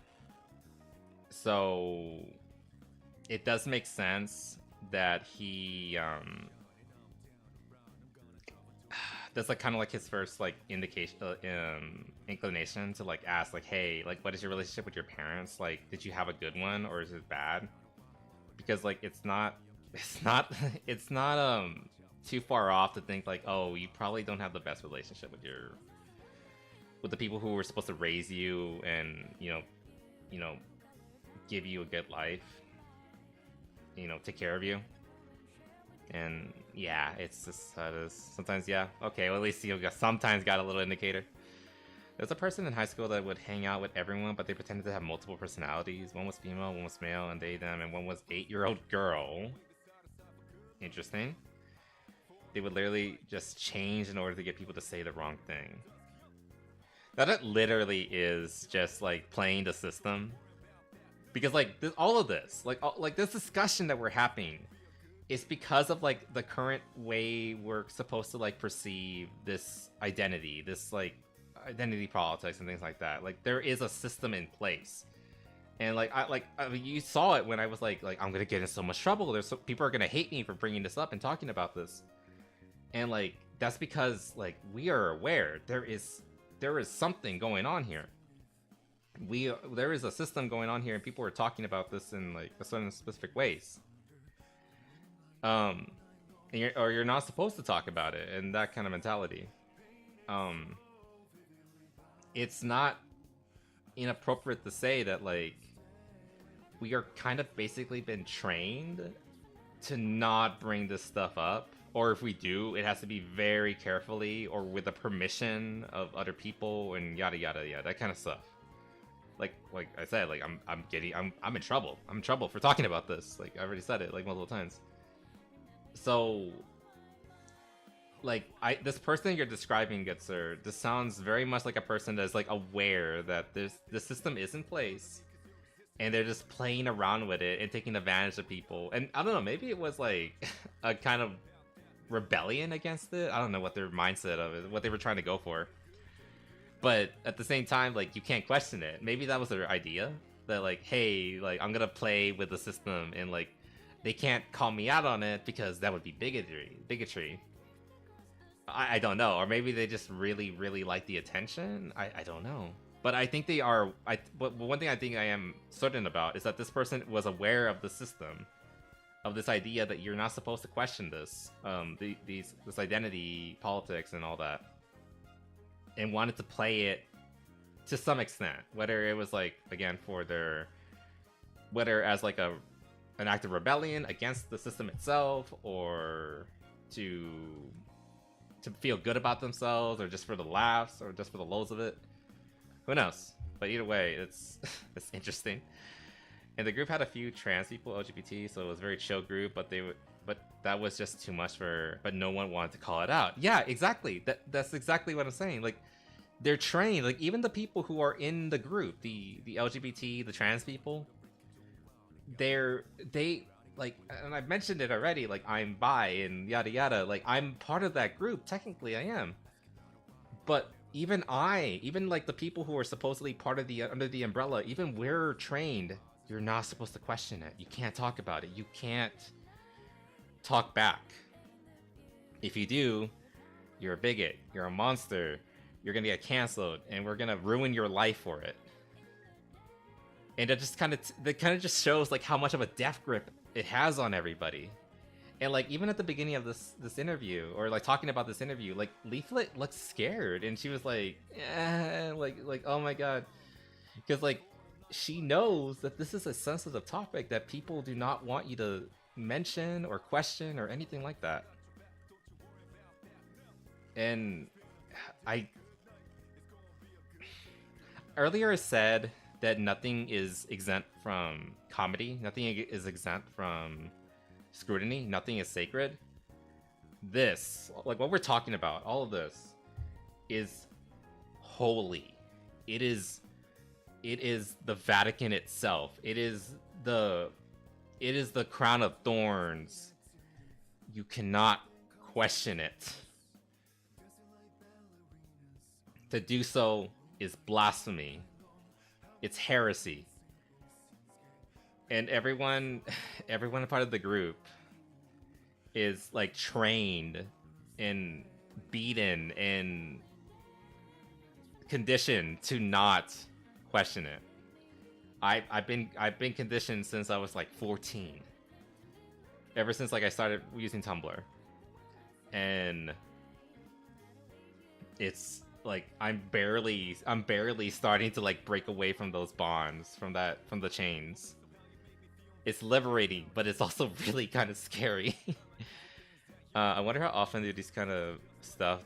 So it does make sense that he that's like kind of like his first like indication inclination to like ask like, hey, like, what is your relationship with your parents? Like, did you have a good one or is it bad? Because like it's not too far off to think like, oh, you probably don't have the best relationship with the people who were supposed to raise you and you know give you a good life, take care of you. And yeah, it's just sometimes, yeah, okay, well, at least you sometimes got a little indicator. There's a person in high school that would hang out with everyone, but they pretended to have multiple personalities. One was female, one was male, and they, them, and one was 8-year-old girl. Interesting. They would literally just change in order to get people to say the wrong thing. That literally is just like playing the system. Because like all of this, like this discussion that we're having, is because of like the current way we're supposed to like perceive this identity, this like identity politics and things like that. Like there is a system in place, and I mean, you saw it when I was like I'm gonna get in so much trouble. People are gonna hate me for bringing this up and talking about this, and like that's because like we are aware there is something going on here. There is a system going on here, and people are talking about this in like a certain specific ways. And you're not supposed to talk about it, and that kind of mentality. It's not inappropriate to say that like we are kind of basically been trained to not bring this stuff up, or if we do, it has to be very carefully or with the permission of other people and yada yada yada, that kind of stuff. Like I said, like I'm in trouble. I'm in trouble for talking about this. Like I already said it like multiple times. So, like, this person you're describing, Gitzer, this sounds very much like a person that's like aware that the system is in place, and they're just playing around with it and taking advantage of people. And I don't know, maybe it was like a kind of rebellion against it. I don't know what their mindset of it, what they were trying to go for. But at the same time, like, you can't question it. Maybe that was their idea, that like, hey, like, I'm gonna play with the system and like, they can't call me out on it because that would be bigotry. I don't know. Or maybe they just really, really like the attention. I don't know. But I think they are. But one thing I think I am certain about is that this person was aware of the system, of this idea that you're not supposed to question this, this identity politics and all that, and wanted to play it to some extent. Whether it was like, again, whether as like a an act of rebellion against the system itself, or to feel good about themselves, or just for the laughs, or just for the lows of it. Who knows? But either way, it's it's interesting. And the group had a few trans people, LGBT, so it was a very chill group, but that was just too much but no one wanted to call it out. Yeah, exactly. That's exactly what I'm saying. Like, they're trained, like even the people who are in the group, the LGBT, the trans people, they like, and I've mentioned it already, like I'm bi and yada yada, like I'm part of that group, technically I am. But even like the people who are supposedly part of the under the umbrella, even we're trained, you're not supposed to question it. You can't talk about it. You can't talk back. If you do, you're a bigot, you're a monster, you're gonna get canceled, and we're gonna ruin your life for it. And it just kind of just shows like how much of a death grip it has on everybody. And like even at the beginning of this interview, or like talking about this interview, like Leaflet looked scared, and she was like, like oh my god, because like she knows that this is a sensitive topic that people do not want you to mention or question or anything like that. And I earlier said that nothing is exempt from comedy, nothing is exempt from scrutiny, nothing is sacred. This, like what we're talking about, all of this is holy. It is the Vatican itself. It is the crown of thorns. You cannot question it. To do so is blasphemy. It's heresy. And everyone part of the group is like trained and beaten and conditioned to not question it. I've been conditioned since I was like 14. Ever since like I started using Tumblr. And it's like I'm barely starting to like break away from those bonds, from the chains. It's liberating, but it's also really kind of scary. I wonder how often do these kind of stuff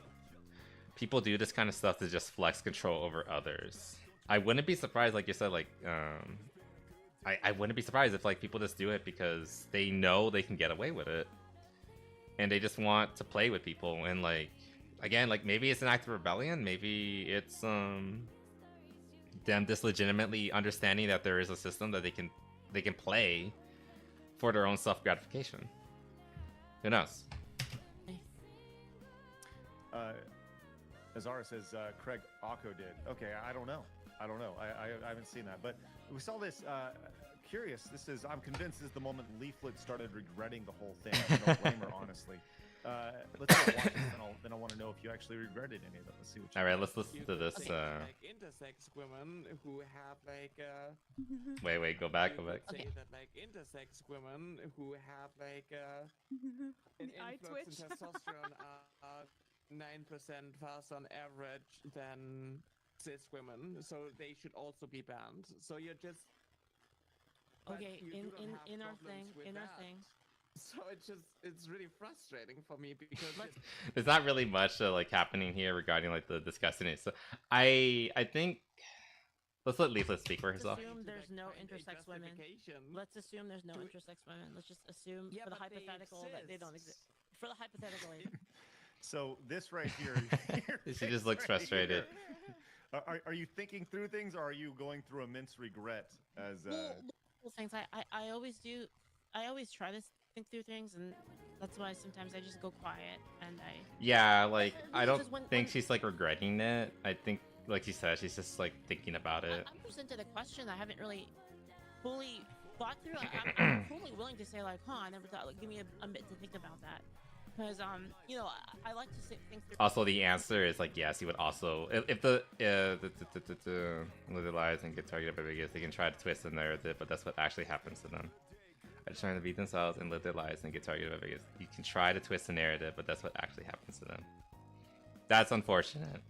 people do this kind of stuff to just flex control over others. I wouldn't be surprised, like you said, like I wouldn't be surprised if like people just do it because they know they can get away with it, and they just want to play with people. And like again, like maybe it's an act of rebellion, maybe it's them just legitimately understanding that there is a system that they can play for their own self-gratification. Who knows?
Azara says Craig Ocko did. Okay, I don't know. I haven't seen that, but we saw this. Curious. I'm convinced this is the moment Leaflet started regretting the whole thing. I don't blame her, honestly. Let's go watch this, then I want to know if you actually regretted any of it. Let's see what you.
All right, let's listen to this.
Like intersex women who have like.
Wait, go back.
Say that like intersex women who have like an influx in testosterone are 9% faster on average than cis women, so they should also be banned. So you're just.
Okay, in our thing.
So it's really frustrating for me because
there's not really much like happening here regarding like the discussing it. So I think let's let Leaflet speak for herself.
Assume there's no intersex women. Let's assume there's no intersex women. Let's just assume for the hypothetical that they don't exist. For the hypothetical.
So this right here.
She just looks frustrated.
Are you thinking through things, or are you going through immense regret? As
things I always do. I always try to think through things, and that's why sometimes I just go quiet and
I don't think she's like regretting it. I think, like you said, she's just like thinking about it.
I'm presented a question I haven't really fully thought through. I'm fully willing to say like, I never thought. Like, give me a bit to think about that. Because I like to think through.
Also, the answer is like yes. You would also, if the little lies and get targeted by bigots, they can try to twist the narrative, but that's what actually happens to them. By trying to beat themselves and live their lives and get targeted by bigots, you can try to twist the narrative, but that's what actually happens to them. That's unfortunate.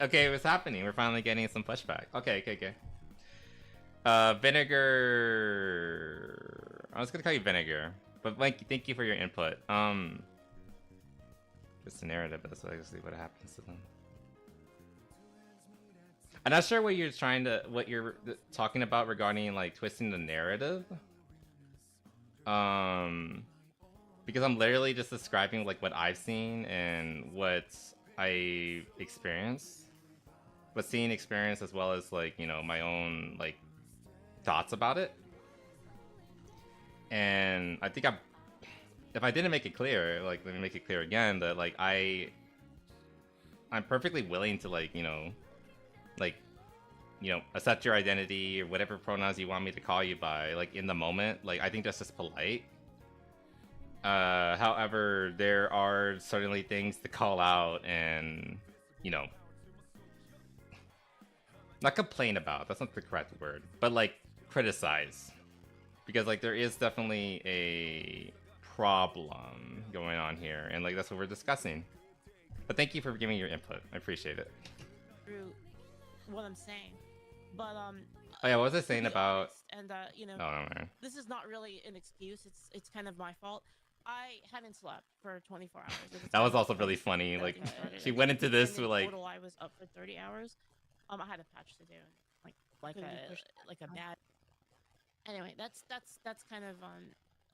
Okay, what's happening? We're finally getting some pushback. Okay. Vinegar. I was gonna call you Vinegar, but thank you for your input. It's the narrative, but that's obviously what happens to them. I'm not sure what you're talking about regarding like twisting the narrative. Because I'm literally just describing like what I've seen and what I experienced, but seeing experience as well as like, you know, my own like thoughts about it. And I think if I didn't make it clear, like let me make it clear again that like I'm perfectly willing to like, you know, accept your identity or whatever pronouns you want me to call you by, like in the moment. Like I think that's just polite. However, there are certainly things to call out and, you know, not complain about, that's not the correct word, but like criticize. Because like there is definitely a problem going on here, and like that's what we're discussing. But thank you for giving your input. I appreciate it.
Through what I'm saying. But
oh yeah, what was I saying about
honest, and you know, this is not really an excuse, it's kind of my fault. I hadn't slept for 24 hours.
That was also really funny. Like she went into this with like
total I was up for 30 hours. I had a patch to do, like a bad. Anyway, that's kind of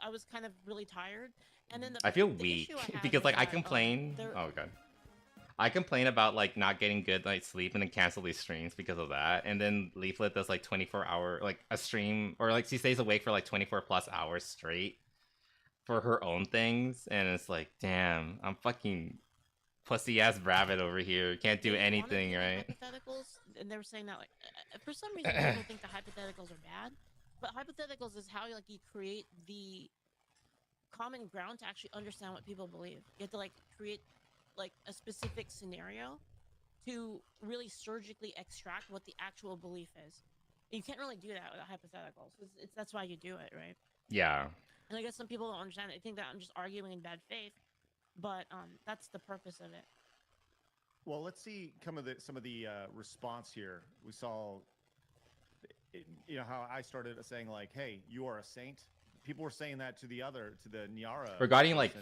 I was kind of really tired, and then
I feel weak because like I complain. Oh god. I complain about like not getting good night's sleep and then cancel these streams because of that. And then Leaflet does like 24-hour like a stream, or like she stays awake for like 24+ hours straight for her own things, and it's like, damn, I'm fucking pussy ass rabbit over here. Can't do anything, right?
Hypotheticals, and they were saying that like for some reason people think the hypotheticals are bad, but hypotheticals is how you create the common ground to actually understand what people believe. You have to like create like a specific scenario to really surgically extract what the actual belief is. You can't really do that with hypotheticals. That's why you do it, right?
Yeah.
And I guess some people don't understand it. They think that I'm just arguing in bad faith, but that's the purpose of it.
Well, let's see some of the response here. We saw, you know, how I started saying like, "Hey, you are a saint." People were saying that to the Nyara.
Regarding like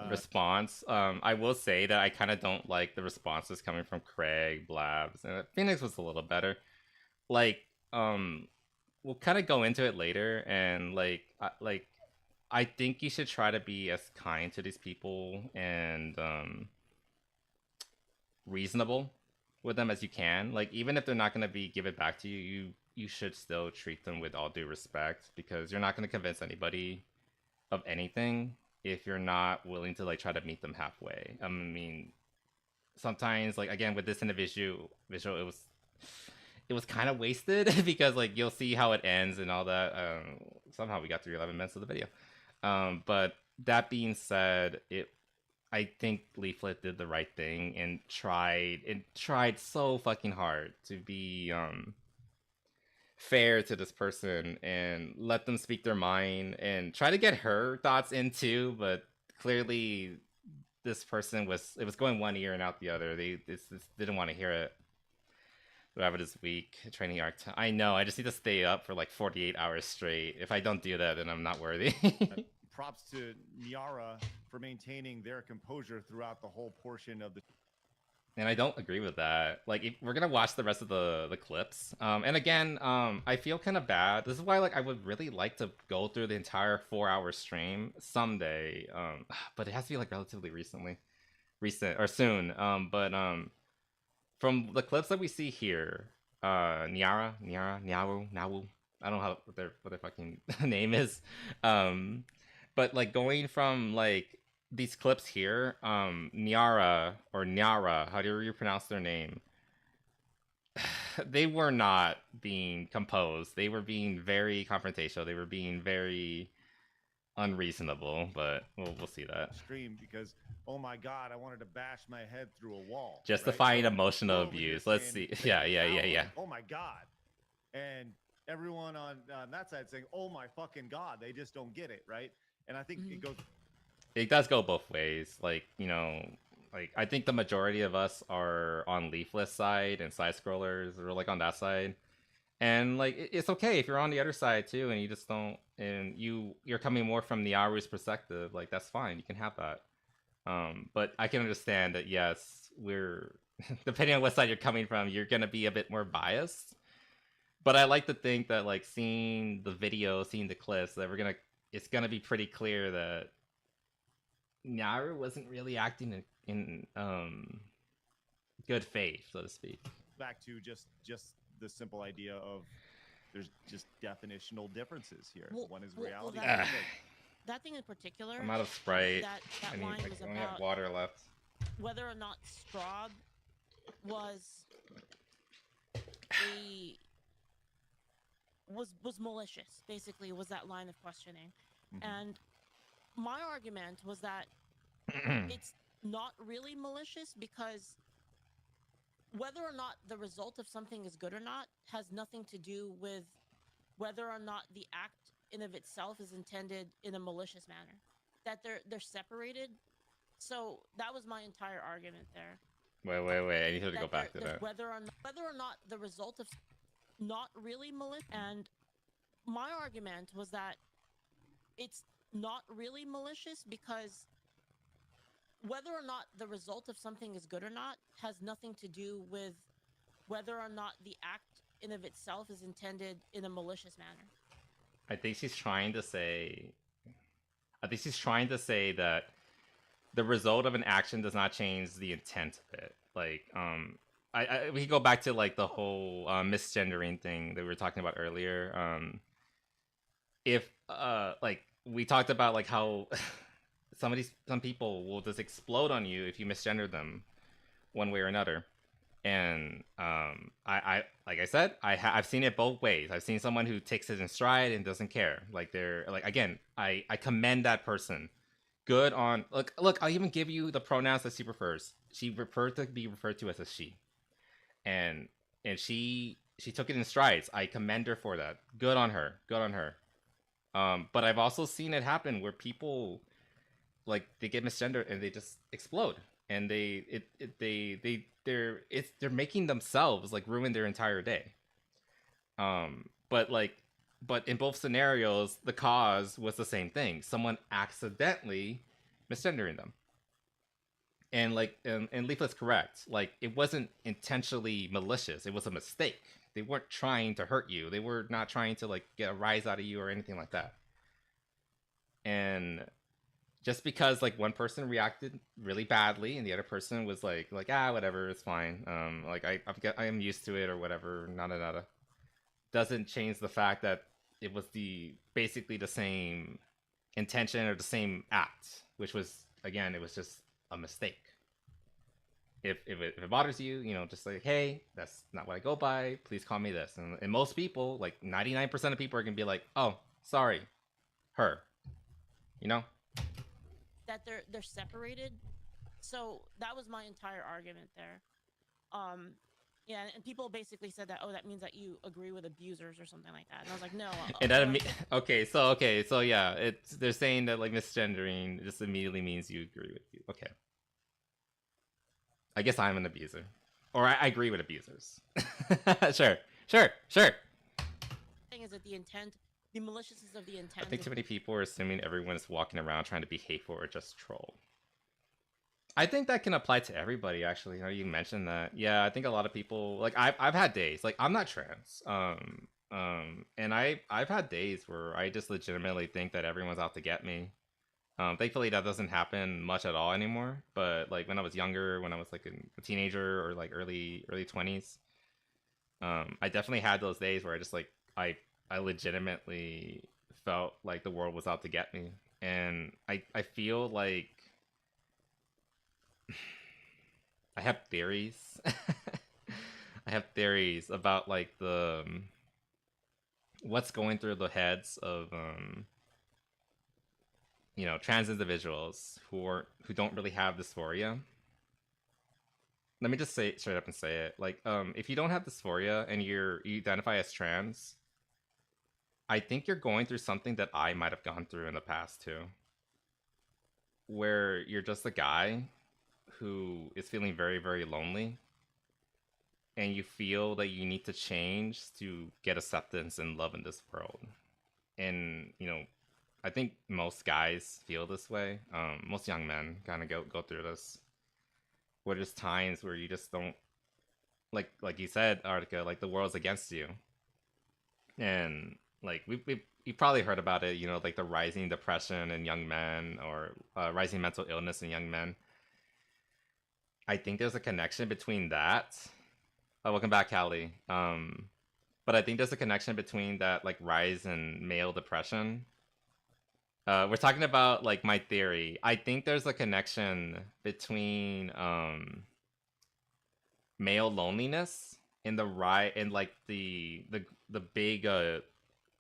response, I will say that I kind of don't like the responses coming from Craig, Blabs, and Phoenix was a little better. Like, we'll kind of go into it later, and I think you should try to be as kind to these people and reasonable with them as you can. Like, even if they're not gonna give it back to you, you should still treat them with all due respect, because you're not going to convince anybody of anything if you're not willing to like try to meet them halfway. I mean, sometimes like again with this individual, it was kind of wasted because like you'll see how it ends and all that. Somehow we got through 11 minutes of the video. But that being said, I think Leaflet did the right thing and tried so fucking hard to be fair to this person and let them speak their mind and try to get her thoughts in too. But clearly this person it was going one ear and out the other. They didn't want to hear it. Whatever this week training arc. I know, I just need to stay up for like 48 hours straight. If I don't do that, then I'm not worthy.
Props to Nyara for maintaining their composure throughout the whole portion of the.
And I don't agree with that. Like, if we're gonna watch the rest of the clips, and again, I feel kind of bad. This is why, like, I would really like to go through the entire 4-hour stream someday. But it has to be like relatively recent or soon. But from the clips that we see here, Nyara, Nyawu, I don't know what their fucking name is. But like going from like these clips here, Nyara or Nyara, how do you pronounce their name? They were not being composed. They were being very confrontational. They were being very unreasonable, but we'll see that.
Stream because, oh my god, I wanted to bash my head through a wall.
Justifying right? Emotional abuse. Let's see. Yeah.
Oh my god. And everyone on that side saying, oh my fucking god, they just don't get it, right? And I think
it does go both ways. Like, you know, like I think the majority of us are on Leafless side and side scrollers, or like on that side. And like it's okay if you're on the other side too and you just don't and you're coming more from Niaru's perspective, like that's fine. You can have that. But I can understand that yes, we're depending on what side you're coming from, you're gonna be a bit more biased. But I like to think that like seeing the video, seeing the clips, that it's gonna be pretty clear that Nyaru wasn't really acting in good faith, so to speak.
Back to just the simple idea of there's just definitional differences here.
Well,
one is
well,
reality.
that thing in particular.
I'm out of Sprite.
That
I
line
need,
was
I only have
about
water left.
whether or not Straub was malicious. Basically, was that line of questioning, and my argument was that it's not really malicious because whether or not the result of something is good or not has nothing to do with whether or not the act in of itself is intended in a malicious manner. That they're separated. So that was my entire argument there.
Wait. I need to go back to that.
Whether or not the result of not really malicious, and my argument was that it's not really malicious because whether or not the result of something is good or not has nothing to do with whether or not the act in of itself is intended in a malicious manner.
I think she's trying to say that the result of an action does not change the intent of it. Like, we can go back to like the whole misgendering thing that we were talking about earlier. If like we talked about like how some people will just explode on you if you misgender them one way or another. And I like I said, I've seen it both ways. I've seen someone who takes it in stride and doesn't care. Like they're like, again, I commend that person. Good on look. I'll even give you the pronouns that she prefers. She prefers to be referred to as a she, and she took it in strides. I commend her for that. Good on her. Good on her. But I've also seen it happen where people like they get misgendered and they just explode, and they're making themselves like ruin their entire day. But in both scenarios, the cause was the same thing: someone accidentally misgendering them. And like, and Leaflet's correct. Like, it wasn't intentionally malicious; it was a mistake. They weren't trying to hurt you. They were not trying to like get a rise out of you or anything like that. And just because like one person reacted really badly and the other person was like whatever, it's fine. Like I am used to it or whatever. Nada. Doesn't change the fact that it was basically the same intention or the same act, which was, again, it was just a mistake. If it bothers you, just like, hey, that's not what I go by. Please call me this. And most people, like 99% of people, are gonna be like, oh, sorry, her.
That they're separated. So that was my entire argument there. Yeah, and people basically said that, oh, that means that you agree with abusers or something like that. And I was like, no.
And that so yeah, they're saying that like misgendering just immediately means you agree with you. Okay. I guess I'm an abuser, or I agree with abusers. Sure.
Thing is that the maliciousness of the intent.
I think too many people are assuming everyone is walking around trying to be hateful or just troll. I think that can apply to everybody, actually. You mentioned that. Yeah, I think a lot of people, like, I've had days, like, I'm not trans, and I've had days where I just legitimately think that everyone's out to get me. Thankfully, that doesn't happen much at all anymore. But like when I was younger, when I was like a teenager or like early 20s, I definitely had those days where I just like I legitimately felt like the world was out to get me, and I feel like I have theories. I have theories about like what's going through the heads of trans individuals who don't really have dysphoria. Let me just say it straight up and say it. Like, if you don't have dysphoria and you identify as trans, I think you're going through something that I might have gone through in the past too. Where you're just a guy who is feeling very, very lonely, and you feel that you need to change to get acceptance and love in this world. and I think most guys feel this way. Most young men kind of go through this, where there's times where you just don't like you said, Artica, like the world's against you, and like you probably heard about it, like the rising depression in young men, or rising mental illness in young men. I think there's a connection between that. Oh, welcome back, Callie. But I think there's a connection between that, like, rise in male depression. We're talking about, like, my theory. I think there's a connection between male loneliness and like the big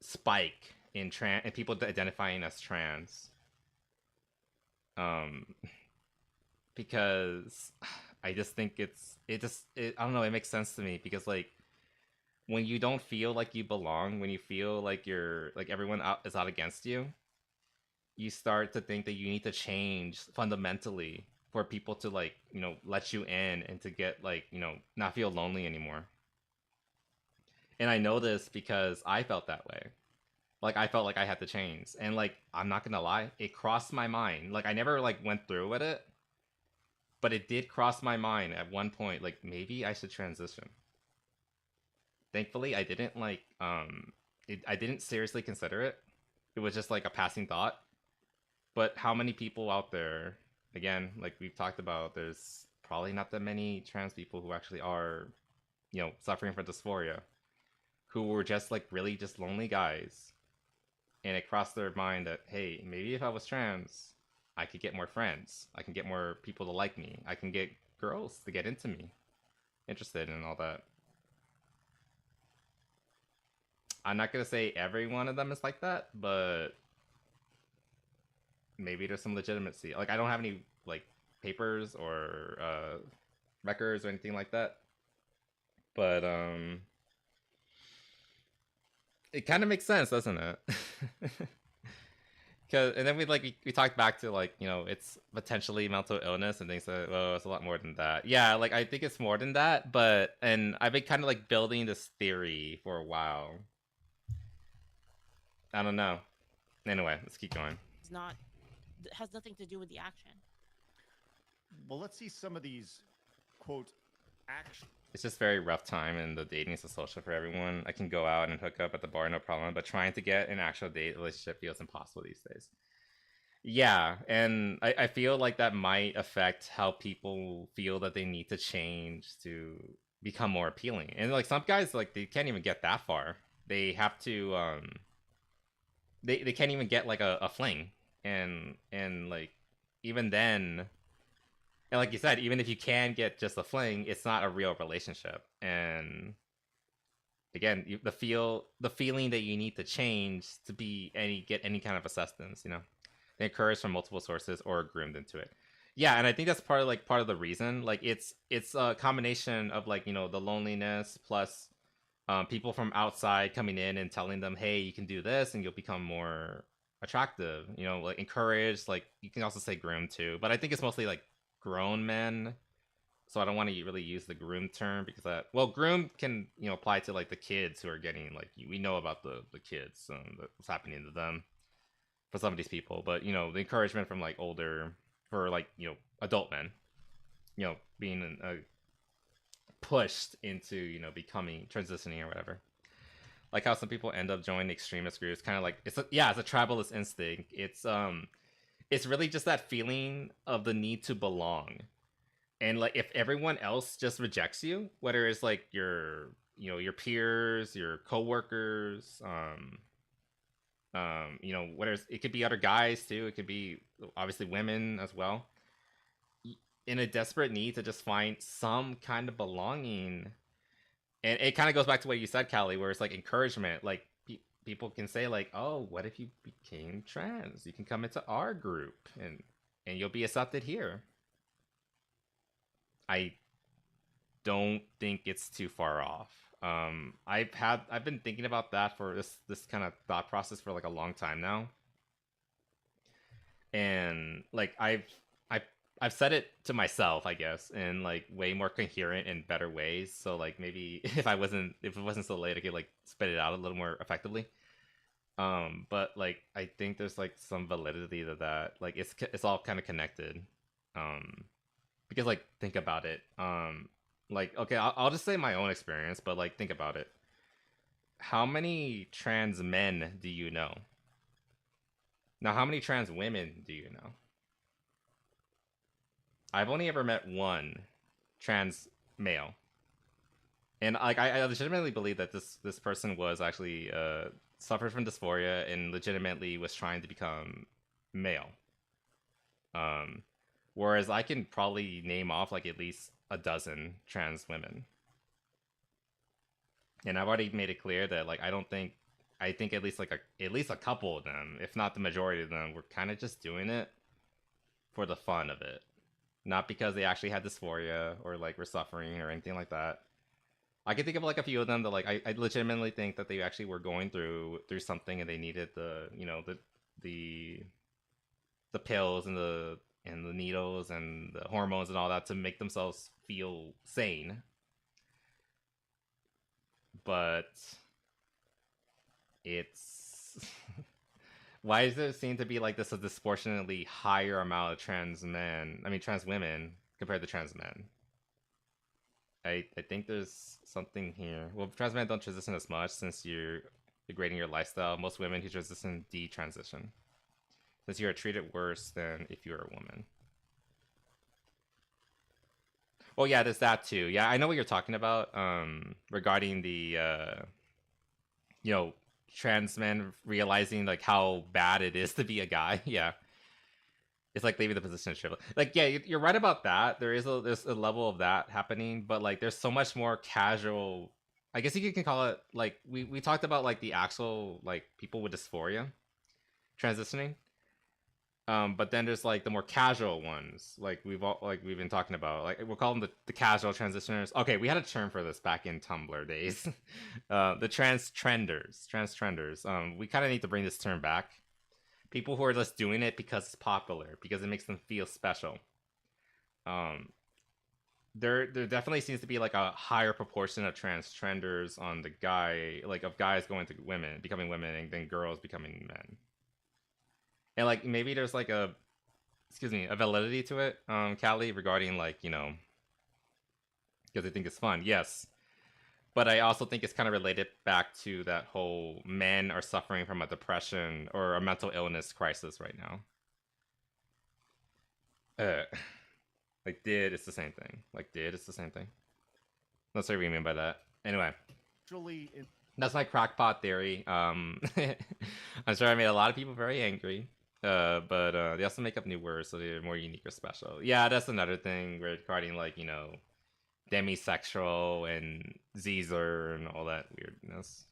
spike in people identifying as trans. Because I just think I don't know, it makes sense to me, because like when you don't feel like you belong, when you feel like you're like everyone is out against you, you start to think that you need to change fundamentally for people to like, let you in, and to get like, not feel lonely anymore. And I know this because I felt that way. Like I felt like I had to change, and like I'm not gonna lie, it crossed my mind. Like I never like went through with it, but it did cross my mind at one point, like maybe I should transition. Thankfully, I didn't like I didn't seriously consider it. It was just like a passing thought. But how many people out there, again, like we've talked about, there's probably not that many trans people who actually are, suffering from dysphoria, who were just like really just lonely guys. And it crossed their mind that, hey, maybe if I was trans, I could get more friends. I can get more people to like me. I can get girls to get into me, interested in all that. I'm not gonna say every one of them is like that, but maybe there's some legitimacy. Like I don't have any like papers or records or anything like that, but it kind of makes sense, doesn't it? And then we talked back to like, it's potentially mental illness and things like, well, it's a lot more than that. Yeah, like I think it's more than that, and I've been kind of like building this theory for a while. I don't know. Anyway, let's keep going.
It has nothing to do with the action.
Well, let's see some of these quote action.
It's just very rough time, and the dating is a social for everyone. I can go out and hook up at the bar, no problem, but trying to get an actual date relationship feels impossible these days. Yeah, and I feel like that might affect how people feel that they need to change to become more appealing. And like some guys, like they can't even get that far. They have to they can't even get like a fling, and like even then, and like you said, even if you can get just a fling, it's not a real relationship. And again, the feeling that you need to change to get any kind of assistance, they encouraged from multiple sources or groomed into it. Yeah, and I think that's part of the reason. Like it's a combination of like, the loneliness plus people from outside coming in and telling them, hey, you can do this and you'll become more attractive, like encouraged. Like you can also say groomed too, but I think it's mostly like grown men, so I don't want to really use the groom term, because groom can apply to like the kids who are getting, like, we know about the kids and what's happening to them for some of these people, but the encouragement from like older, for like adult men, being pushed into becoming, transitioning or whatever. Like how some people end up joining extremist groups, kind of like it's a tribalist instinct. It's really just that feeling of the need to belong. And like if everyone else just rejects you, whether it's like your peers, your coworkers, whether it could be other guys too, it could be obviously women as well, in a desperate need to just find some kind of belonging. And it kind of goes back to what you said, Callie, where it's like encouragement. Like people can say like, oh, what if you became trans? You can come into our group and you'll be accepted here. I don't think it's too far off. I've been thinking about that for this kind of thought process for like a long time now. And like I've said it to myself, I guess, in like way more coherent and better ways. So like maybe if it wasn't so late, I could like spit it out a little more effectively. But like I think there's like some validity to that. Like it's all kind of connected. Because like think about it. Like okay, I'll just say my own experience, but like think about it. How many trans men do you know? Now, how many trans women do you know? I've only ever met one trans male, and like I legitimately believe that this person was actually suffered from dysphoria and legitimately was trying to become male. Whereas I can probably name off like at least a dozen trans women, and I've already made it clear that like I think at least a couple of them, if not the majority of them, were kind of just doing it for the fun of it, not because they actually had dysphoria or like were suffering or anything like that. I can think of like a few of them that like I legitimately think that they actually were going through something and they needed the the pills and the needles and the hormones and all that to make themselves feel sane. But it's why does there seem to be like this a disproportionately higher amount of trans women compared to trans men? I think there's something here. Well, trans men don't transition as much since you're degrading your lifestyle. Most women who transition detransition, since you are treated worse than if you're a woman. Well, yeah, there's that too. Yeah, I know what you're talking about. Regarding the trans men realizing like how bad it is to be a guy. Yeah. It's like leaving the position of shrivel. Like, yeah, you're right about that. There's a level of that happening, but like there's so much more casual. I guess you can call it like we talked about like the actual like people with dysphoria transitioning. But then there's like the more casual ones, like we've been talking about. Like we'll call them the casual transitioners. Okay, we had a term for this back in Tumblr days. The trans trenders. We kind of need to bring this term back. People who are just doing it because it's popular, because it makes them feel special. There definitely seems to be like a higher proportion of trans trenders on the guy, like of guys going to women, becoming women, and then girls becoming men. And like maybe there's like a validity to it, Callie, regarding like, because I think it's fun, yes. But I also think it's kind of related back to that whole men are suffering from a depression or a mental illness crisis right now. It's the same thing. It's the same thing. That's what we mean by that. Anyway. That's my crackpot theory. I'm sure I made a lot of people very angry. But they also make up new words, so they're more unique or special. Yeah, that's another thing regarding like, demisexual and Caesar and all that weirdness.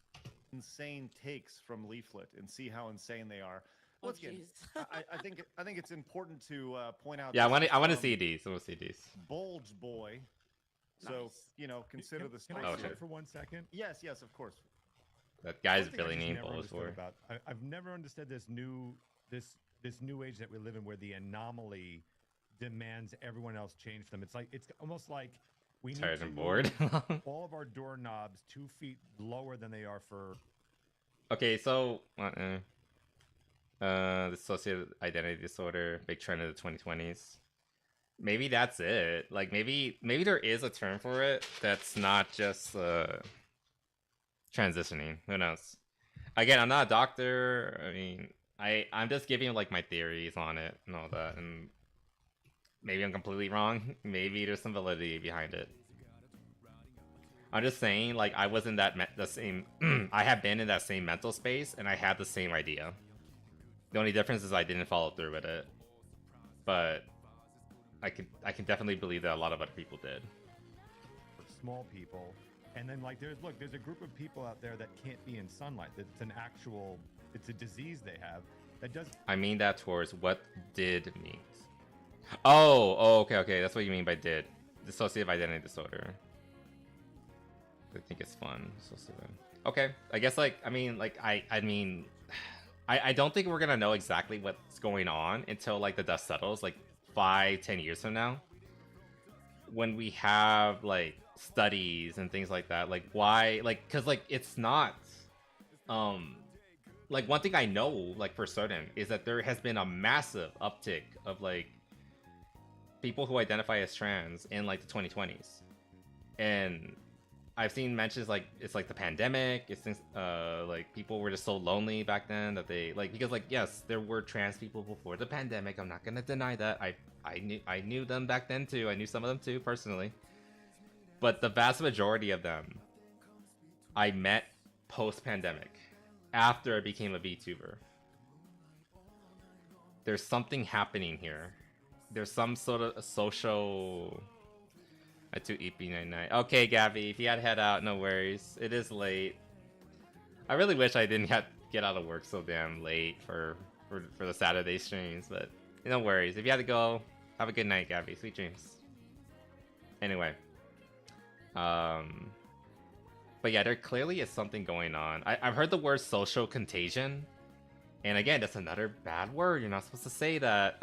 Insane takes from Leaflet and see how insane they are. Once again, I think it's important to point out.
Yeah, I want to see these. I want to see these.
Bulge Boy. So consider the story.
Can I start for 1 second?
Yes, of course.
That guy's Billy named Bulge Boy.
I've never understood this new age that we live in, where the anomaly demands everyone else change them. It's almost like we need
tired
to
and bored.
all of our doorknobs 2 feet lower than they are for.
Okay, so dissociative identity disorder, big trend of the 2020s. Maybe that's it. Like maybe there is a term for it that's not just transitioning. Who knows? Again, I'm not a doctor. I mean, I'm just giving like my theories on it and all that, and maybe I'm completely wrong. Maybe there's some validity behind it. I'm just saying, like, I was in the same. I have been in that same mental space, and I had the same idea. The only difference is I didn't follow through with it, but I can definitely believe that a lot of other people did.
For small people, and then like there's a group of people out there that can't be in sunlight. It's a disease they have that does.
I mean that towards what did means. Oh, okay. That's what you mean by did. Dissociative identity disorder. I think it's fun. Okay, I guess I don't think we're gonna know exactly what's going on until like the dust settles, like 5-10 years from now, when we have like studies and things like that. Like why? Like because like it's not like one thing I know like for certain is that there has been a massive uptick of like people who identify as trans in like the 2020s, and I've seen mentions like it's like the pandemic. It's things like people were just so lonely back then that they like, because like yes, there were trans people before the pandemic. I'm not gonna deny that. I knew them back then too. I knew some of them too personally, but the vast majority of them I met post pandemic after I became a VTuber. There's something happening here. There's some sort of social. I do EP99. Okay, Gabby, if you had to head out, no worries. It is late. I really wish I didn't have get out of work so damn late for the Saturday streams, but no worries. If you had to go, have a good night, Gabby. Sweet dreams. Anyway. But yeah, there clearly is something going on. I've heard the word social contagion. And again, that's another bad word. You're not supposed to say that.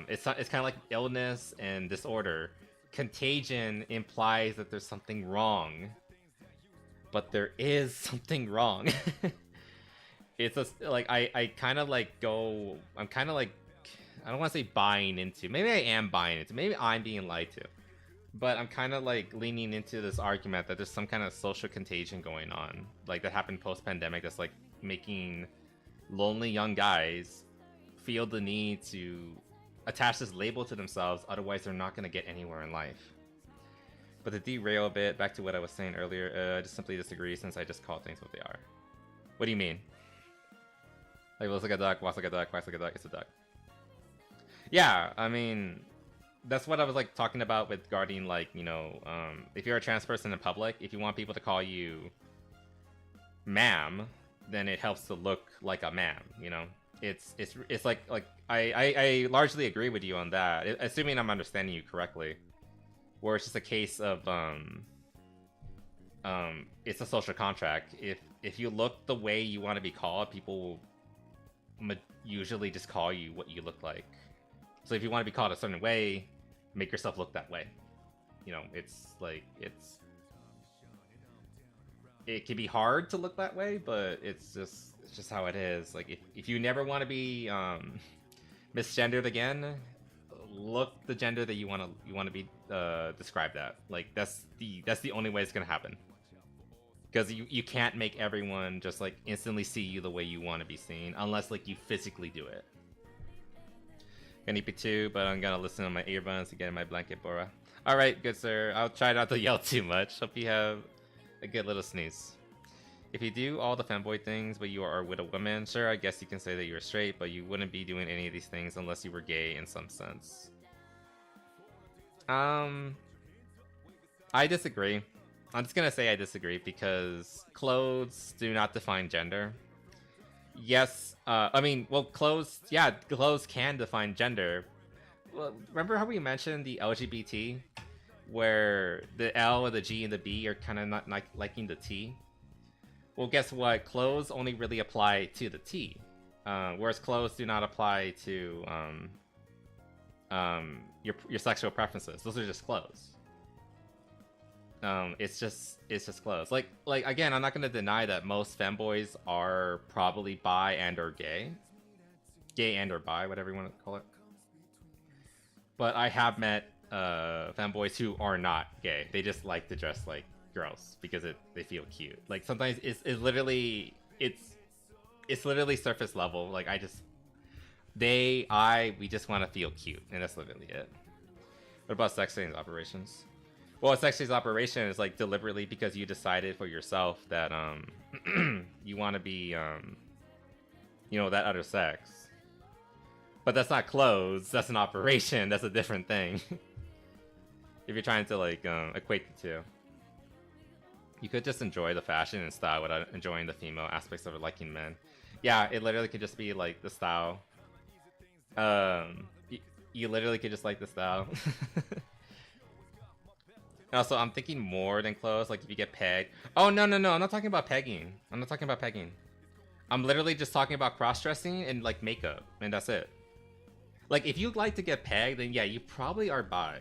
It's kind of like illness and disorder. Contagion implies that there's something wrong, but there is something wrong. It's a, like I kind of like go. I'm kind of like, I don't want to say buying into. Maybe I am buying into. Maybe I'm being lied to, but I'm kind of like leaning into this argument that there's some kind of social contagion going on, like that happened post pandemic. That's like making lonely young guys feel the need to attach this label to themselves, otherwise they're not going to get anywhere in life. But to derail a bit, back to what I was saying earlier, I just simply disagree since I just call things what they are. What do you mean? Like, looks like a duck, walks like a duck, quacks like a duck, it's a duck. Yeah, I mean, that's what I was like talking about with guarding, like, you know, if you're a trans person in public, if you want people to call you ma'am, then it helps to look like a ma'am, you know? It's like I largely agree with you on that, assuming I'm understanding you correctly. Where it's just a case of it's a social contract. If you look the way you want to be called, people will usually just call you what you look like. So if you want to be called a certain way, make yourself look that way. You know, it's like it can be hard to look that way, but it's just how it is. Like if you never want to be misgendered again, look the gender that you want to be described at. Like that's the only way it's gonna happen, because you can't make everyone just like instantly see you the way you want to be seen unless like you physically do it. Gonna EP2, but I'm gonna listen on my earbuds to get in my blanket, Bora. All right, good sir. I'll try not to yell too much. Hope you have a good little sneeze. If you do all the femboy things, but you are with a woman, sure, I guess you can say that you're straight, but you wouldn't be doing any of these things unless you were gay in some sense. I disagree. I'm just gonna say I disagree because clothes do not define gender. Yes, I mean, well, clothes can define gender. Well, remember how we mentioned the LGBT, where the L, the G, and the B are kind of not liking the T? Well, guess what? Clothes only really apply to the T, whereas clothes do not apply to your sexual preferences. Those are just clothes. It's just clothes. Like again, I'm not gonna deny that most femboys are probably bi and or gay and or bi, whatever you want to call it. But I have met femboys who are not gay. They just like to dress like girls because they feel cute. Like sometimes it's literally surface level. Like we just want to feel cute, and that's literally it. What about sex change operations? Well, a sex change operation is like deliberately because you decided for yourself that you want to be you know, that other sex. But that's not clothes. That's an operation. That's a different thing. If you're trying to like equate the two. You could just enjoy the fashion and style without enjoying the female aspects of liking men. Yeah, it literally could just be like the style. You literally could just like the style. Also, I'm thinking more than clothes. Like if you get pegged. Oh no, I'm not talking about pegging. I'm literally just talking about cross-dressing and like makeup, and that's it. Like if you'd like to get pegged, then yeah, you probably are bi,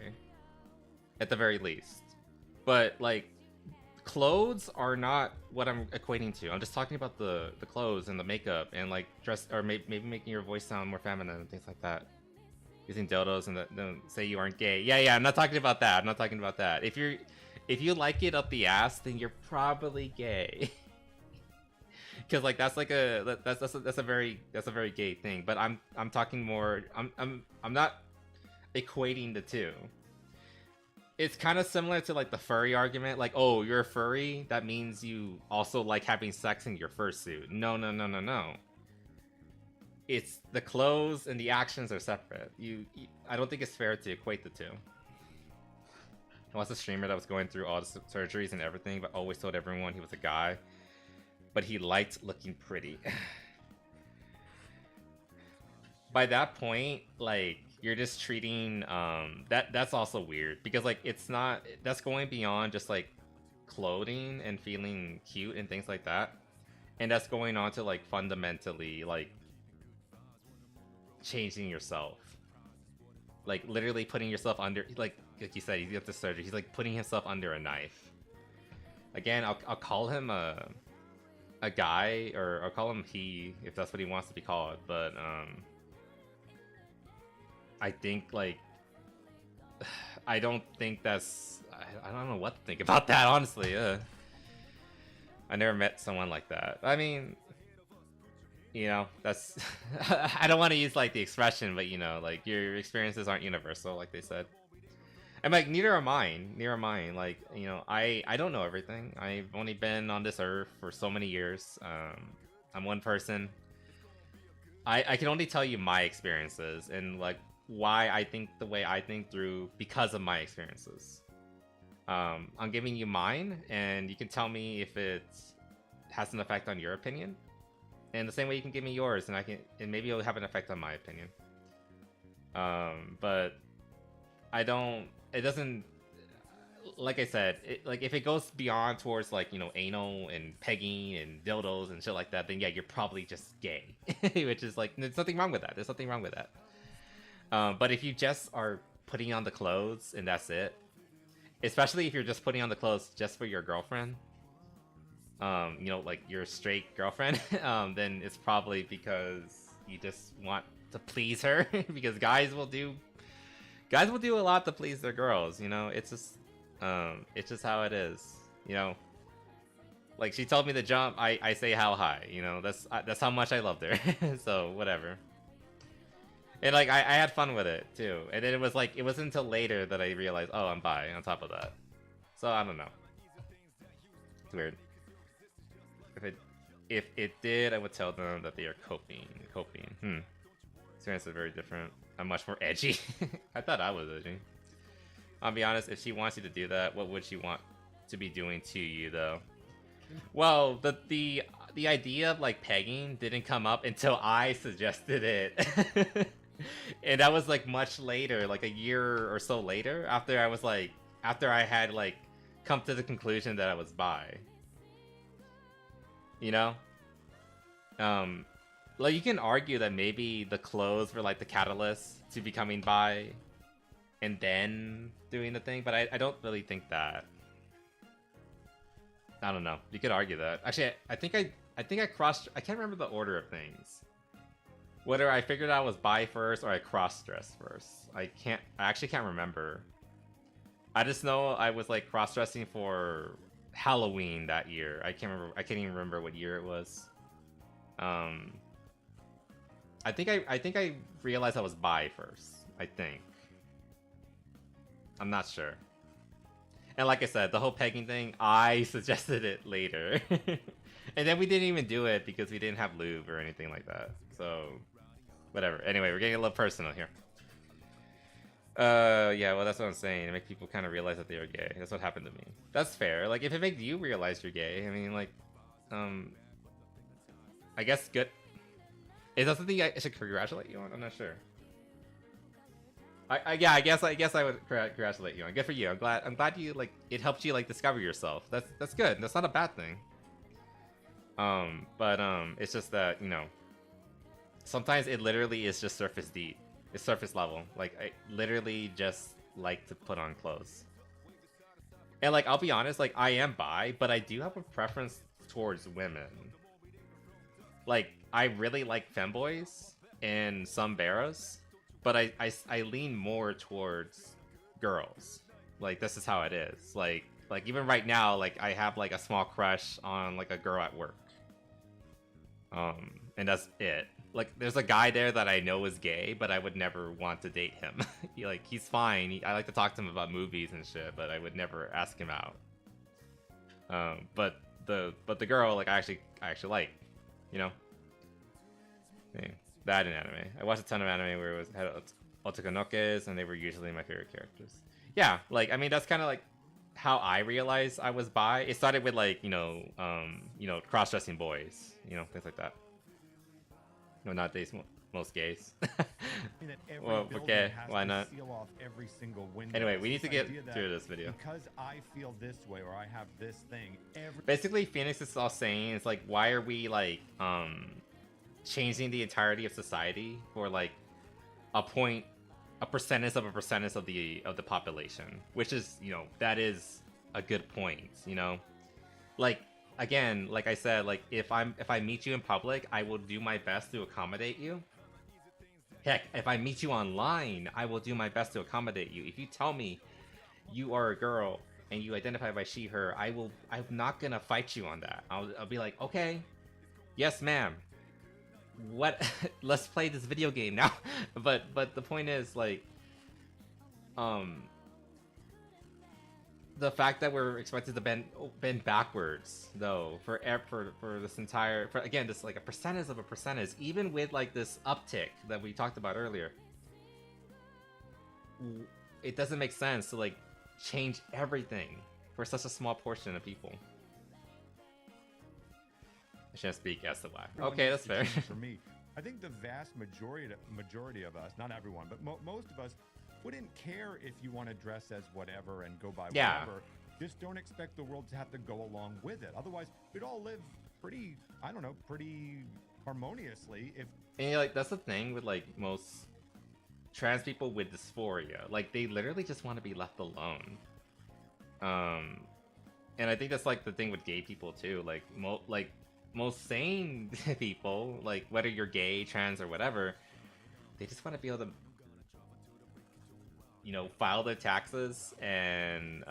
at the very least. But like clothes are not what I'm equating to. I'm just talking about the clothes and the makeup and like dress, or maybe making your voice sound more feminine and things like that. Using dildos and don't say you aren't gay. Yeah, I'm not talking about that. I'm not talking about that. If you like it up the ass, then you're probably gay. Because like that's a very gay thing. But I'm talking more. I'm not equating the two. It's kind of similar to like the furry argument. Like, oh, you're a furry, that means you also like having sex in your fursuit. No. It's the clothes and the actions are separate. I don't think it's fair to equate the two. I was a streamer that was going through all the surgeries and everything, but always told everyone he was a guy. But he liked looking pretty. By that point, like, you're just treating that's also weird, because like that's going beyond just like clothing and feeling cute and things like that, and that's going on to like fundamentally like changing yourself, like literally putting yourself under, like you said, he's got the surgery, he's like putting himself under a knife. Again, I'll call him a guy, or I'll call him he if that's what he wants to be called, but I think like I don't think that's I don't know what to think about that, honestly. I never met someone like that. I mean, you know, that's I don't want to use like the expression, but you know, like your experiences aren't universal, like they said. And like neither are mine. Like, you know, I don't know everything. I've only been on this earth for so many years. I'm one person. I can only tell you my experiences and like why I think the way I think through because of my experiences. I'm giving you mine, and you can tell me if it has an effect on your opinion. And the same way you can give me yours, and maybe it'll have an effect on my opinion. But it doesn't, like I said, like if it goes beyond towards like, you know, anal and pegging and dildos and shit like that, then yeah, you're probably just gay. Which is like, there's nothing wrong with that. But if you just are putting on the clothes and that's it, especially if you're just putting on the clothes just for your girlfriend, you know, like your straight girlfriend, then it's probably because you just want to please her. Because guys will do a lot to please their girls, you know. It's just how it is, you know. Like she told me to jump, I say how high, you know. That's how much I loved her. So whatever. And like I had fun with it too. And then it wasn't until later that I realized, oh, I'm bi on top of that. So I don't know. It's weird. If it did, I would tell them that they are coping. Experience is very different. I'm much more edgy. I thought I was edgy. I'll be honest, if she wants you to do that, what would she want to be doing to you though? Well, the idea of like pegging didn't come up until I suggested it. And that was like much later, like a year or so later, after I had like come to the conclusion that I was bi. You know? Like you can argue that maybe the clothes were like the catalyst to becoming bi and then doing the thing, but I don't really think that. I don't know. You could argue that. Actually, I think I crossed. I can't remember the order of things. Whether I figured out I was bi first or I cross-dressed first. I actually can't remember. I just know I was like cross-dressing for Halloween that year. I can't even remember what year it was. I think I realized I was bi first. I think. I'm not sure. And like I said, the whole pegging thing, I suggested it later. And then we didn't even do it because we didn't have lube or anything like that. So, whatever. Anyway, we're getting a little personal here. Yeah, well, that's what I'm saying. It makes people kind of realize that they are gay. That's what happened to me. That's fair. Like, if it makes you realize you're gay, I mean, like, I guess good. Is that something I should congratulate you on? I'm not sure. I guess I would congratulate you on. Good for you. I'm glad you like it helped you like discover yourself. That's good. That's not a bad thing. But it's just that, you know, sometimes it literally is just surface deep. It's surface level. Like I literally just like to put on clothes. And like, I'll be honest, like I am bi, but I do have a preference towards women. Like, I really like femboys and some barras, but I lean more towards girls. Like, this is how it is. Like even right now, like I have like a small crush on like a girl at work. And that's it. Like, there's a guy there that I know is gay, but I would never want to date him. He's fine. I like to talk to him about movies and shit, but I would never ask him out. But the girl, like, I actually like, you know. Yeah, that in anime. I watched a ton of anime where it had otakonokes, and they were usually my favorite characters. Yeah, like, I mean, that's kind of like how I realized I was bi. It started with like, cross-dressing boys, things like that. No, nowadays most gays. Well, okay, why not? Anyway, we need to get through this video.
Because I feel this way, or I have this thing.
Basically, Phoenix is all saying is like, why are we like changing the entirety of society for like a percentage of the population, which is, that is a good point, like, again, like I said, like if I meet you in public, I will do my best to accommodate you. Heck, if I meet you online, I will do my best to accommodate you. If you tell me you are a girl and you identify by she, her, I'm not gonna fight you on that. I'll be like, okay, yes ma'am, what, let's play this video game now. but the point is, like, the fact that we're expected to bend backwards, though, for this entire, again, this like a percentage, even with like this uptick that we talked about earlier, it doesn't make sense to like change everything for such a small portion of people. I shouldn't speak as to why. Okay, that's fair.
For me, I think the vast majority of us, not everyone, but most of us, wouldn't care if you want to dress as whatever and go by whatever. Just don't expect the world to have to go along with it. Otherwise, we'd all live pretty harmoniously.
And like, that's the thing with like most trans people with dysphoria. Like, they literally just want to be left alone. And I think that's like the thing with gay people too. Like, most sane people, like whether you're gay, trans, or whatever, they just want to be able to, file their taxes and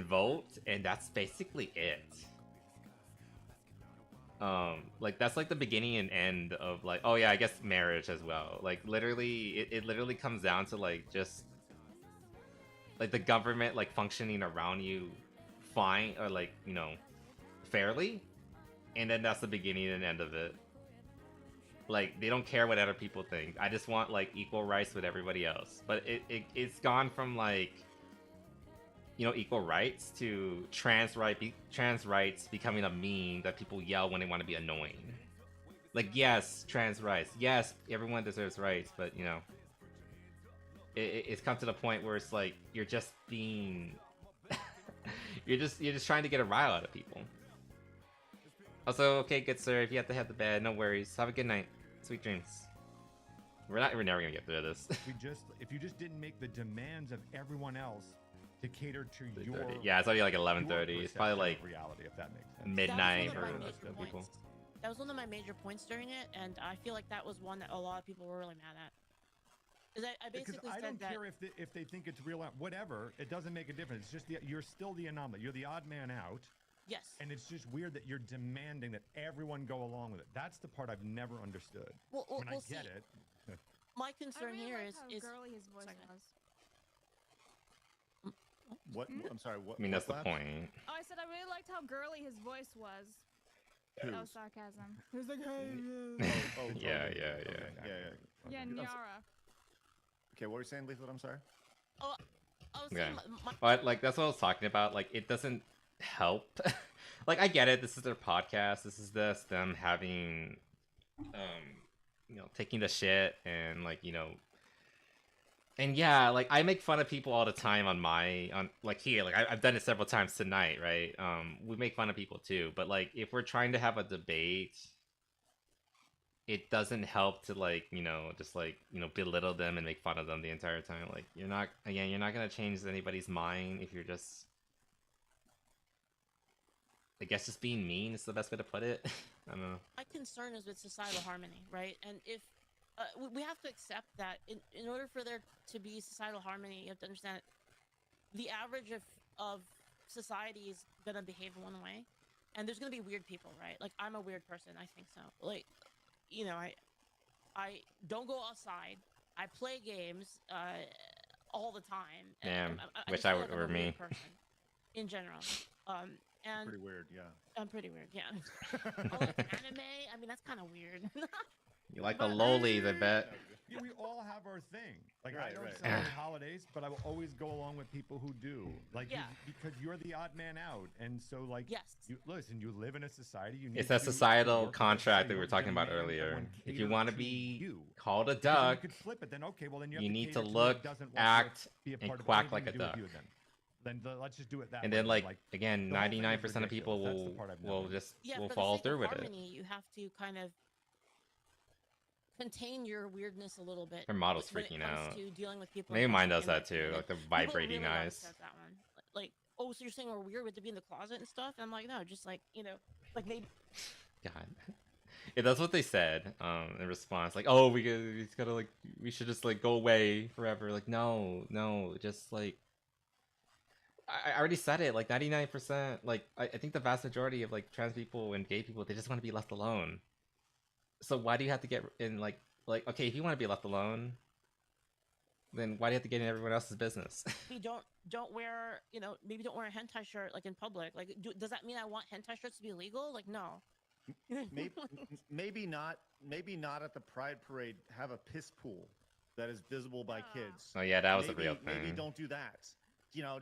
vote, and that's basically it. Like, that's like the beginning and end of like, oh yeah, I guess marriage as well. Like, literally, it literally comes down to like just like the government like functioning around you fine, or like, fairly, and then that's the beginning and end of it. Like, they don't care what other people think. I just want like equal rights with everybody else. But it's gone from like, equal rights to trans rights becoming a meme that people yell when they want to be annoying. Like, yes, trans rights, yes, everyone deserves rights, but it's come to the point where it's like you're just being you're just trying to get a rile out of people. Also, okay, good sir, if you have to head to bed, no worries. Have a good night. Sweet dreams. We're never gonna get through this.
If you just didn't make the demands of everyone else to cater to your...
Yeah, it's already like 11:30. It's probably like
reality, if that makes sense.
midnight for people.
That was one of my major points during it, and I feel like that was one that a lot of people were really mad at. Because I basically
I
said
don't
that...
care if they think it's real, whatever. It doesn't make a difference. It's just you're still the anomaly. You're the odd man out.
Yes.
And it's just weird that you're demanding that everyone go along with it. That's the part I've never understood.
Well,
I get it.
My concern
I really
here
liked
is
how girly his voice was.
What? I'm sorry. What?
I mean, that's the
what
point.
Oh, I said I really liked how girly his voice was.
Whose?
That was sarcasm. He was like, hey,
Yeah.
yeah, Nyara.
Okay, what were you saying, Leaflet? I'm sorry.
Oh, I was
Okay.
saying
But like, that's what I was talking about. Like, it doesn't help. Like, I get it. This is their podcast. This is them having, taking the shit and like, and yeah, like I make fun of people all the time on here. Like I've done it several times tonight, right? We make fun of people too. But like, if we're trying to have a debate, it doesn't help to like, just like, belittle them and make fun of them the entire time. Like, you're not gonna change anybody's mind if you're just, I guess, just being mean is the best way to put it. I don't know.
My concern is with societal harmony, right? And if we have to accept that in order for there to be societal harmony, you have to understand the average of society is gonna behave one way, and there's gonna be weird people, right? Like, I'm a weird person, I think so. Like, I don't go outside. I play games all the time.
Damn,
I
wish
just
I
feel like I'm
were
a
me.
weird person in general. And
Pretty weird, yeah.
I'm pretty weird, yeah. I like anime. I mean, that's kind of weird.
You like the lolis, I bet.
Yeah, we all have our thing. Like, I
Right,
don't
right.
celebrate holidays, but I will always go along with people who do. Like,
Yeah.
because you're the odd man out, and so like,
Yes.
you listen. You live in a society. You need
It's a
to
societal
work with
contract that
society
we were talking about
demand
earlier.
everyone
If you
cater
want to
to
be
you.
called a
Because then
duck,
you could flip it. Then okay, well then you,
you
have
need
cater
to
who
look,
doesn't want
act,
to be a
and
part of
quack
anything
like
to
a
do with
duck.
you then let's just do it that
and
way.
then like
Like,
again,
the whole thing is
99% of people
ridiculous. That's the part I've never
will just
Yeah,
will
for
follow
the sake
through
of
with it.
harmony, you have to kind of contain your weirdness a little bit.
Her model's
when it
freaking
comes
out.
to dealing with people.
Maybe
in
mine
public,
does
in my
that too,
opinion.
like the
People
vibrating
really
eyes.
upset that one. Like, oh, so you're saying we're weird with to be in the closet and stuff? And I'm like, no, just like, like they.
God. Yeah, that's what they said in response. Like, oh, it's gotta like, we should just like go away forever. Like, no, just like, I already said it. Like 99%. Like, I think the vast majority of like trans people and gay people, they just want to be left alone. So why do you have to get in like okay, if you want to be left alone, then why do you have to get in everyone else's business?
You don't wear, maybe don't wear a hentai shirt like in public. Like, does that mean I want hentai shirts to be illegal? Like, no.
Maybe not. Maybe not at the Pride Parade. Have a piss pool that is visible by kids.
Oh yeah, that was
maybe,
a real thing.
Maybe don't do that.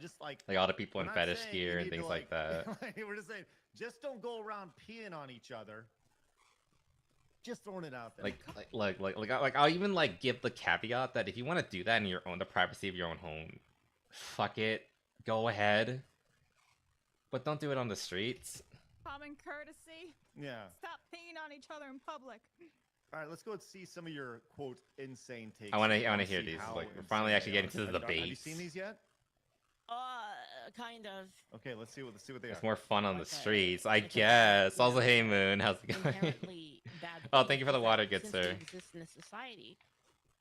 Just like
all the people
we're
in
not
fetish
saying
gear
you
and
need
things
to,
like that.
We're just saying, just don't go around peeing on each other. Just throwing it out there.
Like I'll even like give the caveat that if you want to do that in the privacy of your own home, fuck it, go ahead, but don't do it on the streets.
Common courtesy.
Yeah.
Stop peeing on each other in public.
All right, let's go and see some of your quote insane takes.
I want to
see
hear these.
how
Like, we're finally
insane
actually
they
getting
are.
to the
Have you
debates.
seen these yet?
Kind of.
Okay, let's see what they
It's
are.
more fun on the
Okay.
streets, I
Okay.
guess. Also, hey Moon, how's it going?
Inherently bad.
Oh,
thing
thank you for the
is
water,
that
good
since
sir.
they exist in a society,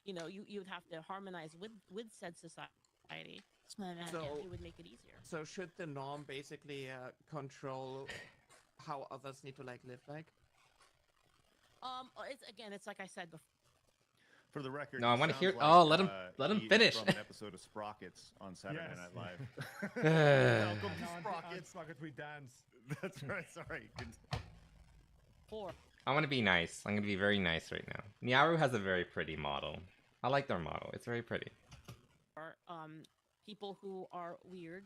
you would have to harmonize with said society. So it would make it easier.
So should the norm basically control how others need to like live like?
It's like I said before.
For the record,
No, I
he
want to hear.
sounds
Oh,
like,
let him
he is
finish.
From an episode of Sprockets on Saturday
Yes.
Night Live.
Yeah.
Welcome to
On
Sprockets.
Sprockets we dance.
That's right. Sorry.
I want to be nice. I'm gonna be very nice right now. Nyaru has a very pretty model. I like their model. It's very pretty.
People who are weird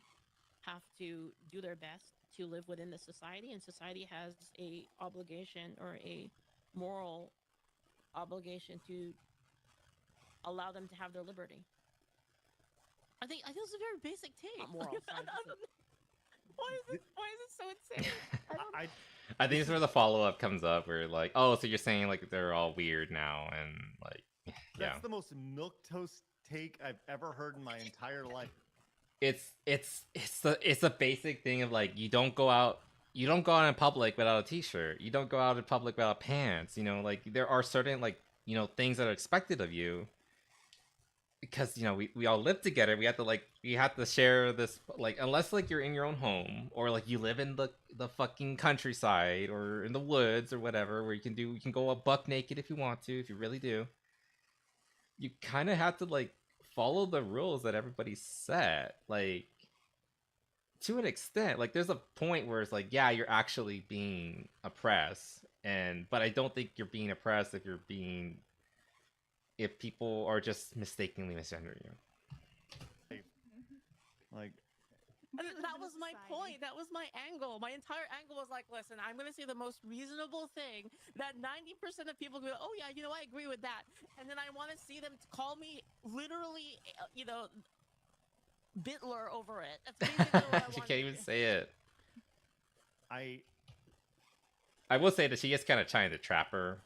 have to do their best to live within the society, and society has a obligation or a moral obligation to allow them to have their liberty. I think it's a very basic take. Moral side. Why is it so insane?
I think it's where the follow up comes up, where like, oh, so you're saying like they're all weird now, and like, yeah.
That's the most milquetoast take I've ever heard in my entire life.
It's a basic thing of like, you don't go out in public without a t-shirt. You don't go out in public without pants. Like there are certain like things that are expected of you. Because we all live together, we have to share this, like, unless like you're in your own home or like you live in the fucking countryside or in the woods or whatever, where you can go a buck naked if you want to, if you really do. You kind of have to like follow the rules that everybody set, like to an extent. Like there's a point where it's like, yeah, you're actually being oppressed, but I don't think you're being oppressed if people are just mistakenly misgendering you.
Like,
that was my point. That was my angle. My entire angle was like, listen, I'm going to say the most reasonable thing that 90% of people go, oh yeah, I agree with that. And then I want to see them call me literally, Bitler over it. That's basically what I want.
She can't even say it.
I
will say that she is kind of trying to trap her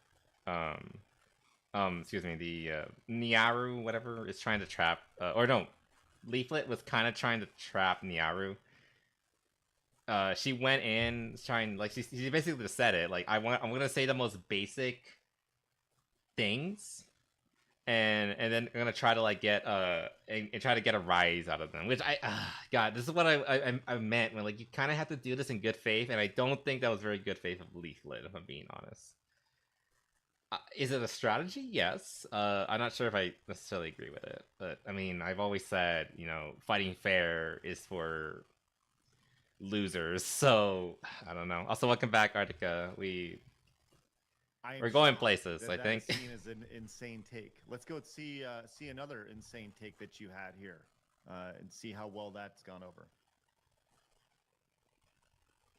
excuse me, the Niaru, whatever, is trying to trap, or no, Leaflet was kind of trying to trap Niaru. She went in trying, like, she basically just said it, like, I'm gonna say the most basic things, and then I'm gonna try to like get and try to get a rise out of them. Which God, this is what I meant when, like, you kind of have to do this in good faith, and I don't think that was very good faith of Leaflet, if I'm being honest. Is it a strategy? Yes. I'm not sure if I necessarily agree with it, but I mean, I've always said, you know, fighting fair is for losers. So I don't know. Also, welcome back, Arctica. We're going places. I think.
That scene is an insane take. Let's go see another insane take that you had here, and see how well that's gone over.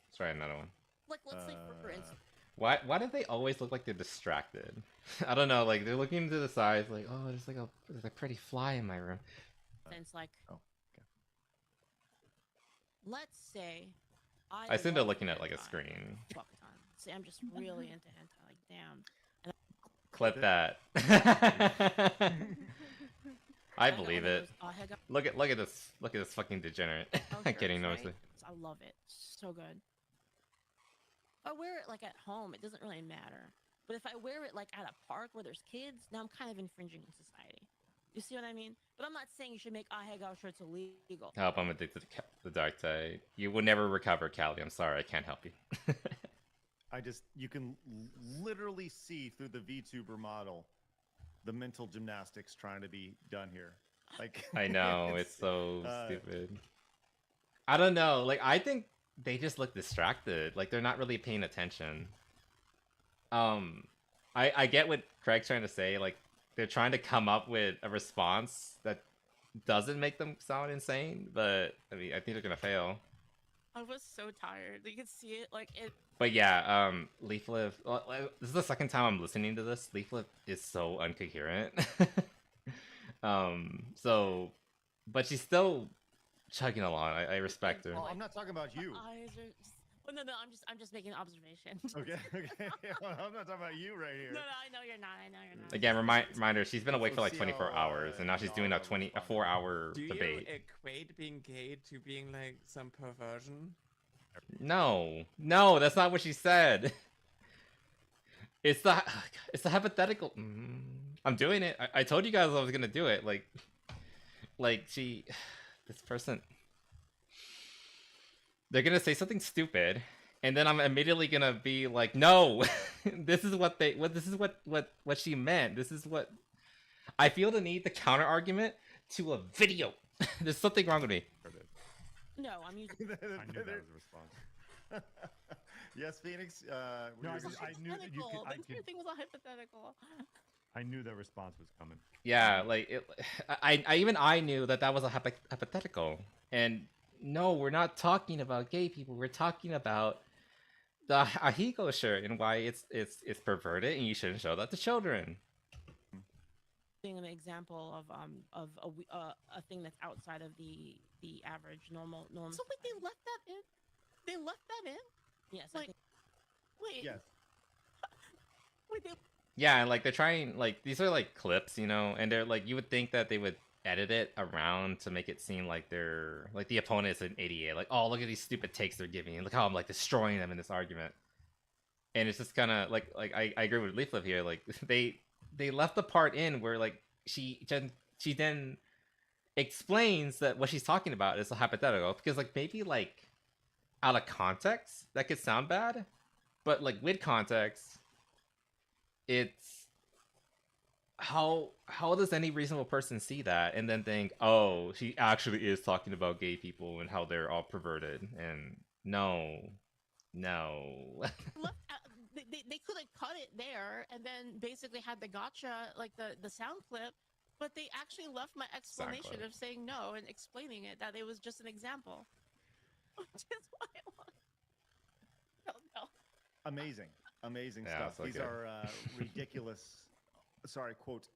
Let's try another one.
Like, let's say for instance.
Why do they always look like they're distracted? I don't know, like, they're looking to the sides, like, oh, there's a pretty fly in my room.
And it's like,
oh, okay.
Let's say
I assume they're looking at, like, a screen.
Fuck time. See, I'm just really into hentai, like, damn. And
Clip that. I believe it. Look at this fucking degenerate. Getting nosy.
Right? I love it. So good. If I wear it like at home, it doesn't really matter. But if I wear it like at a park where there's kids, now I'm kind of infringing on society. You see what I mean? But I'm not saying you should make ahegao shirts illegal.
Help, I'm addicted to the dark side. You will never recover, Callie. I'm sorry, I can't help you.
You can literally see through the Vtuber model the mental gymnastics trying to be done here. Like,
I know, it's so stupid. I don't know, like, I think they just look distracted, like they're not really paying attention. I get what Craig's trying to say, like they're trying to come up with a response that doesn't make them sound insane, but I mean, I think they're gonna fail.
I was so tired. You could see it, like it.
But yeah, Leaflet. Well, this is the second time I'm listening to this. Leaflet is so incoherent. So, but she's still chugging along. I respect her.
Oh, I'm not talking about you.
Eyes are just... Oh, no, I'm just making an observation.
Okay. I'm not talking about you right here.
No, I know you're not.
Again, reminder, she's been awake for like 24 hours, and now she's doing a 4-hour debate.
Do you equate being gay to being like some perversion?
No, that's not what she said. It's the hypothetical. I'm doing it. I told you guys I was gonna do it. This person, they're gonna say something stupid, and then I'm immediately gonna be like, no, this is what she meant. This is what I feel the need to counter argument to a video. There's something wrong with me.
No, I'm using.
I knew that was a response.
Yes, Phoenix.
No,
I
knew that you could.
The entire thing was a hypothetical.
I knew the response was coming.
Yeah, like I knew that was a hypothetical. And no, we're not talking about gay people. We're talking about the ahegao shirt and why it's perverted, and you shouldn't show that to children.
Being an example of a thing that's outside of the average norm. So wait, they left that in? They left that in? Yes. Like, wait.
Yes.
Wait, they.
Yeah, and like they're trying, like these are like clips, you know, and they're like, you would think that they would edit it around to make it seem like they're like the opponent is an idiot, like, oh, look at these stupid takes they're giving, and look how I'm like destroying them in this argument. And it's just kind of like I agree with Leaflet here, like they left the part in where like she then explains that what she's talking about is a hypothetical, because like maybe like out of context that could sound bad, but like with context, it's how does any reasonable person see that and then think, oh, she actually is talking about gay people and how they're all perverted? And no.
They could have cut it there and then basically had the gotcha, like the sound clip, but they actually left my explanation of saying no and explaining it, that it was just an example. Which is why I want. No. Amazing stuff.
So
These
good.
are ridiculous, quote,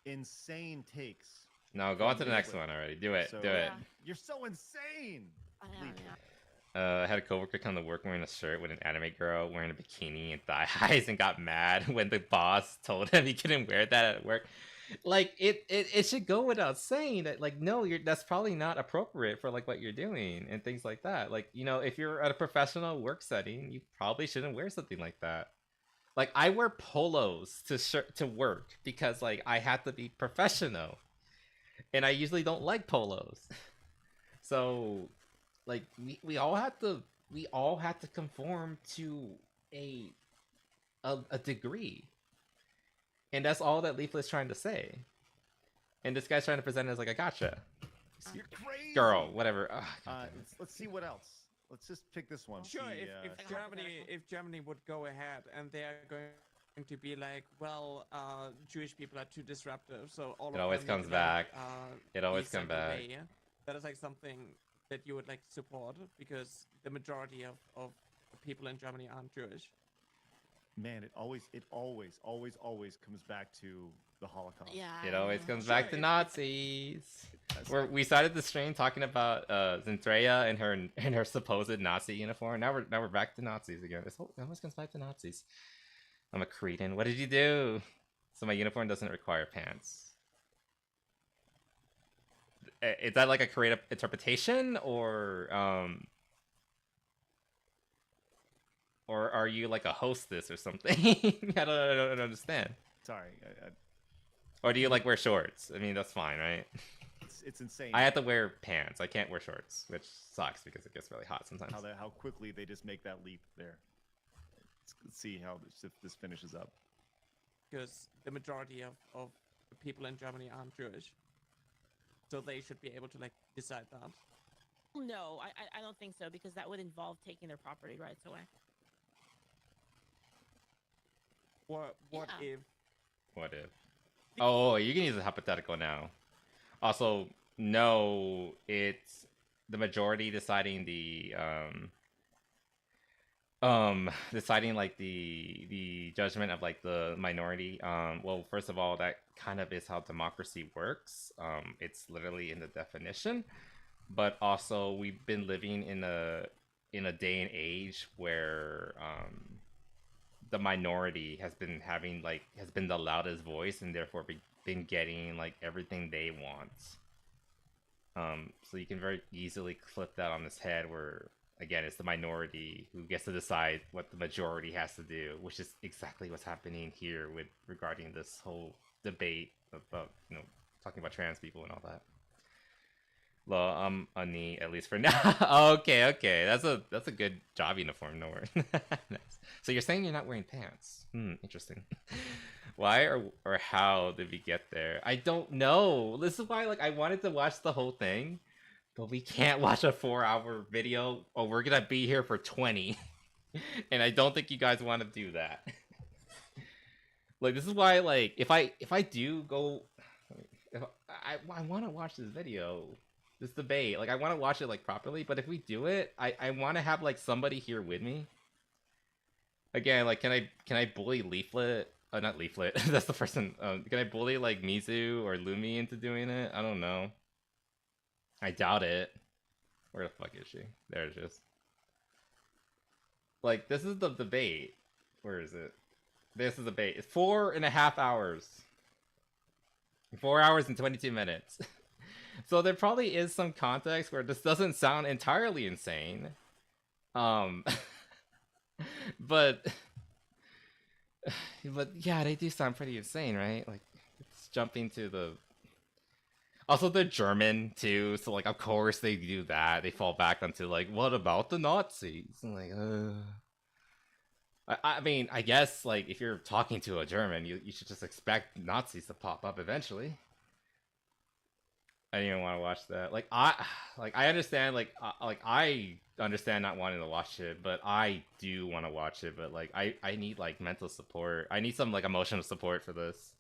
insane takes.
No, go on to the next one already. Do it.
So,
do it.
You're so insane.
I know, yeah.
I had a coworker come to work wearing a shirt with an anime girl wearing a bikini and thigh highs and got mad when the boss told him he couldn't wear that at work. Like it should go without saying that like no, that's probably not appropriate for like what you're doing and things like that. Like, you know, if you're at a professional work setting, you probably shouldn't wear something like that. Like I wear polos to work because like I have to be professional. And I usually don't like polos. So like we all have to conform to a degree. And that's all that Leaflet's trying to say. And this guy's trying to present it as like a gotcha.
You're crazy.
Girl, whatever.
Let's see what else. Let's just pick this one.
Sure,
See,
if Germany would go ahead and they are going to be like, well, Jewish people are too disruptive, so all
it always comes back. It always comes back.
That is like something that you would like to support because the majority of people in Germany aren't Jewish.
Man, it always comes back to the Holocaust.
Yeah.
It always comes back to Nazis. We started the stream talking about Zendaya and her supposed Nazi uniform. Now we're back to Nazis again. It always comes back to Nazis. I'm a cretin. What did you do? So my uniform doesn't require pants. Is that like a creative interpretation, or are you like a hostess or something? I don't understand.
Sorry.
Or do you like wear shorts? I mean, that's fine, right?
It's insane.
I have to wear pants. I can't wear shorts, which sucks because it gets really hot sometimes.
How quickly they just make that leap there. Let's see how this finishes up.
Because the majority of people in Germany aren't Jewish. So they should be able to like decide that.
No, I don't think so, because that would involve taking their property rights away.
What if?
What if? Oh, you can use a hypothetical now. Also, no, it's the majority deciding deciding like the judgment of like the minority. Well, first of all, that kind of is how democracy works. It's literally in the definition. But also, we've been living in a day and age where the minority has been the loudest voice, and therefore been getting like everything they want. So you can very easily flip that on its head, where again it's the minority who gets to decide what the majority has to do, which is exactly what's happening here regarding this whole debate about talking about trans people and all that. Well, I'm a knee, at least for now. Okay. That's a good job uniform, no worries. Nice. So you're saying you're not wearing pants? Interesting. Why or how did we get there? I don't know. This is why I wanted to watch the whole thing, but we can't watch a 4-hour video. Oh, we're gonna be here for 20, and I don't think you guys want to do that. This is why if I do go, if I want to watch this video. This debate, I want to watch it properly, but if we do it, I want to have somebody here with me. Again, can I bully Leaflet? Not Leaflet. That's the person. Can I bully Mizu or Lumi into doing it? I don't know. I doubt it. Where the fuck is she? There it is. This is the debate. Where is it? This is the debate. It's 4.5 hours. 4 hours and 22 minutes. So there probably is some context where this doesn't sound entirely insane. But yeah, they do sound pretty insane, right? It's jumping to the... Also, they're German, too, so, of course they do that. They fall back onto, what about the Nazis? I mean, I guess, if you're talking to a German, you should just expect Nazis to pop up eventually. I didn't even want to watch that. I understand, I understand not wanting to watch it, but I do want to watch it. But I need mental support. I need some emotional support for this,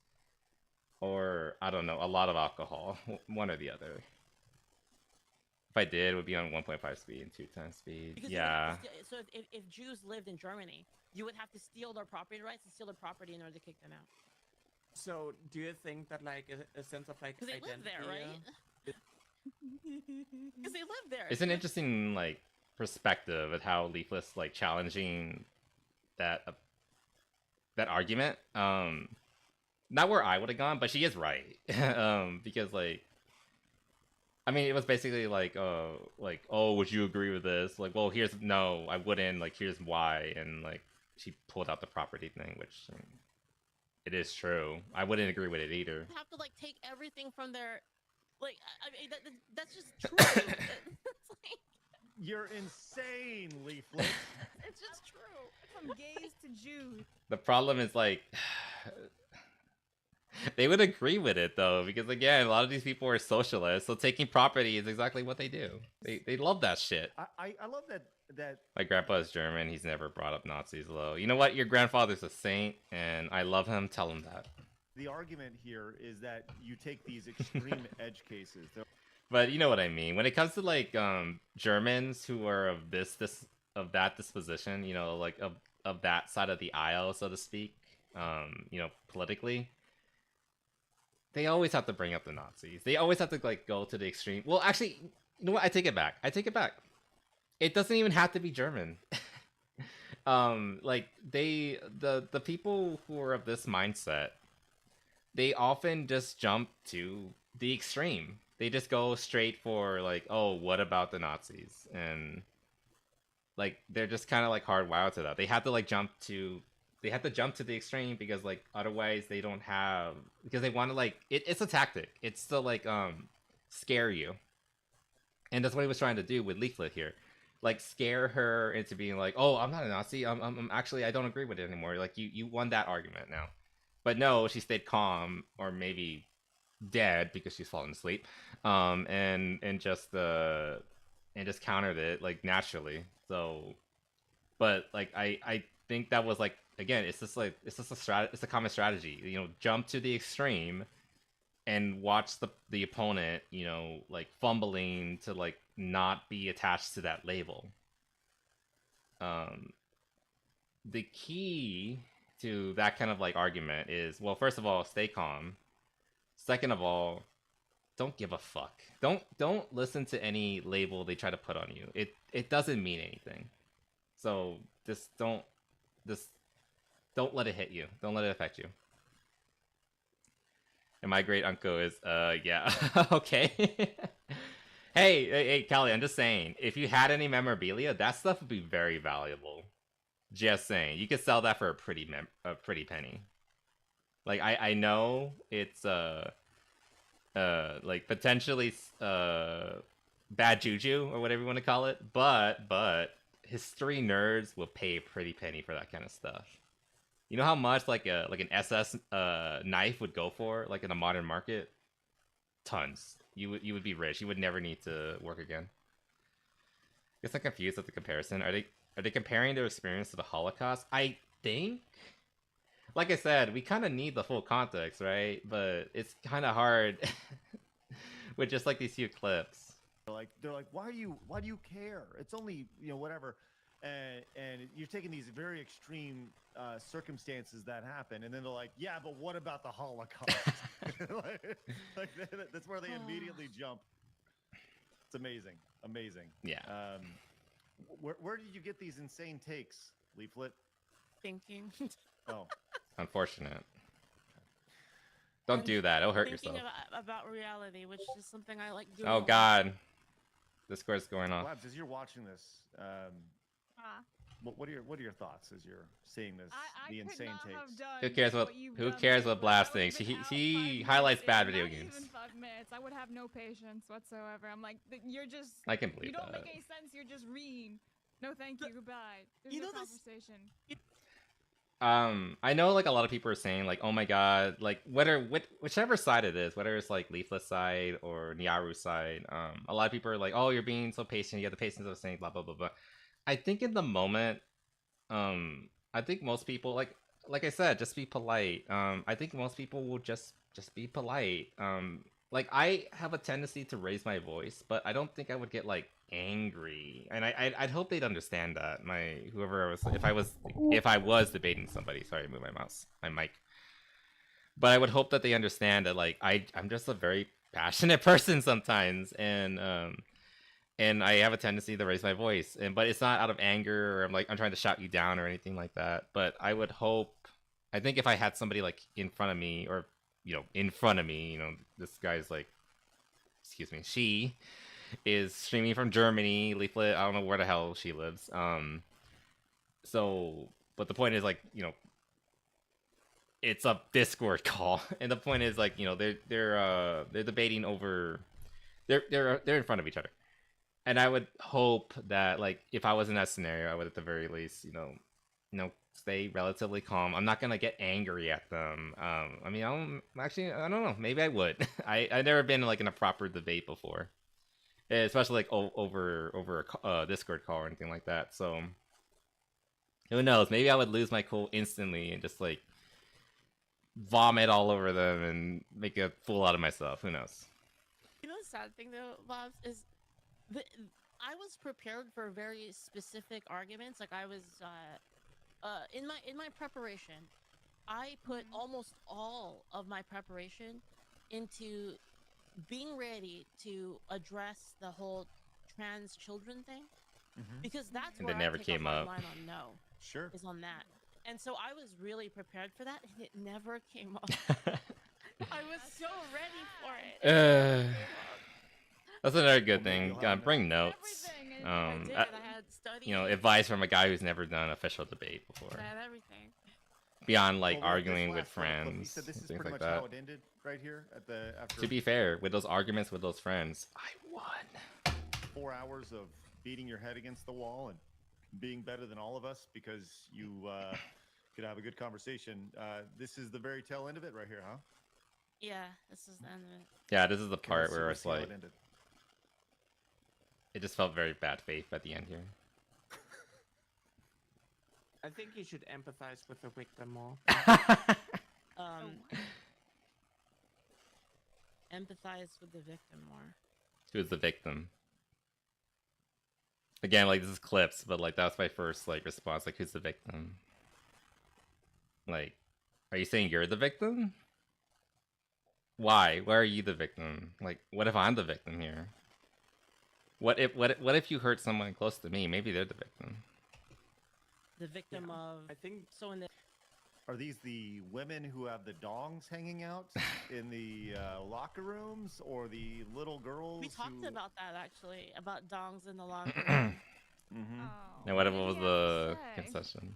or I don't know, a lot of alcohol, one or the other. If I did, it would be on 1.5 speed and 2 times speed.
Because
yeah.
So if Jews lived in Germany, you would have to steal their property rights and steal their property in order to kick them out.
So, do you think that a sense of
because they live there, right? Because they live there.
It's an interesting perspective at how Leaflet's like challenging that argument. Not where I would have gone, but she is right. Because like, I mean, it was basically like, oh, would you agree with this? Like, well, no, I wouldn't. Like, here's why, and like, she pulled out the property thing, which I mean, it is true. I wouldn't agree with it either.
You have to like take everything from their, like, I mean, that's just true. It's like...
You're insane, Leaflet.
It's just true. From gays to Jews.
The problem is like, they would agree with it though, because again, a lot of these people are socialists, so taking property is exactly what they do. They love that shit.
I love that.
My grandpa is German. He's never brought up Nazis though. You know what? Your grandfather's a saint, and I love him. Tell him that.
The argument here is that you take these extreme edge cases.
But you know what I mean. When it comes to like Germans who are of of that disposition, you know, like of that side of the aisle, so to speak, you know, politically, they always have to bring up the Nazis. They always have to like go to the extreme. Well, actually, you know what? I take it back. It doesn't even have to be German. Like the people who are of this mindset, they often just jump to the extreme. They just go straight for like, oh, what about the Nazis? And like they're just kind of like hardwired to that. They have to jump to the extreme because like otherwise they don't have, because they want to like it's a tactic. It's to like scare you. And that's what he was trying to do with Leaflet here. Like scare her into being like, oh, I'm not a Nazi. I'm actually, I don't agree with it anymore. Like you won that argument now. But no, she stayed calm, or maybe dead because she's fallen asleep, and just countered it like naturally. So, but like I think that was like, again, it's just a common strategy. You know, jump to the extreme and watch the opponent, you know, like fumbling to like not be attached to that label. The key to that kind of like argument is, well, first of all, stay calm. Second of all, don't give a fuck. Don't listen to any label they try to put on you. It doesn't mean anything. So just don't let it hit you. Don't let it affect you. And my great uncle is yeah. Okay. Hey, Callie, I'm just saying, if you had any memorabilia, that stuff would be very valuable. Just saying, you could sell that for a pretty penny. Like I know it's like potentially bad juju or whatever you want to call it, but history nerds will pay a pretty penny for that kind of stuff. You know how much like an SS knife would go for, like in a modern market? Tons. You would be rich. You would never need to work again. I guess I'm confused with the comparison. Are they comparing their experience to the Holocaust? I think, like I said, we kind of need the full context, right? But it's kind of hard with just like these few clips.
They're like, why do you care? It's only, you know, whatever. And you're taking these very extreme circumstances that happen, and then they're like, yeah, but what about the Holocaust? like that's where they immediately jump. It's amazing.
Yeah.
Where did you get these insane takes, Leaflet?
Thinking.
Oh.
Unfortunate. Don't do that. It'll hurt
thinking
yourself.
About reality, which is something I like doing.
Oh God. Discord's going off.
Labs, as you're watching this, what are your thoughts as you're seeing this? The insane takes.
Who cares what Blast thinks? He highlights bad video games.
Even 5 minutes, I would have no patience whatsoever. I'm like, you're just.
I can believe
you don't
that.
make any sense. You're just reading. No, thank you. Goodbye. There's
You
no
know this-
conversation.
I know like a lot of people are saying like, oh my God, like whichever side it is, whether it's like Leaflet side or Nyaru's side, a lot of people are like, oh, you're being so patient, you have the patience of saying blah blah blah blah. I think in the moment, I think most people like I said, just be polite. I think most people will just be polite. Like I have a tendency to raise my voice, but I don't think I would get like angry, and I'd hope they'd understand that. If I was debating somebody, sorry, move my mic. But I would hope that they understand that like I'm just a very passionate person sometimes, and and I have a tendency to raise my voice, but it's not out of anger or I'm trying to shout you down or anything like that. But I would hope, I think if I had somebody like in front of me, or in front of me, this guy's like, excuse me, she is streaming from Germany, Leaflet. I don't know where the hell she lives. So, but the point is like, it's a Discord call, and the point is like, they're debating over, they're in front of each other. And I would hope that, like, if I was in that scenario, I would at the very least, stay relatively calm. I'm not gonna get angry at them. I mean, I don't know. Maybe I would. I've never been like in a proper debate before, especially like over a Discord call or anything like that. So who knows? Maybe I would lose my cool instantly and just like vomit all over them and make a fool out of myself. Who knows?
You know, the sad thing though, Bobs, is I was prepared for very specific arguments. Like I was in my preparation, I put almost all of my preparation into being ready to address the whole trans children thing, because that's
and
where
they never
I
came up.
line on no.
Sure.
Is on that, and so I was really prepared for that, and it never came up. I was so ready for it.
That's another good thing. Bring notes.
I had studied.
Advice from a guy who's never done official debate before.
I had everything.
Beyond like
Well,
arguing with
this last one,
friends,
you said this is
things
pretty
like
much
that.
how it ended right here at the after
To be fair, with those arguments with those friends, I won.
4 hours of beating your head against the wall and being better than all of us because you could have a good conversation. This is the very tail end of it right here, huh?
Yeah, this is the end of it.
Yeah, this is the
Okay,
part
let's see-
where
let's
it's
see how
like,
it ended.
it just felt very bad faith at the end here.
I think you should empathize with the victim more.
Empathize with the victim more.
Who's the victim? Again, like this is clips, but like that's my first like response. Like, who's the victim? Like, are you saying you're the victim? Why? Why are you the victim? Like, what if I'm the victim here? What if you hurt someone close to me? Maybe they're the victim.
The victim of.
I think
So in the.
Are these the women who have the dongs hanging out in the locker rooms, or the little girls?
We talked
who...
about that actually, about dongs in the locker room.
Oh,
Now, what
did
was
he
the
have to say?
concession?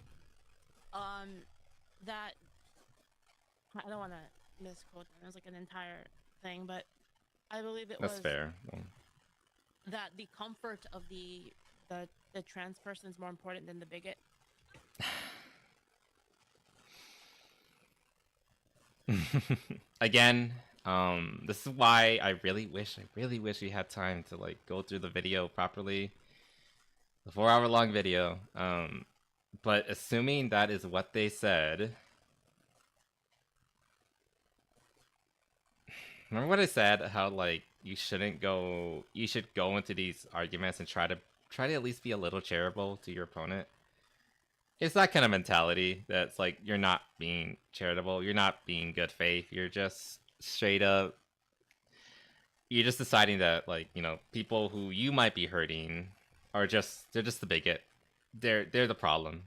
That I don't want to misquote them. It was like an entire thing, but I believe it
That's
was
fair.
that the comfort of the trans person is more important than the bigot.
Again, this is why I really wish we had time to like go through the video properly, the 4-hour long video. But assuming that is what they said, remember what I said? How like you should go into these arguments and try to at least be a little charitable to your opponent. It's that kind of mentality that's like you're not being charitable, you're not being good faith, you're just straight up, you're just deciding that like, people who you might be hurting they're just the bigot. They're the problem.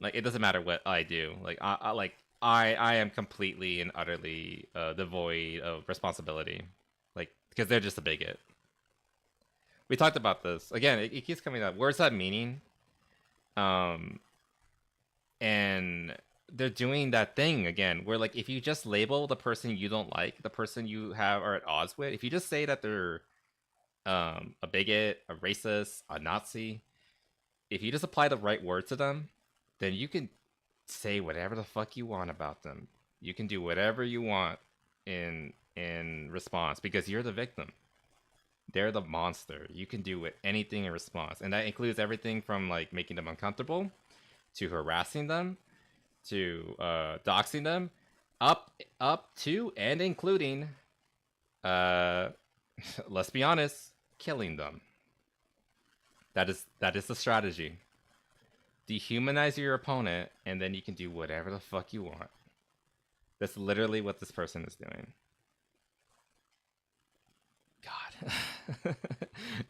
Like, it doesn't matter what I do. Like I am completely and utterly devoid of responsibility. Like, because they're just a bigot. We talked about this. Again, it keeps coming up. Where's that meaning? And they're doing that thing again where like if you just label the person you don't like, the person you are at odds with, if you just say that they're a bigot, a racist, a Nazi, if you just apply the right word to them, then you can say whatever the fuck you want about them. You can do whatever you want in response because you're the victim. They're the monster. You can do anything in response. And that includes everything from like making them uncomfortable to harassing them to doxing them up to and including let's be honest, killing them. That is the strategy. Dehumanize your opponent and then you can do whatever the fuck you want. That's literally what this person is doing. God.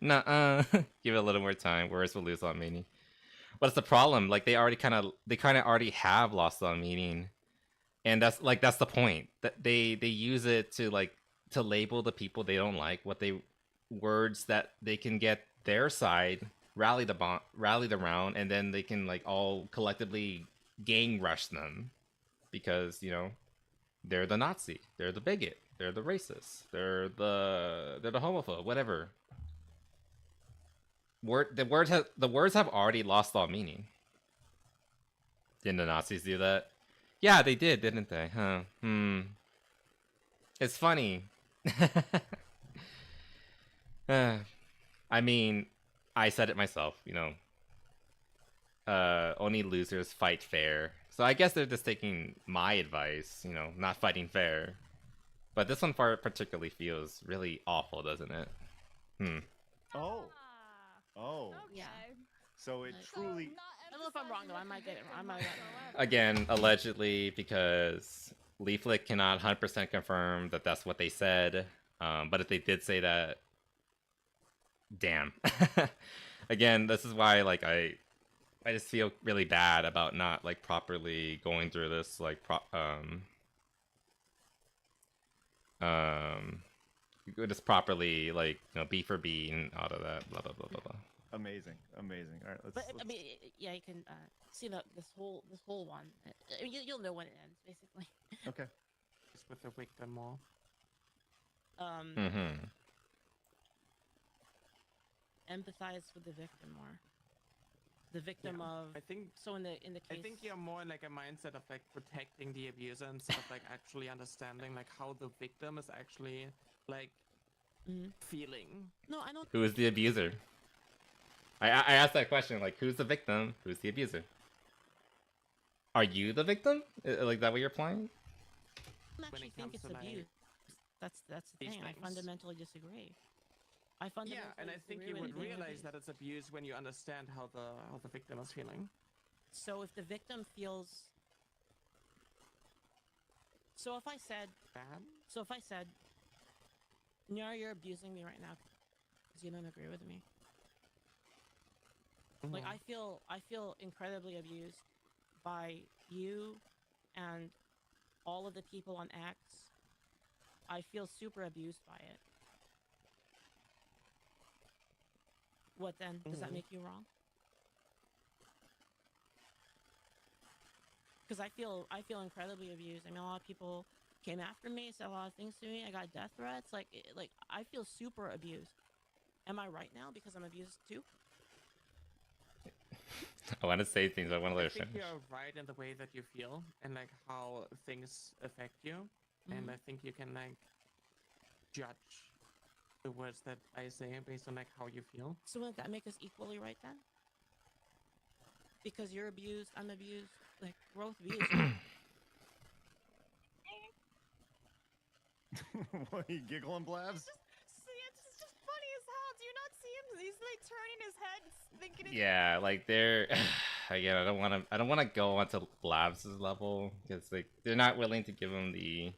Nuh-uh. Give it a little more time. Words will lose all meaning. What's the problem? Like they kind of already have lost all meaning, and that's the point. That they use it to to label the people they don't like, words that they can get their side rallied around, and then they can all collectively gang rush them because they're the Nazi, they're the bigot, they're the racist, they're the homophobe, whatever. The words have already lost all meaning. Didn't the Nazis do that? Yeah, they did, didn't they? Huh? It's funny. I mean, I said it myself, only losers fight fair. So I guess they're just taking my advice, not fighting fair. But this one particularly feels really awful, doesn't it?
Oh. Oh.
Okay.
Yeah.
So it truly.
I don't know if I'm wrong though. I might get it. I might.
Again, allegedly, because Leaflet cannot 100% confirm that that's what they said. But if they did say that, damn. Again, this is why I just feel really bad about not properly going through this just properly B for B and all of that, blah blah blah blah blah.
Amazing. All right, let's.
I mean, yeah, you can see this whole one. You'll know when it ends, basically.
Okay.
Just with the victim more.
Empathize with the victim more. The victim of.
I think
so. In the case.
I think you're more in a mindset of protecting the abuser instead of actually understanding how the victim is actually feeling.
No, I don't.
Who is the abuser? I asked that question, who's the victim? Who's the abuser? Are you the victim? That what you're implying?
I don't actually think it's abuse. That's the thing. I fundamentally disagree.
Yeah, and I think you would realize that it's abuse when you understand how the victim is feeling.
So if the victim feels. So if I said.
Bad?
So if I said. Nyara, you're abusing me right now because you don't agree with me. I feel incredibly abused by you and all of the people on X. I feel super abused by it. What then? Does that make you wrong? Because I feel incredibly abused. I mean, a lot of people came after me, said a lot of things to me. I got death threats. I feel super abused. Am I right now because I'm abused too?
I want to say things. I want to let her
I think
finish.
you're right in the way that you feel and how things affect you, and I think you can judge the words that I say based on how you feel.
So wouldn't that make us equally right then? Because you're abused, I'm abused. We're both abused.
What are you giggling, Blabs?
It's just funny as hell. Do you not see him? He's turning his head, thinking.
Yeah, they're again. I don't want to go onto Blabs' level because they're not willing to give him the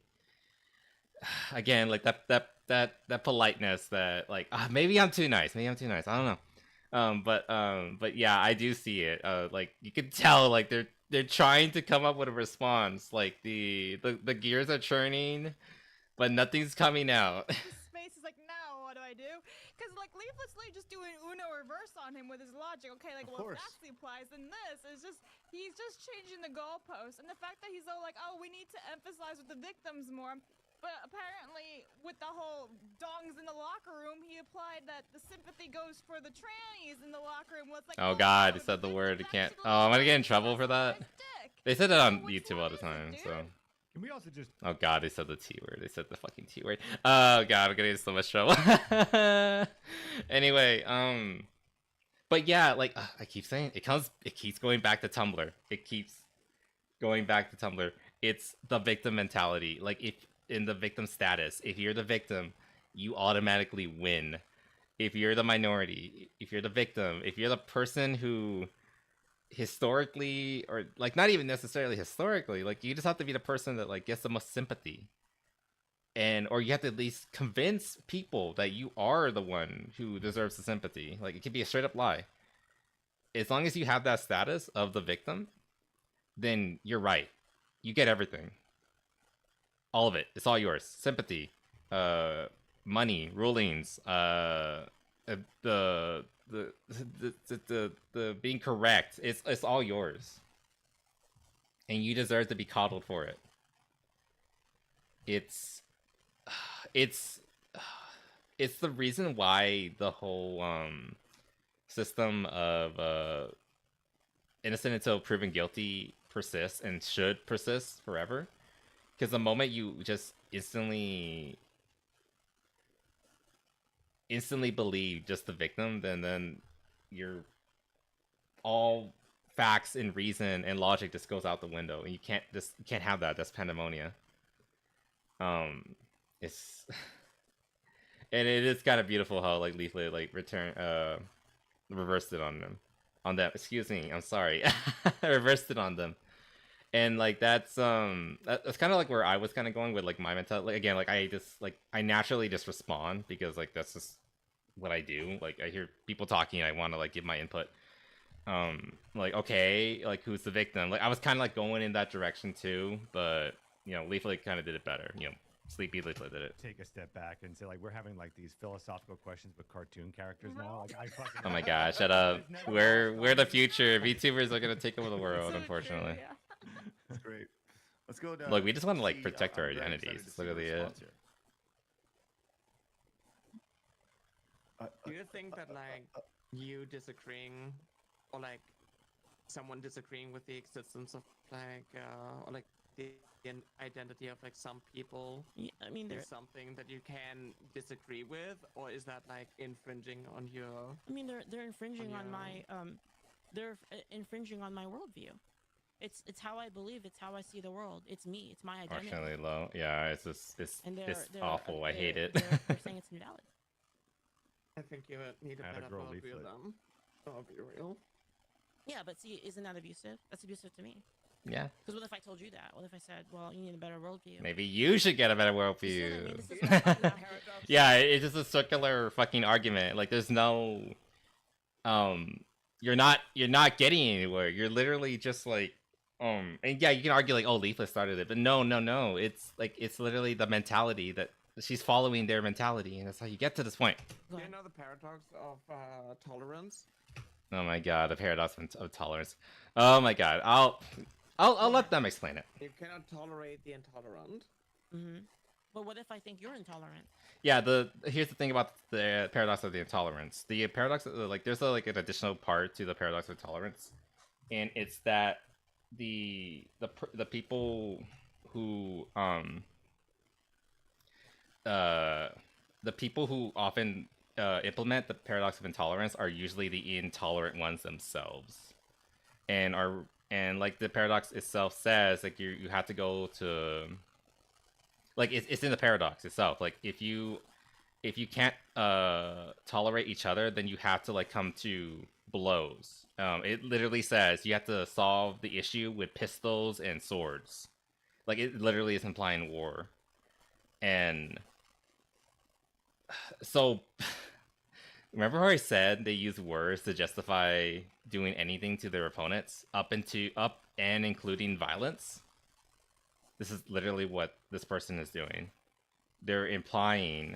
again that politeness that maybe I'm too nice. I don't know. But yeah, I do see it. You can tell they're trying to come up with a response. The gears are churning, but nothing's coming out.
Space is now what do I do? Because Leaflet's just doing Uno reverse on him with his logic. Okay, if that's the applies, then this is he's just changing the goalposts. And the fact that he's all oh, we need to emphasize with the victims more. But apparently, with the whole dongs in the locker room, he applied that the sympathy goes for the trannies in the locker room.
Oh God, he said the word. I can't. Oh, am I gonna get in trouble for that? They said it on YouTube all the time, so.
Can we also just...
Oh God, they said the T word. They said the fucking T word. Oh God, I'm getting in so much trouble. Anyway, but yeah, I keep saying it keeps going back to Tumblr. It keeps going back to Tumblr. It's the victim mentality. If in the victim status, if you're the victim, you automatically win. If you're the minority, if you're the victim, if you're the person who historically, or not even necessarily historically, you just have to be the person that gets the most sympathy. or you have to at least convince people that you are the one who deserves the sympathy. Like, it could be a straight up lie. As long as you have that status of the victim, then you're right. You get everything. All of it. It's all yours. Sympathy, money, rulings, the being correct. It's all yours. And you deserve to be coddled for it. It's the reason why the whole system of innocent until proven guilty persists and should persist forever. Because the moment you just instantly believe just the victim, then you're all facts and reason and logic just goes out the window, and you can't have that. That's pandemonia. It's and it is kind of beautiful how like Leaflet like reversed it on them. Excuse me, I'm sorry. Reversed it on them. And like that's kind of like where I was kind of going with like my mentality. Like, again, like I naturally just respond because like that's just what I do. Like I hear people talking, I want to like give my input. Like, okay, like who's the victim? Like I was kind of like going in that direction too, but you know, Leaflet kind of did it better. You know, Sleepy Leaflet did it.
Take a step back and say like we're having like these philosophical questions with cartoon characters now. Like I fucking.
Oh my god, shut up. We're the future. VTubers are gonna take over the world, unfortunately.
Yeah.
That's great. Let's go down.
Look, we just want to like
see,
protect our
I'm very
identities.
excited to
That's
see the
literally it.
response here.
Do you think that like you disagreeing, or like someone disagreeing with the existence of like or like the identity of like some people,
Yeah, I mean,
is something that you can disagree with, or is that like infringing on your?
I mean, they're infringing on my infringing on my worldview. It's how I believe. It's how I see the world. It's me. It's my identity.
Unfortunately, low. Yeah, it's just it's
they're
awful. I hate it.
They're saying it's invalid.
I think you need a
Add a
better
girl
worldview
leaflet.
then. I'll be real.
Yeah, but see, isn't that abusive? That's abusive to me.
Yeah.
Because what if I told you that? What if I said, well, you need a better worldview?
Maybe you should get a better
You see what I mean?
worldview.
This is what I'm talking about.
Yeah, it's just a circular fucking argument. Like there's no you're not getting anywhere. You're literally just like and yeah, you can argue like, oh, Leaflet started it, but no. It's like it's literally the mentality that she's following their mentality, and that's how you get to this point.
Do you know the paradox of tolerance?
Oh my god, the paradox of tolerance. Oh my god, I'll let them explain it.
You cannot tolerate the intolerant.
Mm-hmm. But what if I think you're intolerant?
Yeah, here's the thing about the paradox of the intolerance. The paradox, like, there's like an additional part to the paradox of tolerance, and it's that the people who often implement the paradox of intolerance are usually the intolerant ones themselves, and like the paradox itself says, like you have to go to, like it's in the paradox itself. Like if you can't tolerate each other, then you have to like come to blows. It literally says you have to solve the issue with pistols and swords. Like it literally is implying war. And so remember how I said they use words to justify doing anything to their opponents, up and including violence? This is literally what this person is doing. They're implying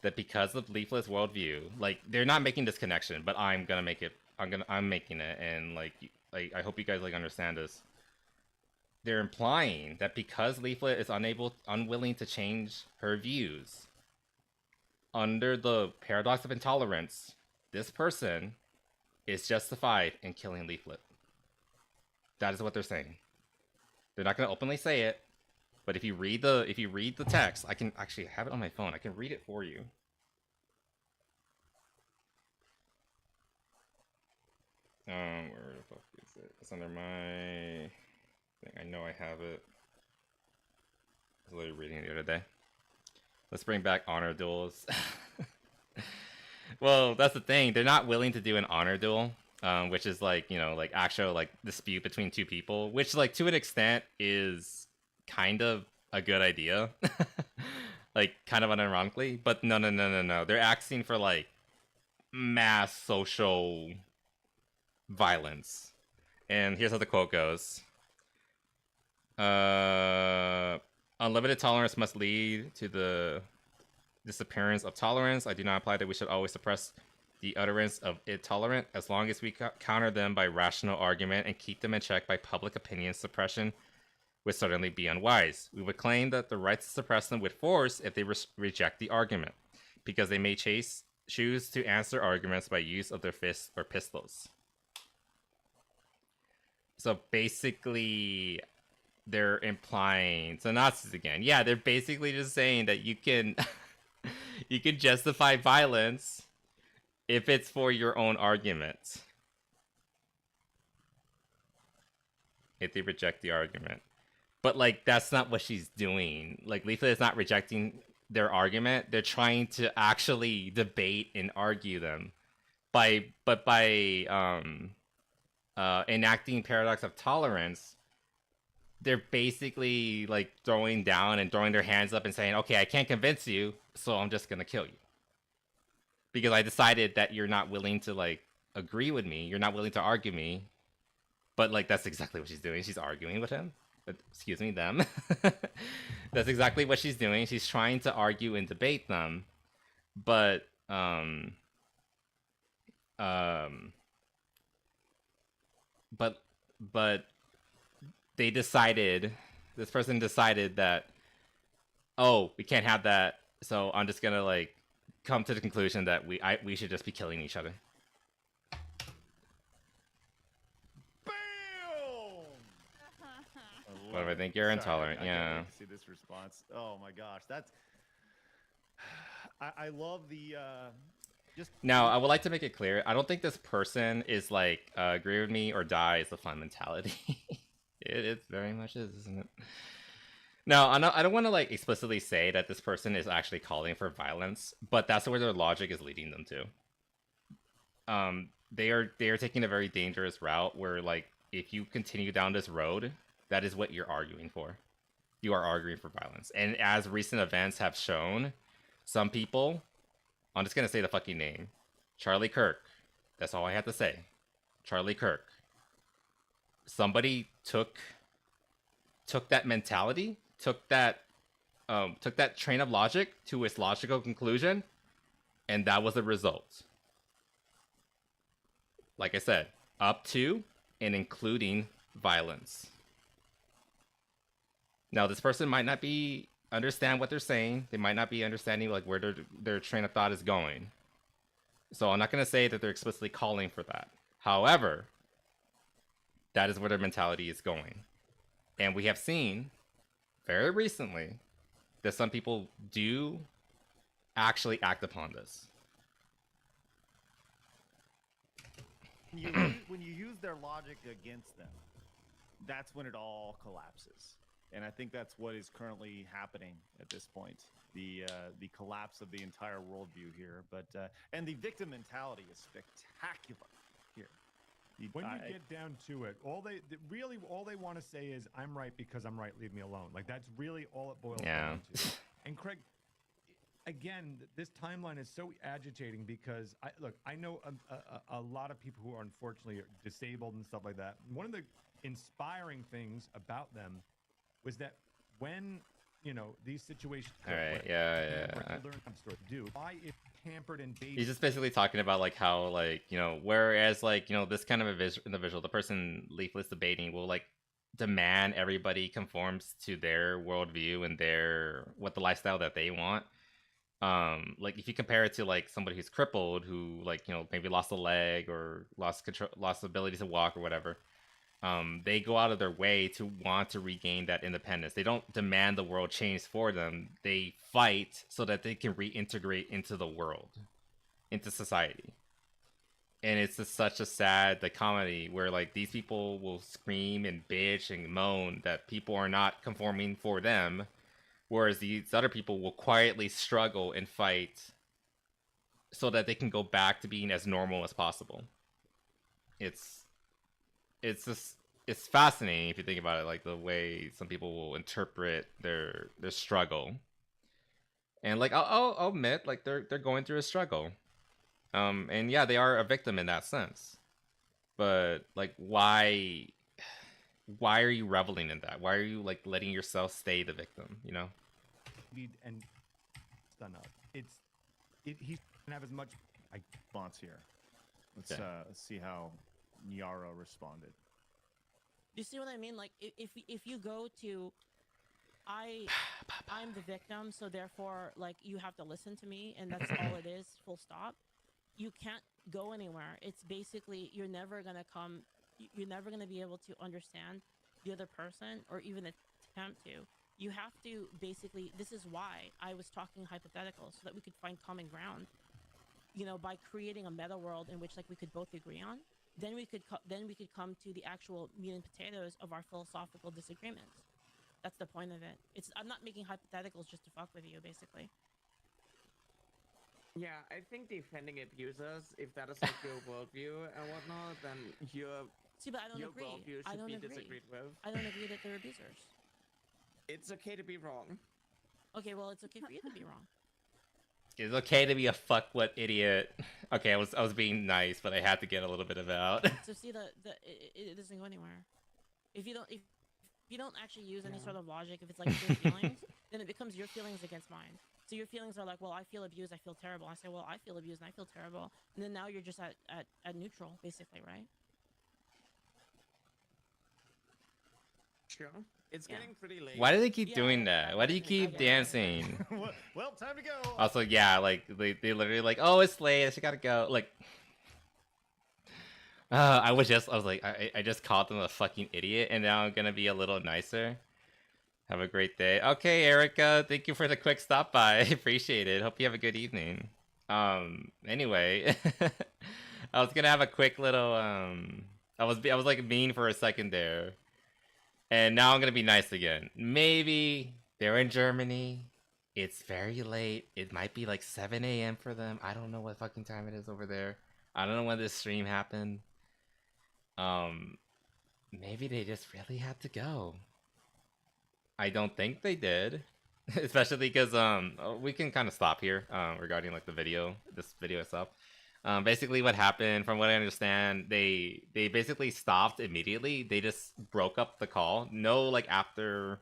that because of Leaflet's worldview, like they're not making this connection, but I'm making it, and like I hope you guys like understand this. They're implying that because Leaflet is unwilling to change her views, under the paradox of intolerance, this person is justified in killing Leaflet. That is what they're saying. They're not going to openly say it, but if you read the text, I can actually have it on my phone. I can read it for you. Where the fuck is it? It's under my thing. I know I have it. I was literally reading it the other day. Let's bring back honor duels. Well, that's the thing. They're not willing to do an honor duel, which is like, you know, like actual like dispute between two people, which like to an extent is kind of a good idea. Like, kind of unironically. But no. They're asking for, like, mass social violence. And here's how the quote goes. Unlimited tolerance must lead to the disappearance of tolerance. I do not imply that we should always suppress the utterance of intolerant. As long as we counter them by rational argument and keep them in check by public opinion, suppression would certainly be unwise. We would claim that the right to suppress them with force if they reject the argument, because they may choose to answer arguments by use of their fists or pistols. So basically, they're implying, so Nazis again. Yeah, they're basically just saying that you can you can justify violence if it's for your own argument. If they reject the argument. But, like, that's not what she's doing. Like, Leaflet is not rejecting their argument. They're trying to actually debate and argue them. By enacting paradox of tolerance, they're basically, like, throwing down and throwing their hands up and saying, okay, I can't convince you, so I'm just gonna kill you. Because I decided that you're not willing to, like, agree with me. You're not willing to argue me. But, like, that's exactly what she's doing. She's arguing with him. Excuse me, them. That's exactly what she's doing. She's trying to argue and debate them. But, but they decided, this person decided that, oh, we can't have that, so I'm just gonna, like, come to the conclusion that we should just be killing each other. What do I think? You're intolerant. Yeah.
See this response. Oh my gosh, that's. I love the. Just.
Now, I would like to make it clear. I don't think this person is like agree with me or die is the fun mentality. it very much is, isn't it? No, I don't want to like explicitly say that this person is actually calling for violence, but that's where their logic is leading them to. They are taking a very dangerous route where, like, if you continue down this road, that is what you're arguing for. You are arguing for violence. And as recent events have shown, some people, I'm just going to say the fucking name, Charlie Kirk. That's all I have to say. Charlie Kirk. Somebody took that mentality, took that train of logic to its logical conclusion, and that was the result. Like I said, up to and including violence. Now, this person might not be understand what they're saying. They might not be understanding like where their train of thought is going. So I'm not going to say that they're explicitly calling for that. However, that is where their mentality is going. And we have seen very recently that some people do actually act upon this.
When you use their logic against them, that's when it all collapses. And I think that's what is currently happening at this point. The collapse of the entire worldview here, but and the victim mentality is spectacular here.
When you get down to it, all they want to say is, "I'm right because I'm right. Leave me alone." Like that's really all it boils down to. And Craig, again, this timeline is so agitating because I know a lot of people who are unfortunately disabled and stuff like that. One of the inspiring things about them was that when these situations
all right, yeah.
Why if pampered and baby.
He's just basically talking about like how like whereas like this kind of individual, the person Leaflet's debating will like demand everybody conforms to their worldview and what the lifestyle that they want. Like if you compare it to like somebody who's crippled who like maybe lost a leg or lost the ability to walk or whatever. They go out of their way to want to regain that independence. They don't demand the world change for them. They fight so that they can reintegrate into the world, into society. And it's just such a sad dichotomy where like these people will scream and bitch and moan that people are not conforming for them, whereas these other people will quietly struggle and fight so that they can go back to being as normal as possible. It's just it's fascinating if you think about it, like the way some people will interpret their struggle. And like I'll admit, like they're going through a struggle. And yeah, they are a victim in that sense. But like why are you reveling in that? Why are you like letting yourself stay the victim, you know?
And done up. He can have as much
response here. Let's see how Nyara responded.
You see what I mean? Like if you go to I'm the victim, so therefore like you have to listen to me and that's all it is, full stop. You can't go anywhere. It's basically you're never gonna be able to understand the other person or even attempt to. You have to basically, this is why I was talking hypotheticals, so that we could find common ground, you know, by creating a meta world in which like we could both agree on. Then we could come to the actual meat and potatoes of our philosophical disagreements. That's the point of it. I'm not making hypotheticals just to fuck with you, basically.
Yeah, I think defending abusers, if that is like your worldview and whatnot, then your
but I don't agree.
Worldview should be disagreed with.
I don't agree that they're abusers.
It's okay to be wrong.
Okay, well, it's okay for you to be wrong.
It's okay to be a fuckwit idiot. Okay, I was being nice, but I had to get a little bit of it out.
So see, it doesn't go anywhere. If you don't actually use any sort of logic, if it's like your feelings, then it becomes your feelings against mine. So your feelings are like, well, I feel abused, I feel terrible. I say, well, I feel abused and I feel terrible. And then now you're just at neutral, basically, right?
Sure. It's getting pretty late.
Why do they keep doing that? Why do you keep dancing?
Well, time to go.
Also, yeah, like they literally like, oh, it's late, I just gotta go. Like, I was like, I just called them a fucking idiot, and now I'm gonna be a little nicer. Have a great day. Okay, Erica, thank you for the quick stop by. I appreciate it. Hope you have a good evening. Anyway, I was gonna have a quick little I was like mean for a second there. And now I'm gonna be nice again. Maybe they're in Germany. It's very late. It might be like 7 a.m. for them. I don't know what fucking time it is over there. I don't know when this stream happened. Maybe they just really had to go. I don't think they did. Especially because we can kind of stop here regarding like this video itself. Basically what happened, from what I understand, they basically stopped immediately. They just broke up the call. No like after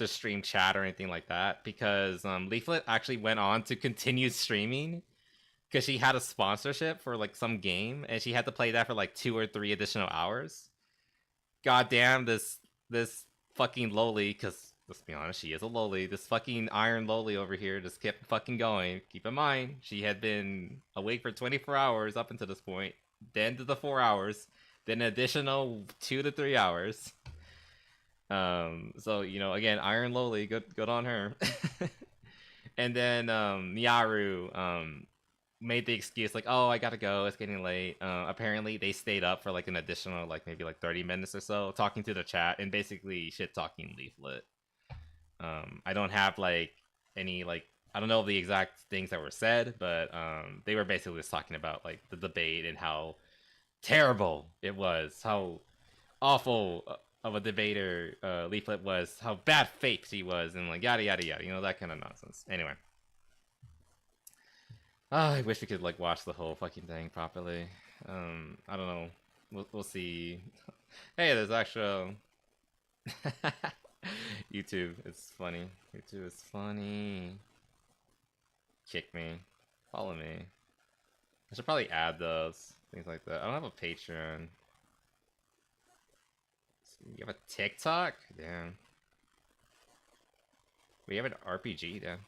stream chat or anything like that, because Leaflet actually went on to continue streaming because she had a sponsorship for like some game and she had to play that for like 2 or 3 additional hours. God damn, this fucking loli, because let's be honest, she is a loli. This fucking iron loli over here just kept fucking going. Keep in mind, she had been awake for 24 hours up until this point. Then to the 4 hours. Then an additional 2 to 3 hours. So, you know, again, iron loli, good on her. And then Miaru made the excuse like, oh, I gotta go, it's getting late. Apparently they stayed up for like an additional like maybe like 30 minutes or so talking to the chat and basically shit talking Leaflet. I don't have like any like, I don't know the exact things that were said, but they were basically just talking about like the debate and how terrible it was, how awful of a debater Leaflet was, how bad faith she was, and like yada yada yada, you know, that kind of nonsense. Anyway, I wish we could like watch the whole fucking thing properly. I don't know. We'll see. Hey, there's actual YouTube. It's funny. YouTube is funny. Kick me. Follow me. I should probably add those things like that. I don't have a Patreon. You have a TikTok? Damn. We have an RPG, damn.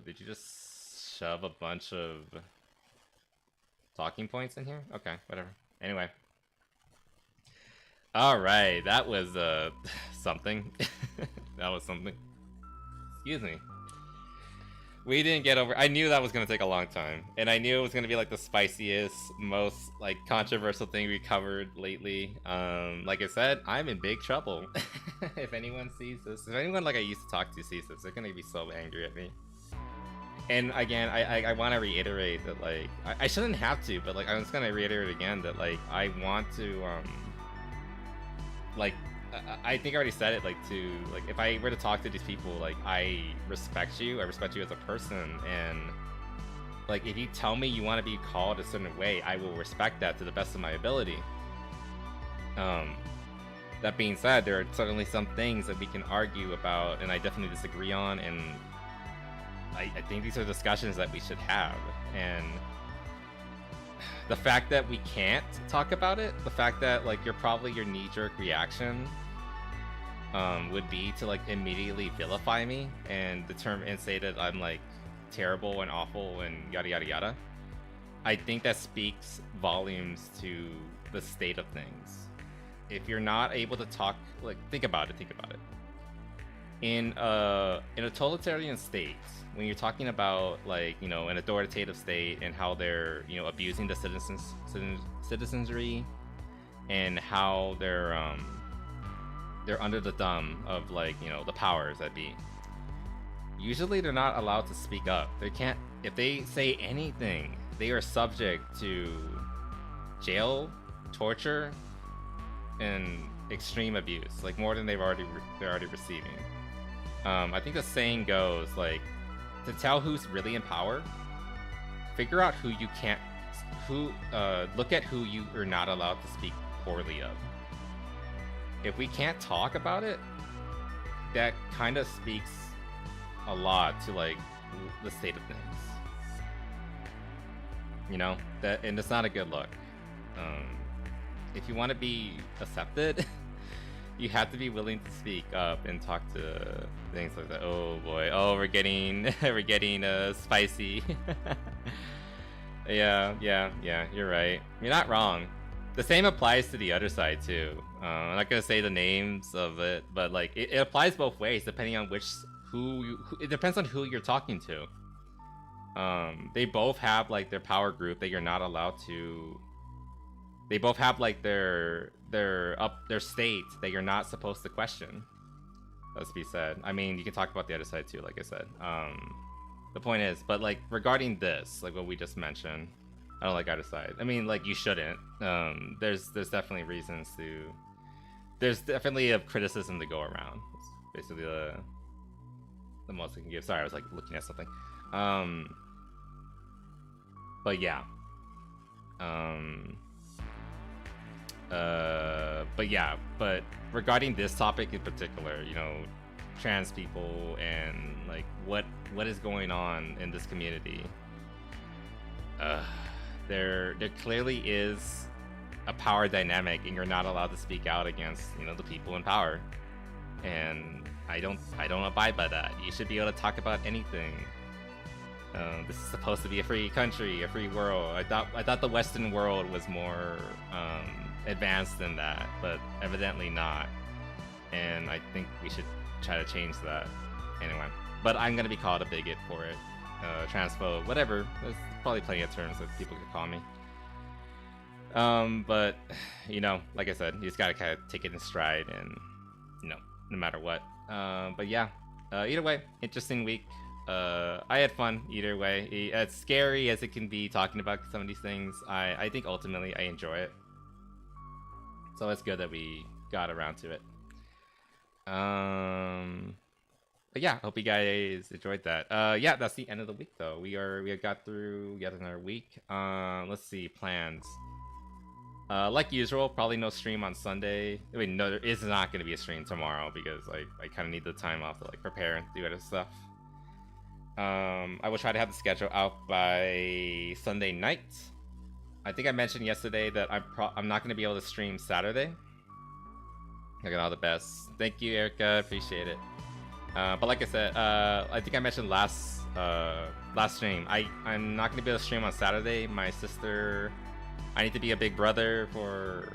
Did you just shove a bunch of talking points in here? Okay, whatever. Anyway. Alright, that was, something. That was something. Excuse me. We didn't get over. I knew that was gonna take a long time, and I knew it was gonna be like the spiciest, most like controversial thing we covered lately. Like I said, I'm in big trouble. If anyone sees this, if anyone like I used to talk to sees this, they're gonna be so angry at me. And again, I want to reiterate that, like, I shouldn't have to, but like I'm just gonna reiterate again that like I want to like I think I already said it, like, to like if I were to talk to these people, like I respect you as a person, and like if you tell me you want to be called a certain way, I will respect that to the best of my ability. That being said, there are certainly some things that we can argue about and I definitely disagree on, and I think these are discussions that we should have. And the fact that we can't talk about it, the fact that like your knee-jerk reaction would be to like immediately vilify me and say that I'm like terrible and awful and yada yada yada, I think that speaks volumes to the state of things. If you're not able to talk, like, think about it. In a totalitarian state, when you're talking about like, you know, an authoritative state and how they're, you know, abusing the citizenry and how they're under the thumb of, like, you know, the powers that be, usually they're not allowed to speak up. They can't. If they say anything, they are subject to jail, torture, and extreme abuse, like more than they're already receiving. I think the saying goes, like, to tell who's really in power, figure out look at who you are not allowed to speak poorly of. If we can't talk about it, that kind of speaks a lot to like the state of things, you know, that, and it's not a good look. If you want to be accepted, you have to be willing to speak up and talk to things like that. Oh boy, oh, we're getting spicy. yeah, you're right, you're not wrong. The same applies to the other side too. I'm not gonna say the names of it, but like it applies both ways depending on it depends on who you're talking to. They both have like their power group that you're not allowed to. They both have like their state that you're not supposed to question. Let's be said. I mean, you can talk about the other side too, like I said. The point is, but like regarding this, like what we just mentioned, I don't like either side. I mean, like, you shouldn't. There's definitely reasons to. There's definitely a criticism to go around. It's basically the most I can give. Sorry, I was like looking at something. But yeah. But regarding this topic in particular, you know, trans people and like what is going on in this community, there clearly is a power dynamic, and you're not allowed to speak out against, you know, the people in power. And I don't abide by that. You should be able to talk about anything. This is supposed to be a free country, a free world. I thought the Western world was more advanced than that, but evidently not. And I think we should try to change that. Anyway, but I'm gonna be called a bigot for it, transphobe, whatever. There's probably plenty of terms that people could call me. But you know, like I said, you just gotta kind of take it in stride, and you know, no matter what. But yeah, either way, interesting week. I had fun either way. As scary as it can be talking about some of these things, I think ultimately I enjoy it. So it's good that we got around to it. But yeah, hope you guys enjoyed that. Yeah, that's the end of the week though. We got through yet another week. Let's see, plans. Like usual, probably no stream on Sunday. I mean, no, there is not going to be a stream tomorrow because I kind of need the time off to like prepare and do other stuff. I will try to have the schedule out by Sunday night. I think I mentioned yesterday that I'm not going to be able to stream Saturday. I got all the best. Thank you, Erica. Appreciate it. But like I said, I think I mentioned last stream, I'm not going to be able to stream on Saturday. My sister, I need to be a big brother for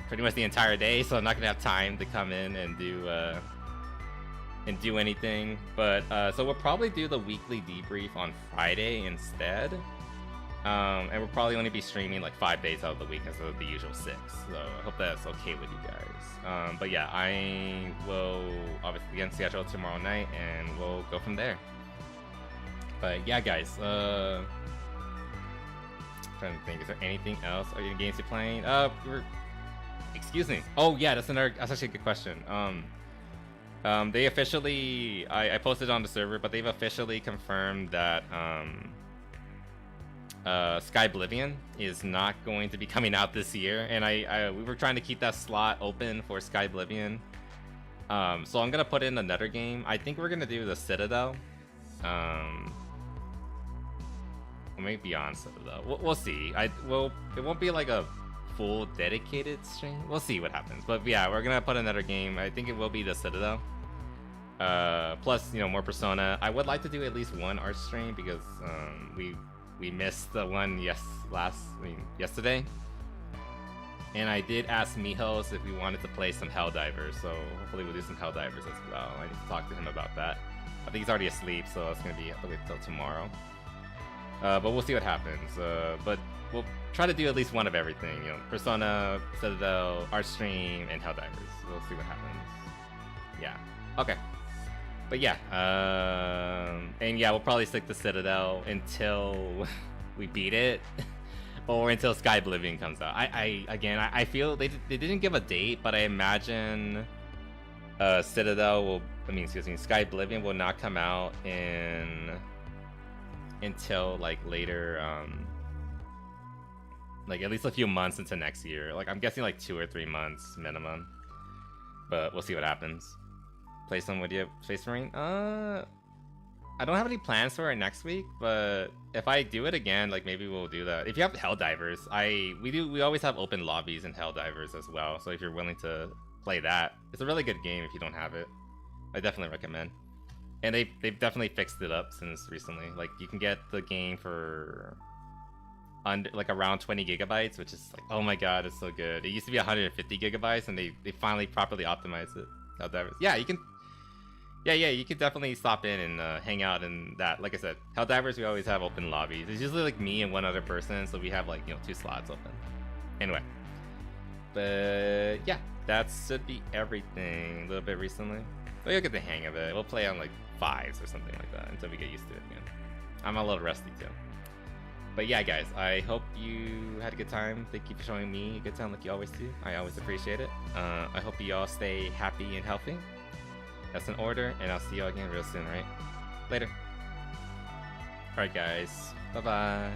pretty much the entire day, so I'm not going to have time to come in and do anything. But so we'll probably do the weekly debrief on Friday instead. And we'll probably only be streaming like 5 days out of the week instead of the usual 6. So I hope that's okay with you guys. But yeah, I will obviously again schedule tomorrow night, and we'll go from there. But yeah, guys. Trying to think, is there anything else? Are you in games you're playing? Excuse me. Oh yeah, that's actually a good question. They officially, I posted on the server, but they've officially confirmed that Sky Oblivion is not going to be coming out this year, and we were trying to keep that slot open for Sky Oblivion. So I'm gonna put in another game. I think we're gonna do the Citadel. Maybe Beyond Citadel. We'll see. It won't be like a full dedicated stream. We'll see what happens. But yeah, we're gonna put another game. I think it will be the Citadel. Plus, you know, more Persona. I would like to do at least one art stream because we missed the one yesterday. And I did ask Mijos if we wanted to play some Helldivers, so hopefully we'll do some Helldivers as well. I need to talk to him about that. I think he's already asleep, so it's gonna be have to wait till tomorrow. But we'll see what happens. But we'll try to do at least one of everything. You know, Persona, Citadel, art stream, and Helldivers. We'll see what happens. Yeah. Okay. But yeah. And yeah, we'll probably stick to Citadel until we beat it. Or until Sky Oblivion comes out. I feel they didn't give a date, but I imagine Sky Oblivion will not come out until like later, like at least a few months into next year. Like I'm guessing like 2 or 3 months minimum. But we'll see what happens. Play some with you, Space Marine. I don't have any plans for it next week, but if I do it again, like maybe we'll do that. If you have Helldivers, we always have open lobbies in Helldivers as well. So if you're willing to play that, it's a really good game if you don't have it. I definitely recommend. And they've definitely fixed it up since recently. Like you can get the game for under like around 20 gigabytes, which is like, oh my god, it's so good. It used to be 150 gigabytes, and they finally properly optimized it. Helldivers. Yeah, you can. Yeah, you could definitely stop in and hang out in that. Like I said, Helldivers, we always have open lobbies. It's usually like me and one other person, so we have like, you know, 2 slots open. Anyway. But yeah, that should be everything. A little bit recently. But you'll get the hang of it. We'll play on like 5s or something like that until we get used to it again. I'm a little rusty too. But yeah, guys, I hope you had a good time. Thank you for showing me a good time like you always do. I always appreciate it. I hope you all stay happy and healthy. That's an order, and I'll see you all again real soon, right? Later. Alright, guys. Bye-bye.